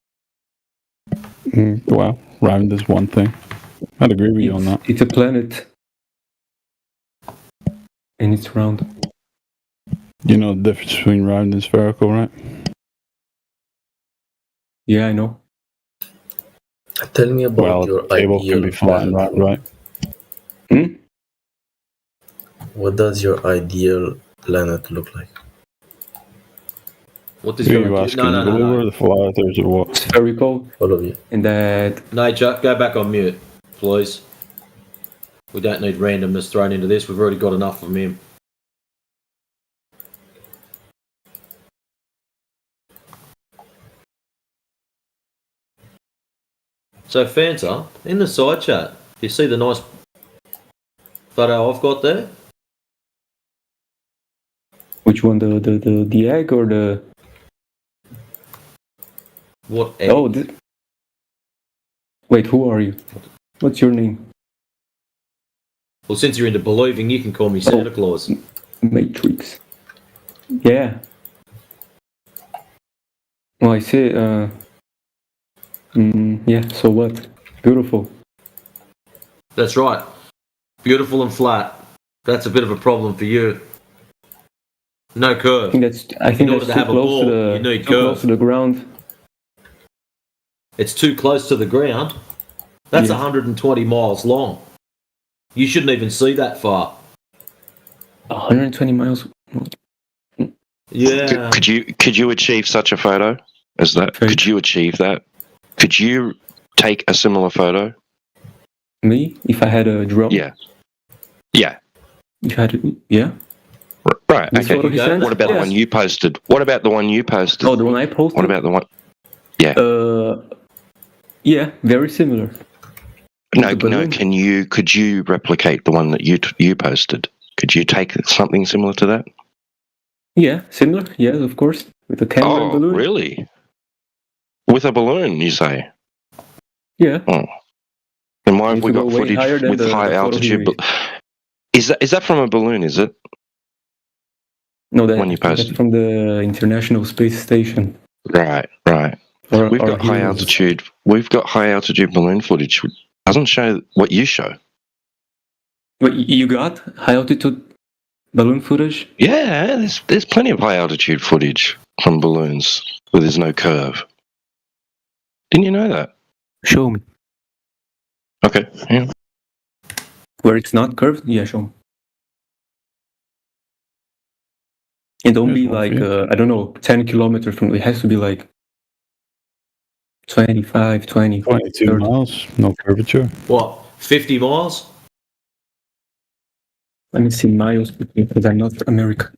Well, round is one thing. I'd agree with you on that. It's a planet. And it's round. You know the difference between round and spherical, right? Yeah, I know. Tell me about Well, your table ideal can be flat and planet. round, right? What does your ideal planet look like? What does Who are your you asking? The Glober, the flat earthers, or what? Spherical. All of you. And that. Nature, go back on mute, please. We don't need randomness thrown into this. We've already got enough from him. So Fanta, in the side chat, you see the nice photo I've got there? Which one? The egg or the. What egg? Oh, wait, who are you? What's your name? Well, since you're into believing, you can call me Santa Claus. Matrix. Yeah. Well, I see. Yeah. So what? Beautiful. That's right. Beautiful and flat. That's a bit of a problem for you. No curve. I think In order that's to have too a close ball, to the you need too close curve. to the ground. It's too close to the ground. That's 120 miles long. You shouldn't even see that far. 120 miles. Yeah. Could you achieve such a photo as that? Could you achieve that? Could you take a similar photo? Me, if I had a drone. Yeah. Yeah. If I had, yeah. Right. This photo he Okay. sent? What about the Yes. one you posted? What about the one you posted? Oh, the one I posted. What about the one? Yeah. Yeah, very similar. No. Could you replicate the one that you posted? Could you take something similar to that? Yeah, similar. Yes, of course, with a camera and balloon. Really? With a balloon, you say? Yeah. Oh. And why have we to got go way footage higher than with the high photo he altitude? Is that from a balloon? Is it? No, When you that's posted from the International Space Station. Right. We've got high altitude. We've got high altitude balloon footage. Doesn't show what you show. What you got? High altitude balloon footage? Yeah, there's plenty of high altitude footage from balloons where there's no curve. Didn't you know that? Show me. Okay. Yeah. Where it's not curved? Yeah, show me. And don't be like, I don't know, 10 kilometers from, it has to be like 25, 20, 22 30. miles, no curvature. What? 50 miles? Let me see miles because I'm not American.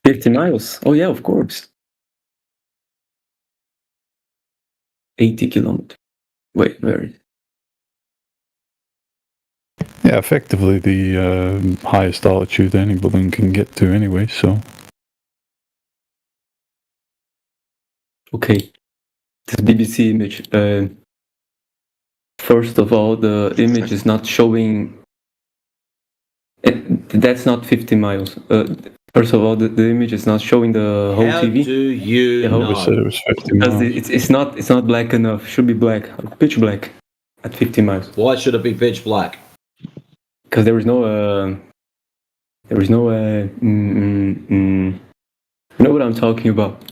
50 miles? Oh yeah, of course. 80 kilometers. Wait, where is it? Yeah, effectively the highest altitude any balloon can get to anyway, so. Okay. This BBC image. First of all, the image is not showing. That's not 50 miles. First of all, the image is not showing the whole How TV. do you know? Said it was 50 Because miles. it's not black enough. It should be black, pitch black, at 50 miles. Why should it be pitch black? Because there is no you know what I'm talking about.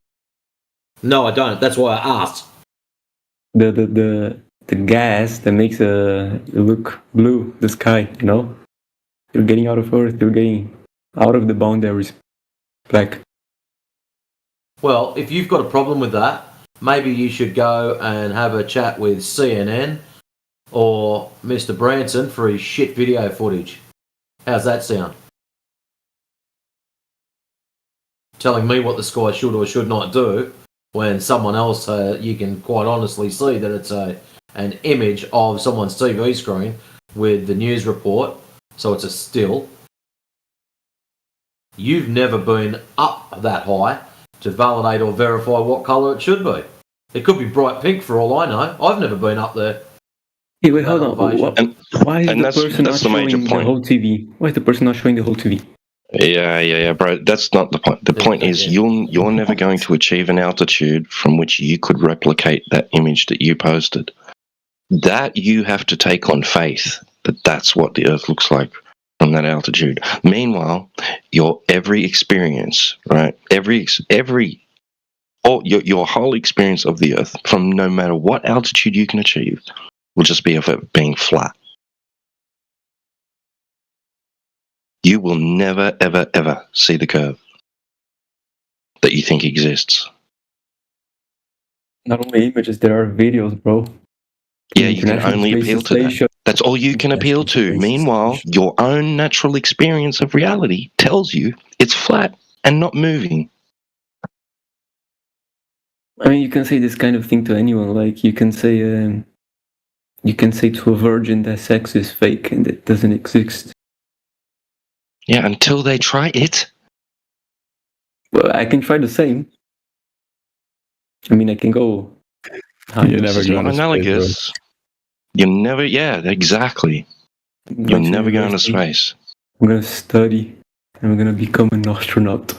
No, I don't. That's why I asked. The gas that makes it look blue, the sky, you know? You're getting out of Earth, you're getting out of the boundaries. Black. Well, if you've got a problem with that, maybe you should go and have a chat with CNN or Mr. Branson for his shit video footage. How's that sound? Telling me what the sky should or should not do when someone else, you can quite honestly see that it's an image of someone's TV screen with the news report, so it's a still. You've never been up that high to validate or verify what colour it should be. It could be bright pink for all I know. I've never been up there. Hey, wait, hold on. Why is the person not showing the whole TV? Why is the person not showing the whole TV? Yeah, bro. That's not the point. The point is you're never going to achieve an altitude from which you could replicate that image that you posted. That you have to take on faith that that's what the Earth looks like from that altitude. Meanwhile, your every experience, right? Your whole experience of the Earth, from no matter what altitude you can achieve, will just be of it being flat. You will never, ever, ever see the curve that you think exists. Not only images, there are videos, bro. Yeah, you can only appeal to that. That's all you can appeal to. Meanwhile, your own natural experience of reality tells you it's flat and not moving. I mean, you can say this kind of thing to anyone. Like, you can say to a virgin that sex is fake and it doesn't exist. Yeah, until they try it. Well, I can try the same. I mean, I can go. You're never going to analogous. You're never. Yeah, exactly. You're never going to space. I'm gonna study. And I'm gonna become an astronaut.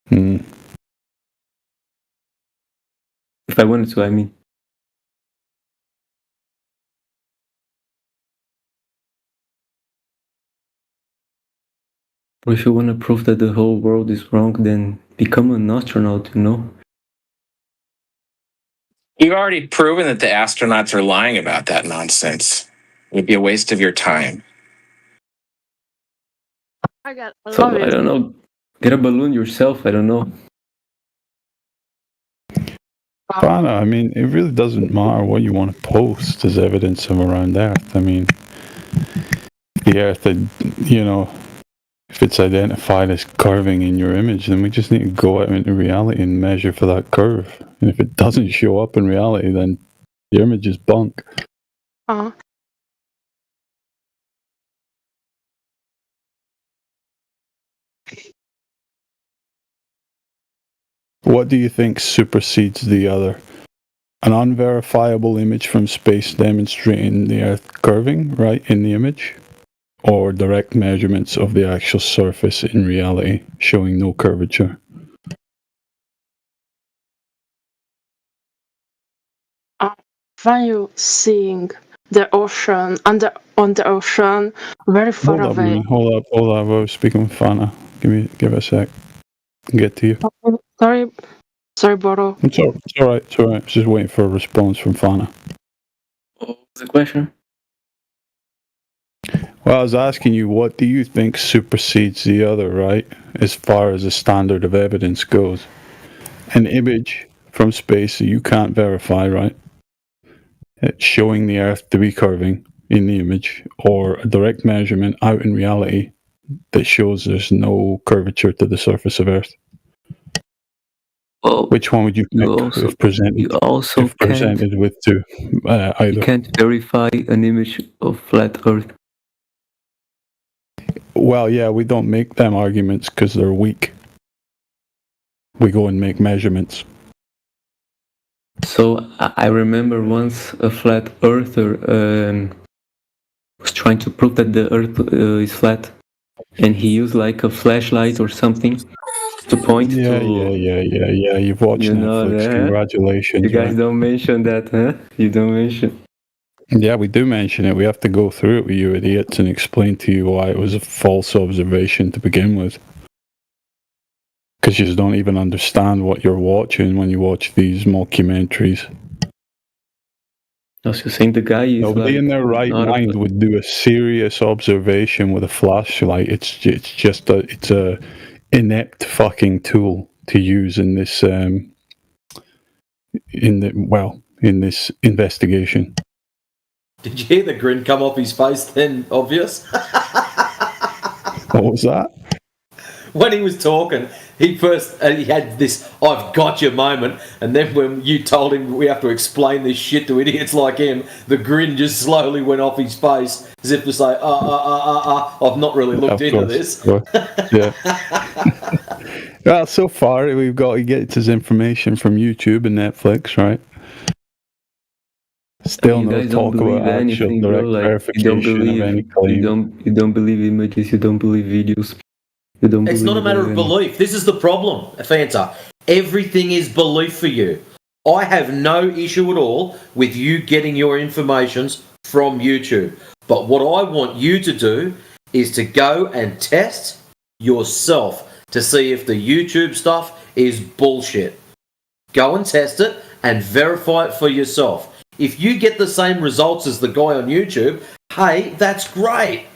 Hmm. If I wanted to, I mean. Or if you want to prove that the whole world is wrong, then become an astronaut, you know? You've already proven that the astronauts are lying about that nonsense. It would be a waste of your time. So, I don't know. Get a balloon yourself, I don't know. Fana, I mean, it really doesn't matter what you want to post as evidence of around Earth. I mean, the Earth, you know, if it's identified as curving in your image, then we just need to go out into reality and measure for that curve. And if it doesn't show up in reality, then the image is bunk. What do you think supersedes the other? An unverifiable image from space demonstrating the Earth curving, right, in the image? Or direct measurements of the actual surface in reality showing no curvature? When you seeing the ocean on the ocean very far away. Hold up. I was speaking with Fana. Give it a sec. I'll get to you. Sorry, Boro. It's all right. Just waiting for a response from Fana. What was the question? Well, I was asking you, what do you think supersedes the other, right? As far as the standard of evidence goes. An image from space that you can't verify, right? It's showing the Earth to be curving in the image, or a direct measurement out in reality that shows there's no curvature to the surface of Earth. Well, which one would you pick if presented with two? Either. You can't verify an image of flat Earth. Well, yeah, we don't make them arguments because they're weak. We go and make measurements. So I remember once a flat earther was trying to prove that the Earth is flat, and he used like a flashlight or something to point to. Yeah. You've watched Netflix. Congratulations. You guys don't mention that, huh? You don't mention. Yeah, we do mention it. We have to go through it with you idiots and explain to you why it was a false observation to begin with. Because you just don't even understand what you're watching when you watch these mockumentaries. I was just saying the guy is nobody in their right mind would do a serious observation with a flashlight. It's just a inept fucking tool to use in this in this investigation. Did you hear the grin come off his face then, obvious? What was that? When he was talking, he had this "I've got you" moment, and then when you told him we have to explain this shit to idiots like him, the grin just slowly went off his face, as if to say, I've not really looked into this. Yeah. Well, so far we've got to get his information from YouTube and Netflix, right? Still no talk about actual direct verification of any claim. You don't believe images, you don't believe videos. It's not a matter of belief. This is the problem, Fanta. Everything is belief for you. I have no issue at all with you getting your informations from YouTube. But what I want you to do is to go and test yourself to see if the YouTube stuff is bullshit. Go and test it and verify it for yourself. If you get the same results as the guy on YouTube, hey, that's great.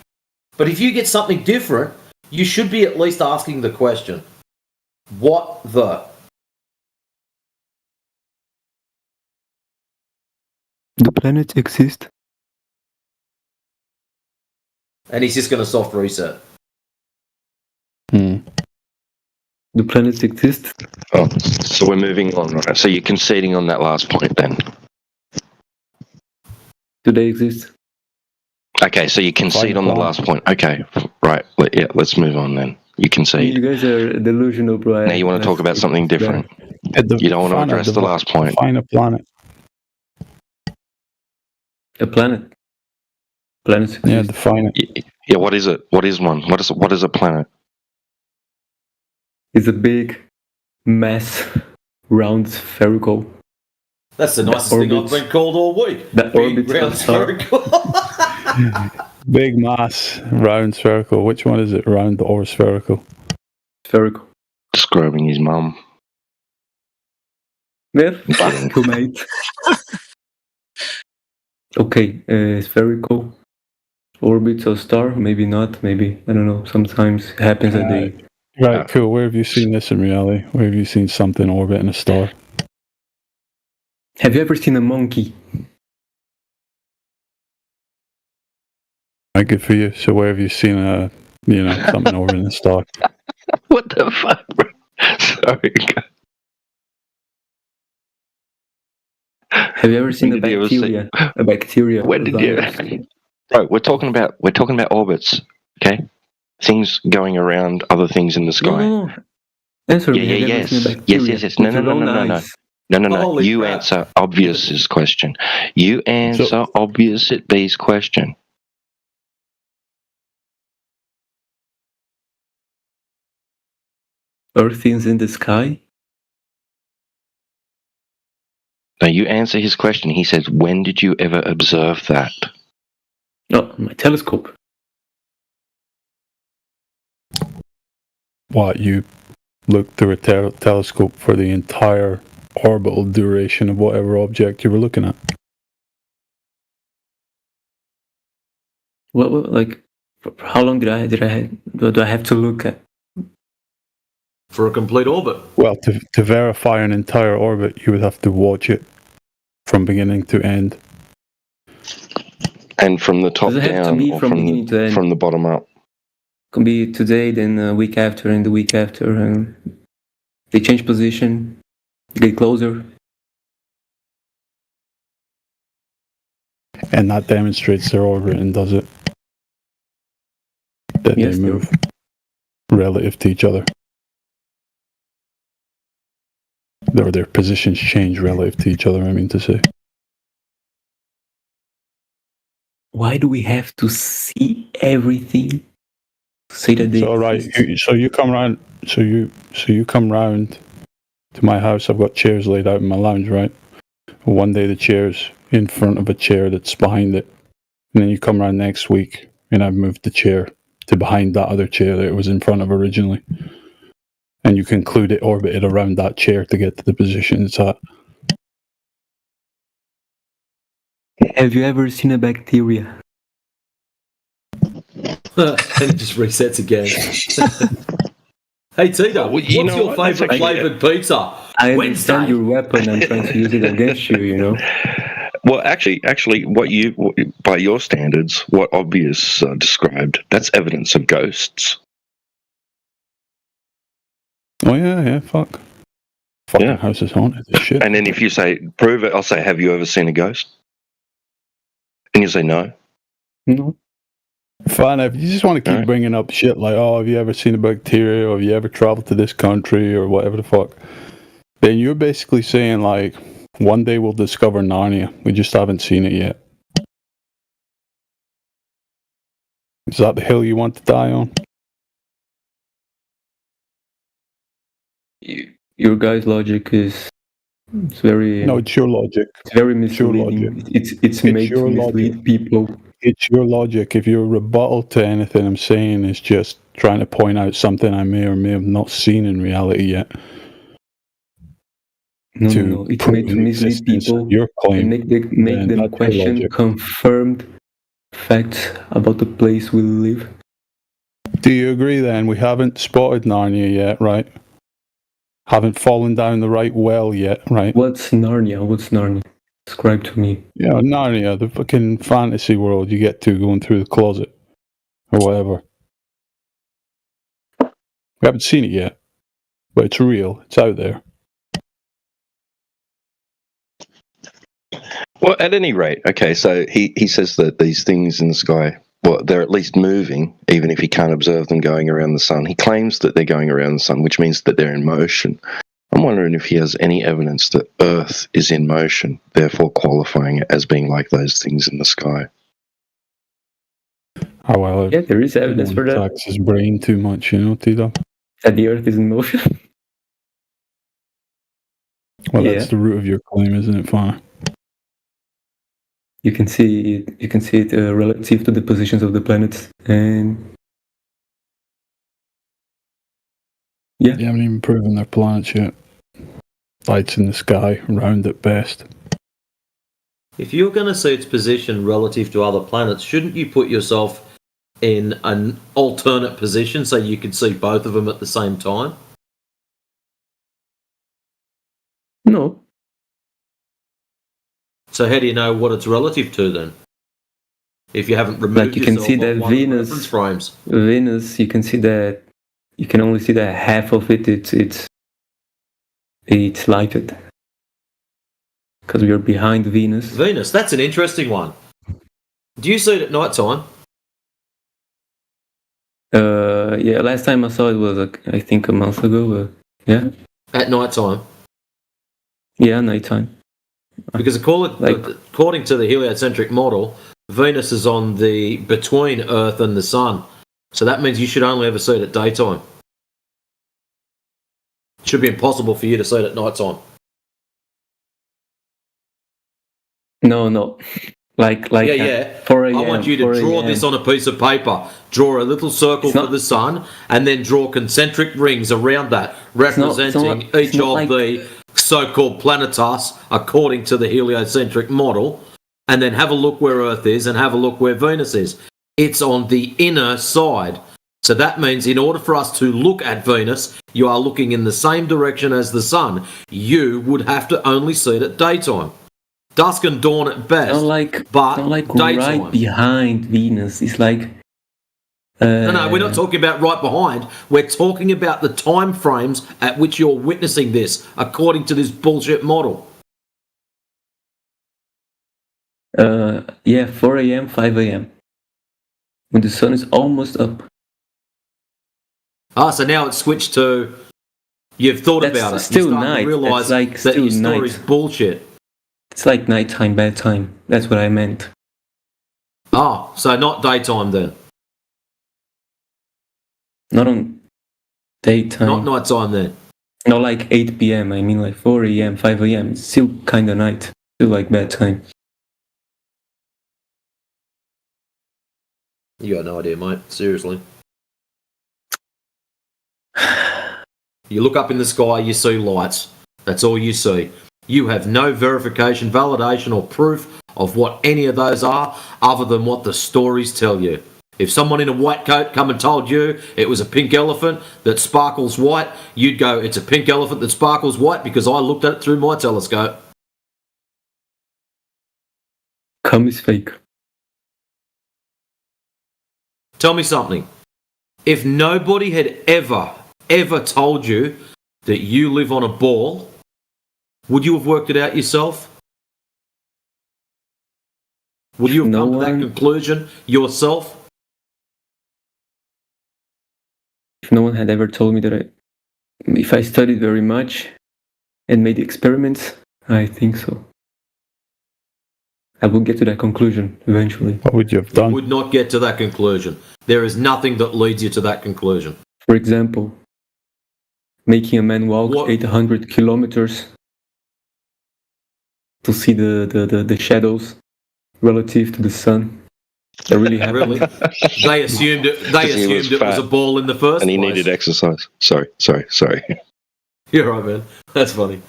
But if you get something different, you should be at least asking the question, what the? Do planets exist? And he's just going to soft reset. Do planets exist? Oh, so we're moving on, right? So you're conceding on that last point then? Do they exist? Okay, so you concede on the last point. Okay, right. Yeah, let's move on then. You concede. You guys are delusional, bro. Now you want to talk about something different. You don't want to address the last point. Find a planet. A planet. Planets exist. Yeah, define it. Yeah, what is it? What is one? What is a planet? It's a big mass, round spherical. That's the nicest thing I've been called all week. That big round spherical. Big mass, round, spherical. Which one is it, round or spherical? Spherical. Describing his mum. Yeah, fuck you, mate. Okay, spherical. Orbits a star? Maybe not. Maybe, I don't know. Sometimes it happens that they... Right, cool. Where have you seen this in reality? Where have you seen something orbiting a star? Have you ever seen a monkey? Right, good for you. So where have you seen something orbiting a star? What the fuck, bro? Sorry. Have you ever seen a bacteria? A bacteria. When did you? Bro, we're talking about orbits, okay? Things going around other things in the sky. No. Answer me. Yes. No. You answer Obvious's question. You answer Obvious at B's question. Earth things in the sky? Now you answer his question. He says, when did you ever observe that? No, my telescope. What, you looked through a telescope for the entire orbital duration of whatever object you were looking at? What like, how long do I have to look at? For a complete orbit. Well, to verify an entire orbit, you would have to watch it from beginning to end. And from the top Does it have to down, be or from beginning to end? from the bottom up? Can be today, then a week after, and the week after, and they change position, get closer. And that demonstrates their orbiting, does it? That Yes, they move relative to each other. Or their positions change relative to each other, I mean to say. Why do we have to see everything? Say that they So right, so you come round. So you come round to my house. I've got chairs laid out in my lounge, right? One day the chair's in front of a chair that's behind it, and then you come round next week, and I've moved the chair to behind that other chair that it was in front of originally, and you conclude it orbited around that chair to get to the position it's at. Have you ever seen a bacteria? And it just resets again. Hey Tito, what's your favourite flavoured pizza? I understand your weapon. I'm trying to use it against you. You know. Well, actually, by your standards, what Obvious described, that's evidence of ghosts. Oh yeah, fuck. Fucking house is haunted as shit. And then if you say, prove it, I'll say, have you ever seen a ghost? And you say no. No. Fine, if you just want to keep bringing up shit like, oh, have you ever seen a bacteria, or have you ever traveled to this country, or whatever the fuck, then you're basically saying, like, one day we'll discover Narnia. We just haven't seen it yet. Is that the hill you want to die on? Your guy's logic is very... No, it's your logic. It's very misleading. It's made to mislead people. It's your logic. If your rebuttal to anything I'm saying is just trying to point out something I may or may have not seen in reality yet. No. It's made to mislead people your claim, and make them question confirmed facts about the place we live. Do you agree then? We haven't spotted Narnia yet, right? Haven't fallen down the right well yet, right? What's Narnia? Describe to me. Yeah, Narnia, the fucking fantasy world you get to going through the closet or whatever. We haven't seen it yet, but it's real. It's out there. Well, at any rate, okay, so he says that these things in the sky, well, they're at least moving, even if he can't observe them going around the sun. He claims that they're going around the sun, which means that they're in motion. I'm wondering if he has any evidence that Earth is in motion, therefore qualifying it as being like those things in the sky. Oh, well, yeah, there is evidence for that. Tax his brain too much, you know, Tito? That the Earth is in motion? Well, that's the root of your claim, isn't it, Fire? You can see it relative to the positions of the planets, and yeah, They haven't even proven their planets yet. Lights in the sky, round at best. If you're going to see its position relative to other planets, shouldn't you put yourself in an alternate position so you can see both of them at the same time? No. So how do you know what it's relative to then? If you haven't removed like you can see that reference frames. Venus, you can see that you can only see that half of it. It's lighted because we are behind Venus. Venus, that's an interesting one. Do you see it at night time? Yeah, last time I saw it was I think a month ago. Yeah. At night time. Yeah, nighttime. Because according to the heliocentric model, Venus is on the between Earth and the Sun, so that means you should only ever see it at daytime. It should be impossible for you to see it at night time. No. Like 4 a.m. I want you to draw this on a piece of paper. Draw a little circle for the sun, and then draw concentric rings around that, representing each of the so-called planetas according to the heliocentric model, and then have a look where Earth is and have a look where Venus is. It's on the inner side. So that means in order for us to look at Venus, you are looking in the same direction as the sun. You would have to only see it at daytime. Dusk and dawn at best, but daytime. Right behind Venus. It's like... No, we're not talking about right behind. We're talking about the time frames at which you're witnessing this, according to this bullshit model. 4 a.m., 5 a.m. When the sun is almost up. So now it's switched to... You've thought about it. Still night. You realise that your story's bullshit. It's like nighttime, bad time. That's what I meant. So not daytime then? Not on daytime. Not nighttime then? Not like 8 p.m. I mean like 4 a.m., 5 a.m. It's still kind of night. Still like bad time. You got no idea, mate. Seriously. You look up in the sky, you see lights. That's all you see. You have no verification, validation, or proof of what any of those are other than what the stories tell you. If someone in a white coat come and told you it was a pink elephant that sparkles white, you'd go, it's a pink elephant that sparkles white because I looked at it through my telescope. Cum is fake. Tell me something. If nobody had ever told you that you live on a ball, would you have worked it out yourself? Would you have come to that conclusion yourself? If no one had ever told me that if I studied very much and made experiments, I think so. I would get to that conclusion eventually. What would you have done? You would not get to that conclusion. There is nothing that leads you to that conclusion. For example, making a man walk 800 kilometers to see the shadows relative to the sun. That really happened. Really? They assumed it was a ball in the first place. And he needed exercise. Sorry. You're right, man. That's funny.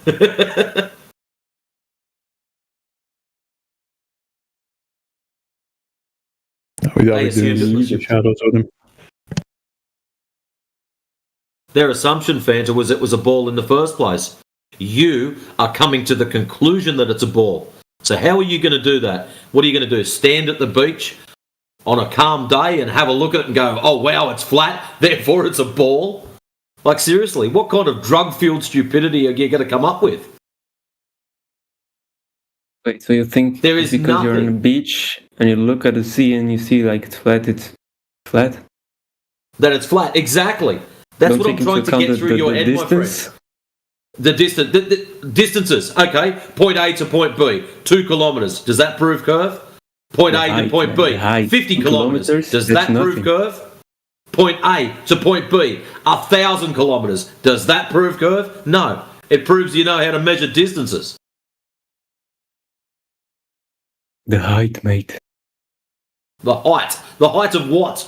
They assumed it was the shadows of them. Their assumption, Fanta, was it was a ball in the first place. You are coming to the conclusion that it's a ball. So how are you going to do that? What are you going to do? Stand at the beach on a calm day and have a look at it and go, oh, wow, it's flat, therefore it's a ball? Like, seriously, what kind of drug-fueled stupidity are you going to come up with? Wait, so you think there is because you're on a beach and you look at the sea and you see like it's flat? That it's flat, exactly. That's what I'm trying to get through your head, my friend. The distances, okay, point A to point B, 2 kilometres. Does that prove curve? Point A to point B, 50 kilometres. Does that prove curve? Point A to point B, 1,000 kilometres. Does that prove curve? No. It proves you know how to measure distances. The height, mate. The height. The height of what?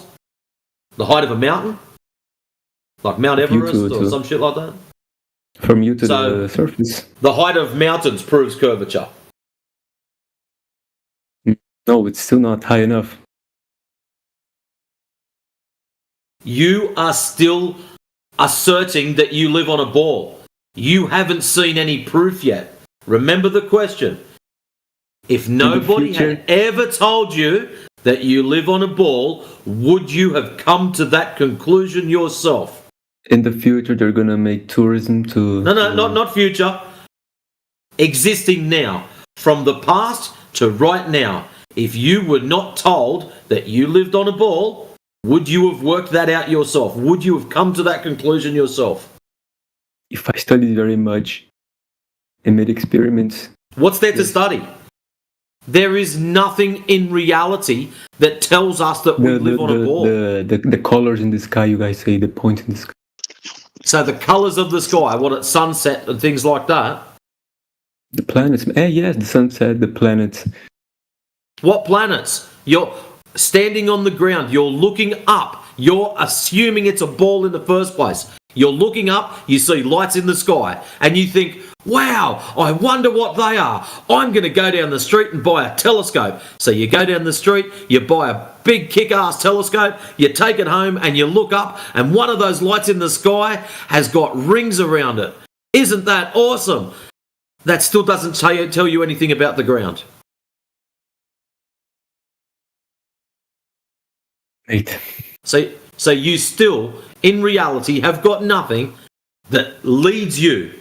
The height of a mountain? Like Mount Everest or some shit like that? From you to the surface. The height of mountains proves curvature. No, it's still not high enough. You are still asserting that you live on a ball. You haven't seen any proof yet. Remember the question. If nobody had ever told you that you live on a ball, would you have come to that conclusion yourself? In the future, they're gonna make tourism to... No, not future. Existing now. From the past to right now. If you were not told that you lived on a ball, would you have worked that out yourself? Would you have come to that conclusion yourself? If I studied very much and made experiments... What's there to study? There is nothing in reality that tells us that we live on a ball. The colors in the sky, you guys say, the points in the sky. So the colours of the sky, what at sunset and things like that? The planets. Yes, the sunset, the planets. What planets? You're standing on the ground. You're looking up. You're assuming it's a ball in the first place. You're looking up, you see lights in the sky, and you think, wow, I wonder what they are. I'm going to go down the street and buy a telescope. So you go down the street, you buy a big kick-ass telescope, you take it home and you look up, and one of those lights in the sky has got rings around it. Isn't that awesome? That still doesn't tell you anything about the ground. Right. So you still, in reality, have got nothing that leads you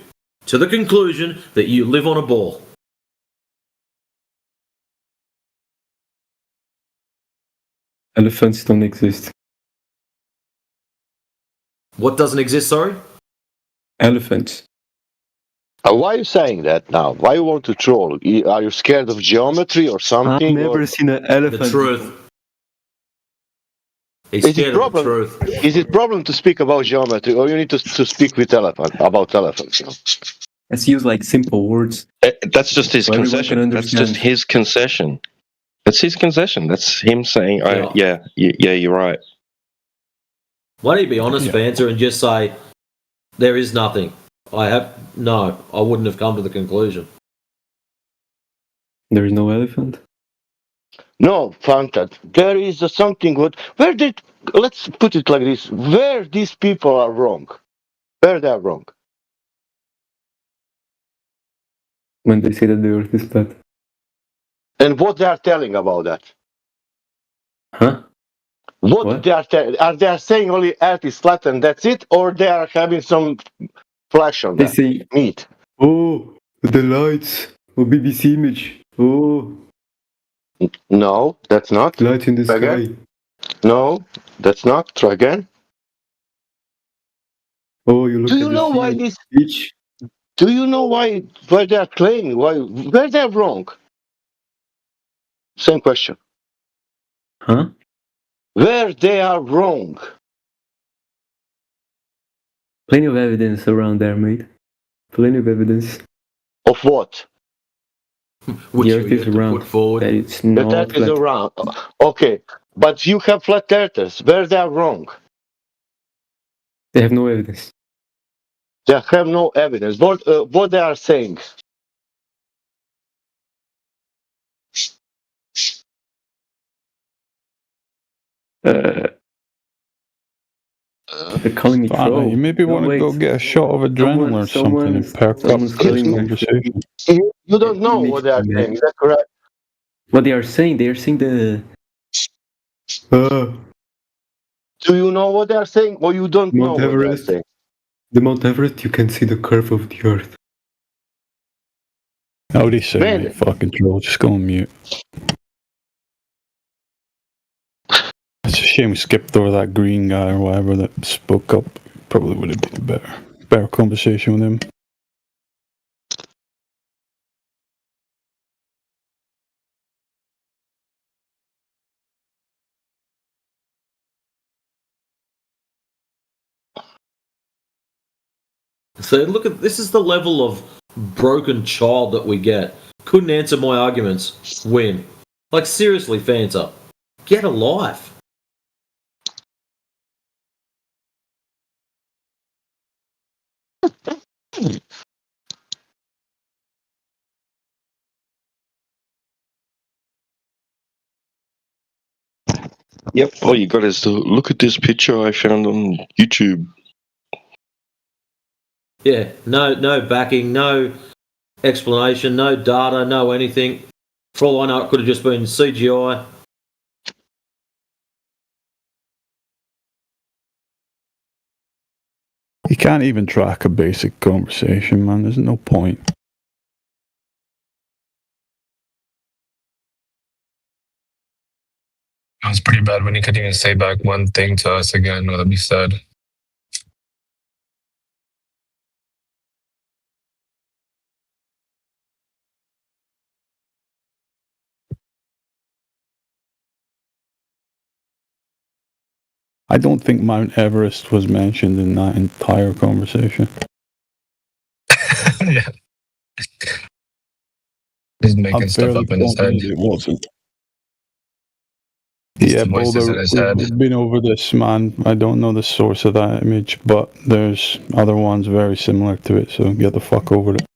to the conclusion that you live on a ball. Elephants don't exist. What doesn't exist, sorry? Elephants. Why are you saying that now? Why you want to troll? Are you scared of geometry or something? I've never seen an elephant. The truth. Is it problem to speak about geometry, or you need to speak with about elephants? Let's use like simple words. That's just his concession. That's just his concession. That's his concession. That's him saying, yeah, you're right. Why don't you be honest, Fanta, and just say, there is nothing. I wouldn't have come to the conclusion. There is no elephant? No, Fanta, there is something let's put it like this, where these people are wrong. Where they are wrong. When they say that the earth is flat. And what they are telling about that? Huh? What? They are telling? Are they saying only earth is flat and that's it? Or they are having some flesh on that? They say, meat. Oh, the lights. Oh, BBC image. Oh. No, that's not. Light in the sky. Again? No, that's not. Try again. Oh, you look Do at you know why this? Each. Do you know why they are claiming? Where they are wrong? Same question. Huh? Where they are wrong? Plenty of evidence around there, mate. Plenty of evidence. Of what? The earth is round. It's not the earth flat. is around. Okay, but you have flat earthers. Where they are wrong? They have no evidence. They have no evidence. What they are saying? They're calling me troll. You maybe want to go get a shot of adrenaline or something and perk up this conversation. You don't know what they are saying. Is that correct? What they are saying the... Do you know what they are saying, or you don't know what they are saying? The Mount Everest, you can see the curve of the earth. How would he say, mate? Fucking troll. Just go on mute. It's a shame we skipped over that green guy or whatever that spoke up. Probably would have been a better conversation with him. So look at this is the level of broken child that we get. Couldn't answer my arguments. Win. Like, seriously, Fanta, get a life. Yep, all you got is to look at this picture I found on YouTube. Yeah, no backing, no explanation, no data, no anything. For all I know, it could have just been CGI. You can't even track a basic conversation, man. There's no point. It was pretty bad when he couldn't even say back one thing to us again that we said. I don't think Mount Everest was mentioned in that entire conversation. Yeah. He's making I'm stuff fairly up in his head. confident it wasn't. It's Yeah, the voices in Boulder, his head. we've been over this, man. I don't know the source of that image, but there's other ones very similar to it, so get the fuck over it.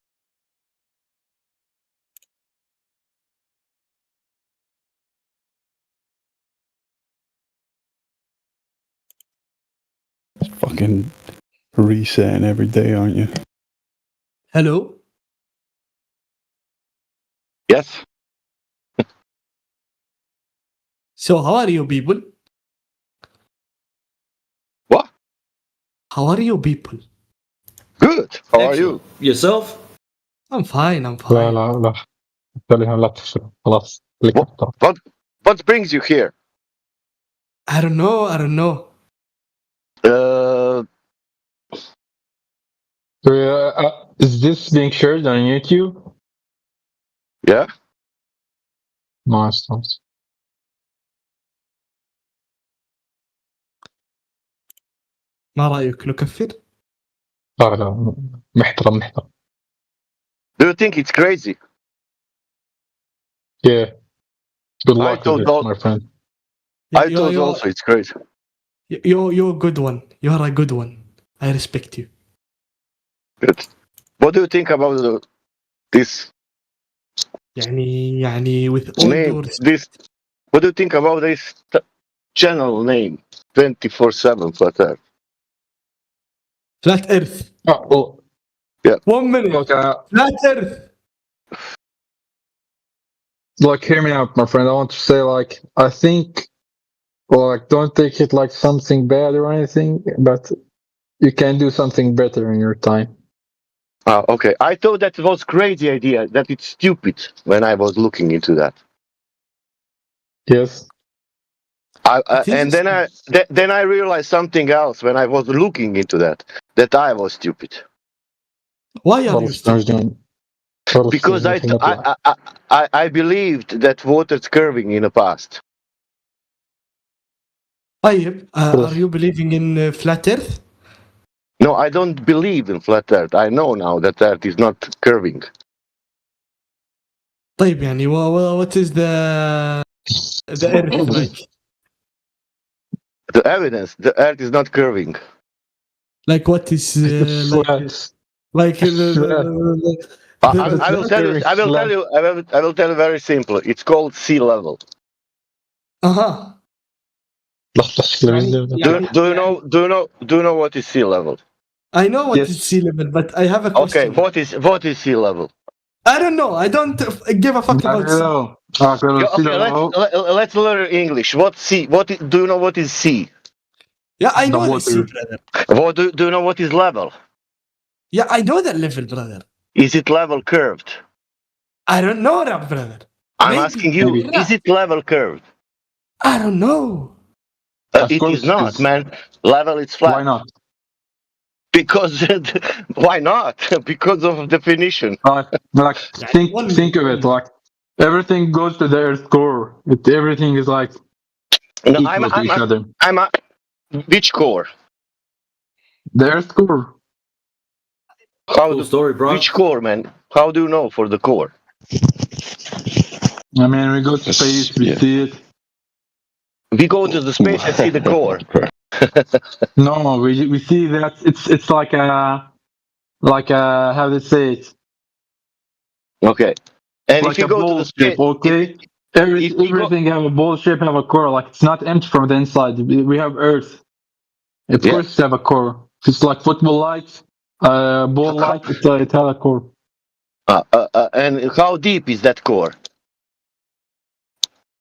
Fucking resetting every day, aren't you? Hello? Yes. So, how are you people? What? How are you people? Good. How are you? Yourself? I'm fine, I'm fine. لا خليها لا تفصل خلاص What brings you here? I don't know. Is this being shared on YouTube? Yeah. Nice. ما رأيك نكفر؟ لا محترم. Do you think it's crazy? Yeah. Good I luck thought with it, my friend. I thought also it's crazy. You're a good one. You're a good one. I respect you. Good. What do you think about this يعني with all name? your This. What do you think about this channel name? 24/7 Flat Earth. Flat Earth. Oh, yeah. 1 minute. Okay. Flat Earth. Like, hear me out, my friend. I want to say, like, I think, like, don't take it like something bad or anything, but you can do something better in your time. Okay. I thought that was crazy idea. That it's stupid when I was looking into that. Yes. And then I realized something else when I was looking into that I was stupid. Why are you stupid? Because I believed that water's curving in the past. طيب, are you believing in flat Earth? No, I don't believe in flat Earth. I know now that Earth is not curving. طيب يعني what is the Earth like? The evidence, the Earth is not curving. Like what is like I will tell you very simple. It's called sea level. Uh-huh. Do you know what is sea level? I know what is sea level, but I have a question. Okay, what is sea level? I don't know. I don't give a fuck about sea. Okay, let's learn English. Do you know what is sea? Yeah, I know the sea, brother. Do you know what is level? Yeah, I know that level, brother. Is it level curved? I don't know that, brother. I'm asking you, is it level curved? I don't know. It is not, man. Level is flat. Why not? Because why not? Because of definition. Like think of it. Like everything goes to the Earth core. Everything is like equal to each other. Which core? The Earth core. Cool story, bro. Which core, man? How do you know for the core? I mean, we go to space, we see it. We go to the space and see the core. No, we see that it's like a how to say it? Okay. And Like if you a go to ball the shape, space, okay? Everything have a ball shape, have a core. Like it's not empty from the inside. We have Earth. Of course, it have a core. It's like football like, ball like. It has a core. and how deep is that core?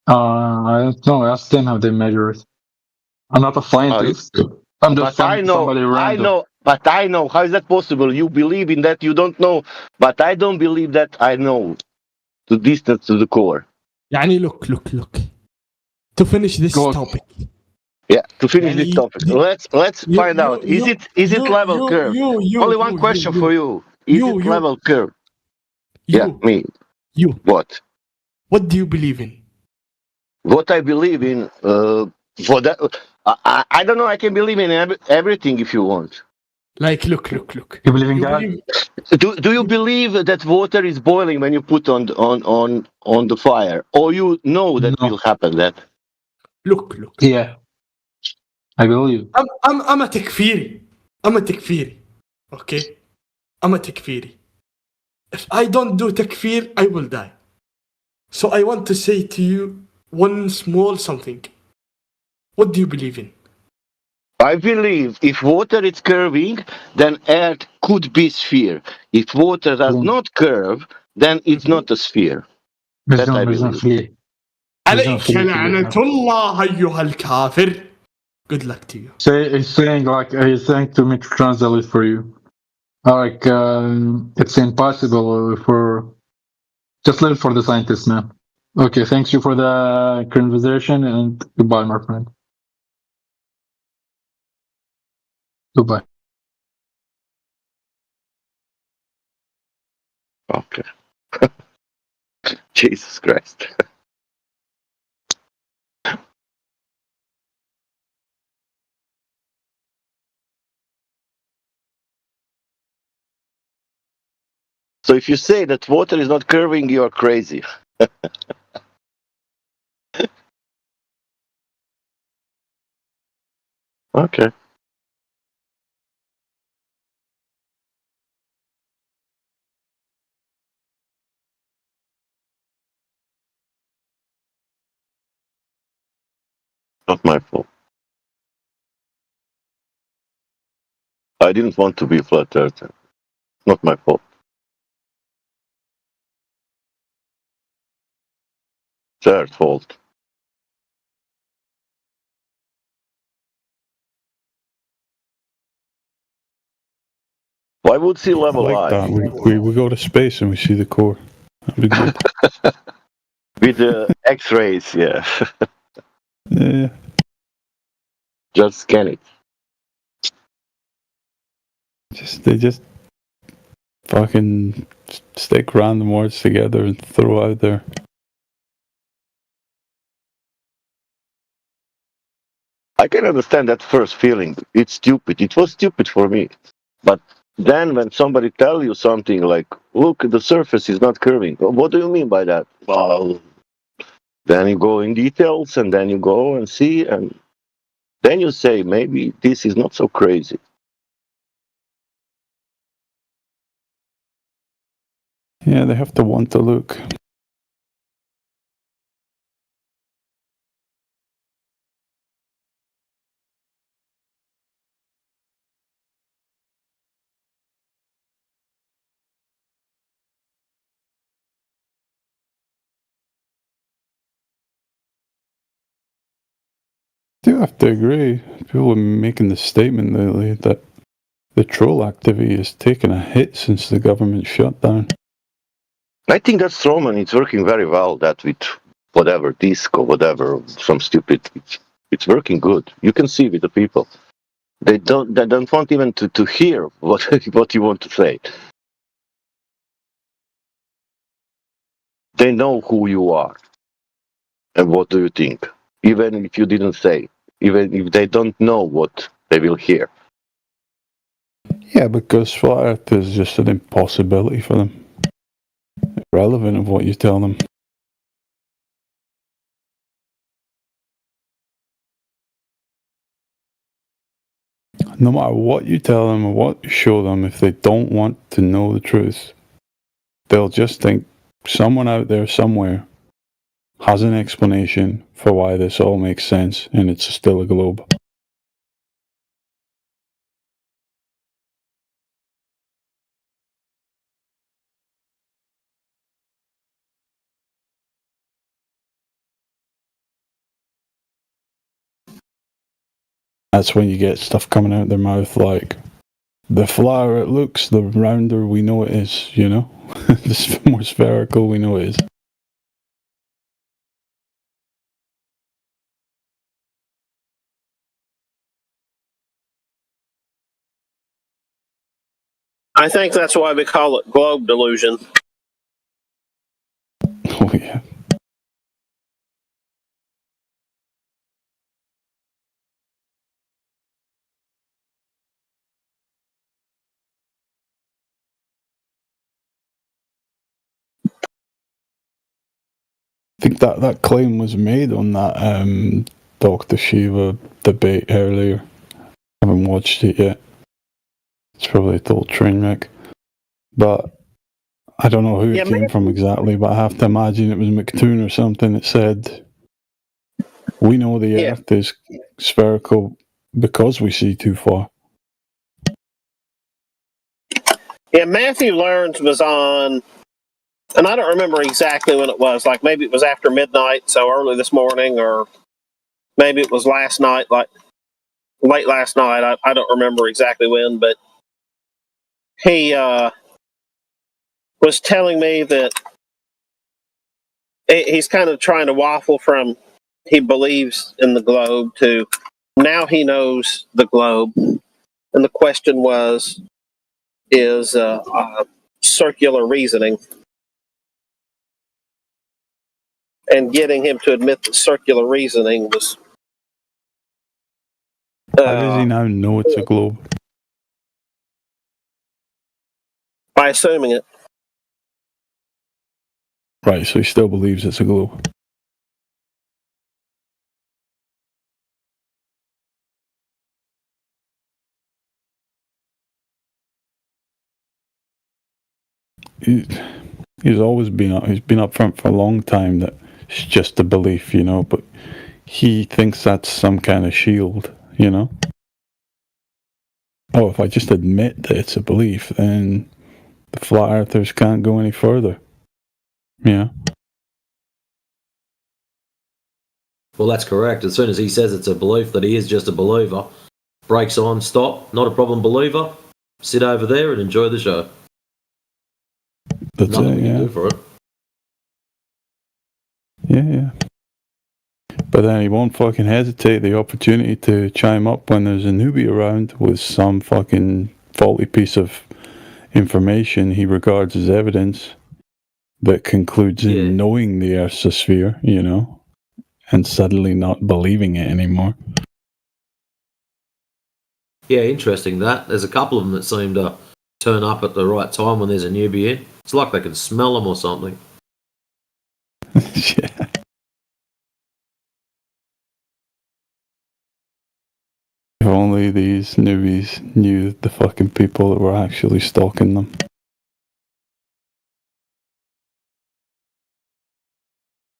I don't know. Ask them how they measure it. I'm not a scientist. I'm just somebody random. But I know. How is that possible? You believe in that, you don't know. But I don't believe that I know the distance to the core. يعني look. To finish this topic. Yeah, to finish this topic. Let's find out. Is it level curve? Only one question for you. Is it level curve? Yeah, me. You. What? What do you believe in? What I believe in, for that, I don't know. I can believe in everything if you want. Like, look. You believe in God? Do you believe that water is boiling when you put on the fire, or you know that will happen? That look. Yeah, I believe. I'm a takfiri. Okay, I'm a takfiri. If I don't do takfir, I will die. So I want to say to you one small something. What do you believe in? I believe if water is curving, then Earth could be sphere. If water does not curve, then it's not a sphere. That I believe. عليك لعنة الله أيها الكافر. Good luck to you. He's saying to me to translate for you. Like it's impossible for just leave it for the scientists, man. Okay, thanks you for the conversation and goodbye, my friend. Goodbye. Okay. Jesus Christ. So if you say that water is not curving, you are crazy. Okay. Not my fault. I didn't want to be flat earther. Not my fault. It's their fault. Why would sea level like rise? that. We go to space and we see the core. That'd be good. With the X-rays, yeah. Yeah. Just scan it. They just fucking stick random words together and throw out there. I can understand that first feeling. It's stupid. It was stupid for me. But then when somebody tell you something like, look, the surface is not curving. What do you mean by that? Well, then you go in details and then you go and see and then you say, maybe this is not so crazy. Yeah, they have to want to look. I do have to agree. People are making the statement lately that the troll activity has taken a hit since the government shut down. I think that Stroman is working very well. That with whatever disc or whatever, some stupid, it's working good. You can see with the people. They don't want even to hear what you want to say. They know who you are and what do you think, even if you didn't say, even if they don't know what they will hear. Yeah, because flat Earth is just an impossibility for them. Irrelevant of what you tell them. no matter what you tell them or what you show them, if they don't want to know the truth, they'll just think someone out there somewhere has an explanation for why this all makes sense, and it's still a globe. That's when you get stuff coming out their mouth like, the flatter it looks, the rounder we know it is, you know? The more spherical we know it is. I think that's why we call it globe delusion. Oh, yeah. I think that claim was made on that Dr. Shiva debate earlier. I haven't watched it yet. It's probably a total train wreck. But I don't know who it came from exactly, but I have to imagine it was McToon or something that said, we know the Earth is spherical because we see too far. Yeah, Matthew Learns was on, and I don't remember exactly when it was. Like maybe it was after midnight, so early this morning, or maybe it was last night, like late last night. I don't remember exactly when, but he was telling me that he's kind of trying to waffle from he believes in the globe to now he knows the globe. And the question is circular reasoning. And getting him to admit that circular reasoning was... How does he now know it's a globe? By assuming it. Right, so he still believes it's a globe. He's always been up. He's been up front for a long time that it's just a belief, you know. But he thinks that's some kind of shield, you know. Oh, if I just admit that it's a belief, then the flat earthers can't go any further. Yeah. Well, that's correct. As soon as he says it's a belief that he is just a believer, brakes on, stop, not a problem, believer. Sit over there and enjoy the show. That's Nothing it, we can do for it. Yeah. But then he won't fucking hesitate the opportunity to chime up when there's a newbie around with some fucking faulty piece of information he regards as evidence that concludes in knowing the Earth's a sphere, you know, and suddenly not believing it anymore. Yeah, interesting that. There's a couple of them that seem to turn up at the right time when there's a newbie in. It's like they can smell them or something. Yeah. If only these newbies knew the fucking people that were actually stalking them.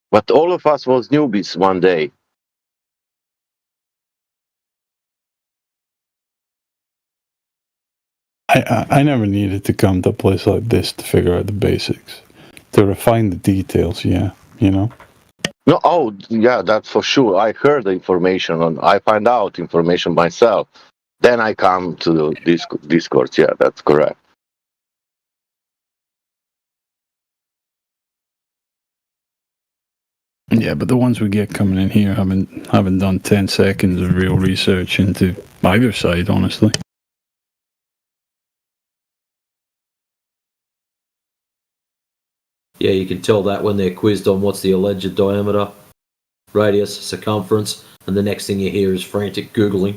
But all of us was newbies one day. I never needed to come to a place like this to figure out the basics. To refine the details, yeah, you know? No, oh, yeah, that's for sure. I heard the information and I find out information myself. Then I come to the Discord. Yeah, that's correct. Yeah, but the ones we get coming in here haven't done 10 seconds of real research into either side, honestly. Yeah, you can tell that when they're quizzed on what's the alleged diameter, radius, circumference, and the next thing you hear is frantic Googling.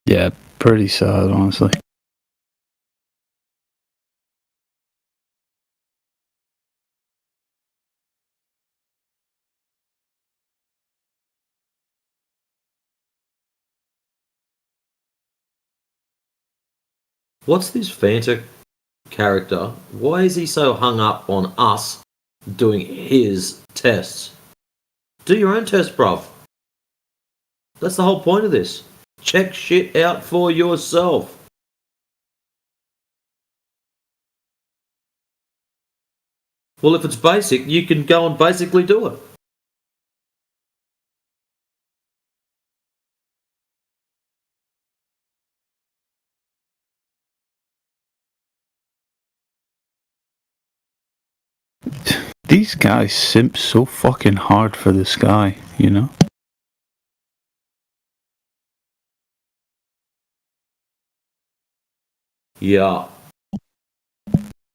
Yeah, pretty sad, honestly. What's this Fanta character? Why is he so hung up on us doing his tests? Do your own test, bruv. That's the whole point of this. Check shit out for yourself. Well, if it's basic, you can go and basically do it. These guys simp so fucking hard for this guy, you know? Yeah.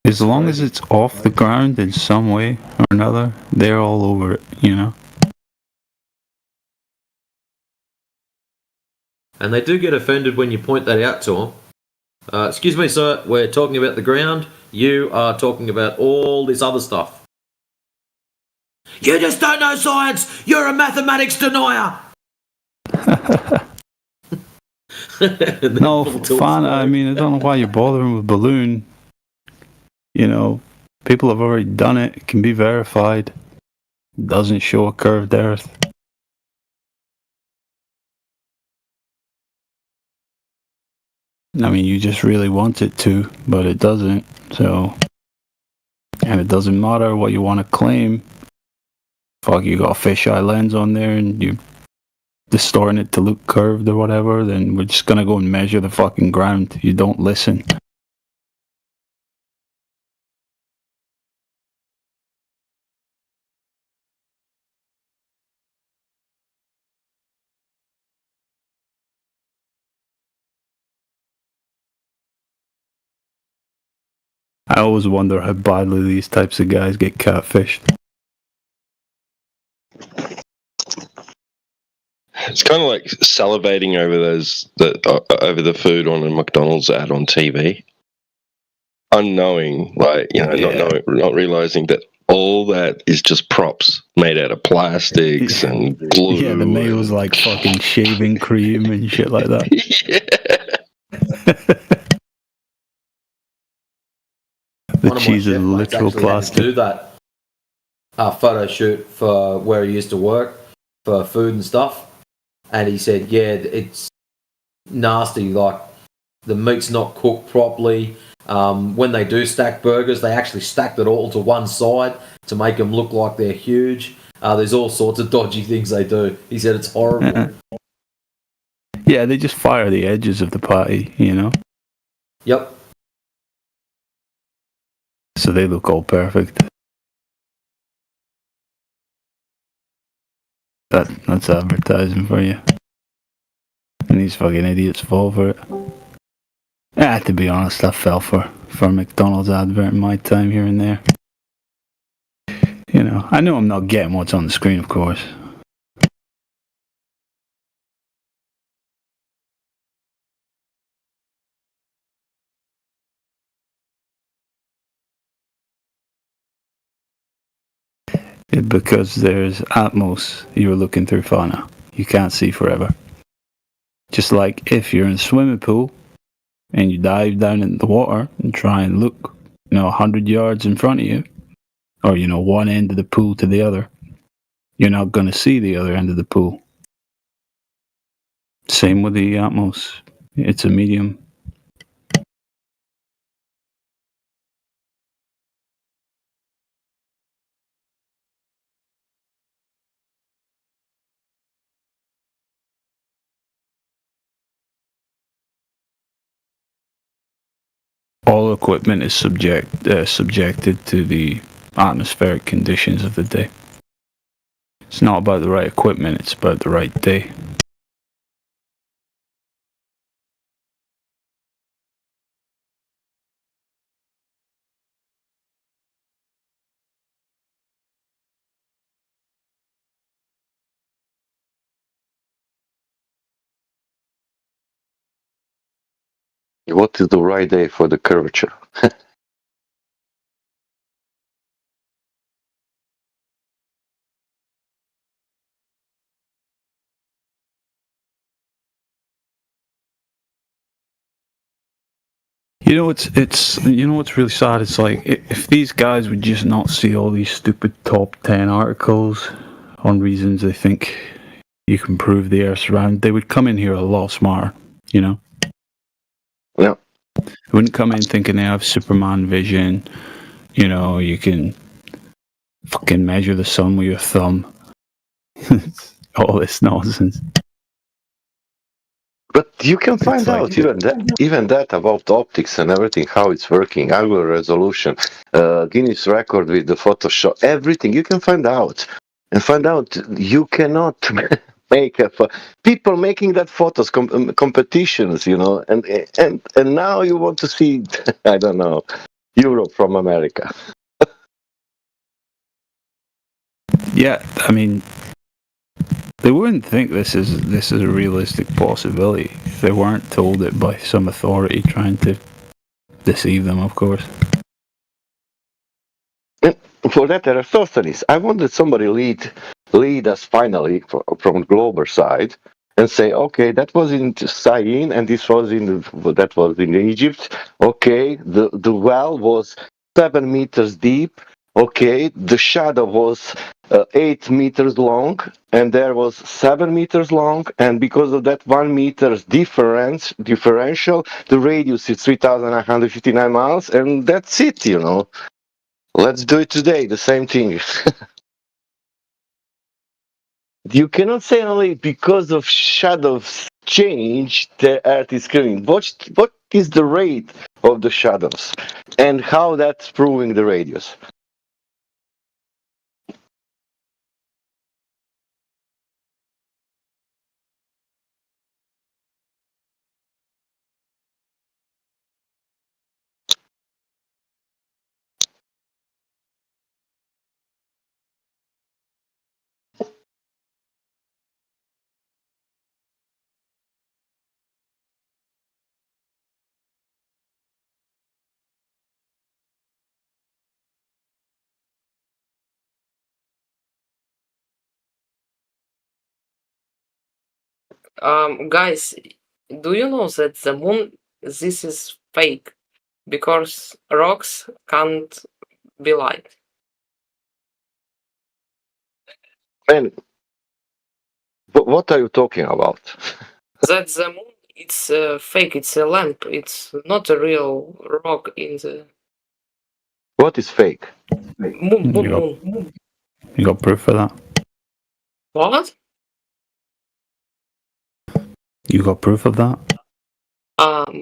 As long as it's off the ground in some way or another, they're all over it, you know? And they do get offended when you point that out to them. Excuse me, sir, we're talking about the ground. You are talking about all this other stuff. You just don't know science! You're a mathematics denier! No, fine. I mean, I don't know why you're bothering with balloon. You know, people have already done it. It can be verified. It doesn't show a curved Earth. I mean, you just really want it to, but it doesn't. So, and it doesn't matter what you want to claim. Fuck, you got a fisheye lens on there and you're distorting it to look curved or whatever, then we're just gonna go and measure the fucking ground. You don't listen. I always wonder how badly these types of guys get catfished. It's kind of like salivating over over the food on a McDonald's ad on TV, unknowing, like not realizing that all that is just props made out of plastics and glue. Yeah, the mayo's like fucking shaving cream and shit like that. The cheese is literal plastic. Do that photo shoot for where he used to work for food and stuff, and he said, "Yeah, it's nasty. Like the meat's not cooked properly. When they do stack burgers, they actually stacked it all to one side to make them look like they're huge. There's all sorts of dodgy things they do." He said it's horrible. Yeah, they just fire the edges of the patty, you know? Yep. So they look all perfect. That's advertising for you. And these fucking idiots fall for it. To be honest, I fell for a McDonald's advert in my time here and there. You know, I know I'm not getting what's on the screen, of course. Because there's Atmos you're looking through fauna. You can't see forever. Just like if you're in a swimming pool and you dive down in the water and try and look, 100 yards in front of you, or, one end of the pool to the other, you're not going to see the other end of the pool. Same with the Atmos. It's a medium. All equipment is subjected to the atmospheric conditions of the day. It's not about the right equipment, it's about the right day. What is the right day for the curvature? what's really sad. It's like if these guys would just not see all these stupid top 10 articles on reasons they think you can prove the Earth's round, they would come in here a lot smarter. Yeah. They wouldn't come in thinking they have Superman vision. You can fucking measure the sun with your thumb. All this nonsense. But you can find out even that about optics and everything, how it's working, angular resolution, Guinness record with the Photoshop, everything you can find out. And find out you cannot make people making that photos competitions, and now you want to see, I don't know, Europe from America. Yeah, I mean, they wouldn't think this is a realistic possibility if they weren't told it by some authority trying to deceive them, of course. And for that, Eratosthenes, I wanted somebody lead us finally from Glober side and say, okay, that was in Syene and this was in Egypt. Okay, the well was 7 meters deep. Okay, the shadow was 8 meters long, and there was 7 meters long, and because of that 1 meter's differential, the radius is 3,159 miles, and that's it, Let's do it today, the same thing. You cannot say only because of shadows change, the Earth is curving. What is the rate of the shadows, and how that's proving the radius? Guys, do you know that the moon, this is fake because rocks can't be light? Man, what are you talking about? That the moon, it's fake. It's a lamp. It's not a real rock in the What is fake? moon. You got proof for that? What? You got proof of that?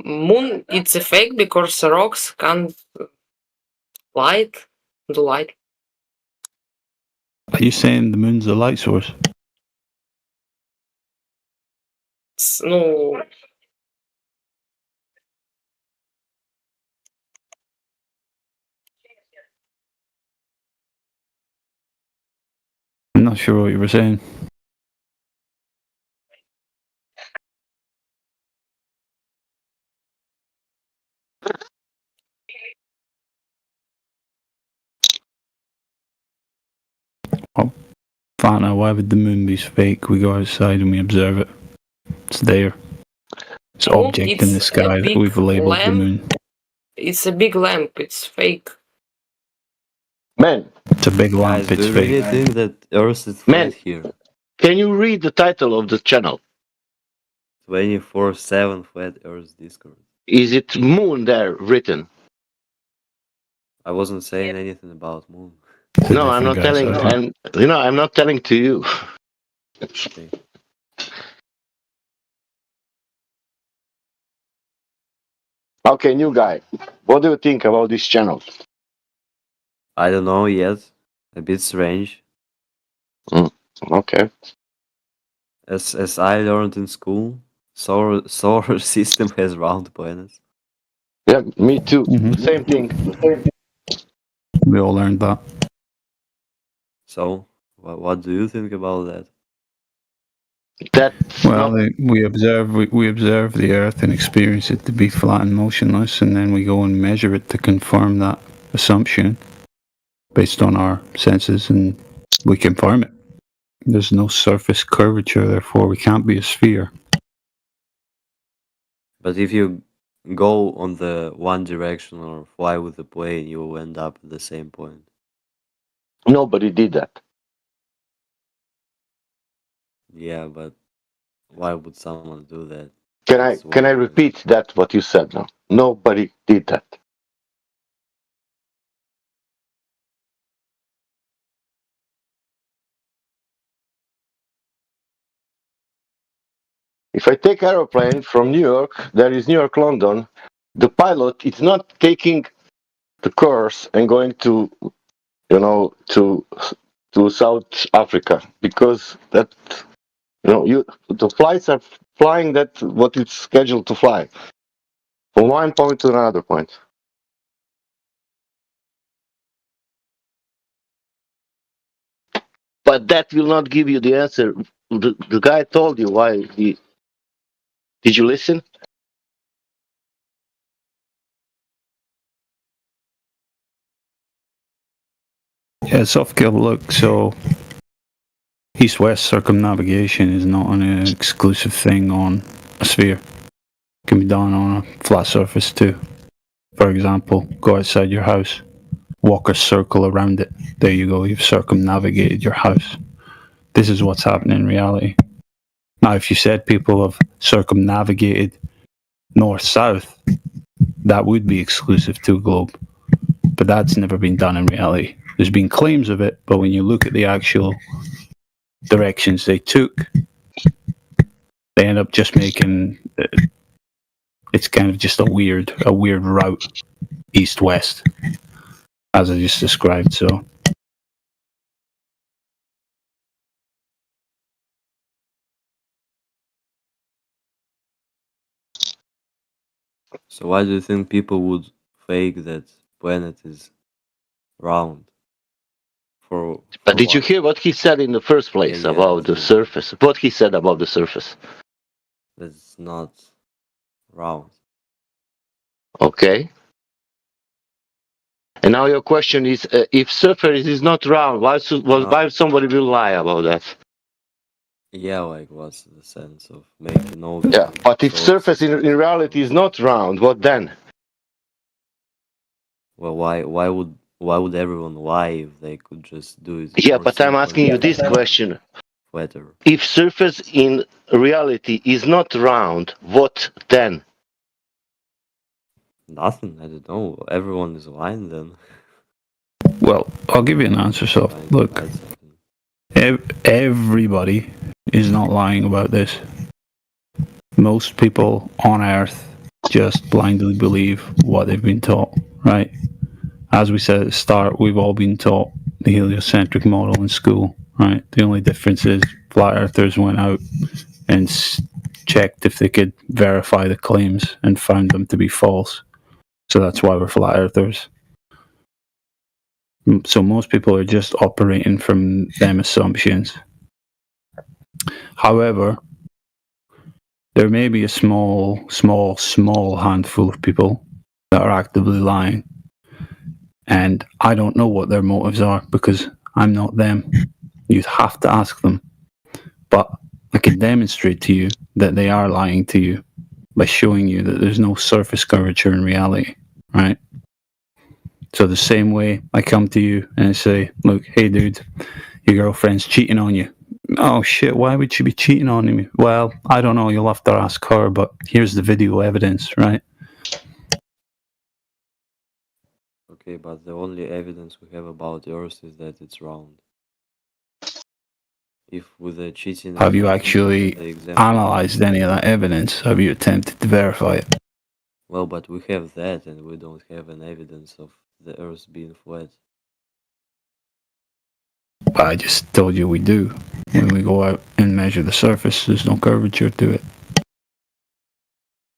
Moon, it's a fake because rocks can't do light. Are you saying the moon's a light source? No. I'm not sure what you were saying. Oh, fine. Why would the moon be fake? We go outside and we observe it. It's there. It's an object in the sky that we've labeled the moon. It's a big lamp. It's fake. Man, it's a big lamp. Guys, It's do you fake. really think that Earth is flat here? Can you read the title of the channel? 24/7 Flat Earth Discord. Is it moon there written? I wasn't saying anything about moon. No, I'm not telling. I'm not telling to you. Okay. Okay, new guy. What do you think about this channel? I don't know yet. A bit strange. Okay. As I learned in school, solar system has round planets. Yeah, me too. Same thing. We all learned that. So, what do you think about that? We observe the Earth and experience it to be flat and motionless, and then we go and measure it to confirm that assumption based on our senses, and we confirm it. There's no surface curvature, therefore we can't be a sphere. But if you go on the one direction or fly with the plane, you will end up at the same point. Nobody did that. Yeah, but why would someone do that? Can I repeat that what you said now? Nobody did that. If I take aeroplane from New York, there is New York, London, the pilot is not taking the course and going to, to South Africa, because that, the flights are flying that what it's scheduled to fly from one point to another point. But that will not give you the answer. The guy told you why he. Did you listen? Yeah, Softkill, look, so east-west circumnavigation is not an exclusive thing on a sphere. It can be done on a flat surface too. For example, go outside your house, walk a circle around it. There you go, you've circumnavigated your house. This is what's happening in reality. Now, if you said people have circumnavigated north-south, that would be exclusive to a globe. But that's never been done in reality. There's been claims of it, but when you look at the actual directions they took, they end up just making it's kind of just a weird route east-west, as I just described. So why do you think people would fake that planet is round? But did you hear what he said in the first place about the surface? What he said about the surface? That's not round. Okay. And now your question is, if surface is not round, why somebody will lie about that? Yeah, like what's the sense of making all Yeah, but if surface in reality is not round, what then? Well, why would everyone lie if they could just do it? Yeah, but I'm asking you this question. Flatter. If surface in reality is not round, what then? Nothing. I don't know. Everyone is lying then. well, I'll give you an answer. So look, everybody is not lying about this. Most people on Earth just blindly believe what they've been taught, right? As we said at the start, we've all been taught the heliocentric model in school, right? The only difference is flat earthers went out and checked if they could verify the claims and found them to be false. So that's why we're flat earthers. So most people are just operating from them assumptions. However, there may be a small handful of people that are actively lying. And I don't know what their motives are because I'm not them. You'd have to ask them. But I can demonstrate to you that they are lying to you by showing you that there's no surface curvature in reality, right? So the same way I come to you and I say, look, hey dude, your girlfriend's cheating on you. Oh shit, why would she be cheating on me? Well, I don't know, you'll have to ask her, but here's the video evidence, right? Okay, but the only evidence we have about Earth is that it's round. If with the cheating... Have you actually analyzed any of that evidence? Have you attempted to verify it? Well, but we have that and we don't have an evidence of the Earth being flat. I just told you we do. When we go out and measure the surface, there's no curvature to it.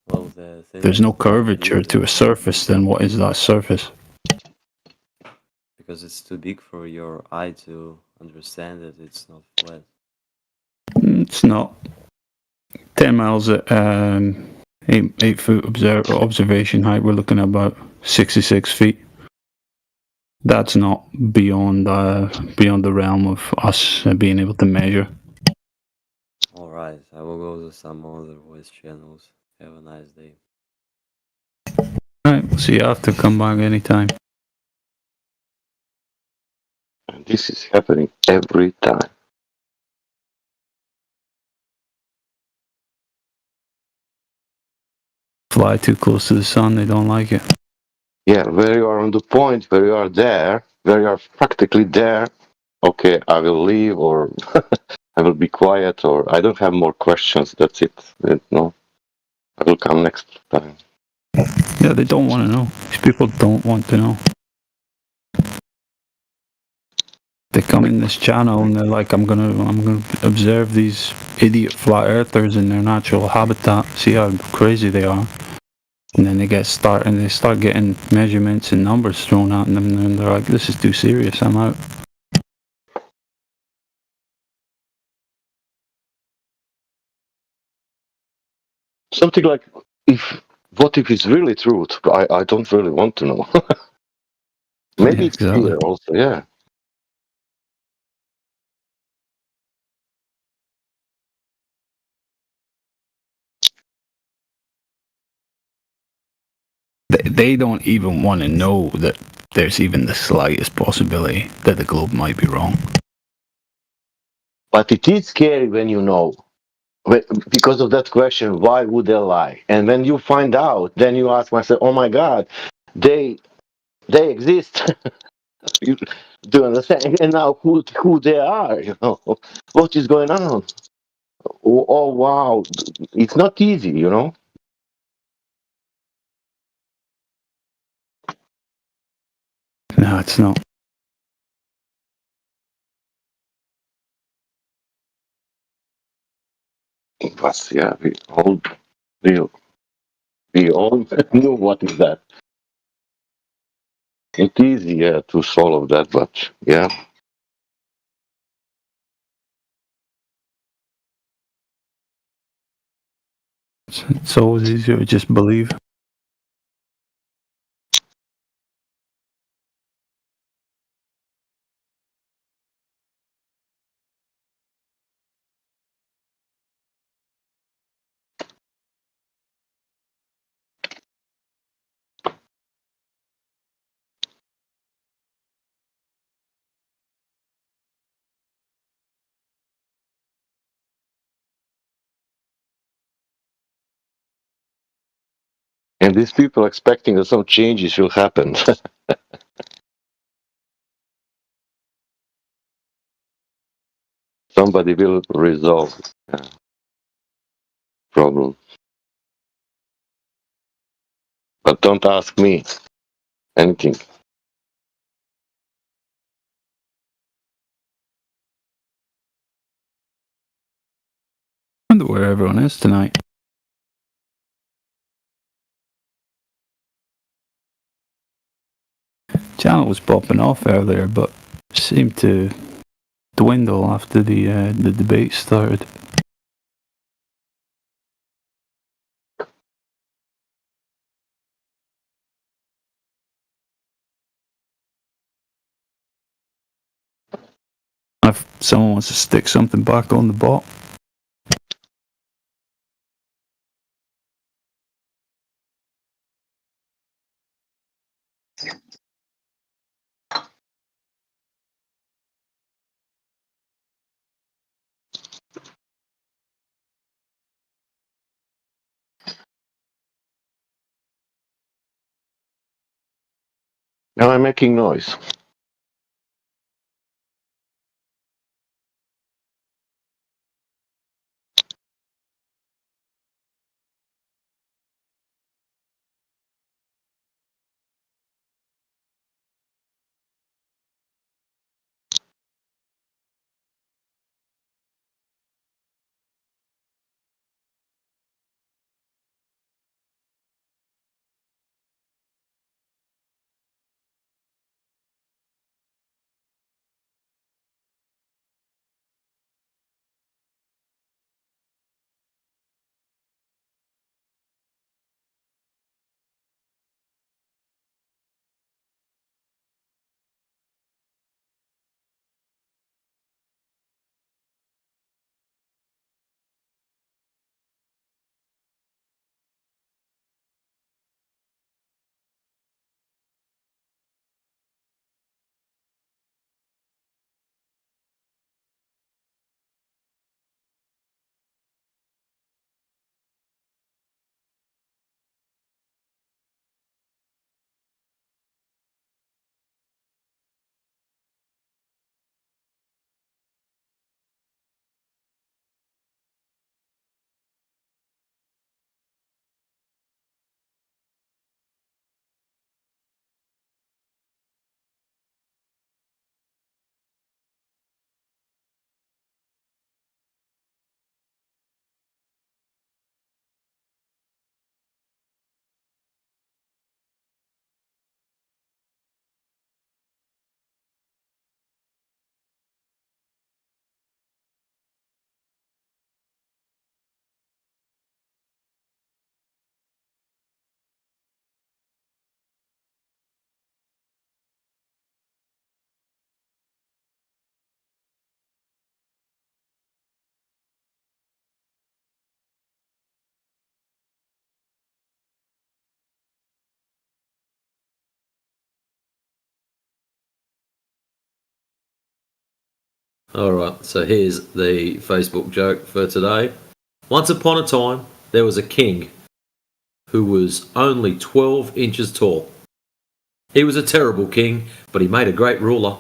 Well, if there's no curvature to a surface, then what is that surface? Because it's too big for your eye to understand that it's not flat. It's not. 10 miles at 8 foot observation height, we're looking at about 66 feet. That's not beyond the realm of us being able to measure. Alright, I will go to some other voice channels. Have a nice day. Alright, we'll see you after. Come back anytime. And this is happening every time. Fly too close to the sun, they don't like it. Yeah, where you are on the point, where you are there, where you are practically there, okay, I will leave or I will be quiet or I don't have more questions. That's it. No, I will come next time. Yeah, they don't want to know. These people don't want to know. They come in this channel and they're like, I'm gonna observe these idiot flat earthers in their natural habitat, see how crazy they are. And then they start getting measurements and numbers thrown at them, and they're like, this is too serious, I'm out. Something like, what if it's really truth? I don't really want to know. Maybe Yeah, it's exactly. fear also, yeah. They don't even want to know that there's even the slightest possibility that the globe might be wrong. But it is scary when you know. Because of that question, why would they lie? And when you find out, then you ask myself, oh my God, they exist. You do you understand? And now who they are, what is going on? Oh wow, it's not easy, No, it's not. But yeah, we all knew what is that. It's easier to solve that, but yeah. It's always easier to just believe. And these people expecting that some changes will happen. Somebody will resolve problem. But don't ask me anything. I wonder where everyone is tonight. Channel was popping off earlier, but seemed to dwindle after the debate started. If someone wants to stick something back on the bot. Now I'm making noise. Alright, so here's the Facebook joke for today. Once upon a time, there was a king who was only 12 inches tall. He was a terrible king, but he made a great ruler.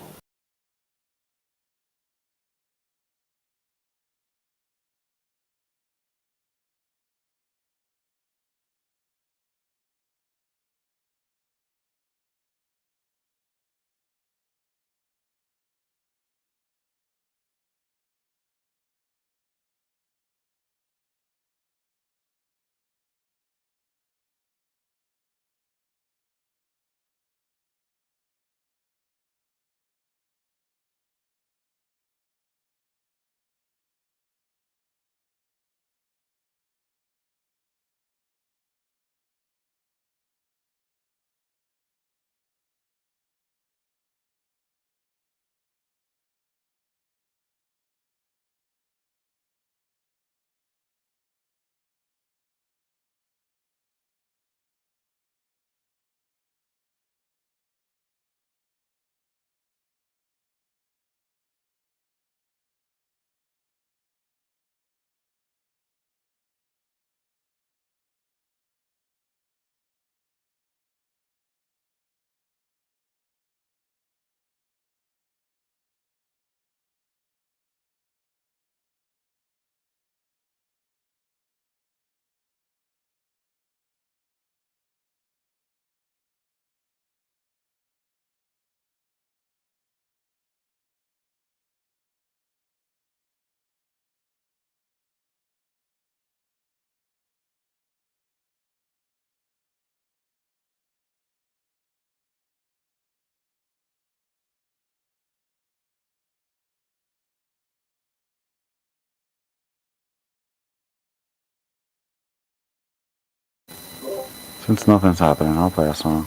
Since nothing's happening, I'll play a song.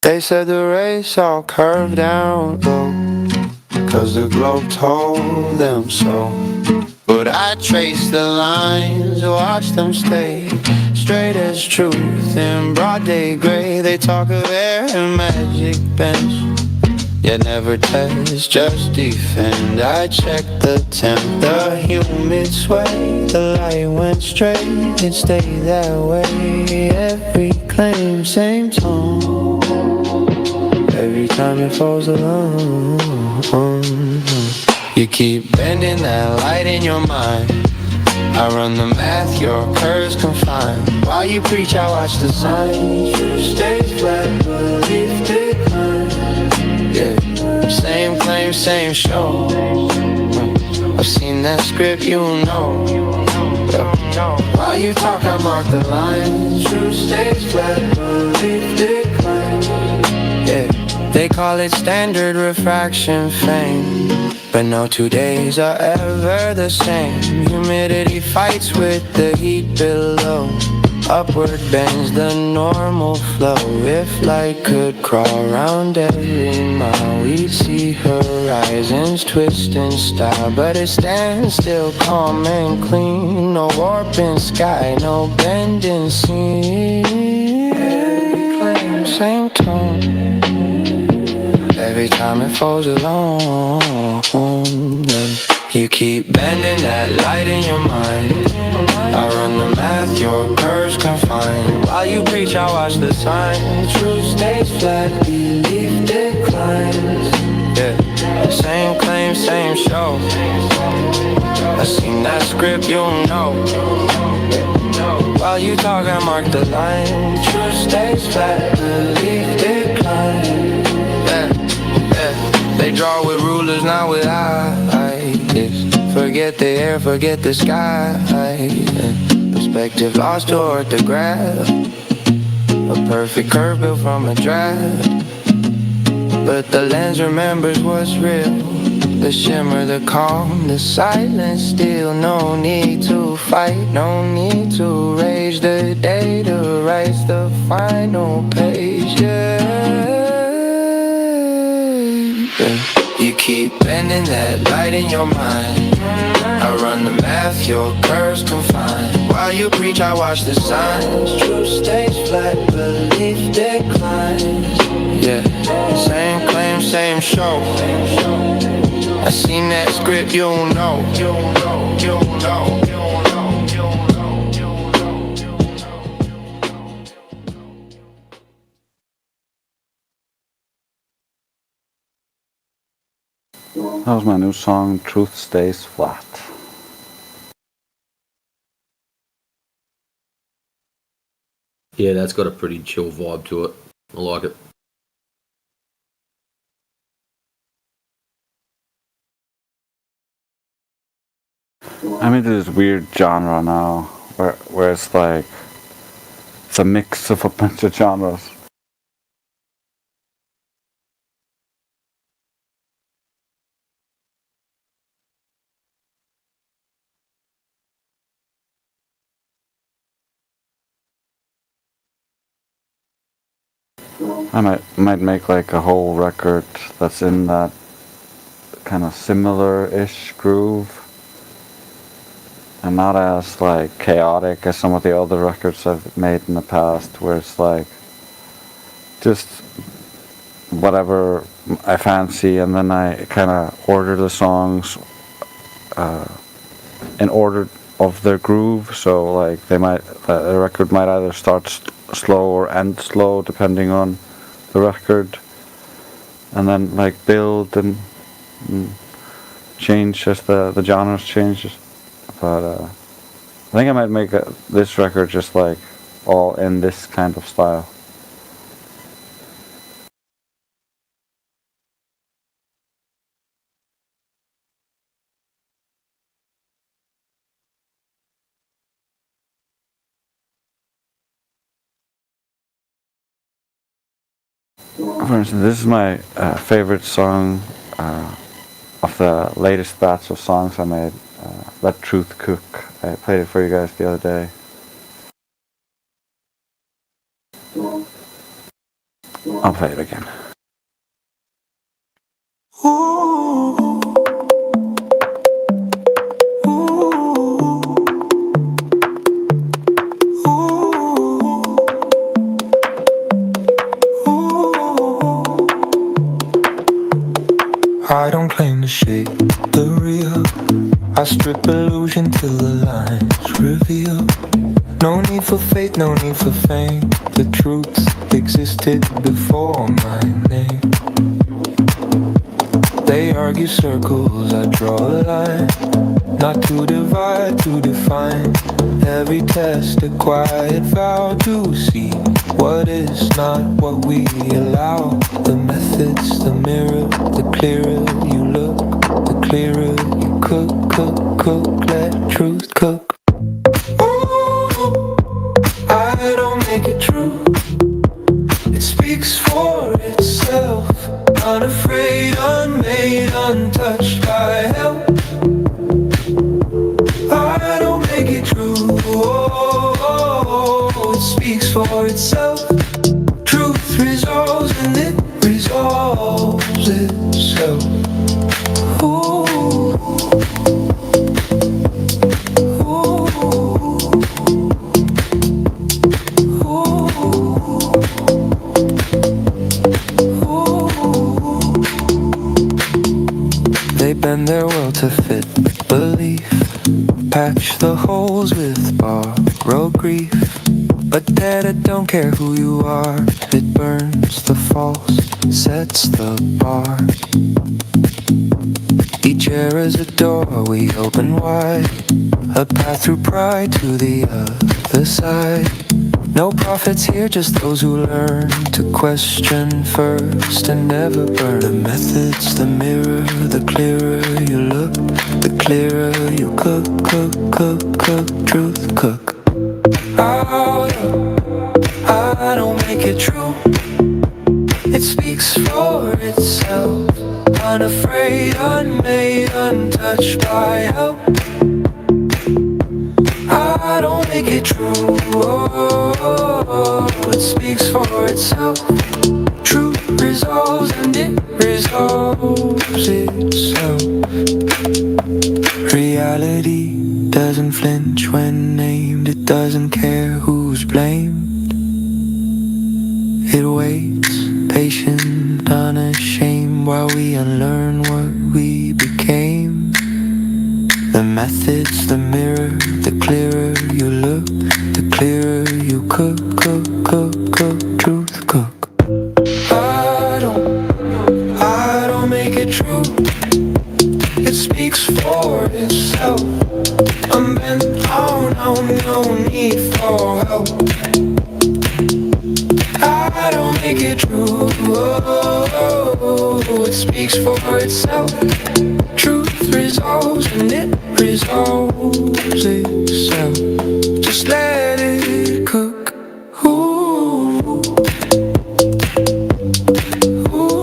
They said the race all curved down low, 'cause the globe told them so. But I traced the lines, watched them stay straight as truth in broad day gray. They talk of air and magic bench, yet never test, just defend. I checked the temp, the humid sway. The light went straight, it stayed that way. Every claim, same tone. Every time it falls alone. You keep bending that light in your mind. I run the math, your curves confine. While you preach, I watch the signs. You stay flat, belief decline. Yeah, same claim, same show. I've seen that script, you know. While you talk, I mark the line. True stays flat, belief decline. Yeah, they call it standard refraction fame, but no 2 days are ever the same. Humidity fights with the heat below. Upward bends the normal flow. If light could crawl around every mile, we'd see horizons twist in style. But it stands still calm and clean. No warp in sky, no bend in scene. Same tone. Every time it falls alone. You keep bending that light in your mind. I run the math, your curves confine. While you preach, I watch the signs. Truth stays flat, belief declines. Yeah, same claim, same show. I seen that script, you know. While you talk, I mark the line. Truth stays flat, belief declines. They draw with rulers, not with eyes. Forget the air, forget the sky. Perspective lost toward the graph. A perfect curve built from a draft. But the lens remembers what's real. The shimmer, the calm, the silence still. No need to fight, no need to rage. The data writes the final page. You keep bending that light in your mind. I run the math, your curves confine. While While you preach, I watch the signs. Truth stays flat, belief declines. Yeah, same claim, same show. I seen that script, you don't know. That was my new song, Truth Stays Flat. Yeah, that's got a pretty chill vibe to it. I like it. I'm into this weird genre now, where it's like, it's a mix of a bunch of genres. I might make like a whole record that's in that kind of similar-ish groove, and not as like chaotic as some of the other records I've made in the past, where it's like just whatever I fancy, and then I kind of order the songs in order of their groove. So like the record might either start slow or end slow depending on the record, and then like build and change as the genres changes. But I think I might make this record just like all in this kind of style. For instance, this is my favorite song of the latest batch of songs I made, Let Truth Cook. I played it for you guys the other day. I'll play it again. I don't claim to shape the real. I strip illusion till the lines reveal. No need for faith, no need for fame. The truth existed before my name. They argue circles, I draw a line. Not to divide, to define. Every test, a quiet vow to see what is not what we allow. The method's the mirror, the clearer you look, the clearer you cook, cook, cook, let truth cook. Ooh, I don't make it true. It speaks for itself. Unafraid, unmade, untouched by help. I don't make it true. Oh, it speaks for itself. Truth resolves and it resolves itself. Ooh. They bend their will to fit belief, patch the holes with borrowed grief. But data don't care who you are. It burns the false, sets the bar. Each era's a door we open wide, a path through pride to the other side. No prophets here, just those who learn to question first and never burn. The method's the mirror, the clearer you look, the clearer you cook, cook, cook, cook, truth cook. I don't make it true. It speaks for itself. Unafraid, unmade, untouched by help. I don't make it true. Oh, it speaks for itself. Truth resolves and it resolves itself. Reality It doesn't flinch when named. It doesn't care who's blamed. It waits, patient, unashamed, while we unlearn what we became. The method's the mirror. The clearer you look, the clearer you cook, truth cook. I don't make it true. It speaks for itself. I'm bent down, no need for help. I don't make it true. It speaks for itself. Truth resolves and it resolves itself. Just let it cook. Ooh. Ooh.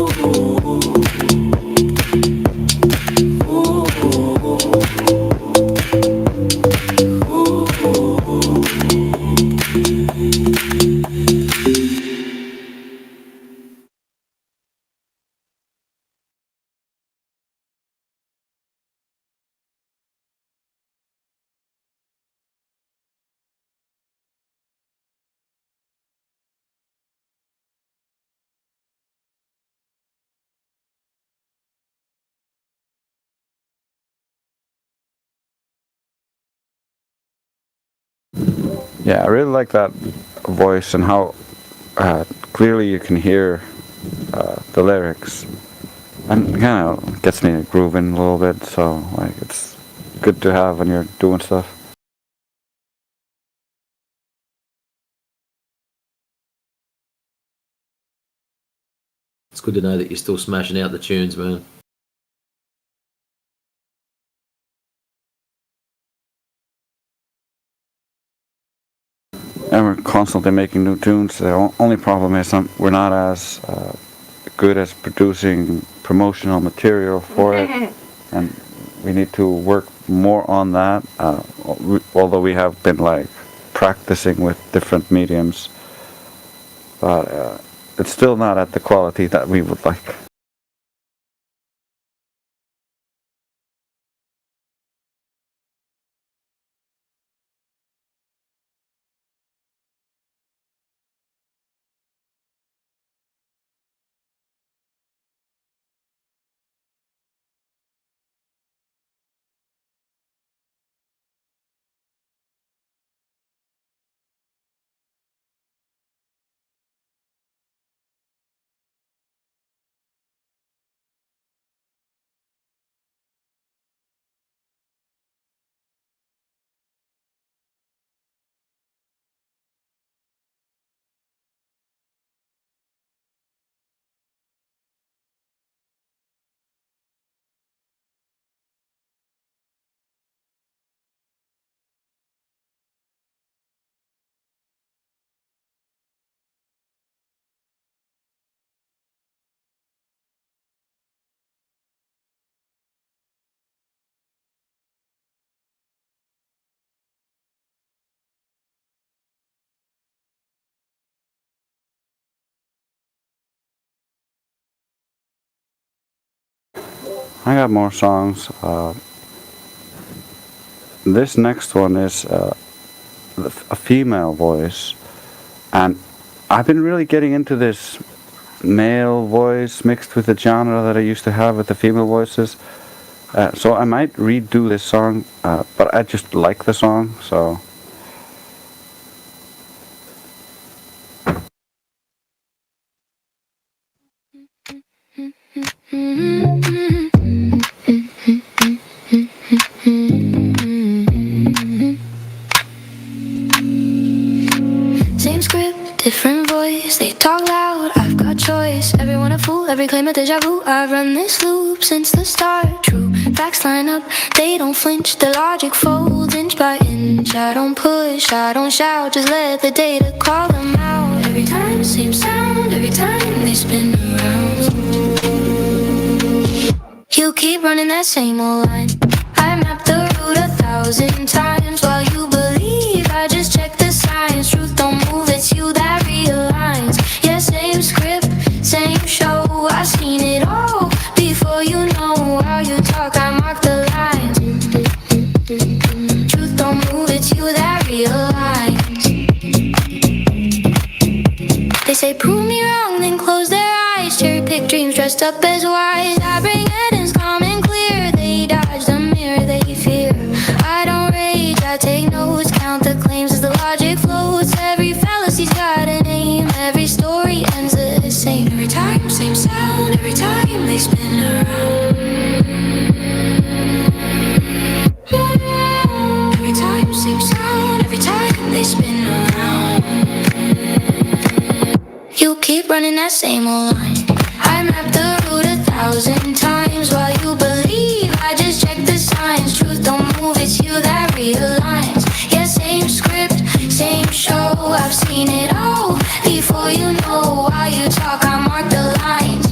Yeah, I really like that voice and how clearly you can hear the lyrics. And it kind of gets me grooving a little bit, so like it's good to have when you're doing stuff. It's good to know that you're still smashing out the tunes, man. And we're constantly making new tunes. The only problem is we're not as good as producing promotional material for it, and we need to work more on that. Although we have been like practicing with different mediums, but it's still not at the quality that we would like. I got more songs. This next one is a female voice, and I've been really getting into this male voice mixed with the genre that I used to have with the female voices. So I might redo this song, but I just like the song, so... Same script, different voice. They talk loud, I've got choice. Everyone a fool, every claim a deja vu. I've run this loop since the start. True facts line up, they don't flinch. The logic folds inch by inch. I don't push, I don't shout, just let the data call them out. Every time, same sound, every time they spin around. You keep running that same old line. I mapped the route 1,000 times while you believe I just check the signs. Truth don't move, it's you that realigns. Yeah, same script, same show. I've seen it all before you know how you talk. I mark the lines. Truth don't move, it's you that realize. They say prove me wrong, then close their eyes. Cherry pick dreams dressed up as wise. I bring evidence calm and clear. They dodge the mirror they fear. I don't rage, I take notes. Count the claims as the logic floats. Every fallacy's got a name. Every story ends the same. Every time, same sound. Every time they spin around. Every time, same sound. Every time they spin around. You keep running that same old line. I mapped the route 1,000 times. While you believe, I just check the signs. Truth don't move, it's you that realigns. Yeah, same script, same show. I've seen it all. Before you know why you talk, I mark the lines.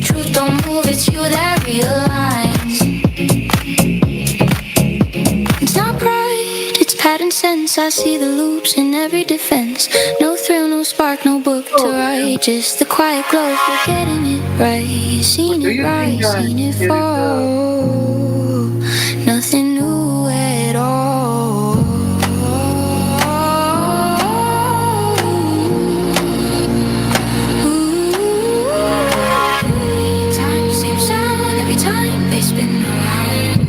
Truth don't move, it's you that realigns. It's not pride, it's pattern sense. I see the loops in every defense. No thrill, no spark, no book to write. Just the quiet glow for getting it right. Seen it rise, seen it fall. Nothing new at all. Time, same sound. Every time they spin around.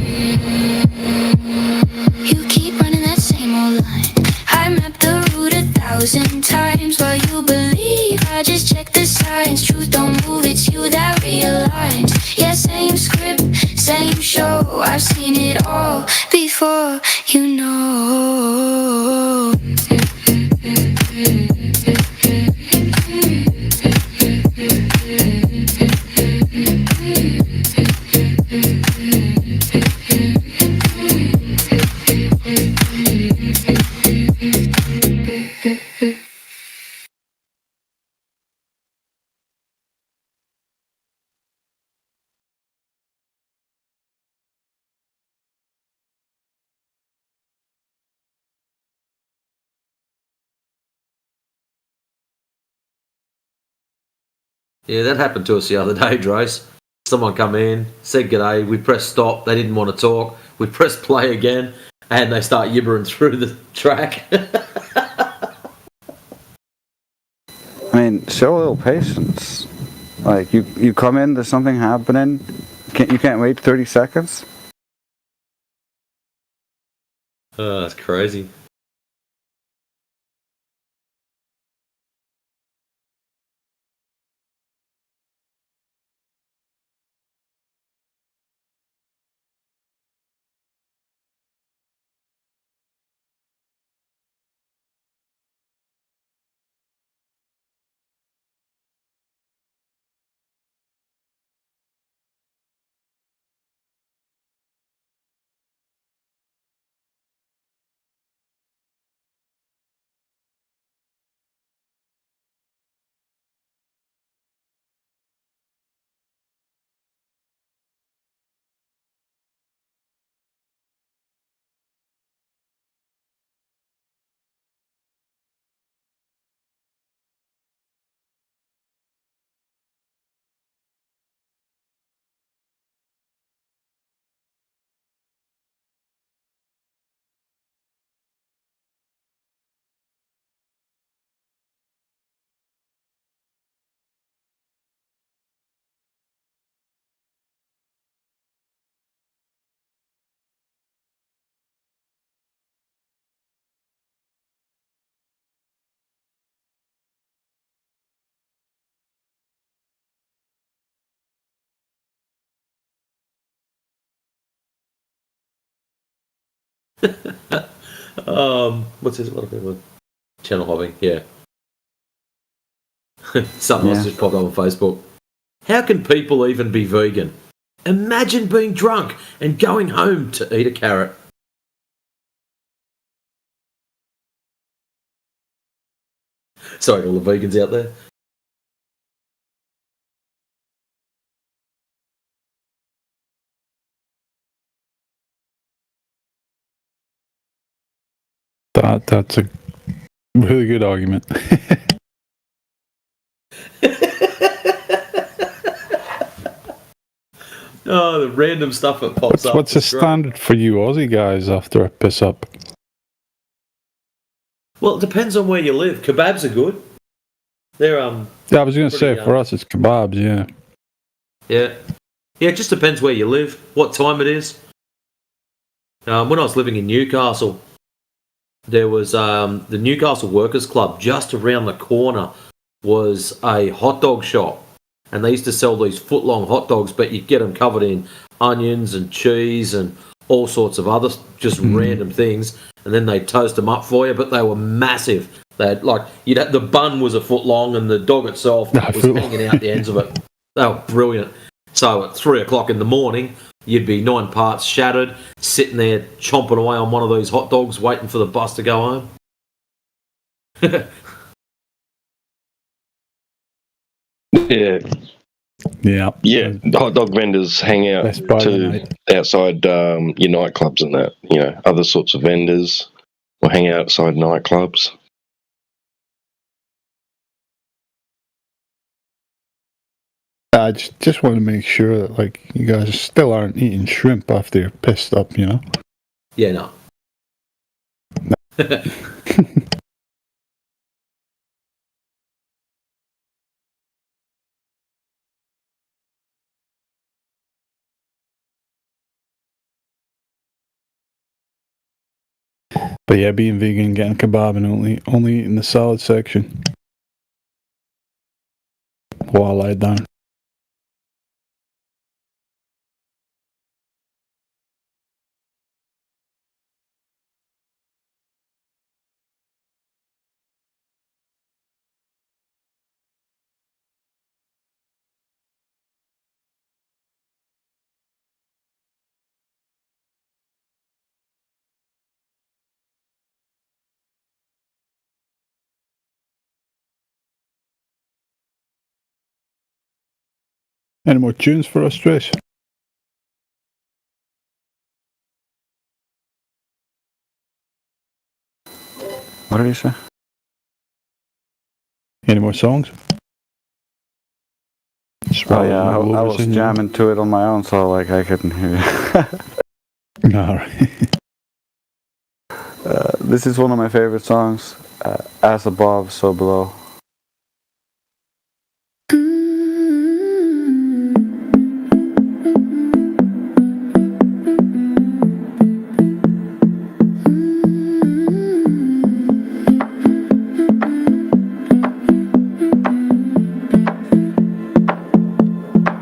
You keep running that same old line. I mapped the route 1,000 times. While you believe, I just check the signs. Truth don't move, it's you that realigns. Yeah, same script, same show. I've seen it all before you know. Yeah, that happened to us the other day, Drace. Someone come in, said g'day, we pressed stop, they didn't want to talk, we pressed play again, and they start gibbering through the track. I mean, show a little patience. Like, you come in, there's something happening, you can't wait 30 seconds? Oh, that's crazy. What's this? What are people? Channel hopping, yeah. Something else just popped up on Facebook. How can people even be vegan? Imagine being drunk and going home to eat a carrot. Sorry to all the vegans out there. That's a really good argument. Oh, the random stuff that pops up. What's the is great. standard for you Aussie guys after a piss up? Well, it depends on where you live. Kebabs are good. They're Yeah, I was going to say pretty, for us it's kebabs. Yeah. Yeah. Yeah, it just depends where you live, what time it is. When I was living in Newcastle, there was the Newcastle Workers Club. Just around the corner was a hot dog shop. And they used to sell these foot-long hot dogs, but you'd get them covered in onions and cheese and all sorts of other just random things. And then they'd toast them up for you, but they were massive. They had, like, the bun was a foot long and the dog itself was hanging out the ends of it. They were brilliant. So at 3 o'clock in the morning, you'd be 9 parts shattered, sitting there chomping away on one of these hot dogs, waiting for the bus to go home. Yeah. Yeah. Yeah. The hot dog vendors hang out outside your nightclubs and that. You know, other sorts of vendors will hang out outside nightclubs. I just want to make sure that like you guys still aren't eating shrimp after you're pissed up, you know? Yeah, no. But yeah, being vegan, getting kebab, and only eating the salad section while I lie down. Any more tunes for us, Trace? What did you say? Any more songs? Oh yeah, I was jamming to it on my own, so like I couldn't hear you. Alright. This is one of my favorite songs. As above, so below.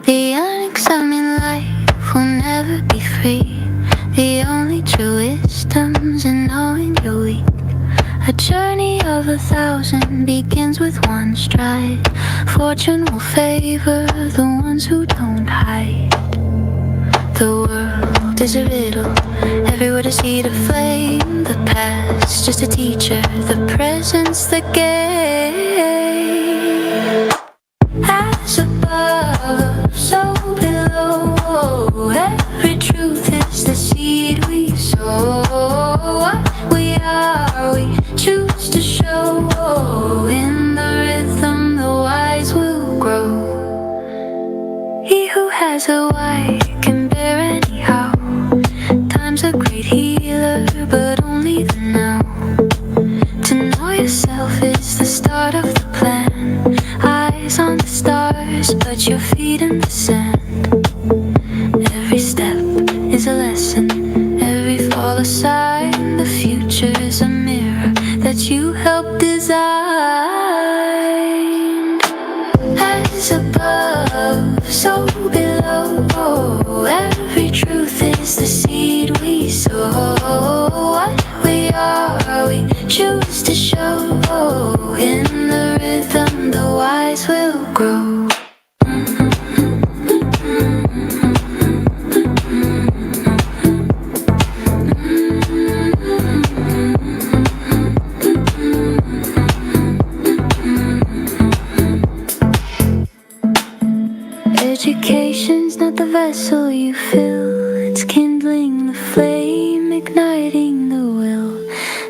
The unexamined life will never be free. The only true wisdom's in knowing you're weak. A journey of 1,000 begins with one stride. Fortune will favor the ones who don't hide. The world is a riddle, every word a seed of flame. The past just a teacher, the present's the game. As above, so below, every truth is the seed we sow. What we are, we choose to show. In the rhythm, the wise will grow. He who has a why can bear anyhow. Time's a great healer, but only the now. To know yourself is the start of the plan. Eyes on the stars, but your feet in the sand. Every step is a lesson, every fall a sign. The future is a mirror that you helped design. As above, so below, every truth is the seed we sow. What we are, we choose to show. In the rhythm, the wise will grow. Education's not the vessel you fill, it's kindling the flame, igniting the will.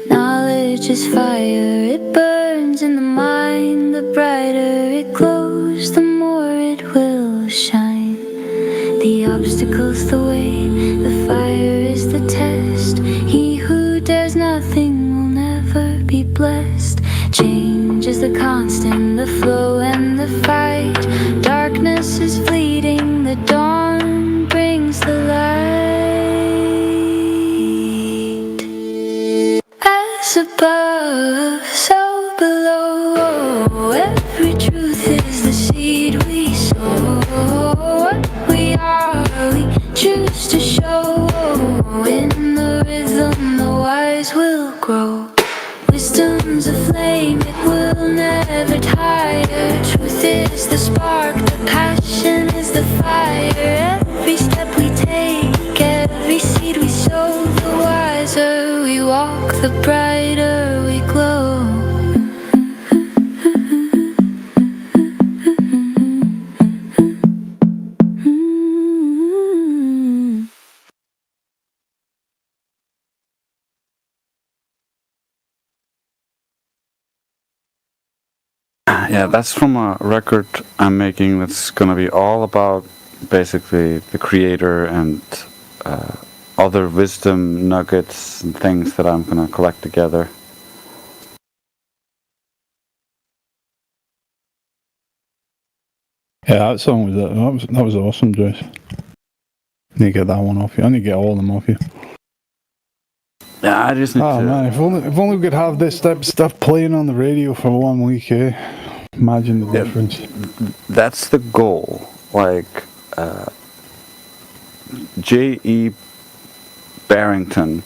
Knowledge is fire, it burns in the mind. The brighter it glows, the more it will shine. The obstacle feels the way. The fire is the test. He who dares nothing will never be blessed. Change is the constant, the flow and the fight. Darkness is fleeting, the dawn brings the light. As above, so below. Every truth is the seed we sow. What we are, we choose to show. In the rhythm, the wise will grow. Wisdom's a flame, it will never tire. Truth is the spark, the passion is the fire. Every step we take, every seed we sow, the wiser we walk, the brighter we glow. Yeah, that's from a record I'm making that's going to be all about basically the creator and other wisdom nuggets and things that I'm going to collect together. Yeah, that song that was awesome, Joyce. I need to get that one off you. I need to get all of them off you. Yeah, I just need to... man, if only we could have this type of stuff playing on the radio for 1 week, eh? Imagine the difference. That's the goal. Like, J.E. Barrington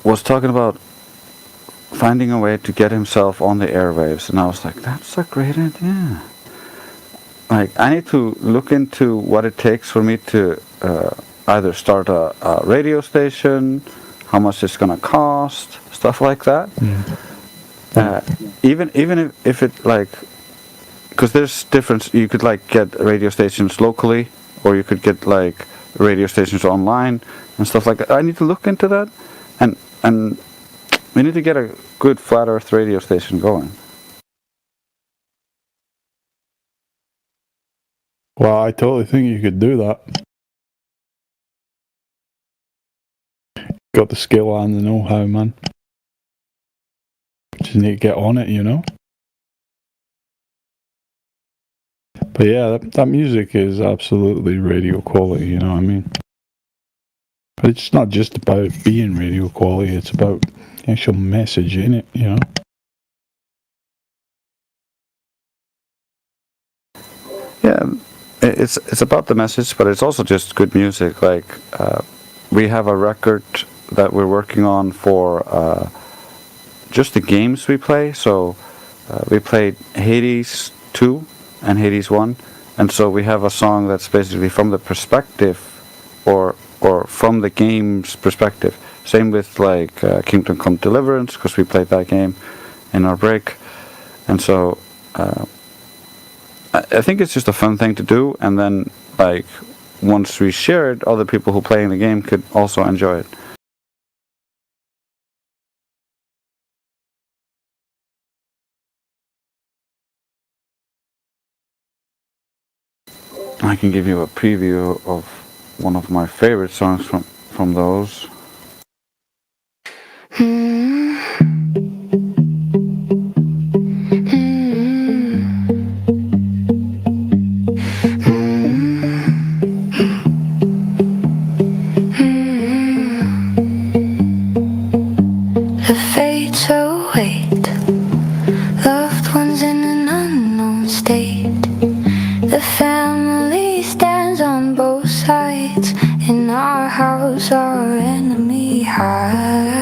was talking about finding a way to get himself on the airwaves, and I was like, that's a great idea. Like, I need to look into what it takes for me to either start a radio station, how much it's gonna cost, stuff like that. Even if it like, because there's difference. You could like get radio stations locally, or you could get like radio stations online and stuff like that. I need to look into that, and we need to get a good flat Earth radio station going. Well, I totally think you could do that. Got the skill and the know-how, man. Just need to get on it, you know? But yeah, that music is absolutely radio quality, you know what I mean? But it's not just about being radio quality, it's about the actual message in it, you know? Yeah, it's about the message, but it's also just good music. Like, we have a record that we're working on for just the games we play. So we played Hades 2 and Hades 1, and so we have a song that's basically from the perspective or from the game's perspective. Same with like Kingdom Come Deliverance, because we played that game in our break. And so I think it's just a fun thing to do, and then like once we share it, other people who play in the game could also enjoy it. I can give you a preview of one of my favorite songs from those. The fates await loved ones in an unknown state. The family stands on both sides. In our house, our enemy hides.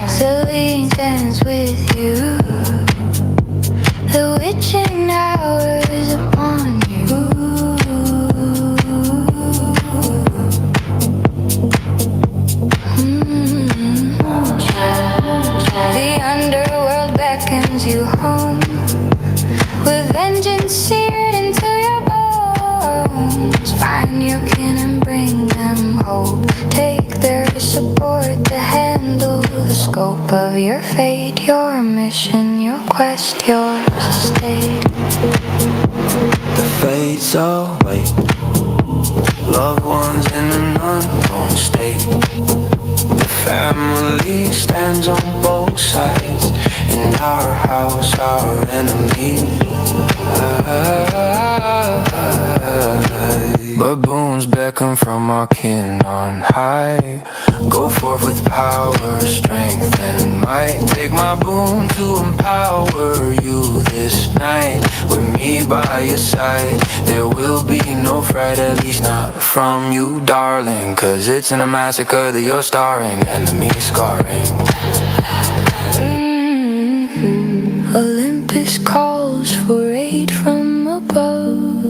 Celine stands with you. The witching hour is upon you. them hope. Take their support to handle the scope of your fate, your mission, your quest, yours to stay. The fates away, loved ones in an unknown state. The family stands on both sides. In our house, our enemy. Baboons beckon from our kin on high. Go forth with power, strength, and might. Take my boon to empower you this night. With me by your side, there will be no fright, at least not from you, darling. Cause it's in a massacre that you're starring, enemy scarring. Olympus calls for aid from above,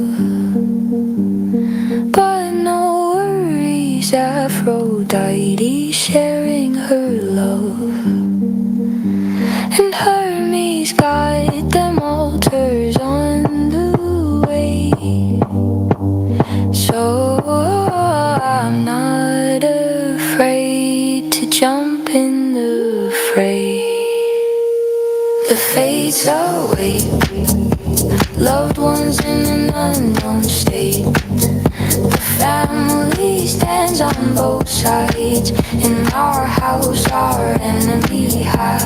but no worries, Aphrodite sharing her love. And Hermes guide them altars on the way. So I'm not afraid to jump in the fray. The fates await, loved ones in an unknown state. The family stands on both sides. In our house, our enemy hides.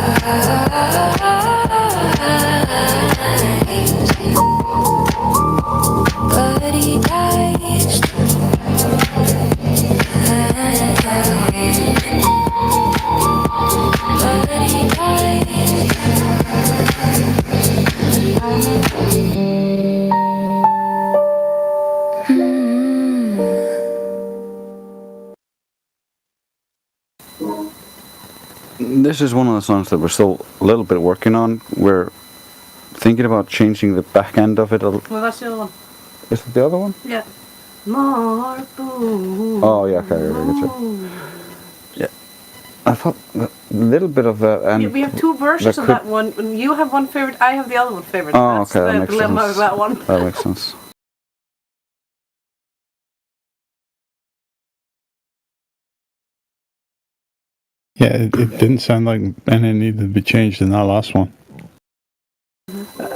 But he dies. But he dies. This is one of the songs that we're still a little bit working on. We're thinking about changing the back end of it a little. Well, that's the other one. Is it the other one? Yeah. More boom. Oh, yeah, okay, I get you. Yeah. I thought a little bit of that. And We have two versions of that one. You have one favorite, I have the other one favorite. Oh, That's okay, that the makes dilemma sense. of that one. That makes sense. Yeah, it didn't sound like any needed to be changed in that last one.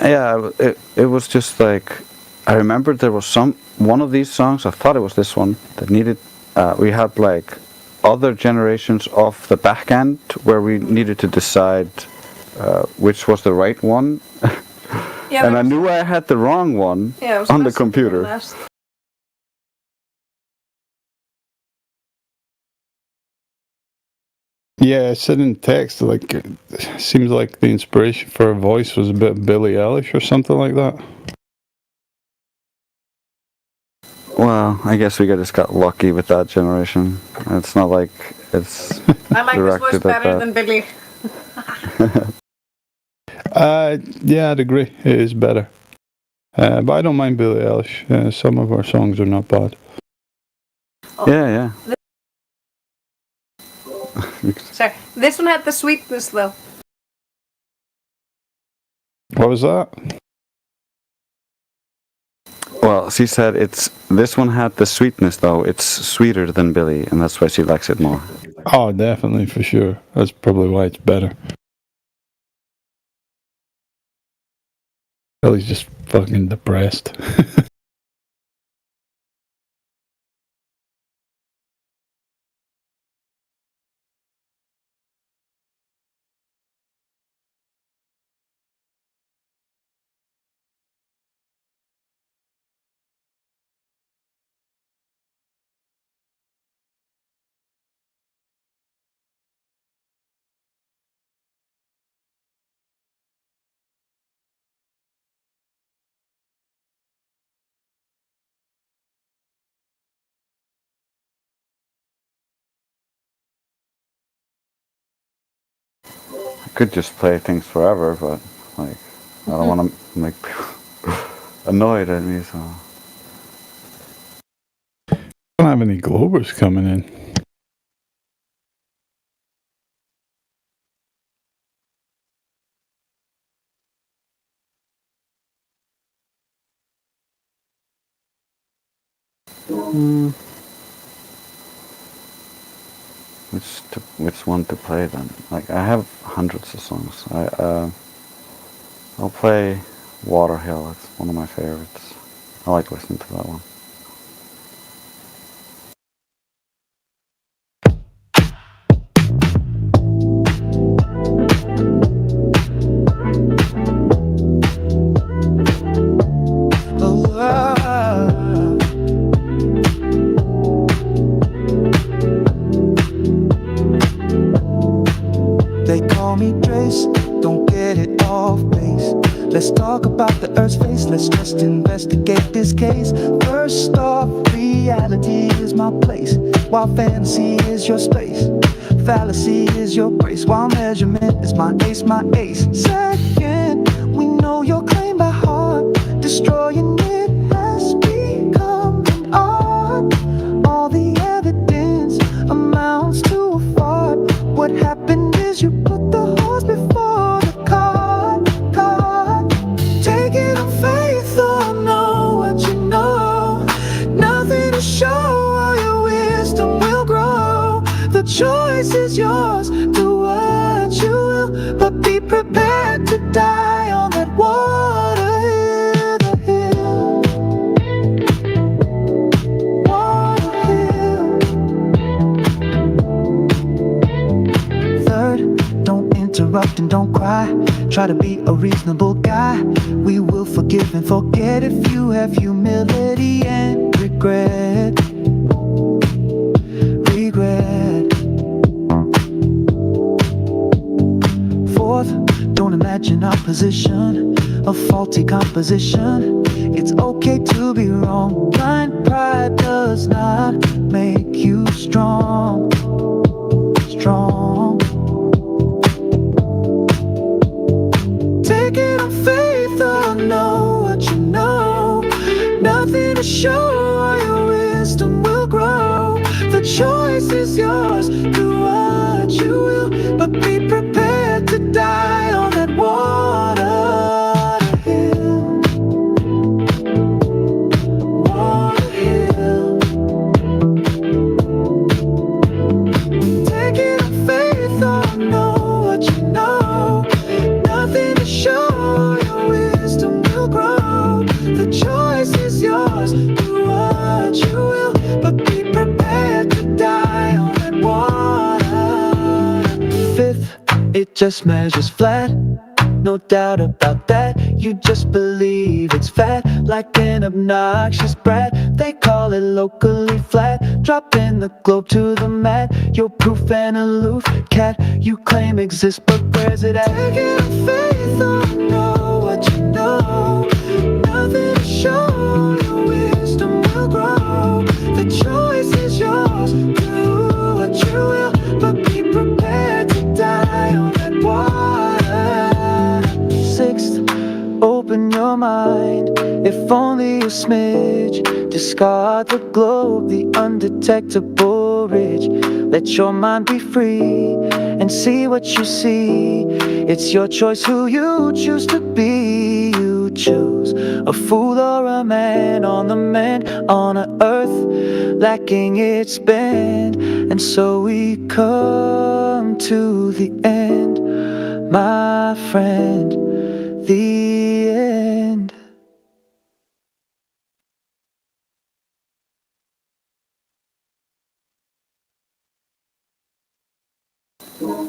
Yeah, it was just like, I remembered there was one of these songs, I thought it was this one, that needed, we had like other generations of the back end where we needed to decide which was the right one. Yeah, and I knew I had the wrong one Yeah, it was on the last- computer. last- Yeah, I said in text, like, it seems like the inspiration for her voice was a bit Billie Eilish or something like that. Well, I guess we just got lucky with that generation. It's not like it's I like this voice directed at better that. than Billy. Yeah, I'd agree. It is better. But I don't mind Billie Eilish. Some of her songs are not bad. Yeah. Sorry. This one had the sweetness though. What was that? Well, she said this one had the sweetness though. It's sweeter than Billy, and that's why she likes it more. Oh, definitely, for sure. That's probably why it's better. Billie's just fucking depressed. I could just play things forever, but like I don't want to make people annoyed at me. So I don't have any Globers coming in. which one to play then? Like I have hundreds of songs. I'll play Waterhill. It's one of my favorites. I like listening to that one. They call me Trace, don't get it off base. Let's talk about the Earth's face, let's just investigate this case. First off, reality is my place, while fantasy is your space. Fallacy is your grace, while measurement is my ace, my ace. Second, we know your claim by heart, destroying it has become an art. All the evidence amounts to a fart. What happened is you put the horse before the cart. Take it on faith, or know what you know. Nothing to show, all your wisdom will grow. The choice is yours, do what you will, but be prepared to die on that water hill, the hill. Water hill. Third, don't interrupt and don't cry. Try to be a reasonable guy. We will forgive and forget if you have humility and regret. Fourth, don't imagine opposition, a faulty composition. It's okay to be wrong. Blind pride does not make you strong. Take it on faith, or know what you know. Nothing to show, all your wisdom will grow. The choice is yours, do what you will, but be prepared to die on that water hill. Water hill. Take it on faith, or know what you know. Nothing to show, your wisdom will grow. The choice is yours, do what you will, but be prepared to die on that water. Fifth, it just measures flat, no doubt about that. You just believe it's fat, like an obnoxious brat. They call it locally flat, dropping the globe to the mat. You're proof and aloof cat, you claim exists, but where's it at? Take it on faith, or know what you know. Nothing to show, your wisdom will grow. The choice is yours, do what you will, but be prepared to die on that water. Sixth, open your mind, if only a smidge. Discard the globe, the undetectable ridge. Let your mind be free and see what you see. It's your choice who you choose to be. You choose a fool or a man on the mend, on a earth lacking its bend. And so we come to the end, my friend, the end.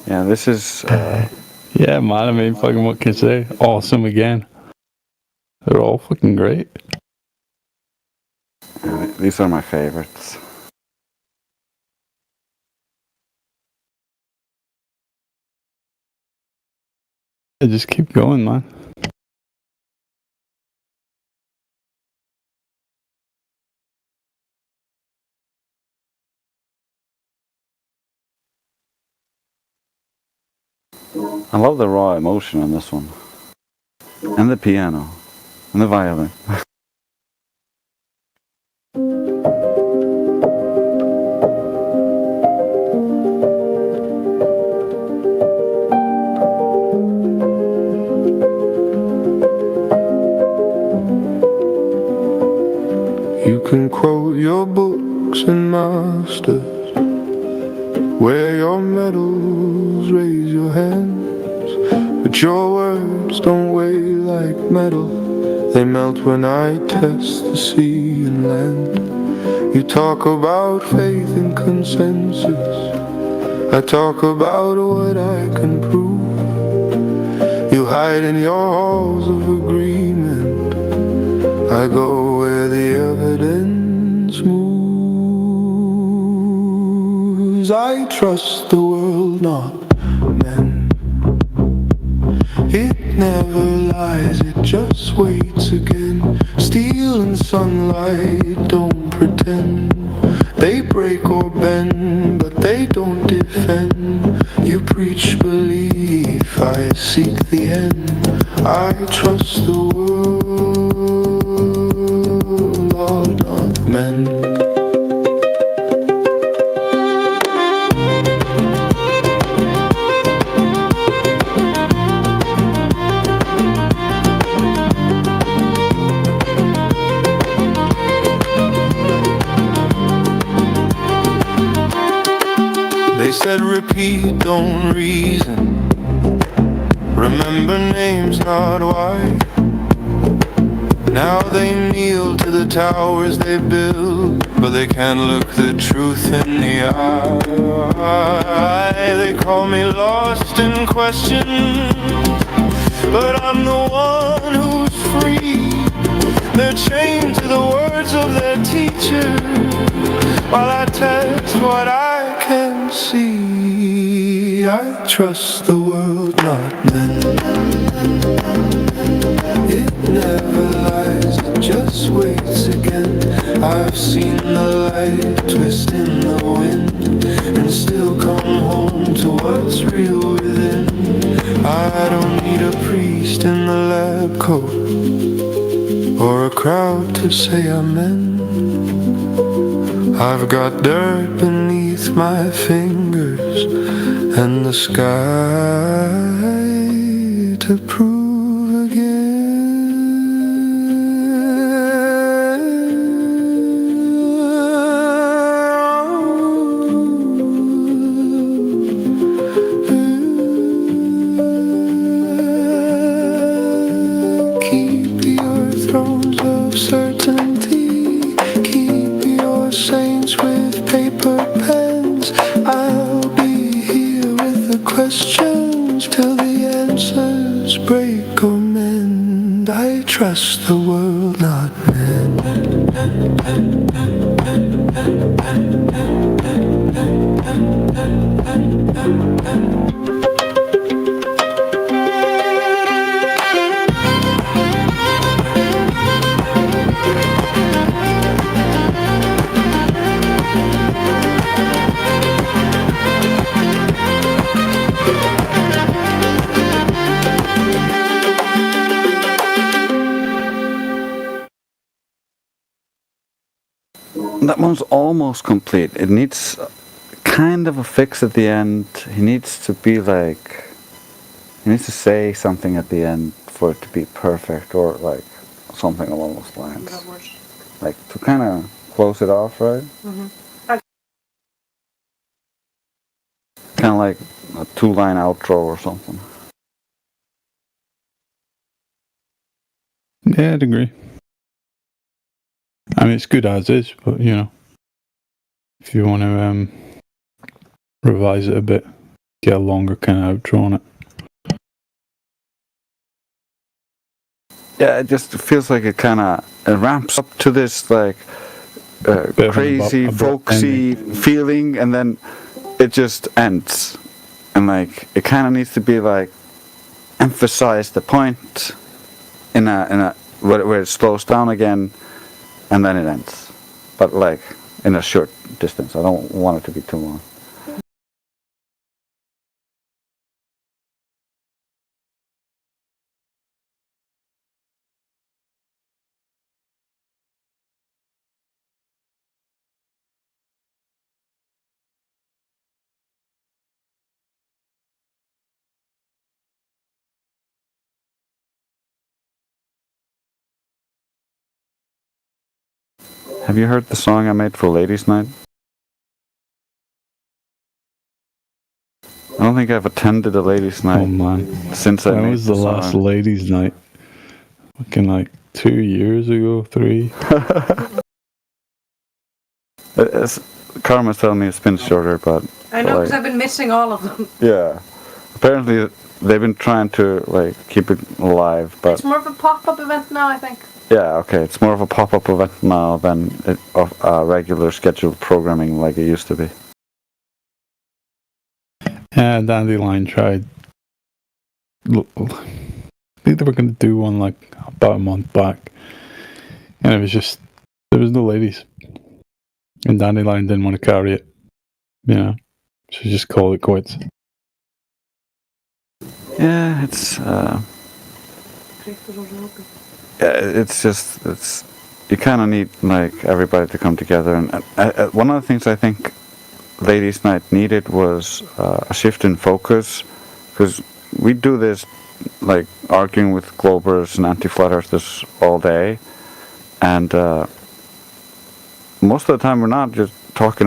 Yeah, this is. Yeah, man. I mean, fucking, what can I say? Awesome again. They're all fucking great. These are my favorites. Yeah, just keep going, man. I love the raw emotion in this one. And the piano. And the violin. You can quote your books and masters Wear your medals, raise your hands, but your words don't weigh like metal. They melt when I test the sea and land. You talk about faith and consensus, I talk about what I can prove. You hide in your halls of agreement, I go where the evidence moves. I trust the world, not men. It never lies, it just waits again. Steel and sunlight don't pretend. They break or bend, but they don't defend. You preach belief, I seek the end. I trust the world, Lord, not men. They said repeat, don't reason. Remember names, not why. Now they kneel to the towers they build, but they can't look the truth in the eye. They call me lost in question, but I'm the one who's free. They're chained to the words of their teacher, while I test what I can see. I trust the world, not men. It never lies, it just waits again. I've seen the light twist in the wind, and still come home to what's real within. I don't need a priest in the lab coat, or a crowd to say amen. I've got dirt beneath my fingers, and the sky to prove again. Keep your thrones of certainty, keep your saints with paper pens. I'll be here with the questions till the answers break or mend. I trust the world, not men. That one's almost complete. It needs kind of a fix at the end. He needs to be like, he needs to say something at the end for it to be perfect, or like something along those lines. Like to kind of close it off, right? Kind of like a 2-line outro or something. Yeah, I'd agree. I mean, it's good as is, but you know, if you want to revise it a bit, get a longer kind of outro on it. Yeah, it just feels like it kind of ramps up to this like crazy, folksy feeling, and then it just ends. And like it kind of needs to be like emphasize the point in a where it slows down again, and then it ends. But like in a short distance. I don't want it to be too long. Have you heard the song I made for Ladies' Night? don't think I've attended a ladies' night. Oh man, since I when made was the last song. ladies' night? Fucking like 2 years ago, 3. Karma's telling me it's been shorter, but I know, because like, I've been missing all of them. yeah. Apparently, they've been trying to like keep it alive, but It's more of a pop-up event now, I think. yeah, okay. It's more of a pop-up event now than of regular scheduled programming like it used to be. Yeah, Dandelion tried. I think they were going to do one like about a month back, and it was just there was no ladies, and Dandelion didn't want to carry it. So just call it quits. Yeah, it's you kind of need like everybody to come together, and one of the things I think ladies' night needed was a shift in focus, because we do this like arguing with Globers and anti-flat earthers all day, and most of the time we're not talking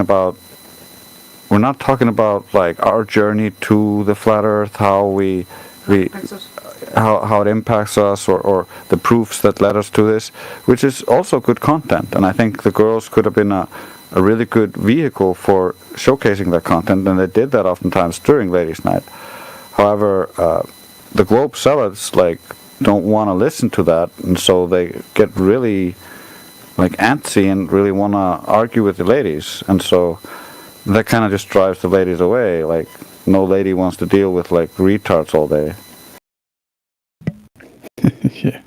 about like our journey to the flat earth, how how it impacts us, or the proofs that led us to this, which is also good content. And I think the girls could have been a really good vehicle for showcasing that content, and they did that oftentimes during ladies' night. However, the Globe zealots like don't want to listen to that, and so they get really like antsy and really want to argue with the ladies, and so that kind of just drives the ladies away. Like, no lady wants to deal with like retards all day. Yeah.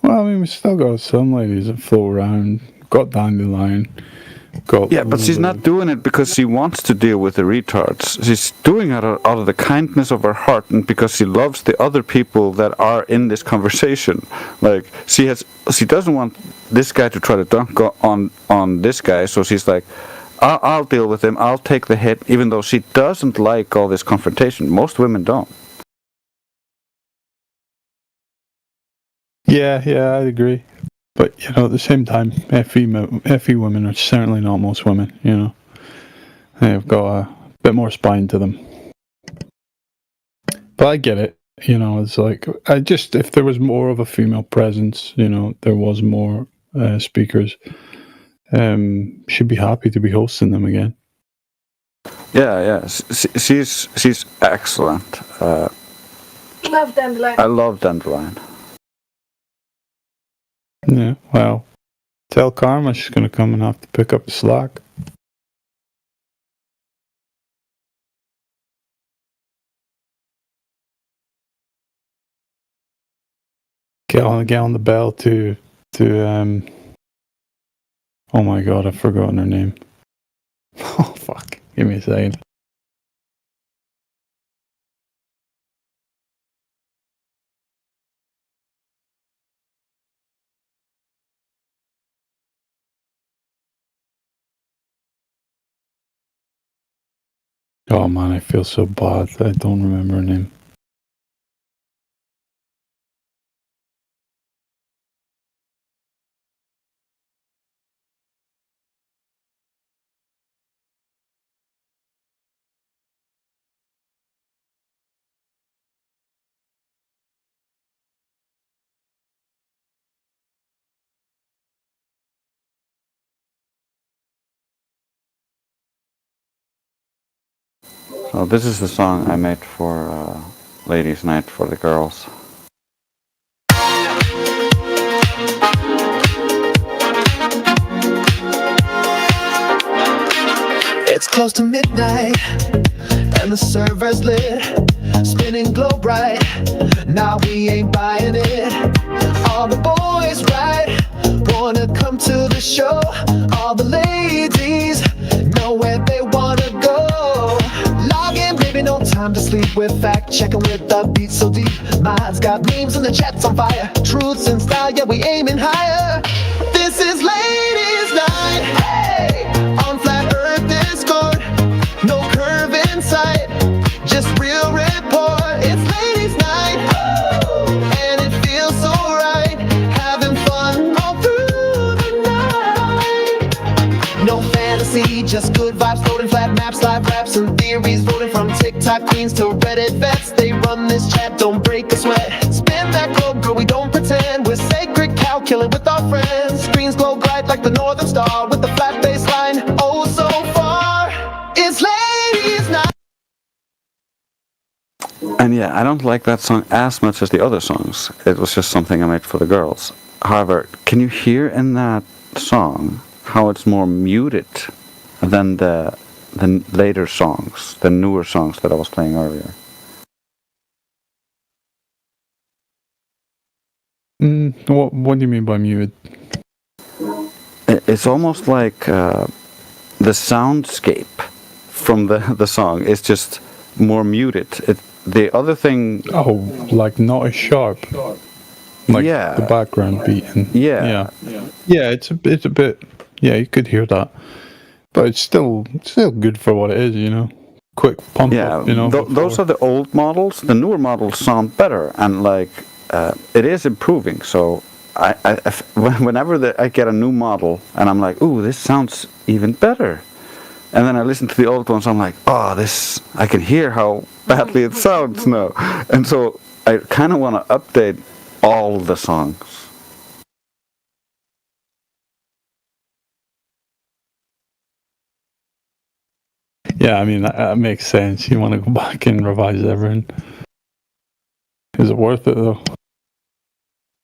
Well, I mean, we still got some ladies that float around. Got Dandelion. Yeah, but she's not doing it because she wants to deal with the retards. She's doing it out of the kindness of her heart, and because she loves the other people that are in this conversation. Like, she doesn't want this guy to try to dunk on this guy, so she's like, I'll deal with him, I'll take the hit, even though she doesn't like all this confrontation. Most women don't. Yeah, I'd agree. But, at the same time, FE women are certainly not most women, They've got a bit more spine to them. But I get it, it's like, if there was more of a female presence, there was more speakers, she'd be happy to be hosting them again. Yeah, she's excellent. Love Dandelion. I love Dandelion. Yeah, well, tell Karma she's going to come and have to pick up the slack. Get on the bell to oh my god, I've forgotten her name. Oh fuck, give me a second. Oh man, I feel so bad. I don't remember her name. So this is the song I made for Ladies' Night for the girls. It's close to midnight and the server's lit, spinning glow bright. Now we ain't buying it. All the boys right wanna come to the show. All the ladies know where they wanna go. Log in, baby, no time to sleep. We're fact checking with the beat so deep. Minds got memes and the chat's on fire. Truths and style, yeah, we aiming higher. This is ladies' night. Hey, on Flat Earth Discord, no curve in sight, just real report. It's ladies' night, and it feels so right, having fun all through the night. no fantasy, just good vibes, floating flat maps, live raps and theories, voting from TikTok queens to Reddit vets. They run this chat, don't break a sweat. Spin that globe, girl, we don't pretend. We're sacred cow, killing with our friends. Screens glow bright like the northern star with the flat bass line. Oh, so far, it's ladies' night. And yeah, I don't like that song as much as the other songs. It was just something I made for the girls. However, can you hear in that song how it's more muted than the later songs, the newer songs that I was playing earlier? What do you mean by muted? It's almost like the soundscape from the song is just more muted. The other thing... Oh, like not as sharp. Like the background beat. Yeah, it's a bit... Yeah, you could hear that. But it's still good for what it is, you know? Quick pump up, you know? Those are the old models. The newer models sound better, and like... it is improving, so whenever I get a new model and I'm like, ooh, this sounds even better, and then I listen to the old ones, I'm like, oh, this, I can hear how badly it sounds now, and so I kind of want to update all the songs. Yeah, I mean, that makes sense. You want to go back and revise everything. Is it worth it, though?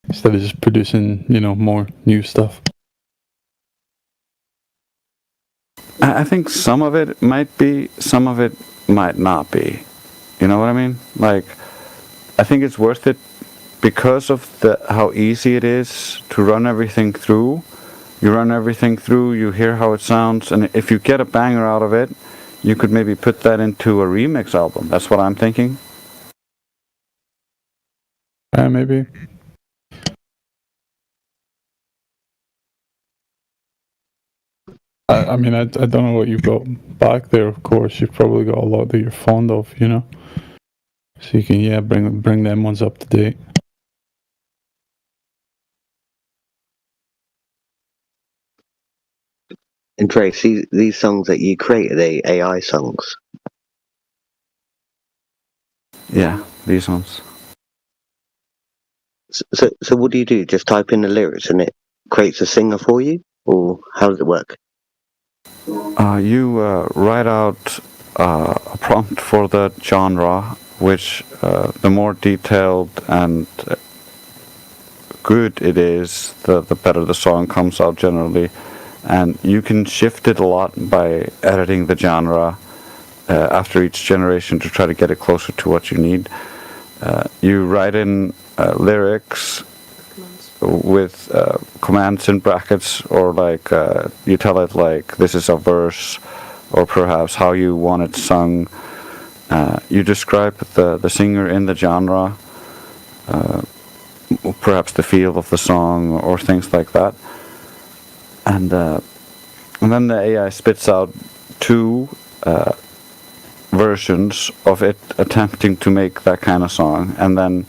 Instead of just producing, you know, more new stuff. I think some of it might be, some of it might not be. You know what I mean? Like, I think it's worth it because of how easy it is to run everything through. You run everything through, you hear how it sounds, and if you get a banger out of it, you could maybe put that into a remix album. That's what I'm thinking. Maybe. I mean, I don't know what you've got back there, of course. You've probably got a lot that you're fond of, you know? So you can, bring them ones up to date. And Trace, these songs that you create, are they AI songs? Yeah, these ones. So what do? Just type in the lyrics and it creates a singer for you? Or how does it work? You write out a prompt for the genre, which the more detailed and good it is, the better the song comes out generally. And you can shift it a lot by editing the genre after each generation to try to get it closer to what you need. You write in lyrics with commands in brackets, or like you tell it like this is a verse, or perhaps how you want it sung. You describe the singer in the genre, perhaps the feel of the song or things like that, and then the AI spits out two versions of it attempting to make that kind of song, and then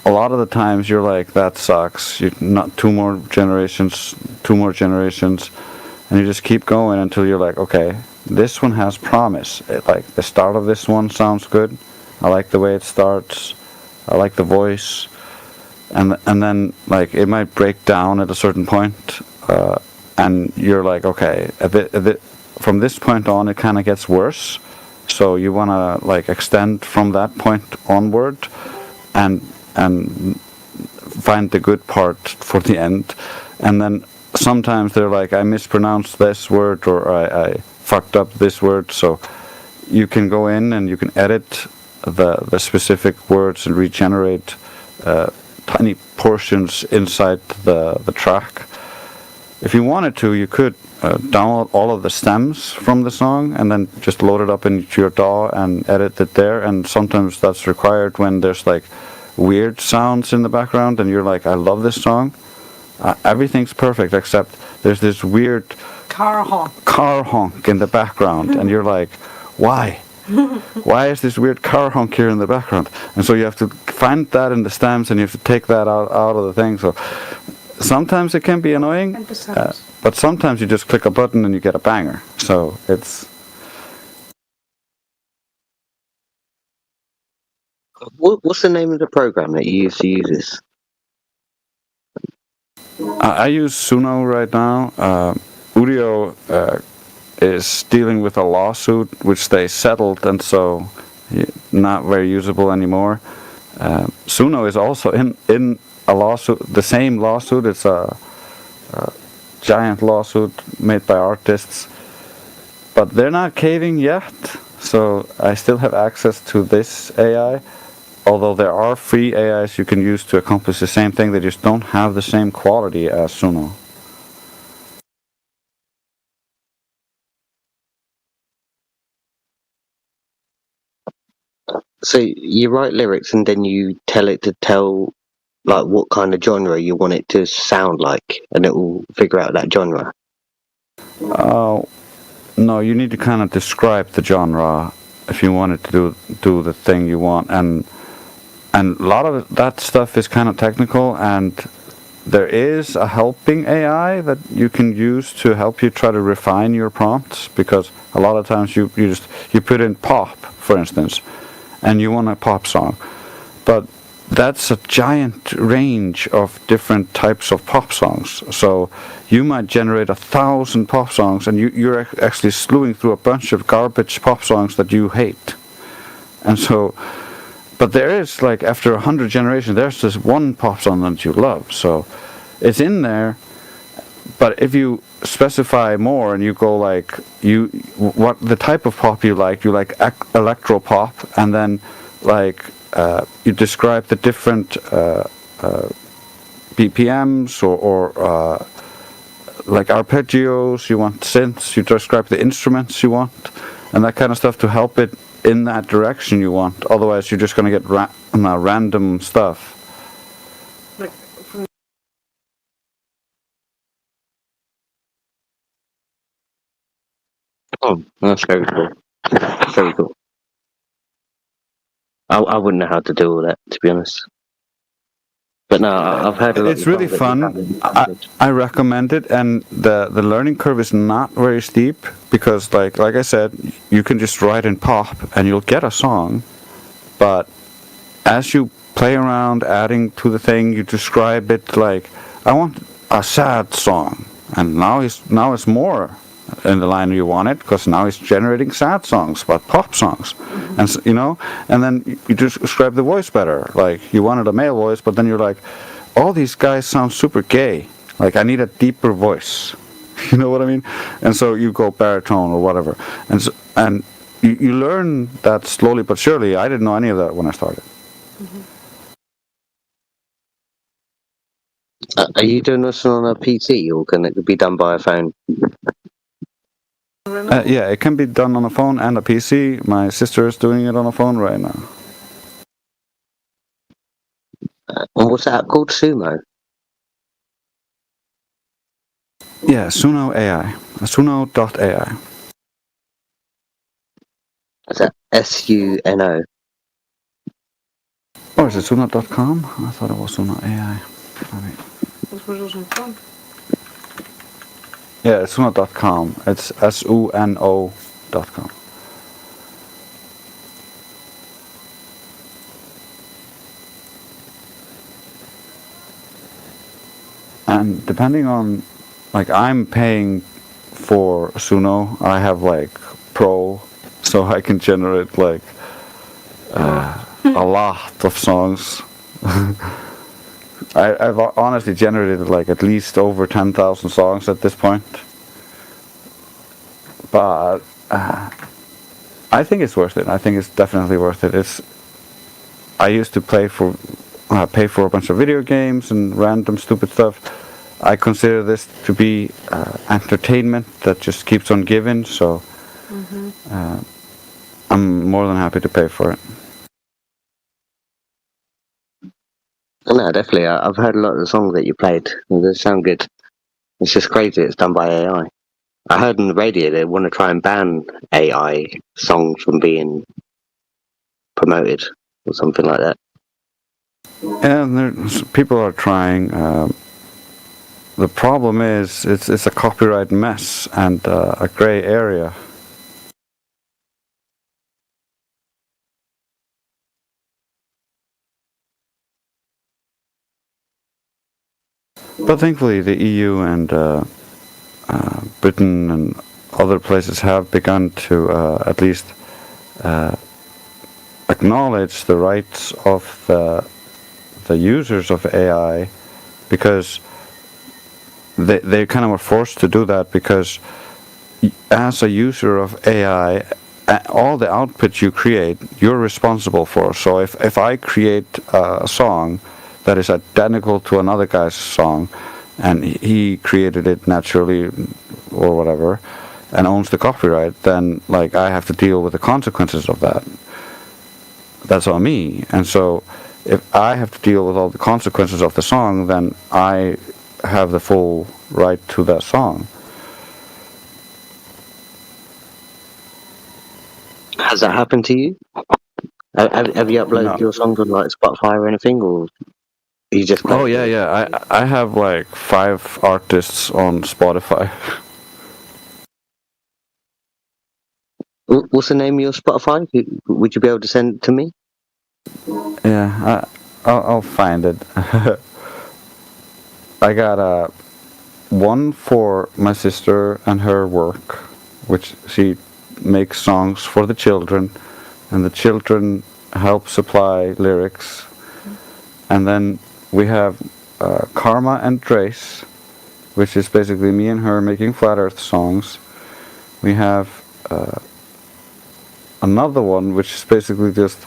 a lot of the times you're like, that sucks, not two more generations, and you just keep going until you're like, okay, this one has promise. Like the start of this one sounds good, I like the way it starts, I like the voice, and then like it might break down at a certain point, and you're like, okay, from this point on it kind of gets worse, so you want to like extend from that point onward and find the good part for the end. And then sometimes they're like, I mispronounced this word, or I fucked up this word, so you can go in and you can edit the specific words and regenerate tiny portions inside the track. If you wanted to, you could download all of the stems from the song and then just load it up into your DAW and edit it there, and sometimes that's required when there's like weird sounds in the background and you're like, I love this song, everything's perfect except there's this weird car honk in the background, and you're like, why is this weird car honk here in the background? And so you have to find that in the stems and you have to take that out of the thing. So sometimes it can be annoying, but sometimes you just click a button and you get a banger. So it's. What's the name of the program that you use to use this? I use Suno right now. Udio is dealing with a lawsuit which they settled, and so not very usable anymore. Suno is also in a lawsuit, the same lawsuit. It's a giant lawsuit made by artists, but they're not caving yet, so I still have access to this AI. Although there are free AIs you can use to accomplish the same thing, they just don't have the same quality as Suno. So you write lyrics and then you tell it to tell like what kind of genre you want it to sound like, and it will figure out that genre. No, you need to kind of describe the genre if you want it to do the thing you want, and a lot of that stuff is kind of technical, and there is a helping AI that you can use to help you try to refine your prompts, because a lot of times you put in pop, for instance, and you want a pop song, but that's a giant range of different types of pop songs. So you might generate 1,000 pop songs, and you're actually slewing through a bunch of garbage pop songs that you hate. And so, but there is, like, after 100 generations, there's this one pop song that you love. So it's in there, but if you specify more and you go like, what the type of pop you like electro pop, and then like you describe the different BPMs or like arpeggios, you want synths, you describe the instruments you want, and that kind of stuff to help it in that direction you want. Otherwise, you're just going to get random stuff. Like from Oh, that's very cool. Very cool. I wouldn't know how to do all that, to be honest. But no, I've heard a lot. It's really fun. I recommend it, and the learning curve is not very steep, because like I said, you can just write in pop and you'll get a song, but as you play around adding to the thing, you describe it like, I want a sad song, and now it's more in the line you want it, because now it's generating sad songs, but pop songs, and and then you just describe the voice better. Like, you wanted a male voice, but then you're like, all these guys sound super gay. Like, I need a deeper voice. You know what I mean? And so you go baritone or whatever, and you learn that slowly but surely. I didn't know any of that when I started. Are you doing this on a PC, or can it be done by a phone? Yeah, it can be done on a phone and a PC. My sister is doing it on a phone right now. And what's that called? Sumo? Yeah, Suno AI. Suno.ai. Is that SUNO? Or is it Suno.com? I thought it was Suno AI. this was also fun. Yeah, it's Suno.com. It's SUNO.com. And depending on, like, I'm paying for Suno. I have like Pro, so I can generate like a lot of songs. I've honestly generated like at least over 10,000 songs at this point. But I think it's worth it. I think it's definitely worth it. I used to pay for a bunch of video games and random stupid stuff. I consider this to be entertainment that just keeps on giving. So I'm more than happy to pay for it. No, definitely. I've heard a lot of the songs that you played. They sound good. It's just crazy it's done by AI. I heard on the radio they want to try and ban AI songs from being promoted or something like that. And people are trying. the problem is it's a copyright mess and a gray area. But thankfully, the EU and Britain and other places have begun to at least acknowledge the rights of the users of AI, because they kind of are forced to do that, because as a user of AI, all the output you create, you're responsible for. So if I create a song that is identical to another guy's song, and he created it naturally or whatever, and owns the copyright, then like I have to deal with the consequences of that. That's on me. And so if I have to deal with all the consequences of the song, then I have the full right to that song. Has that happened to you? Have you uploaded your songs on like Spotify or anything, or you just? Oh yeah. I have like 5 artists on Spotify. What's the name of your Spotify? Would you be able to send it to me? Yeah, I'll find it. I got one for my sister and her work, which she makes songs for the children, and the children help supply lyrics. And then we have Karma and Trace, which is basically me and her making Flat Earth songs. We have another one, which is basically just,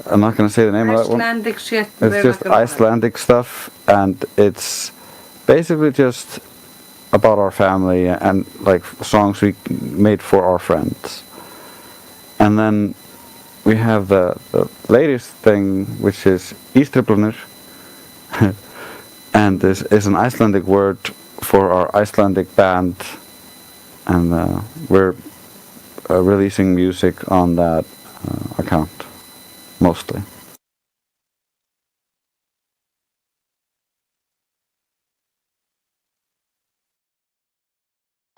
I'm not going to say the name of that one. Icelandic shit. It's just Icelandic stuff, and it's basically just about our family and like songs we made for our friends. And then we have the latest thing, which is Ístreflunir, and this is an Icelandic word for our Icelandic band, and we're releasing music on that account mostly.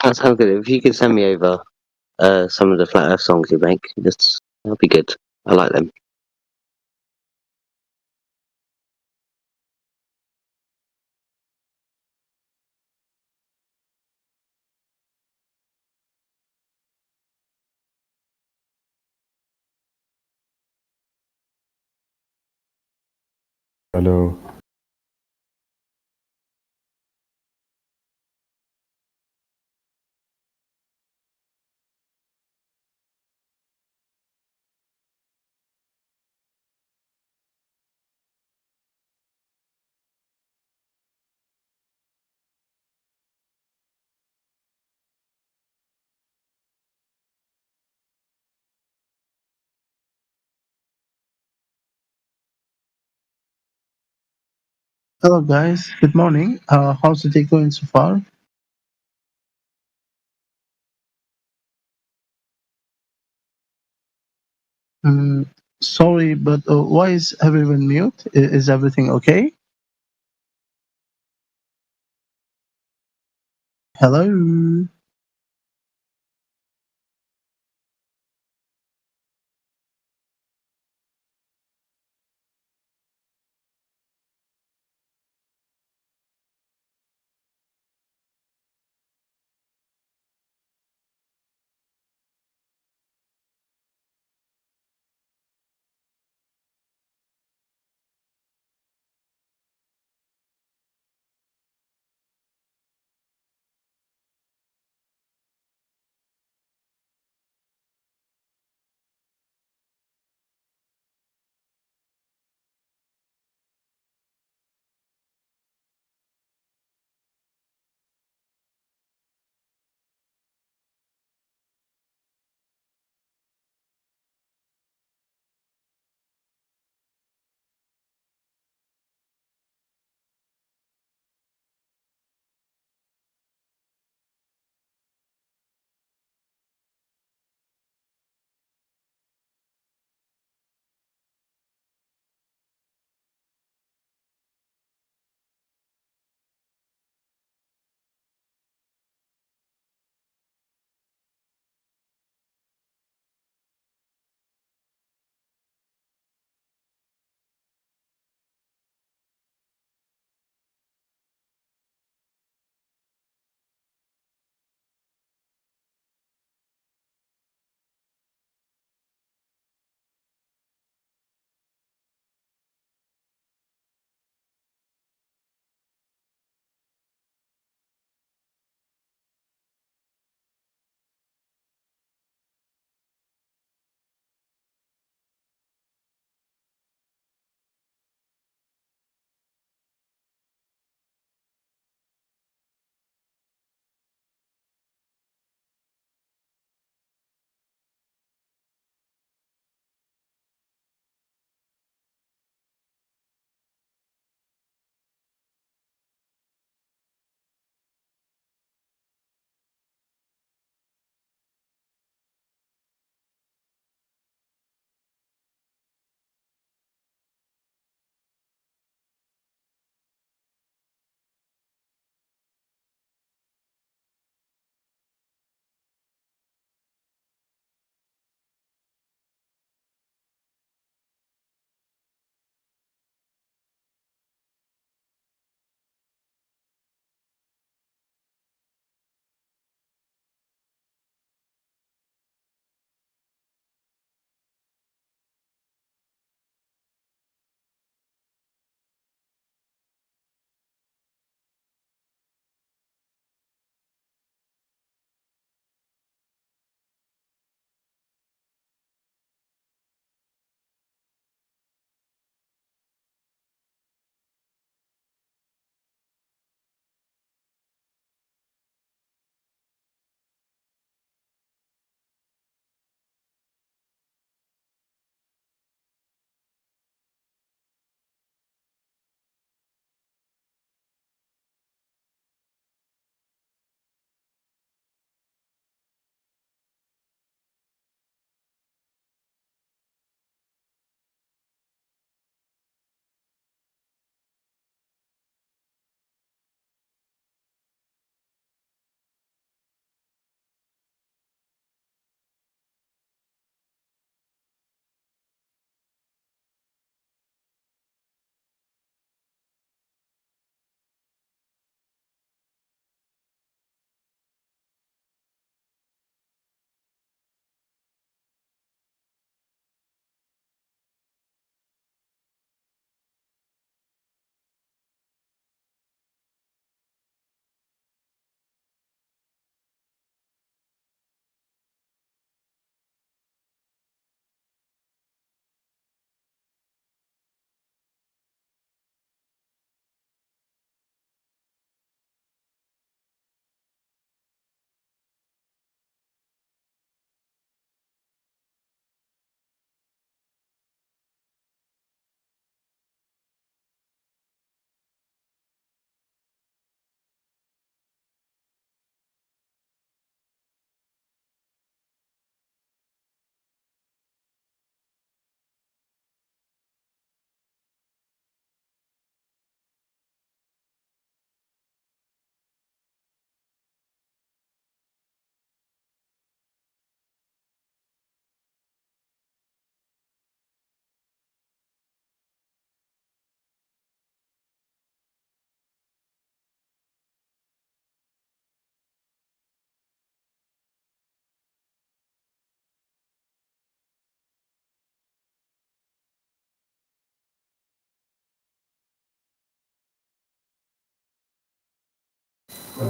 That sounds good. If you could send me over some of the Flat Earth songs you make, that'll be good. I like them. Hello. Hello, guys. Good morning. How's the day going so far? Mm, sorry, but why is everyone mute? Is everything okay? Hello?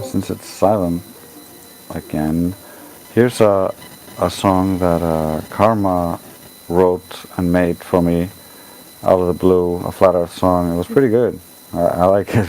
since it's silent again, here's a song that Karma wrote and made for me out of the blue, a Flat Earth song. It was pretty good. I like it.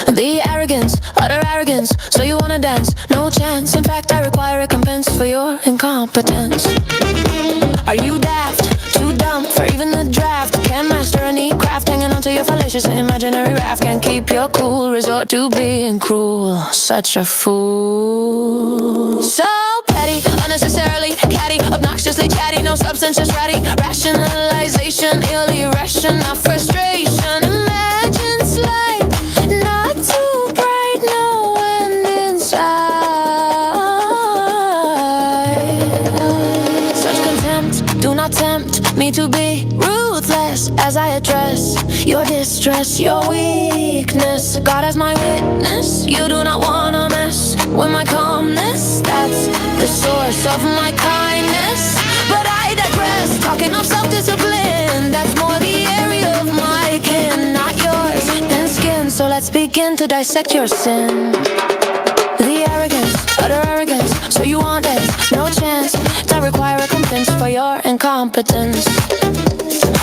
The arrogance, utter arrogance. So you wanna dance? No chance. In fact, I require recompense for your incompetence. Are you daft? Too dumb for even the draft. Can't master any craft. Hanging onto your fallacious imaginary raft. Can't keep your cool. Resort to being cruel. Such a fool. So petty, unnecessarily catty, obnoxiously chatty. No substance, just ratty. Rationalization, ill irration, not frustration. Imagine slide, not too bright, no end inside. Such contempt, do not tempt me to be ruthless as I address your distress, your weakness. God as my witness, you do not wanna mess with my calmness. That's the source of my kindness. But I digress, talking of self-discipline. That's more the area of my kin, not yours than skin. So let's begin to dissect your sin. The arrogance, utter arrogance. So you want it, no chance. I require recompense for your incompetence.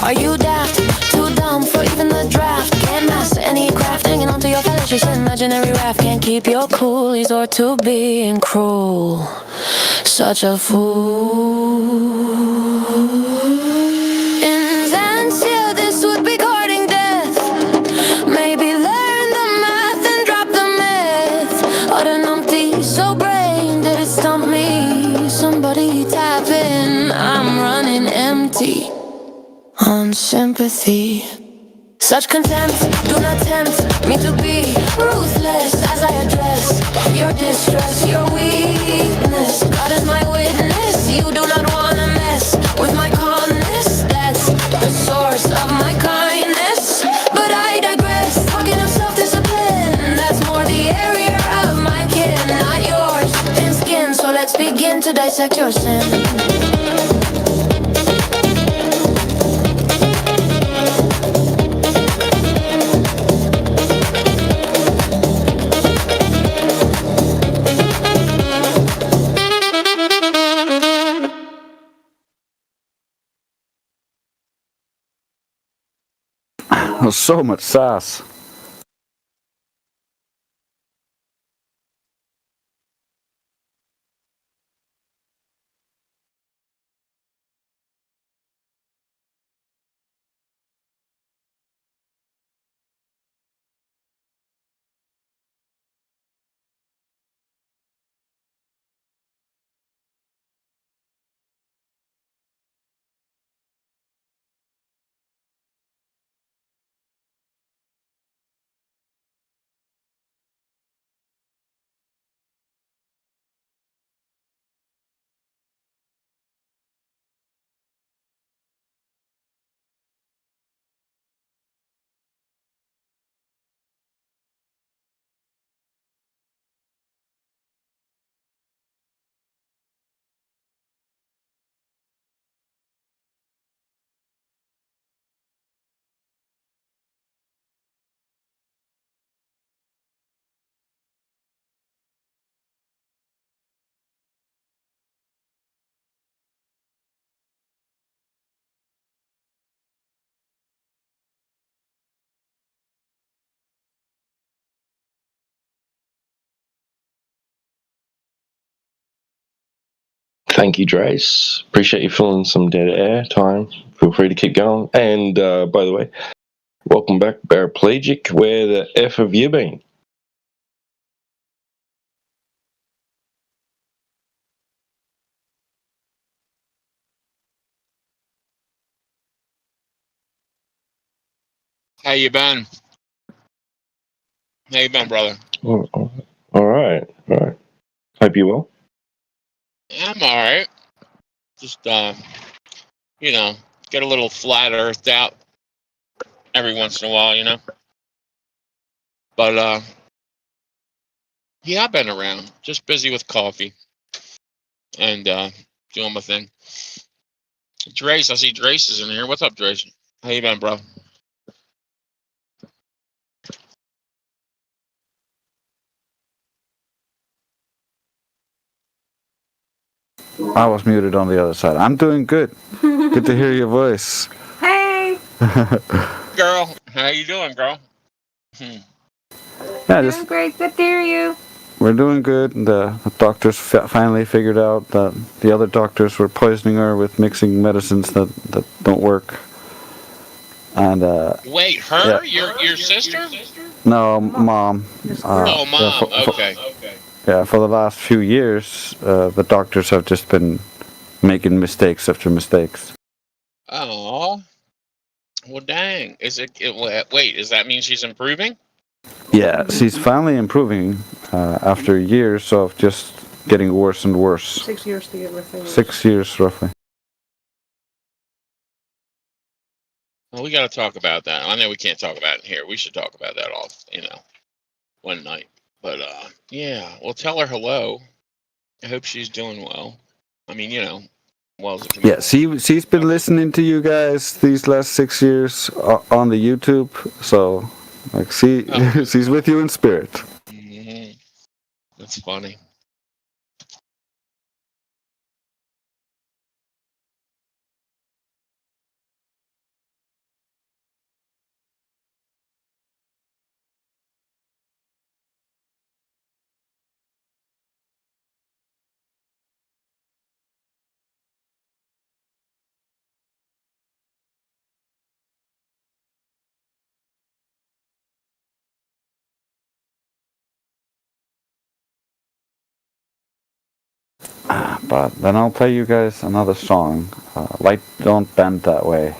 Are you daft? Too dumb for even the draft. Can't master any craft. Hanging onto your fallacious imaginary raft. Can't keep your cool. Resort to being cruel. Such a fool. In Zanzibar, this would be courting death. Maybe learn the math and drop the myth. Or the numpty, so brain did it stump me. Somebody tap in. I'm running empty on sympathy. Such contempt, do not tempt me to be ruthless as I address your distress, your weakness. God is my witness, you do not wanna mess with my calmness. That's the source of my kindness. But I digress, talking of self-discipline. That's more the area of my kin, not yours thin skin. So let's begin to dissect your sin. So much sass. Thank you, Drace. Appreciate you filling some dead air time. Feel free to keep going. And by the way, welcome back, Paraplegic. Where the F have you been? How you been? How you been, brother? Oh, all right. Hope you're well. I'm alright. Just you know, get a little flat earthed out every once in a while, you know. But yeah, I've been around, just busy with coffee and doing my thing. Drace, I see Drace is in here. What's up, Drace? How you been, bro? I was muted on the other side. I'm doing good. Good to hear your voice. Hey! Girl, how you doing, girl? Yeah, Doing great. Good to hear you. we're doing good. The doctors finally figured out that the other doctors were poisoning her with mixing medicines that don't work. And Wait, her? Your sister? no, mom. Oh, mom. Okay. Yeah, for the last few years, the doctors have just been making mistakes after mistakes. Oh. Well, dang. Wait, does that mean she's improving? Yeah, she's finally improving after years of just getting worse and worse. 6 years to get with things. 6 years, roughly. Well, we got to talk about that. I know we can't talk about it here. We should talk about that one night. But, yeah, well, tell her hello. I hope she's doing well. I mean, well as it can be. Yeah, she's been listening to you guys these last 6 years on the YouTube, so like she's with you in spirit. Mm-hmm. That's funny. But then I'll play you guys another song, Light Don't Bend That Way.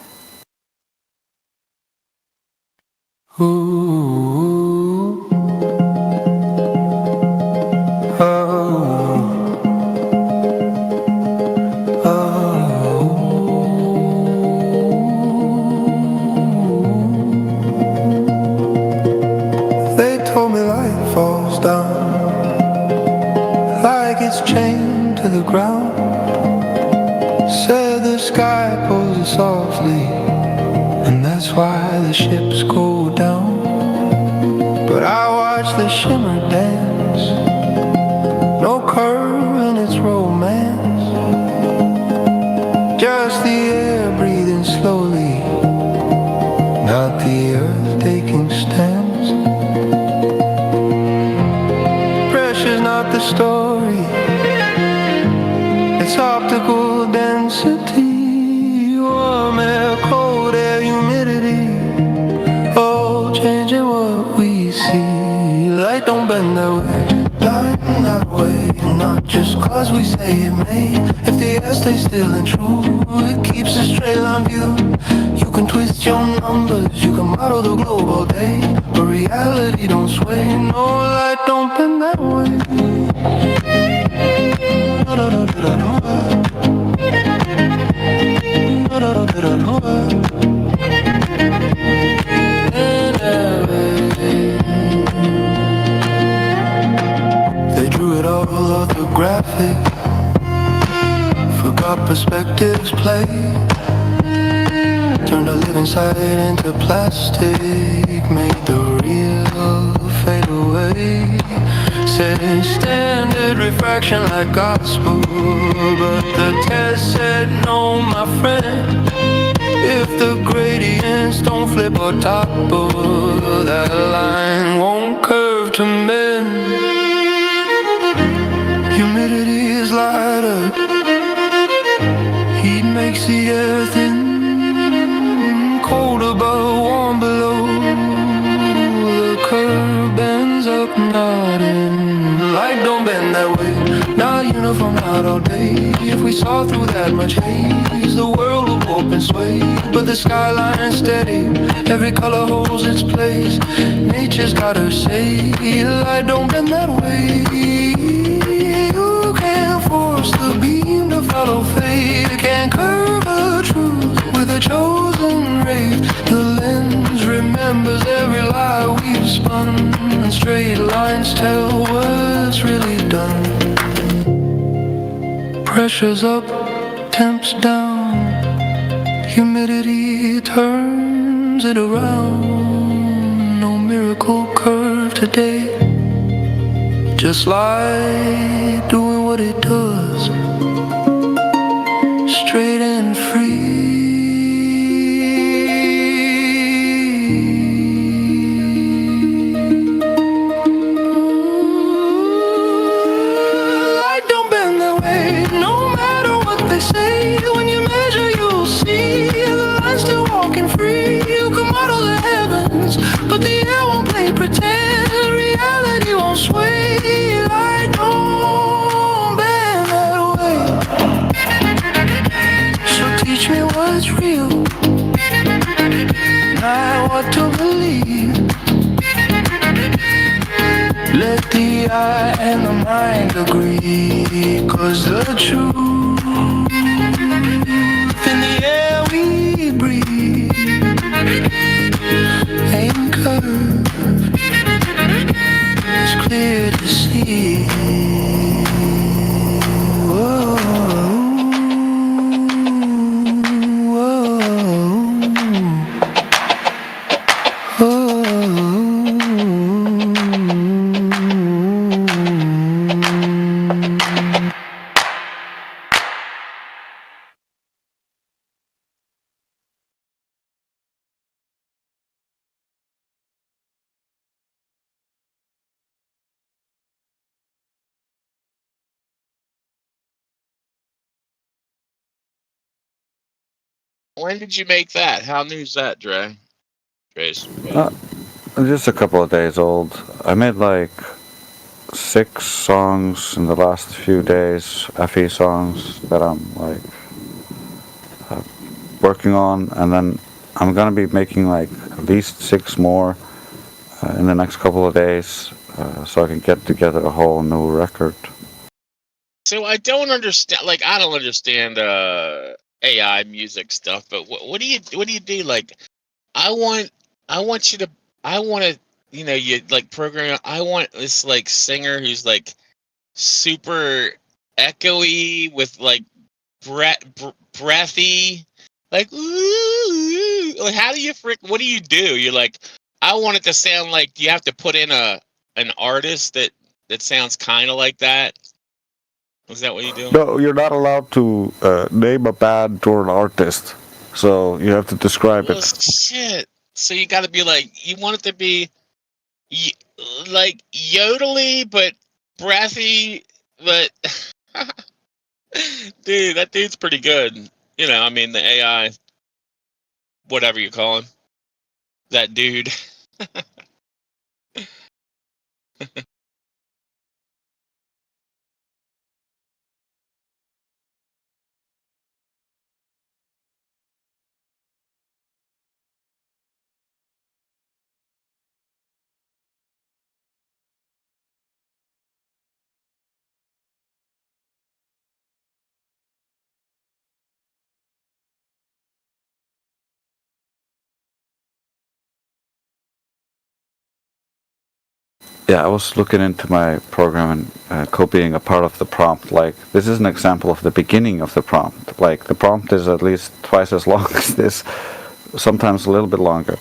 They told me life falls down like it's chained to the ground. Said the sky pulls it softly, and that's why the ships go down. But I watch the shimmer dance, no curve in its romance, just the air breathing slowly, not the earth taking stands. Pressure's not the story, it's optical density, warm air, cold air, humidity, all changing what we see. Light don't bend that way, light that way, not just cause we say it may. If the air stays still and true, it keeps a straight line view. You can twist your numbers, you can model the globe all day, but reality don't sway. No, light don't bend that way. They drew it all orthographic, forgot perspectives play, turned a living sight into plastic, made the real fade away. Said standard refraction like gospel, but the test said no, my friend. If the gradients don't flip or topple, that line won't curve to mend. Humidity is lighter, heat makes the air thin, cold above, warm below. The curve bends up, not in. Light don't bend that way, not uniform, not all day. If we saw through that much haze, the world would warp and sway. But the skyline's steady, every color holds its place. Nature's got her say, light don't bend that way. You can't force force the beam to follow fate. It can't curve a truth with a chosen ray. The lens remembers every lie we've spun, and straight lines tell what's really done. Pressure's up, temps down, humidity turns it around. No miracle curve today, just light doing what it does, straight and free. Light don't bend that way, no matter what they say. When you measure, you'll see the line's still walking free. You can model the heavens, but the air won't play pretend. Reality won't sway. Light don't bend that way. So teach me what's real, not what to believe. Let the eye and the mind agree, 'cause the truth in the air we breathe ain't curved, it's clear to see. Whoa, When did you make that? How new's that, Dre? Dre's. Just a couple of days old. I made like 6 songs in the last few days, FE songs that I'm like working on, and then I'm gonna be making like at least 6 more in the next couple of days, so I can get together a whole new record. So I don't understand. Like, I don't understand AI music stuff. But what do you do? Like, I want you to. I want to. You know, you like program. I want this like singer who's like super echoey with like breathy, like ooh. Like, how do you what do you do? You're like, I want it to sound like. Do you have to put in an artist that sounds kind of like that? Is that what you do? No, you're not allowed to name a band or an artist, so you have to describe Well, it. shit. So you got to be like, you want it to be like yodely, but breathy, but dude, that dude's pretty good. You know, I mean, the AI, whatever you call him, that dude. Yeah, I was looking into my program and copying a part of the prompt. Like, this is an example of the beginning of the prompt. Like, the prompt is at least twice as long as this, sometimes a little bit longer.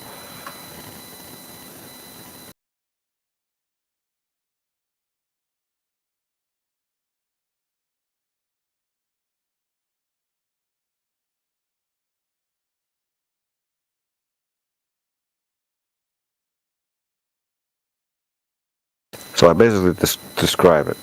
So I basically describe it.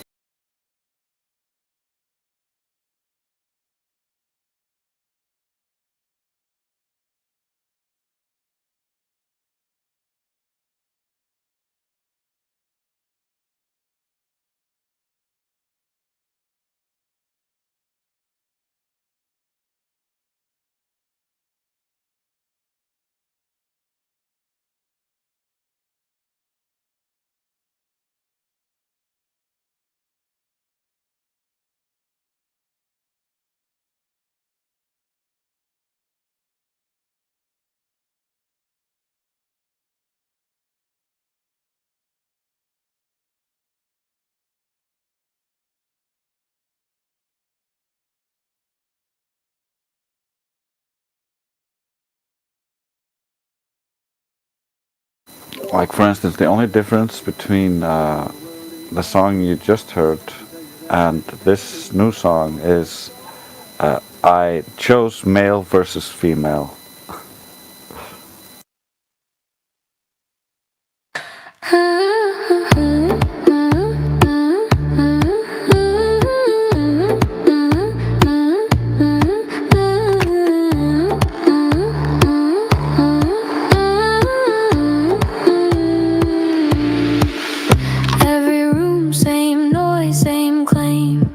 Like, for instance, the only difference between the song you just heard and this new song is I chose male versus female. Every room, same noise, same claim.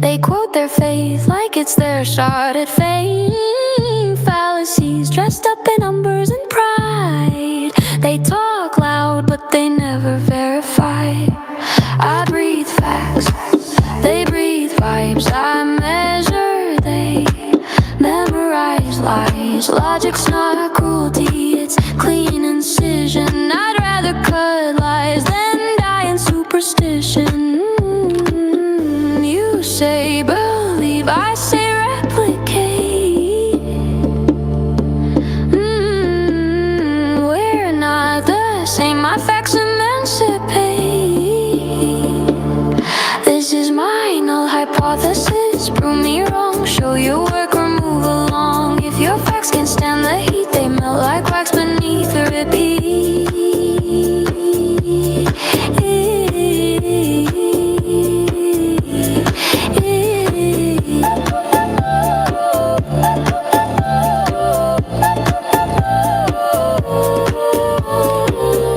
They quote their faith like it's their shot at fame. Fallacies dressed up in numbers and pride. They talk loud, but they never verify. I breathe facts, they breathe vibes. I measure, they memorize lies. Logic's not cruelty, it's clean incision. I'd rather cut lies than die in superstition. You say believe, I say replicate. We're not the same, my facts emancipate. This is my null hypothesis, prove me wrong. Show your work or move along. If your facts can stand the heat, they melt like wax beneath the repeat.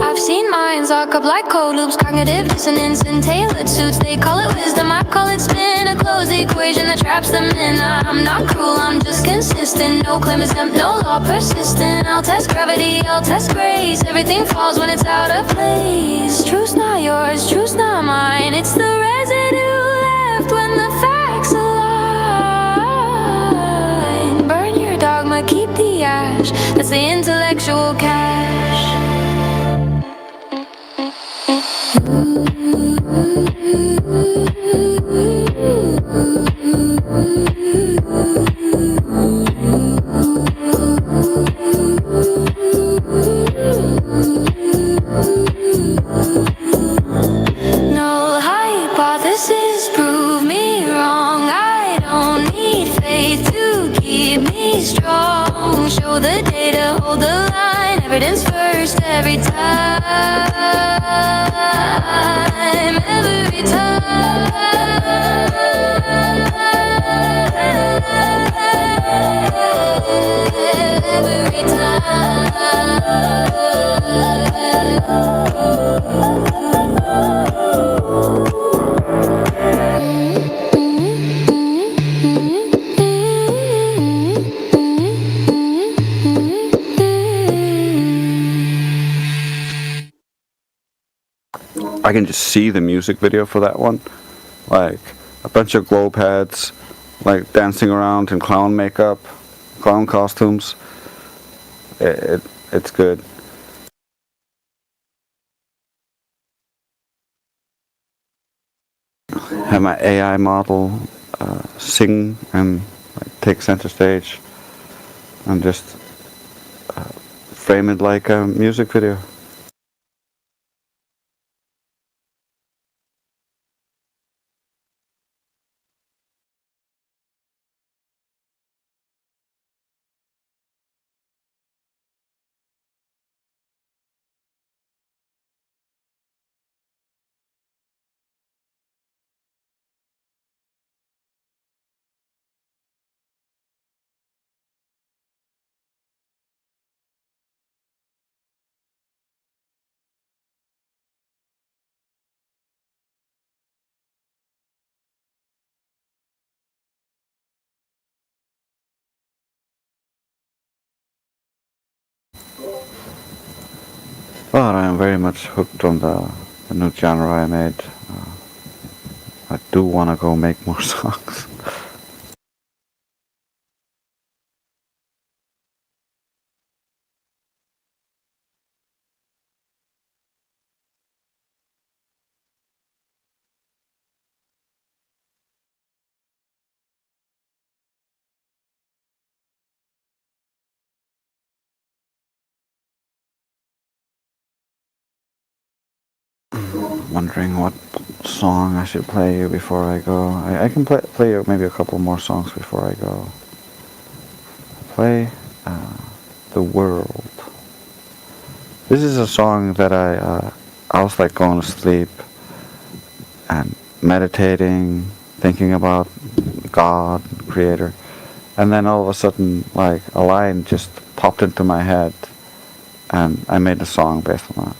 I've seen minds lock up like code loops, cognitive dissonance in tailored suits. They call it wisdom, I call it spin. A closed equation that traps them in. I'm not cruel, I'm just consistent. No claim exempt, no law persistent. I'll test gravity, I'll test grace. Everything falls when it's out of place. Truth's not yours, truth's not mine. It's the residue left when the facts align. Burn your dogma, keep the ash. That's the intellectual cash. No hypothesis, prove me wrong. I don't need faith to keep me strong. Show the data, hold the line. Evidence first every time. Every I can just see the music video for that one. Like, a bunch of globe heads, like, dancing around in clown makeup, clown costumes. It's good. Have my AI model sing and like, take center stage and just frame it like a music video. But I am very much hooked on the new genre I made. I do want to go make more songs. wondering what song I should play you before I go. I can play you maybe a couple more songs before I go. Play The World. This is a song that I was like going to sleep and meditating, thinking about God, Creator, and then all of a sudden, like, a line just popped into my head, and I made a song based on that.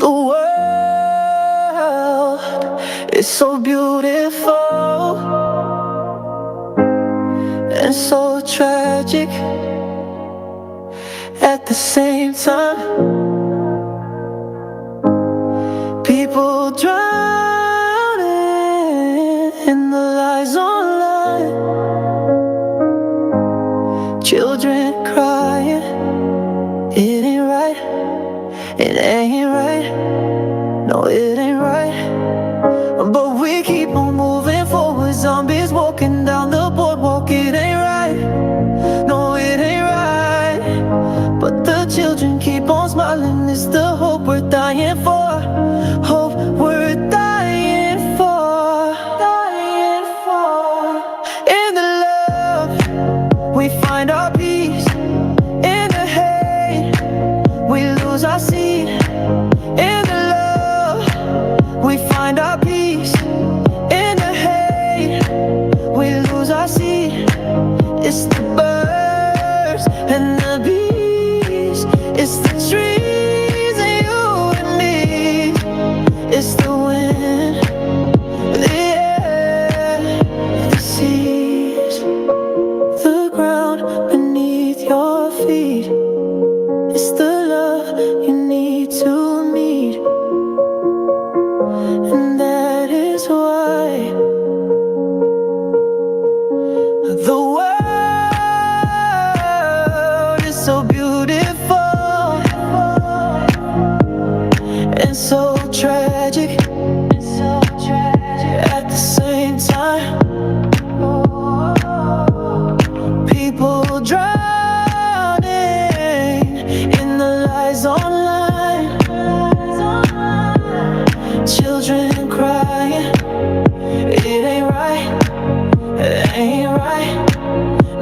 The world is so beautiful and so tragic at the same time. People drowning in the lies online, children crying. It ain't right, it ain't right, no, it ain't right. But we keep on moving forward, zombies walking down the boardwalk. It ain't right, no, it ain't right. But the children keep on smiling, it's the hope we're dying for. Hope we're dying for, dying for. In the love, we find our peace. In the hate, we lose our seed. In the love, we find our peace. In the hate, we lose our seed. It's the birds and the bees. It's the trees and you and me. It's the wind, the air, the seas, the ground beneath your feet. It's the love you need to meet, and that is why the world is so beautiful and so tragic at the same time. People drowning in the lies online, children crying. It ain't right, it ain't right,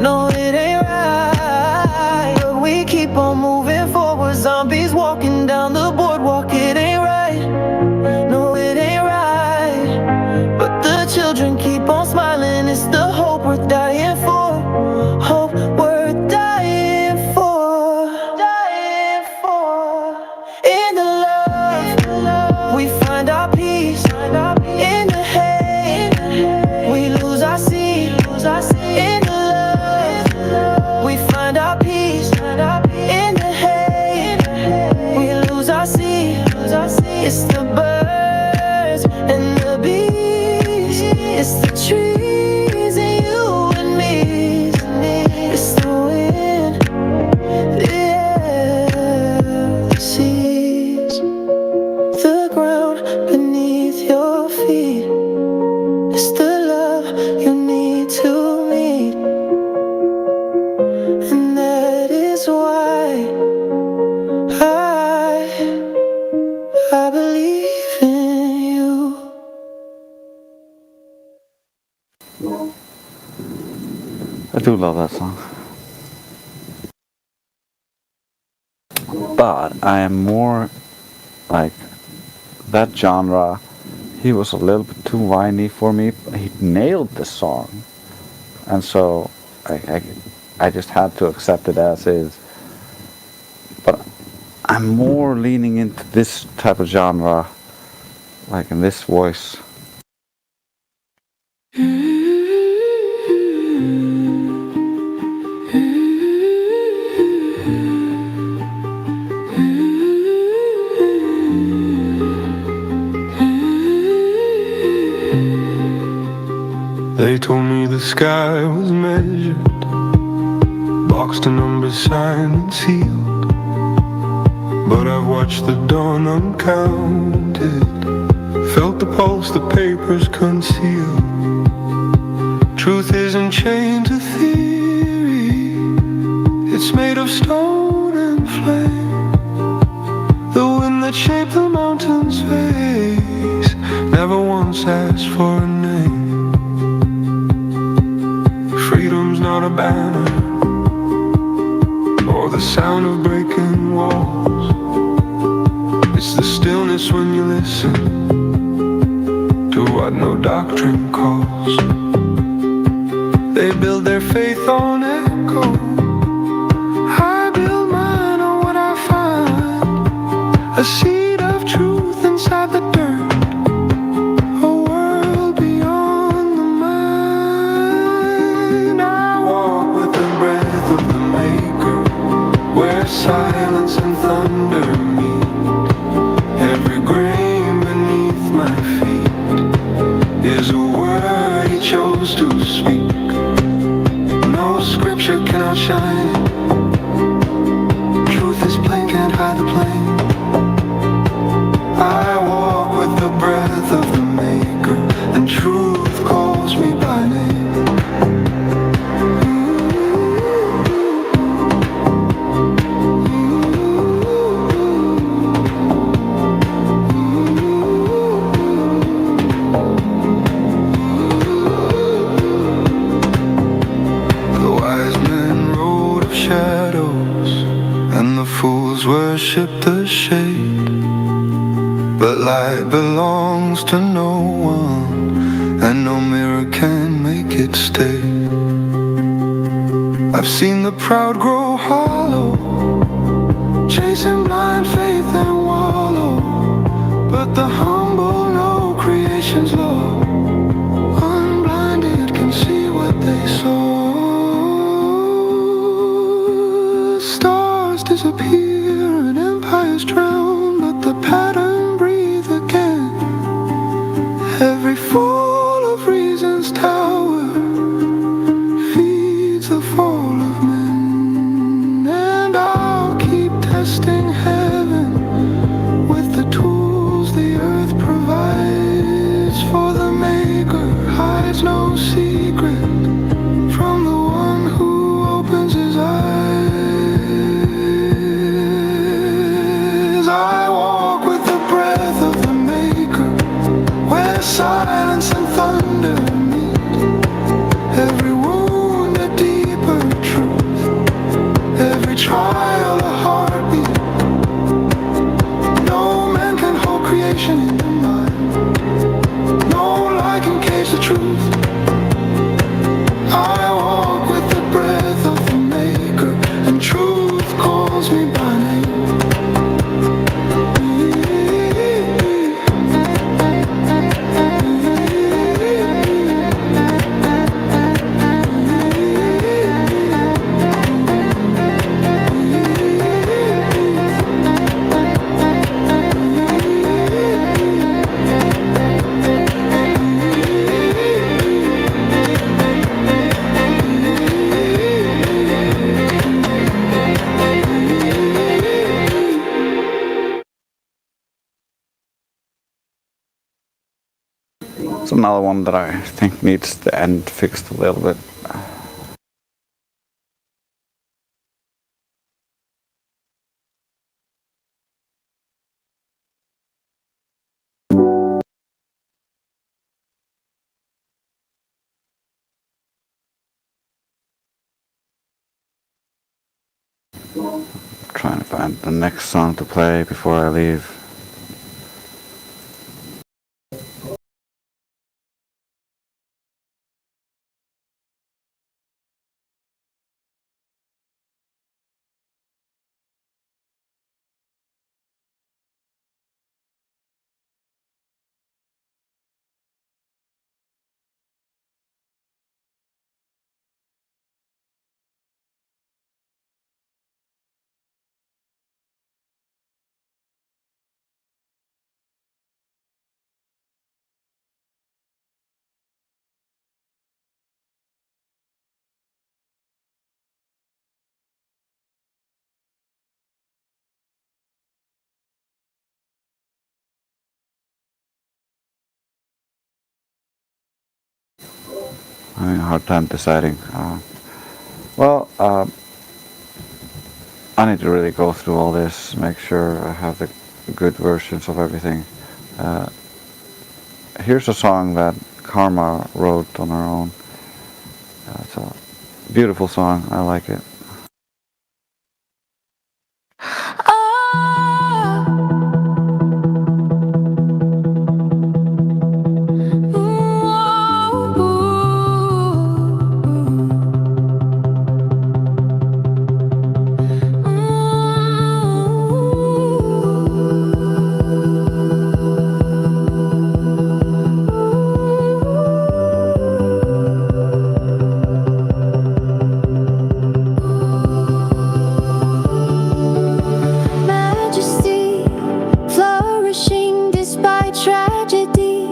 no, it ain't right. But we keep on moving forward, zombies walking down the boardwalk. It ain't right, no, it ain't right. But the children keep on smiling, it's the hope we're dying for. Hope we're dying for, dying for. In the love, we find our peace. In the hate, we lose our seed. In the love, we find our peace. In the hate, we lose our seed. It's the birds and the bees. It's the trees and you and me. It's the wind, the air, the seas, the ground beneath your feet. It's the love you need to meet, and that is why I believe in you. I do love that song. But I am more like that genre. He was a little bit too whiny for me. He nailed the song, and so I just had to accept it as is. But I'm more leaning into this type of genre, like in this voice. They told me the sky was measured, boxed a number signed and sealed. but I've watched the dawn uncounted. Felt the pulse the papers conceal. Truth isn't chained to theory. It's made of stone and flame. The wind that shaped the mountain's face never once asked for a name. Freedom's not a banner or the sound of breaking walls. It's the stillness when you listen to what no doctrine calls. They build their faith on echo. I build mine on what I find. A seed of truth inside the dirt. A world beyond the mind. I walk with the breath of the Maker, where silence and thunder meet. Every grain beneath my feet is a word He chose to speak. No scripture can outshine it. Truth is plain, can't hide the plain. I walk with the breath of the Maker, and truth calls me by name. Fools worship the shade, but light belongs to no one, and no mirror can make it stay. I've seen the proud grow hollow, chasing blind faith and wallow, but the humble know creation's law. Unblinded can see what they saw. Stars disappear and empires drown, but the pattern breathe again. Every fall of reason's tower feeds the fall of men. And I'll keep testing heaven with the tools the earth provides. For the Maker hides no secret from the one who opens his eyes. I walk with the breath of the Maker, where silence and thunder meet. Every wound a deeper truth, every trial a heartbeat. No man can hold creation in their mind. No lie can cage the truth. I walk with the breath of the Maker, and truth calls me by name. It's another one that I think needs the end fixed a little bit. Trying to find the next song to play before I leave. having a hard time deciding. I need to really go through all this, make sure I have the good versions of everything. Here's a song that Karma wrote on her own. It's a beautiful song. I like it. Majesty, flourishing despite tragedy,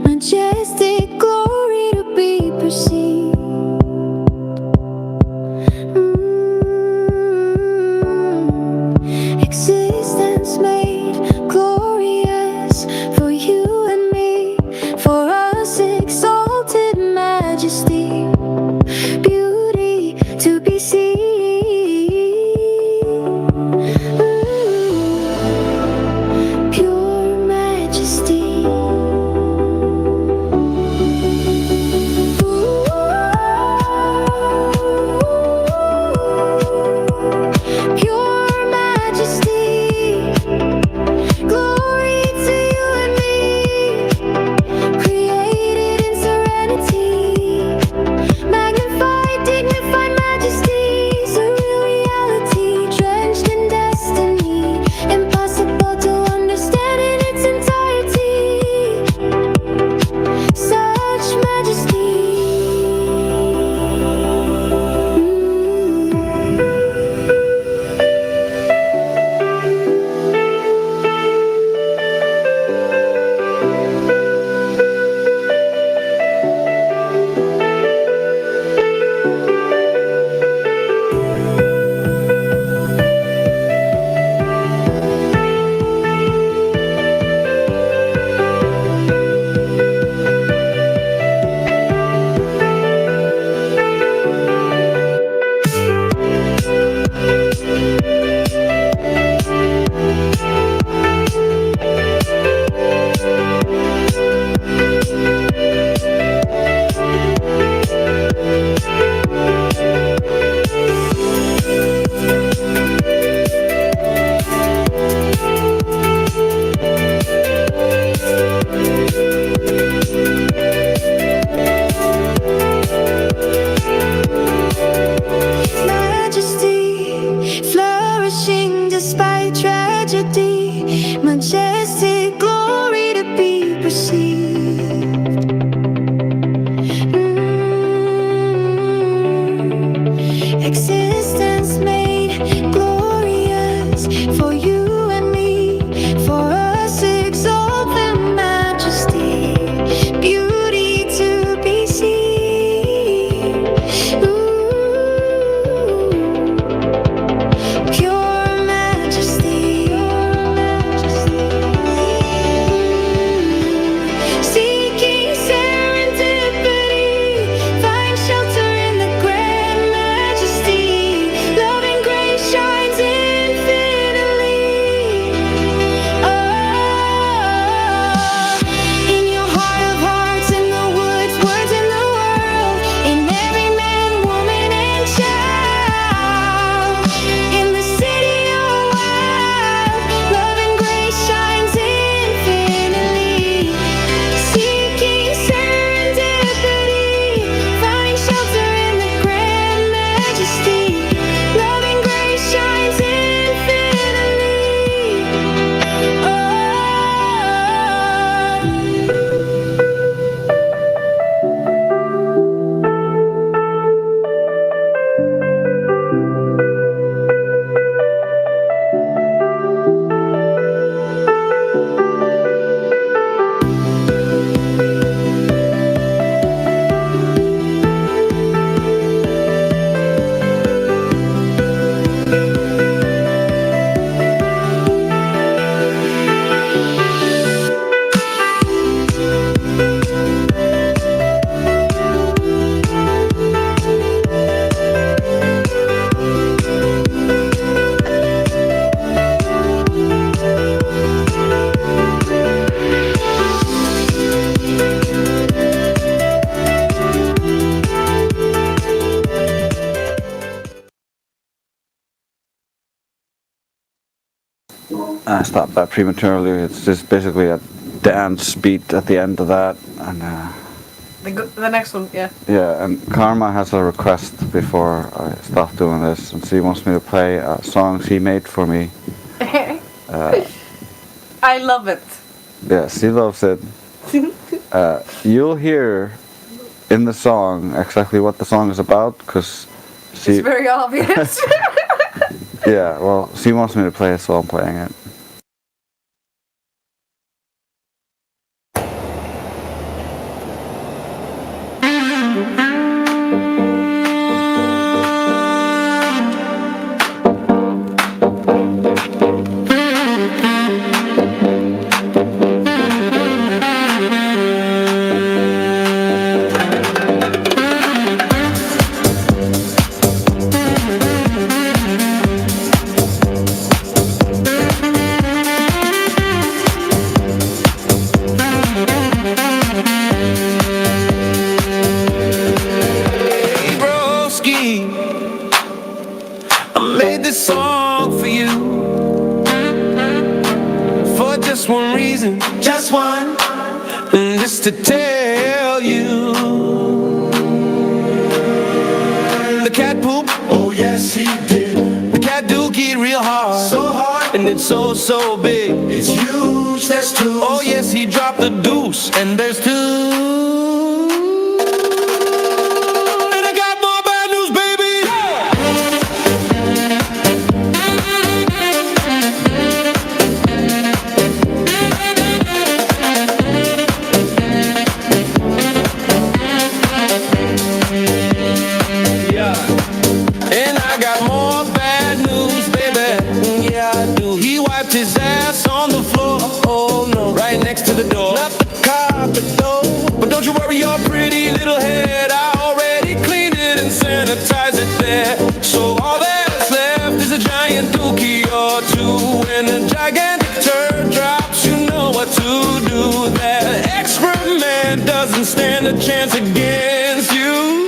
majestic glory to be perceived. Existence made glorious for you and me, for us exalted majesty, beauty to be seen. Pure majesty. Pure majesty. Glory to you and me. Created in serenity. Magnified, dignified majesty. Surreal reality. Drenched in destiny. Impossible to understand in its entirety. Such majesty. Majesty, flourishing despite tragedy, majestic glory to be perceived. Existence made glorious for you and me, for us exalted majesty, beauty to be seen. Pure majesty. Seeking serendipity, find shelter in the grand majesty. I stopped that prematurely. It's just basically a dance beat at the end of that, and The next one, yeah. yeah. And Karma has a request before I stop doing this, and she wants me to play a song she made for me. I love it. Yeah, she loves it. You'll hear in the song exactly what the song is about, because It's very obvious. yeah, well, she wants me to play it, so I'm playing it. Hey, broski, I made this song for you for just one reason, just one, and just to tell you the cat poop. Oh yes, he did. The cat dookie real hard, so hard, and it's so big. It's huge. There's two. Oh yes, he dropped the deuce, and there's two. And I got more bad news, baby. Yeah, I do. He wiped his ass on the floor. Oh no, right next to the door. Not the carpet, no. But don't you worry your pretty little head. I already cleaned it and sanitized it there. So all that's left is a giant dookie or two. And a gigantic turd drops, you know what to do. That excrement doesn't stand a chance against you.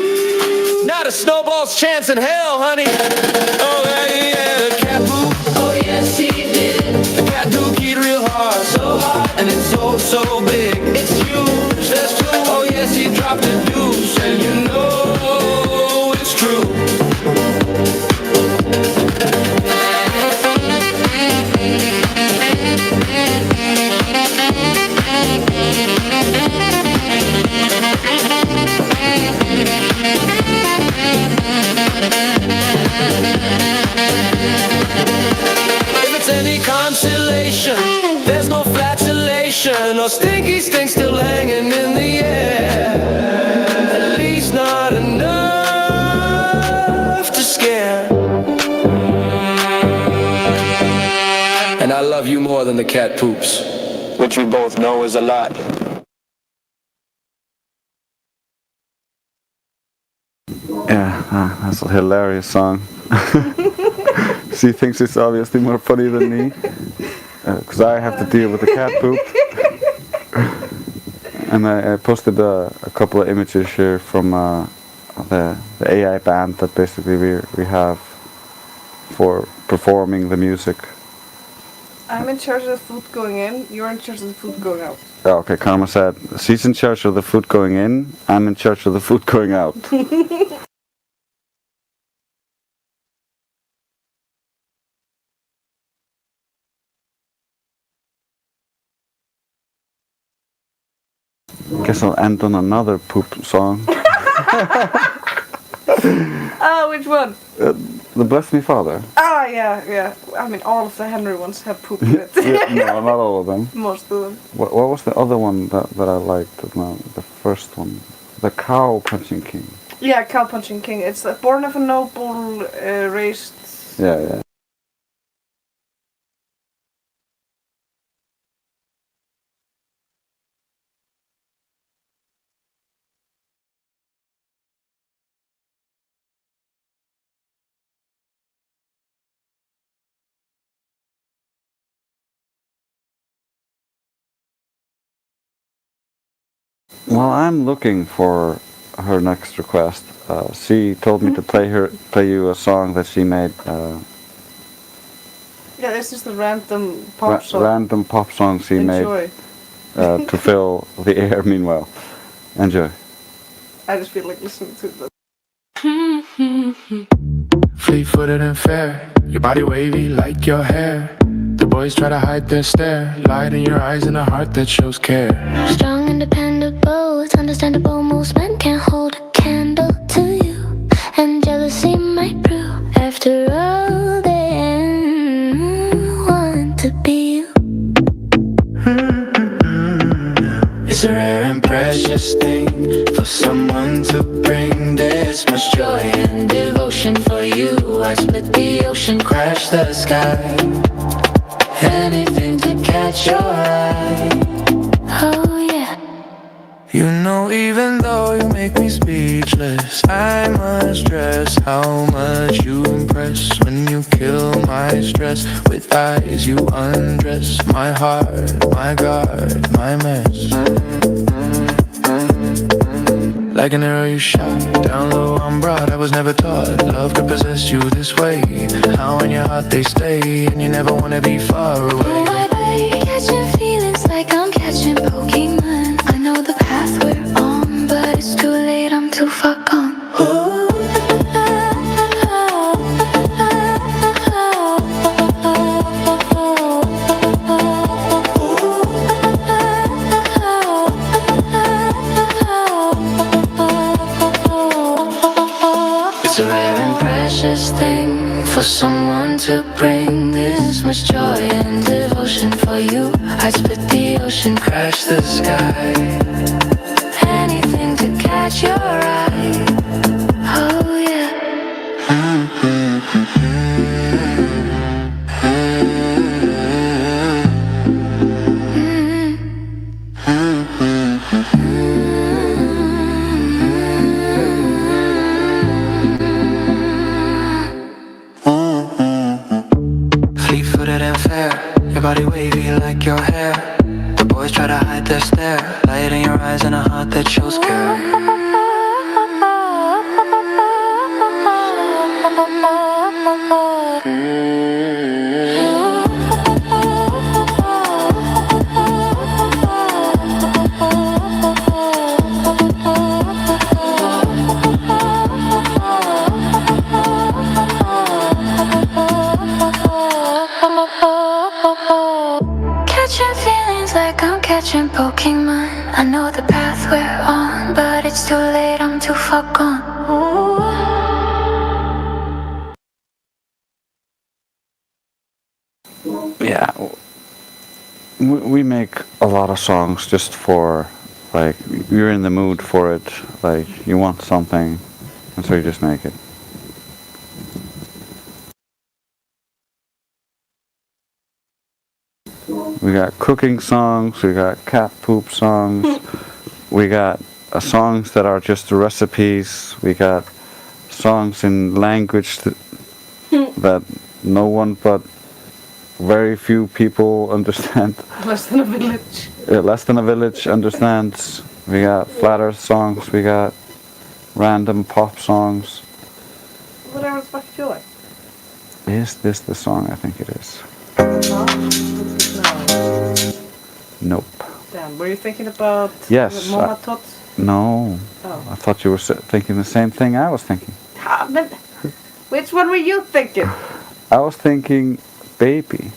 Not a snowball's chance in hell, honey. Oh, yeah, the cat poop. Oh, yes, he did. The cat dookied real hard. So hard. And it's so big. It's huge. That's true. Oh, yes, he dropped a deuce. And you know it's true. If it's any consolation, there's no flatulation or stinky stink still hanging in the air. At least not enough to scare. And I love you more than the cat poops, which we both know is a lot. Yeah, that's a hilarious song. She thinks it's obviously more funny than me, because I have to deal with the cat poop. And I posted a couple of images here from the AI band that basically we have for performing the music. I'm in charge of the food going in, you're in charge of the food going out. Oh, okay, Karma said, she's in charge of the food going in, I'm in charge of the food going out. Guess I'll end on another poop song. Which one? The Bless Me Father. Yeah. I mean, all of the Henry ones have poop in it. Yeah, no, not all of them. Most of them. What was the other one that I liked? No, the first one. The Cow Punching King. Yeah, Cow Punching King. It's born of a noble, raised. Yeah. Well, I'm looking for her next request. She told me to play you a song that she made Yeah, it's just a random pop song. Random pop songs he Enjoy. made to fill the air. Meanwhile, enjoy. I just feel like listening to that. Fleet-footed and fair, your body wavy like your hair. The boys try to hide their stare, light in your eyes and a heart that shows care. Strong and dependable, it's understandable. Most men can't hold a candle to you, and jealousy might brew. After all, they want to be you. It's a rare and precious thing for someone to bring this much joy and devotion for you. I split the ocean, crash the sky, anything to catch your eye. Oh yeah. You know, even though you make me speechless, I must stress how much you impress. When you kill my stress with eyes, you undress my heart, my guard, my mess. Like an arrow you shot, down low, I'm broad. I was never taught love could possess you this way. How in your heart they stay, and you never wanna be far away. Oh my baby, catching feelings like I'm catching Pokemon. I know the path we're on, but it's too late, I'm too far gone. It's a rare and precious thing for someone to bring this much joy and devotion for you. I split the ocean, crash the sky, Anything to catch your eye. Oh yeah. Fleet-footed and fair, your body wavy like your hair. The boys try to hide their stare, light in your eyes and a heart that shows care. Catching feelings like I'm catching Pokemon. I know the path we're on, but it's too late, I'm too far gone. Yeah, we make a lot of songs just for, like, you're in the mood for it, like, you want something, and so you just make it. We got cooking songs, we got cat poop songs, we got songs that are just recipes, we got songs in language that no one but very few people understand. Less than a village. Less than a village understands. We got flat earth songs, we got random pop songs. Whatever the fuck you feel like. Is this the song? I think it is. Nope. Damn, were you thinking about Yes. Mama Tot? No. Oh. I thought you were thinking the same thing I was thinking. Ah, but which one were you thinking? I was thinking Baby.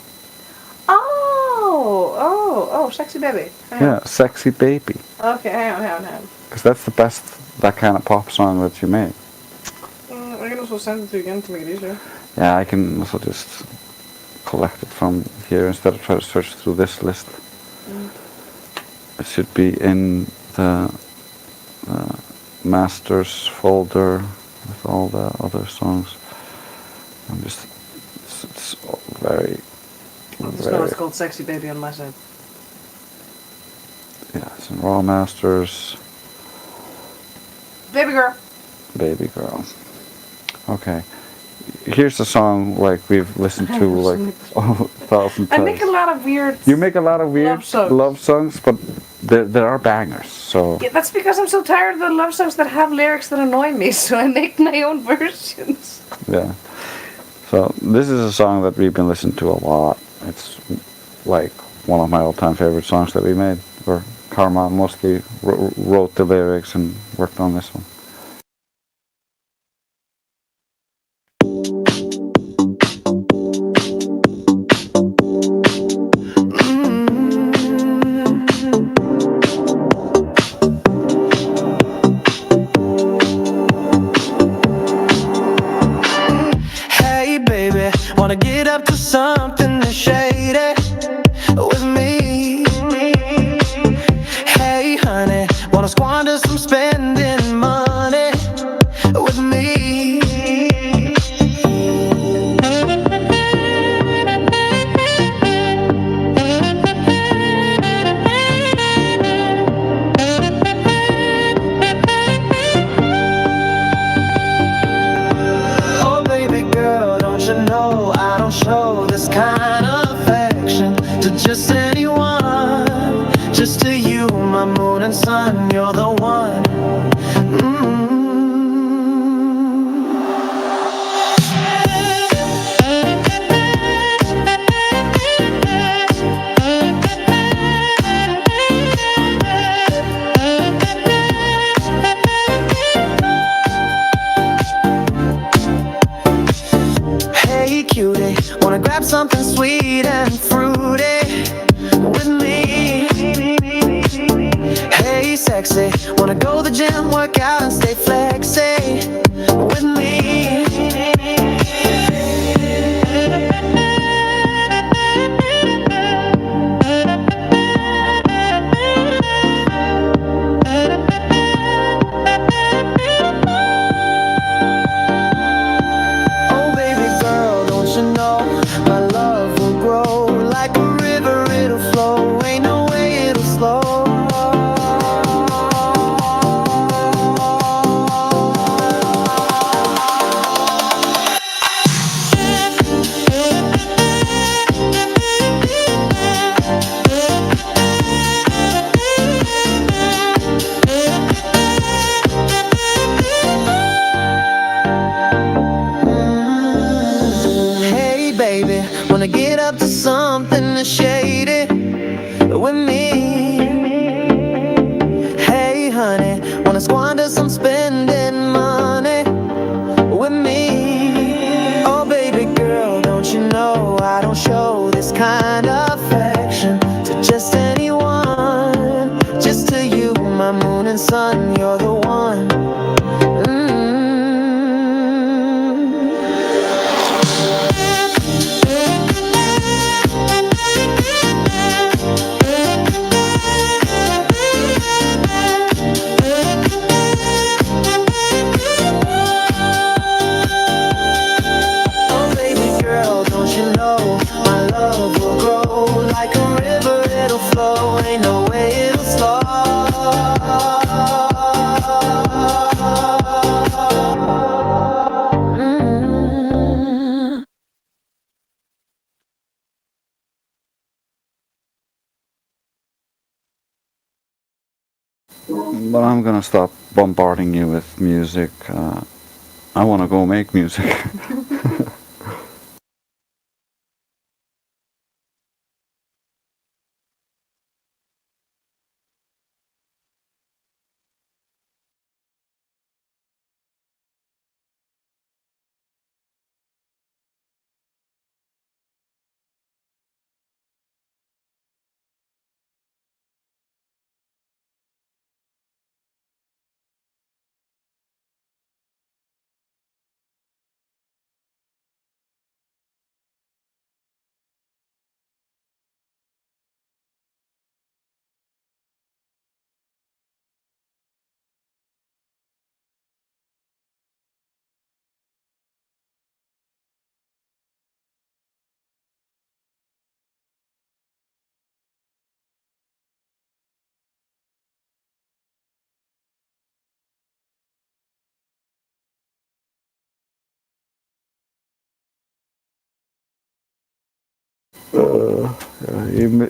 Oh, Sexy Baby. Hang on. Yeah, Sexy Baby. Okay, hang on. Because that's the best, that kind of pop song that you made. I can also send it to you again to make it easier. Yeah, I can also just collect it from here instead of trying to search through this list. It should be in the masters folder with all the other songs. I'm just, it's all very, So it's called Sexy Baby on my side. yeah, it's in Raw Masters, Baby Girl. Baby Girl. Okay, here's a song like we've listened to like 1,000 times. I make a lot of weird. You make a lot of weird love songs, but there are bangers. So Yeah, that's because I'm so tired of the love songs that have lyrics that annoy me, so I make my own versions. yeah. So this is a song that we've been listening to a lot. It's like one of my all-time favorite songs that we made, where Karma mostly wrote the lyrics and worked on this one. Hey baby, wanna get up to something that's shady with me? Hey honey, wanna squander some spending money with me? Oh baby girl, don't you know I don't show this kind of affection to just anyone, just to you, my moon and sun, you're the one. Hey cutie, wanna grab something sweet and fruity with me? Hey sexy, wanna go to the gym, work out and stay flexy with me? Oh baby girl, don't you know my love will grow like a river, it'll flow, ain't no way it'll slow. Hey baby, wanna get up to something that's shady with me? Hey honey, wanna squander some spending money with me? Oh baby girl, don't you know I don't show this kind of affection to just anyone, just to you, my moon and sun, you're the one. Oh baby girl, don't you know my love will grow like a river, it'll flow, ain't no way it'll slow. But I'm gonna stop bombarding you with music. I wanna go make music.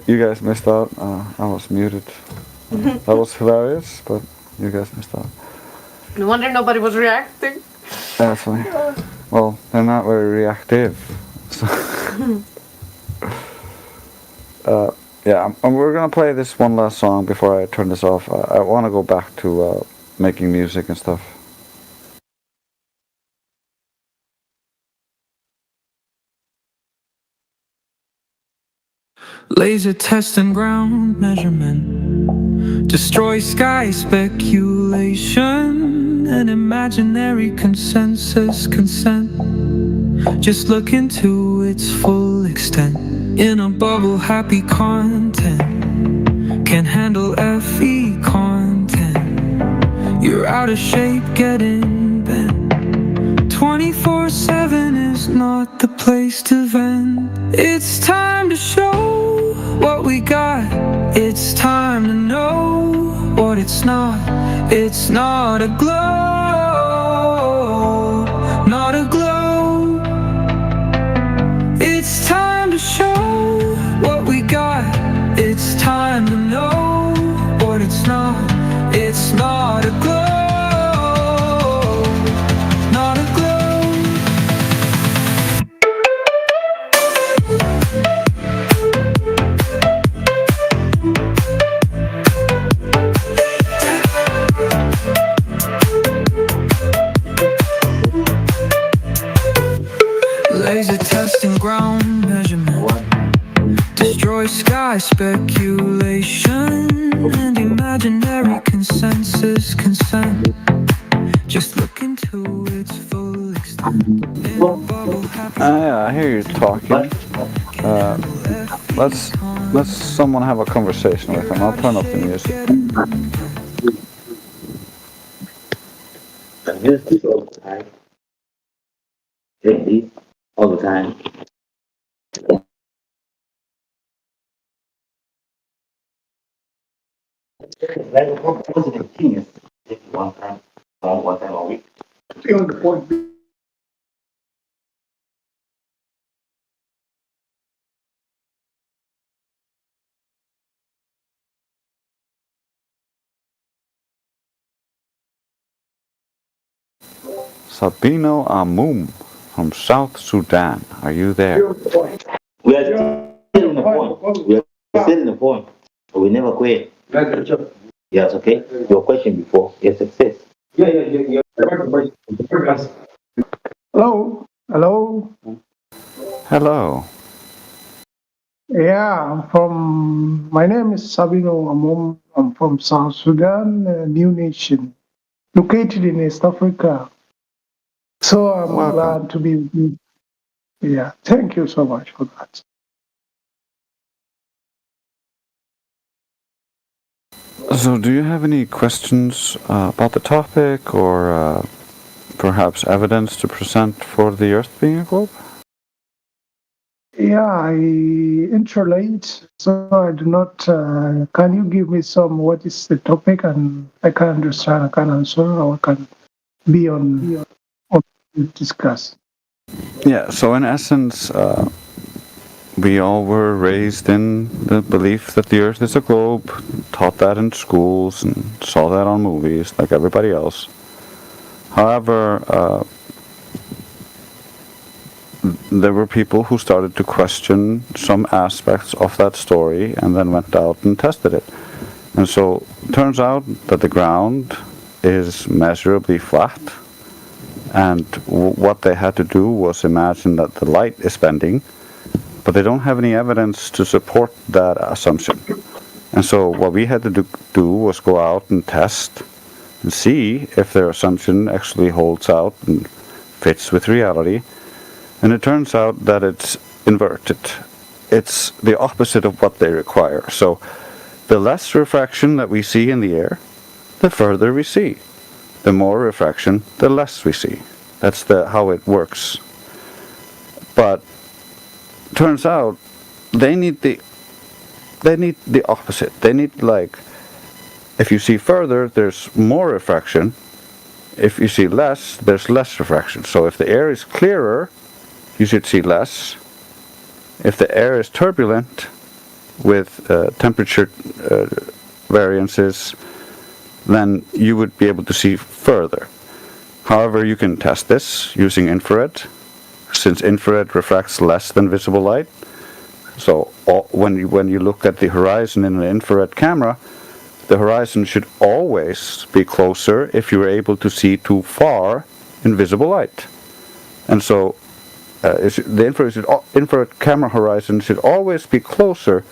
You guys missed out. I was muted. That was hilarious, but you guys missed out. No wonder nobody was reacting. Definitely. Well, they're not very reactive. So yeah, and we're gonna play this one last song before I turn this off. I want to go back to making music and stuff. Laser test and ground measurement, destroy sky speculation, and imaginary consensus consent. Just look into its full extent. In a bubble, happy content can handle FE content. You're out of shape, getting bent. 24/7 is not the place to vent. It's time to show what we got. It's time to know what it's not. It's not a glow, not a glow. It's time to show what we got. It's time to know what it's not. It's not a glow, not a glow. Laser testing ground measurement, destroy sky speculation, and imaginary consensus consent. Just look into its full extent. In a bubble, happy Yeah, I hear you talking. Let's someone have a conversation with him. I'll turn up the music. The music all the time. Really, all the time. Like a positive thing is one time a week. On the point. Sabino Amum from South Sudan. Are you there? We are still on the point. We are still on the point. We never quit. Yes, okay. Your question before your success. Yeah. Hello. Hello. Yeah, my name is Sabino Amom. I'm from South Sudan, a new nation, located in East Africa. So I'm glad to be with you. Yeah, thank you so much for that. So, do you have any questions about the topic, or perhaps evidence to present for the Earth being a globe? Yeah, I interrelate, so I do not. Can you give me what is the topic, and I can understand, I can answer, or I can be on discuss. Yeah, so in essence, we all were raised in the belief that the Earth is a globe, taught that in schools, and saw that on movies like everybody else. However, there were people who started to question some aspects of that story and then went out and tested it. And so it turns out that the ground is measurably flat, and what they had to do was imagine that the light is bending, but they don't have any evidence to support that assumption. And so what we had to do was go out and test and see if their assumption actually holds out and fits with reality. And it turns out that it's inverted. It's the opposite of what they require. So the less refraction that we see in the air, the further we see. The more refraction, the less we see. That's how it works. But turns out they need the opposite. They need, like, if you see further, there's more refraction. If you see less, there's less refraction. So if the air is clearer, you should see less. If the air is turbulent with temperature variances, then you would be able to see further. However, you can test this using infrared, since infrared refracts less than visible light. So when you look at the horizon in an infrared camera, the horizon should always be closer if you're able to see too far in visible light. And so the infrared camera horizon should always be closer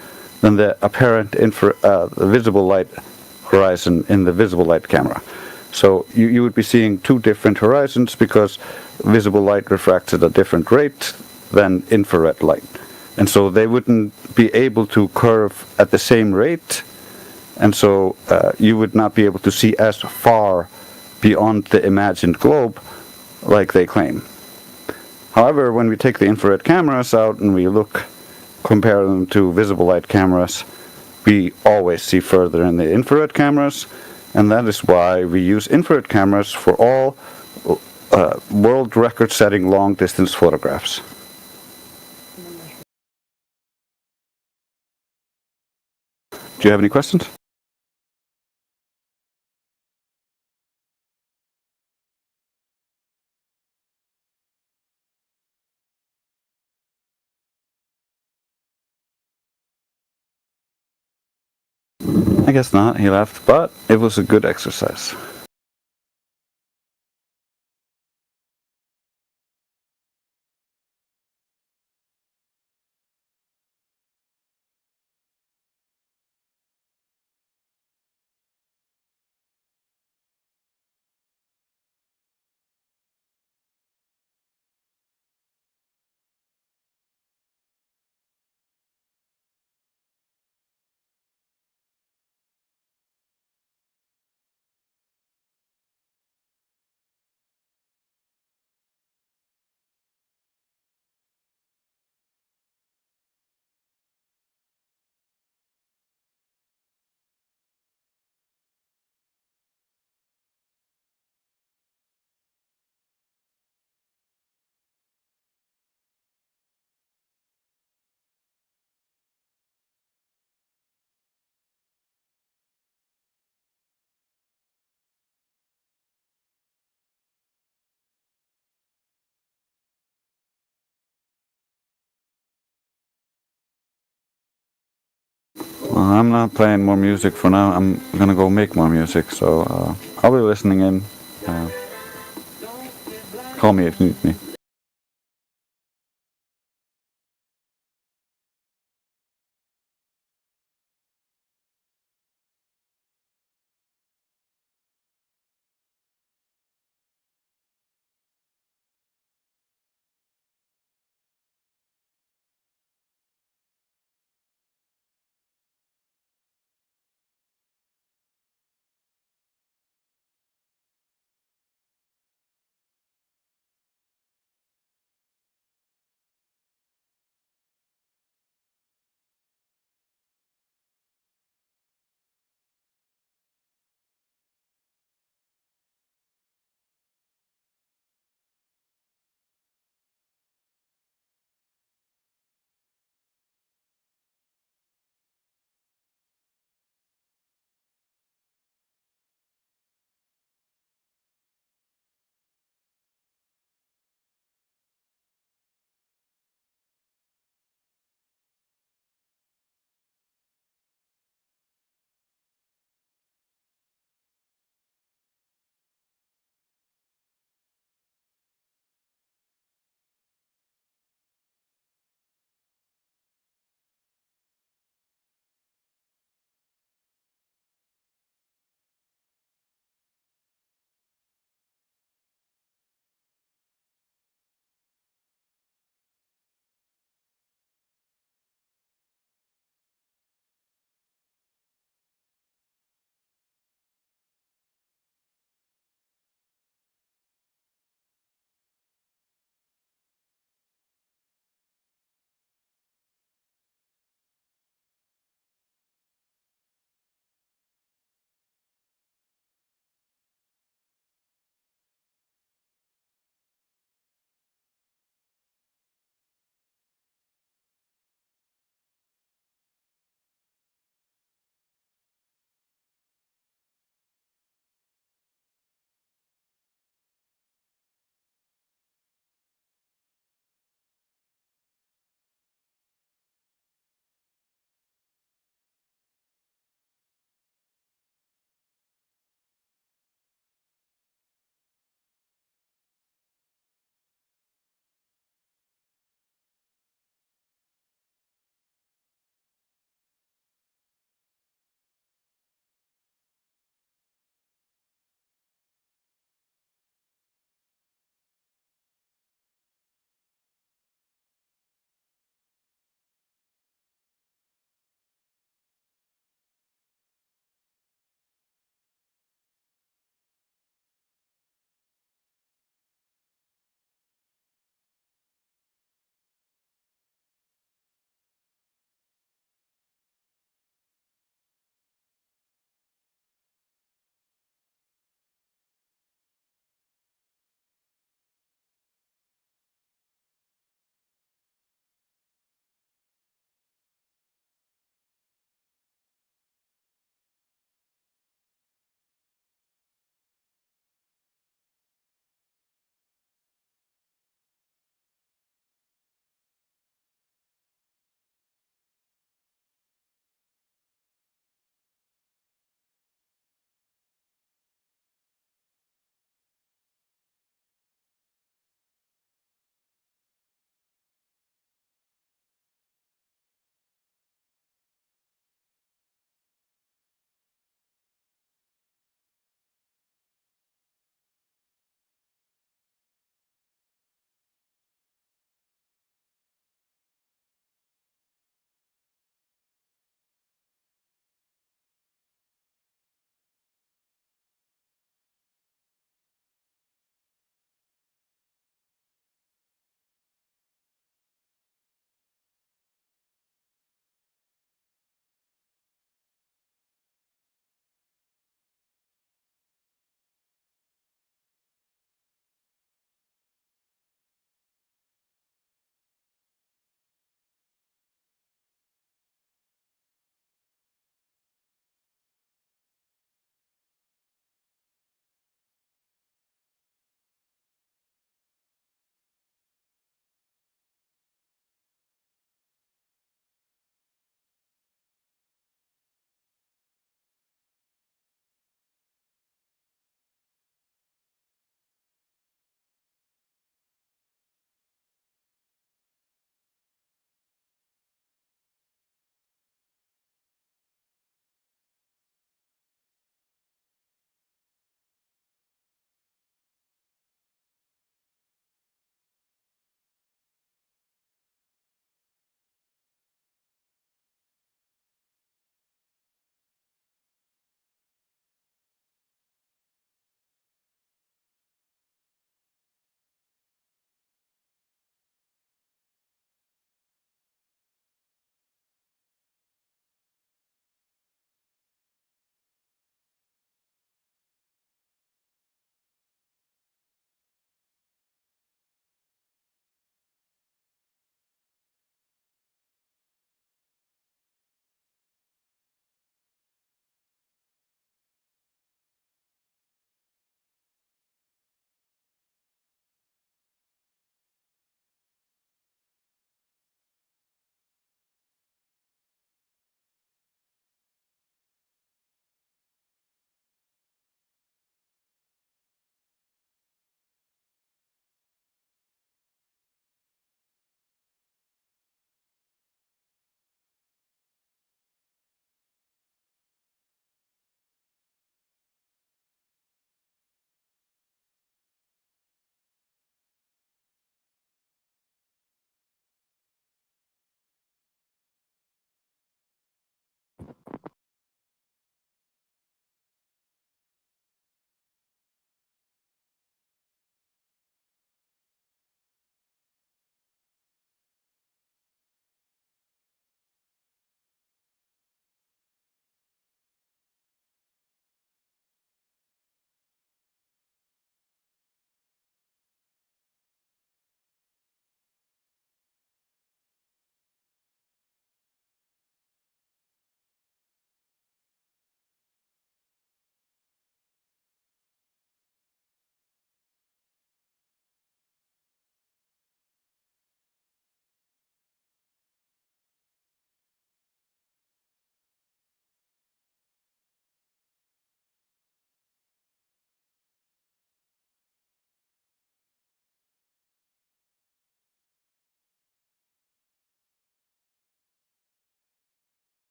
than the apparent visible light horizon in the visible light camera. So you would be seeing two different horizons because visible light refracts at a different rate than infrared light. And so they wouldn't be able to curve at the same rate, and so you would not be able to see as far beyond the imagined globe like they claim. However, when we take the infrared cameras out and we compare them to visible light cameras, we always see further in the infrared cameras, and that is why we use infrared cameras for all world record-setting long-distance photographs. Do you have any questions? I guess not, he left, but it was a good exercise. Well, I'm not playing more music for now. I'm gonna go make more music, so I'll be listening in. Call me if you need me.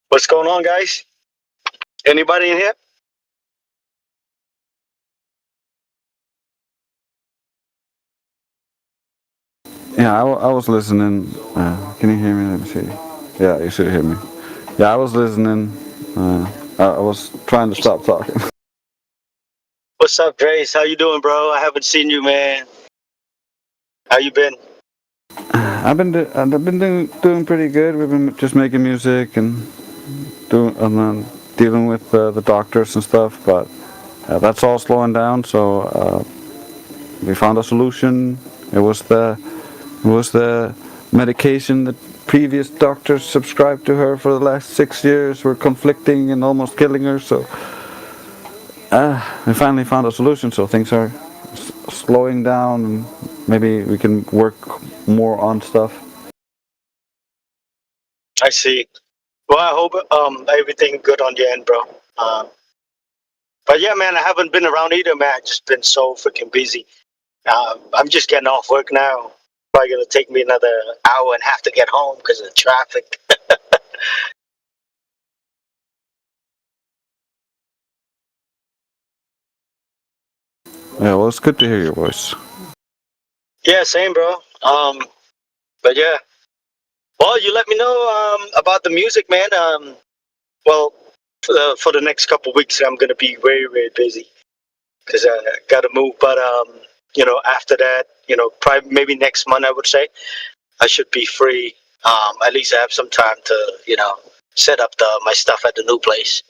What's going on, guys? Anybody in here? Yeah, I was listening. Can you hear me? Let me see. Yeah, you should hear me. Yeah, I was listening. I was trying to stop talking. What's up, Grace? How you doing, bro? I haven't seen you, man. How you been? I've been doing pretty good. We've been just making music and dealing with the doctors and stuff, but that's all slowing down. So we found a solution. It was the medication that previous doctors subscribed to her for the last 6 years were conflicting and almost killing her. So we finally found a solution. So things are slowing down, and maybe we can work more on stuff. I see. Well, I hope everything good on your end, bro. But yeah, man, I haven't been around either, man. I've just been so freaking busy. I'm just getting off work now. Probably gonna take me another hour and a half to get home because of the traffic. Yeah, well, it's good to hear your voice. Yeah, same, bro. But yeah. Well, you let me know about the music, man. Well, for the next couple weeks, I'm gonna be very, very busy because I gotta move. But after that, probably maybe next month, I would say I should be free. At least I have some time to, set up my stuff at the new place.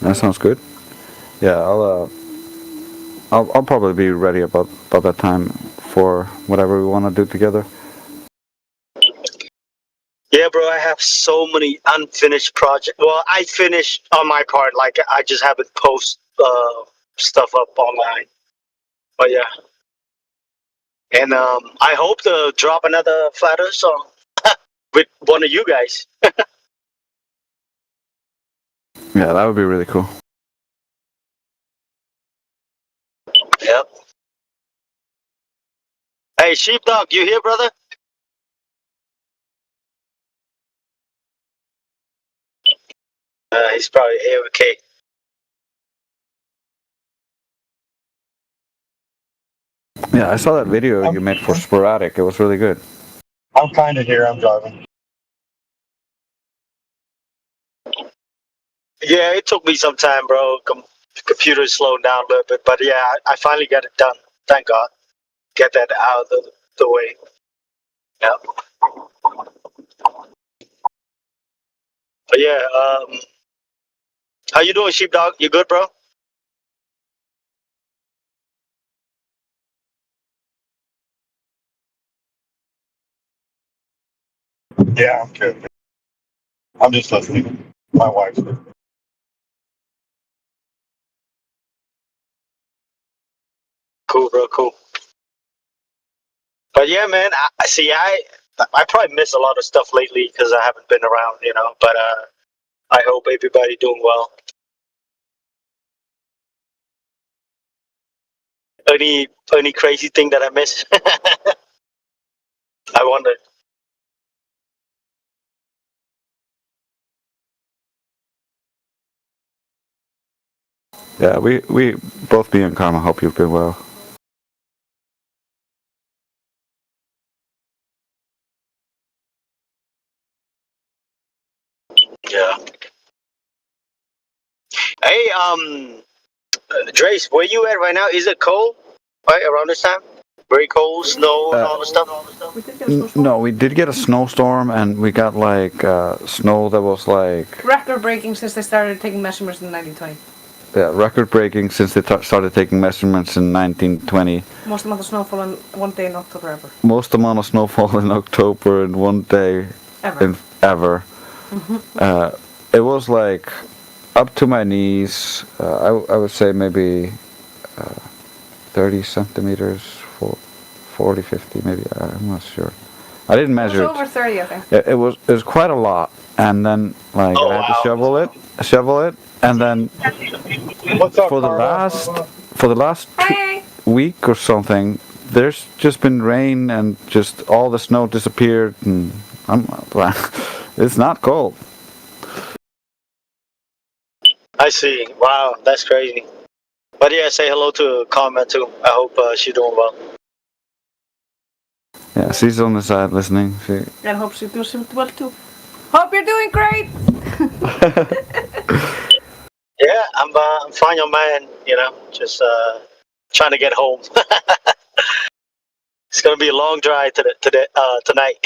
That sounds good. Yeah, I'll probably be ready about that time for whatever we want to do together. Yeah, bro, I have so many unfinished projects. Well, I finished on my part. Like, I just haven't post stuff up online. But yeah. And I hope to drop another Flat Earth song with one of you guys. Yeah, that would be really cool. Yep. Hey, Sheepdog, you here, brother? He's probably AFK. Yeah, I saw that video you made for Sporadic. It was really good. I'm kind of here. I'm driving. Yeah, it took me some time, bro. Computer's slowing down a little bit, but yeah, I finally got it done. Thank God. Get that out of the way. Yeah. But yeah, how you doing, Sheepdog? You good, bro? Yeah, I'm good. I'm just listening. My wife's good. Cool, bro. Cool. But yeah, man. I probably miss a lot of stuff lately because I haven't been around, But I hope everybody doing well. Any crazy thing that I miss? I wonder. Yeah, we both, me and Karma, hope you've been well. Yeah. Hey, Drace, where you at right now? Is it cold? Right around this time? Very cold, snow, and all the stuff. No, we did get a snowstorm, and we got like snow that was like Record breaking since they started taking measurements in 1920. yeah, record breaking since they started taking measurements in 1920. Most amount of snowfall in one day in October ever. Most amount of snowfall in October in one day ever. It was like up to my knees. I would say maybe 30 centimeters, 40, 50 maybe. I'm not sure. I didn't measure It was over 30, I think. it. It was quite a lot, and then like I had to shovel it, and then for the last week or something, there's just been rain and just all the snow disappeared, and It's not cold. I see. Wow, that's crazy. But yeah, say hello to Carmen too. I hope she's doing well. Yeah, she's on the side listening. And hope she does well too. Hope you're doing great. Yeah, I'm fine on my end. You know, just trying to get home. It's gonna be a long drive tonight.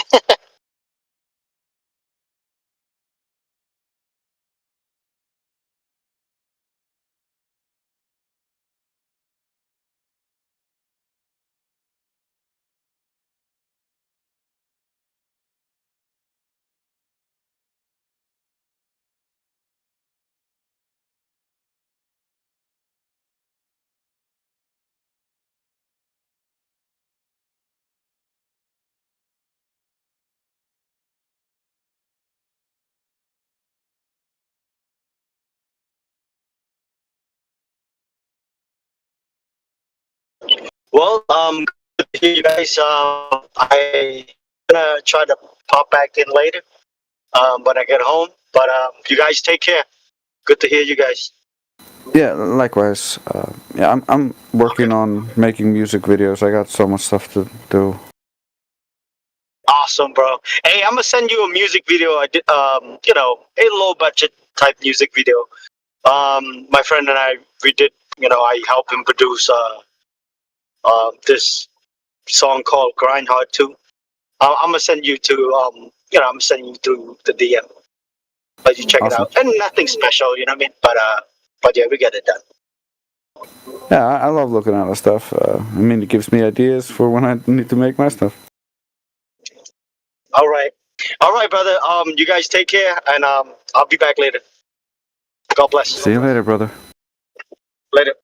Well, good to hear you guys. I gonna try to pop back in later when I get home. But you guys take care. Good to hear you guys. Yeah, likewise. Yeah, I'm working on making music videos. I got so much stuff to do. Awesome, bro. Hey, I'm gonna send you a music video. I did, you know, a low budget type music video. My friend and we did. You know, I helped him produce this song called "Grind Hard 2." I'm gonna send you to you know, I'm sending you through the DM. Let you check it Awesome. out. And nothing special, you know what I mean? But yeah, we get it done. Yeah, I love looking at that stuff. I mean, it gives me ideas for when I need to make my stuff. All right, brother. You guys take care, and I'll be back later. God bless. See you later, brother. Later.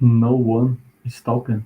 No one is talking.